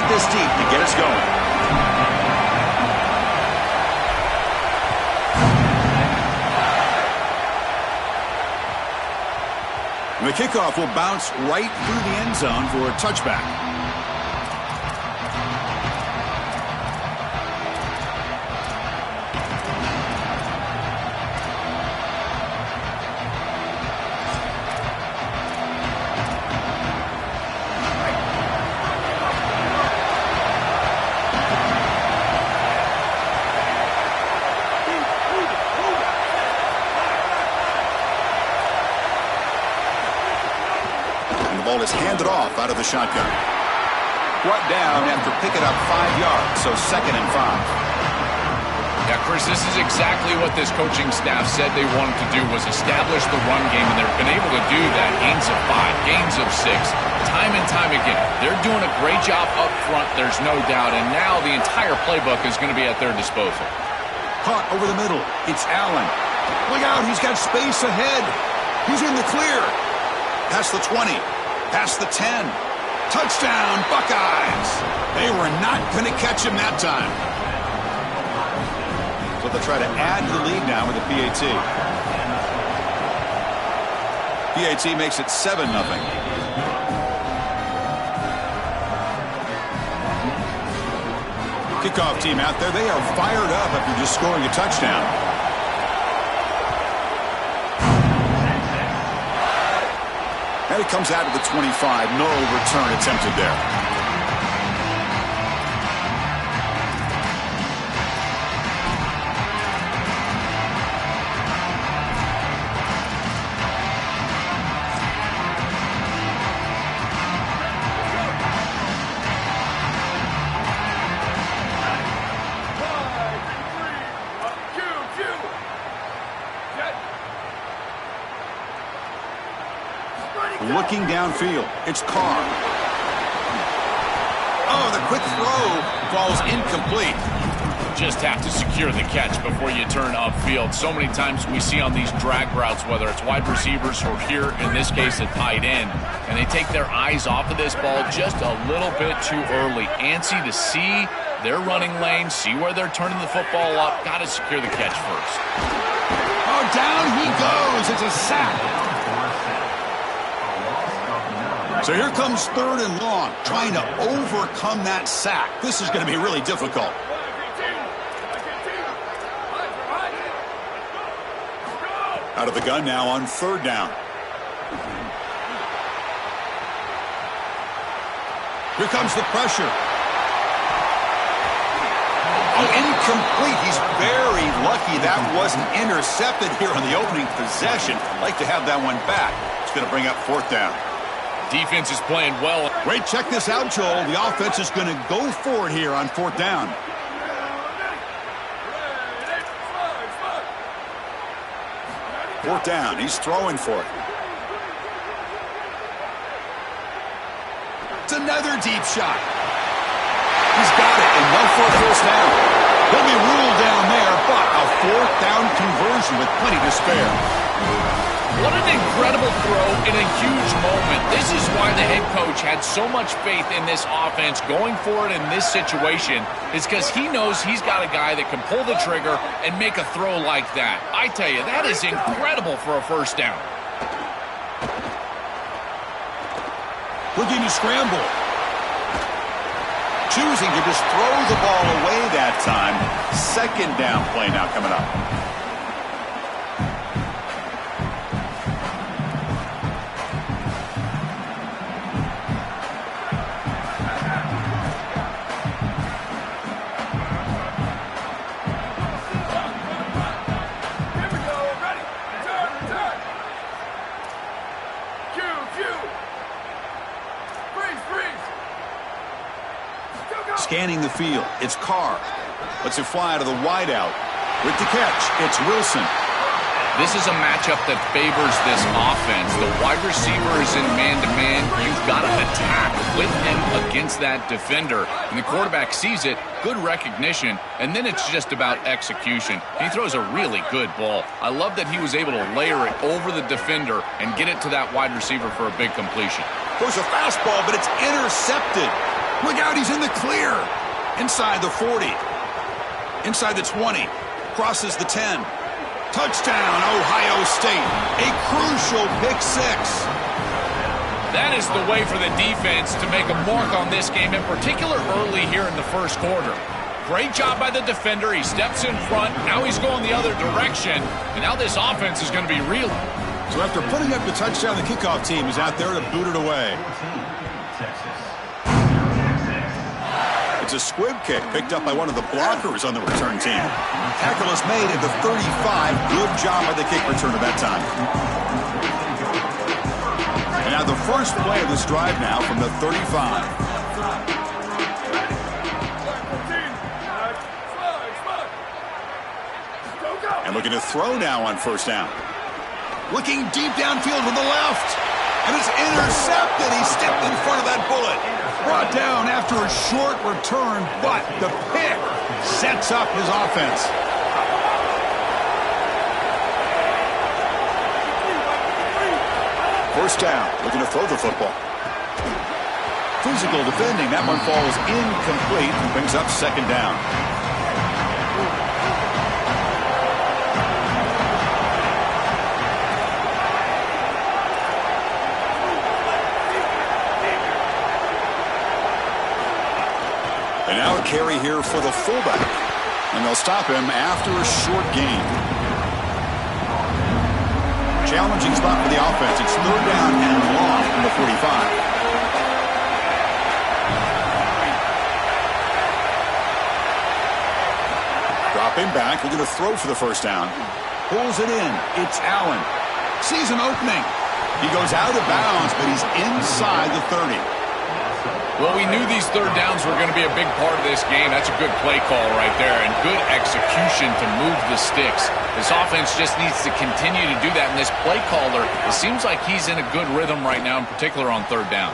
This deep to get us going. And the kickoff will bounce right through the end zone for a touchback. Is handed off out of the shotgun. Brought down after picking up 5 yards, so 2nd and 5. Yeah, Chris, this is exactly what this coaching staff said they wanted to do, was establish the run game, and they've been able to do that. Gains of 5, gains of 6, time and time again. They're doing a great job up front, there's no doubt, and now the entire playbook is going to be at their disposal. Caught over the middle. It's Allen. Look out, he's got space ahead. He's in the clear. Past the 20. Past the 10. Touchdown, Buckeyes. They were not going to catch him that time. So they'll try to add to the lead now with a PAT. PAT makes it 7-0. Kickoff team out there. They are fired up after just scoring a touchdown. And it comes out of the 25. No return attempted there. looking downfield. It's Carr. Oh, the quick throw falls incomplete. Just have to secure the catch before you turn upfield. So many times we see on these drag routes, whether it's wide receivers or here, in this case, a tight end, and they take their eyes off of this ball just a little bit too early. Antsy to see their running lane, see where they're turning the football up. Got to secure the catch first. Oh, down he goes. It's a sack. So here comes 3rd and long, trying to overcome that sack. This is going to be really difficult. Out of the gun now on 3rd down. Here comes the pressure. Oh, incomplete. He's very lucky that wasn't intercepted here on the opening possession. Like to have that one back. It's going to bring up 4th down. Defense is playing well. Wait, check this out, Joel. The offense is going to go for it here on 4th down. 4th down. He's throwing for it. It's another deep shot. He's got it, and no for a 1st down. He'll be ruled down there, but a 4th down conversion with plenty to spare. What an incredible throw in a huge moment. This is why the head coach had so much faith in this offense going for it in this situation. It's because he knows he's got a guy that can pull the trigger and make a throw like that. I tell you, that is incredible for a 1st down. Looking to scramble. Choosing to just throw the ball away that time. 2nd down play now coming up. Scanning the field, it's Carr. Lets it fly to the wideout. With the catch, it's Wilson. This is a matchup that favors this offense. The wide receiver is in man-to-man. You've got to attack with him against that defender. And the quarterback sees it, good recognition, and then it's just about execution. He throws a really good ball. I love that he was able to layer it over the defender and get it to that wide receiver for a big completion. Goes a fastball, but it's intercepted. Look out, he's in the clear. Inside the 40. Inside the 20. Crosses the 10. Touchdown, Ohio State. A crucial pick 6. That is the way for the defense to make a mark on this game, in particular early here in the 1st quarter. Great job by the defender. He steps in front. Now he's going the other direction. And now this offense is going to be real. So after putting up the touchdown, the kickoff team is out there to boot it away. It's a squib kick picked up by one of the blockers on the return team. Tackle is made at the 35. Good job by the kick returner that time. And now the first play of this drive now from the 35. And looking to throw now on 1st down. Looking deep downfield with the left. And it's intercepted. He stepped in front of that bullet. Brought down after a short return, but the pick sets up his offense. First down, looking to throw the football. Physical defending. That one falls incomplete and brings up 2nd down. And now a carry here for the fullback. And they'll stop him after a short gain. Challenging spot for the offense. It's 3rd down and long from the 45. Dropping back. We're going to throw for the 1st down. Pulls it in. It's Allen. Sees an opening. He goes out of bounds, but he's inside the 30. Well, we knew these third downs were going to be a big part of this game. That's a good play call right there and good execution to move the sticks. This offense just needs to continue to do that. And this play caller, it seems like he's in a good rhythm right now, in particular on third down.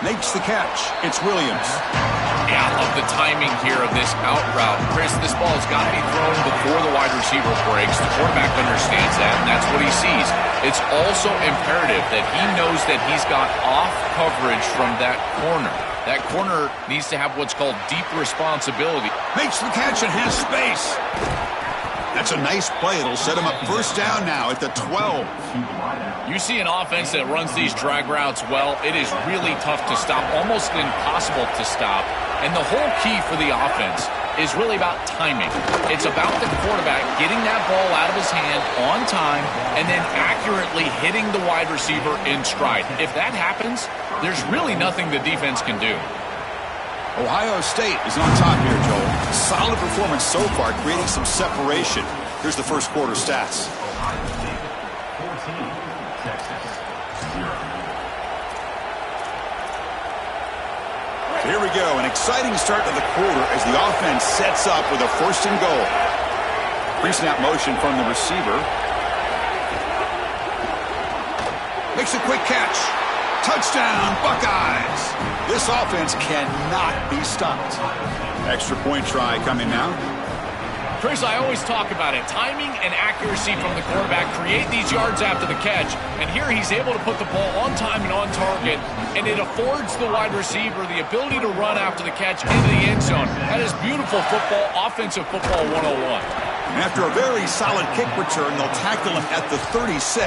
Makes the catch. It's Williams. Yeah, I love the timing here of this out route. Chris, this ball has got to be thrown before the wide receiver breaks. The quarterback understands that, and that's what he sees. It's also imperative that he knows that he's got off coverage from that corner. That corner needs to have what's called deep responsibility. Makes the catch and has space. That's a nice play. It'll set him up first down now at the 12. You see an offense that runs these drag routes well, it is really tough to stop, almost impossible to stop. And the whole key for the offense is really about timing. It's about the quarterback getting that ball out of his hand on time and then accurately hitting the wide receiver in stride. If that happens, there's really nothing the defense can do. Ohio State is on top here, Joel. Solid performance so far, creating some separation. Here's the first quarter stats. Here we go, an exciting start to the quarter as the offense sets up with a first and goal. Pre-snap motion from the receiver. Makes a quick catch. Touchdown, Buckeyes. This offense cannot be stopped. Extra point try coming now. Chris, I always talk about it. Timing and accuracy from the quarterback create these yards after the catch. And here he's able to put the ball on time and on target. And it affords the wide receiver the ability to run after the catch into the end zone. That is beautiful football, offensive football 101. And after a very solid kick return, they'll tackle him at the 36.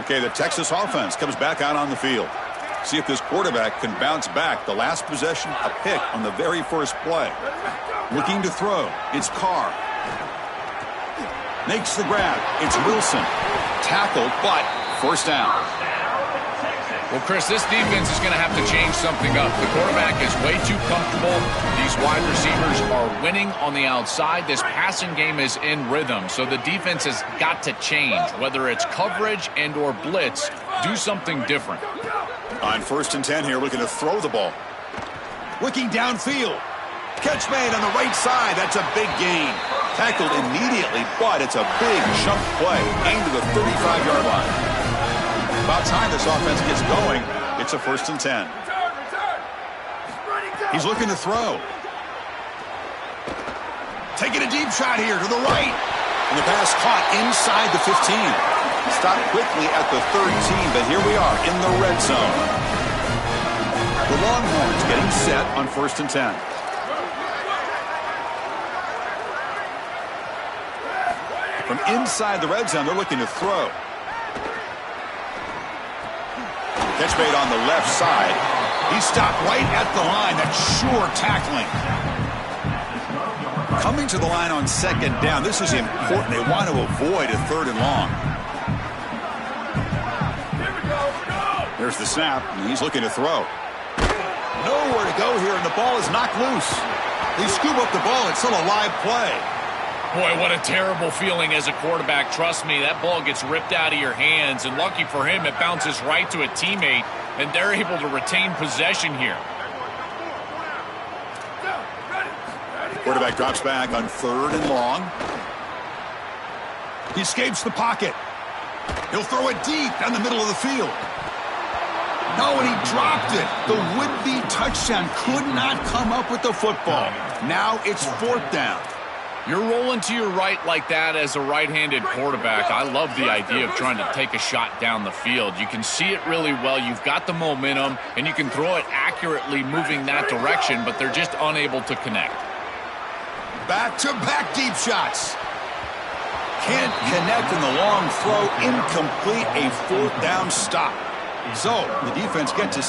Okay, the Texas offense comes back out on the field. See if this quarterback can bounce back. The last possession, a pick on the very first play. Looking to throw. It's Carr. Makes the grab. It's Wilson. Tackled, but first down. Well, Chris, this defense is going to have to change something up. The quarterback is way too comfortable. These wide receivers are winning on the outside. This passing game is in rhythm, so the defense has got to change. Whether it's coverage and or blitz, do something different. On first and 10 here, looking to throw the ball. Looking downfield. Catch made on the right side. That's a big gain. Tackled immediately, but it's a big jump play aimed to the 35-yard line. About time this offense gets going. It's a first and 10. He's looking to throw. Taking a deep shot here to the right. And the pass caught inside the 15. Stopped quickly at the 13, but here we are in the red zone. The Longhorns getting set on first and 10. From inside the red zone, they're looking to throw. Catch made on the left side. He stopped right at the line. That's sure tackling. Coming to the line on second down. This is important. They want to avoid a third and long. There's the snap, and he's looking to throw. Nowhere to go here, and the ball is knocked loose. They scoop up the ball. It's still a live play. Boy, what a terrible feeling as a quarterback. Trust me, that ball gets ripped out of your hands, and lucky for him, it bounces right to a teammate, and they're able to retain possession here. Quarterback drops back on third and long. He escapes the pocket. He'll throw it deep down the middle of the field. No, and he dropped it. The would-be touchdown could not come up with the football. Now it's fourth down. You're rolling to your right like that as a right-handed quarterback. I love the idea of trying to take a shot down the field. You can see it really well. You've got the momentum, and you can throw it accurately moving that direction, but they're just unable to connect. Back-to-back deep shots. Can't connect in the long throw. Incomplete, a fourth down stop. So the defense gets to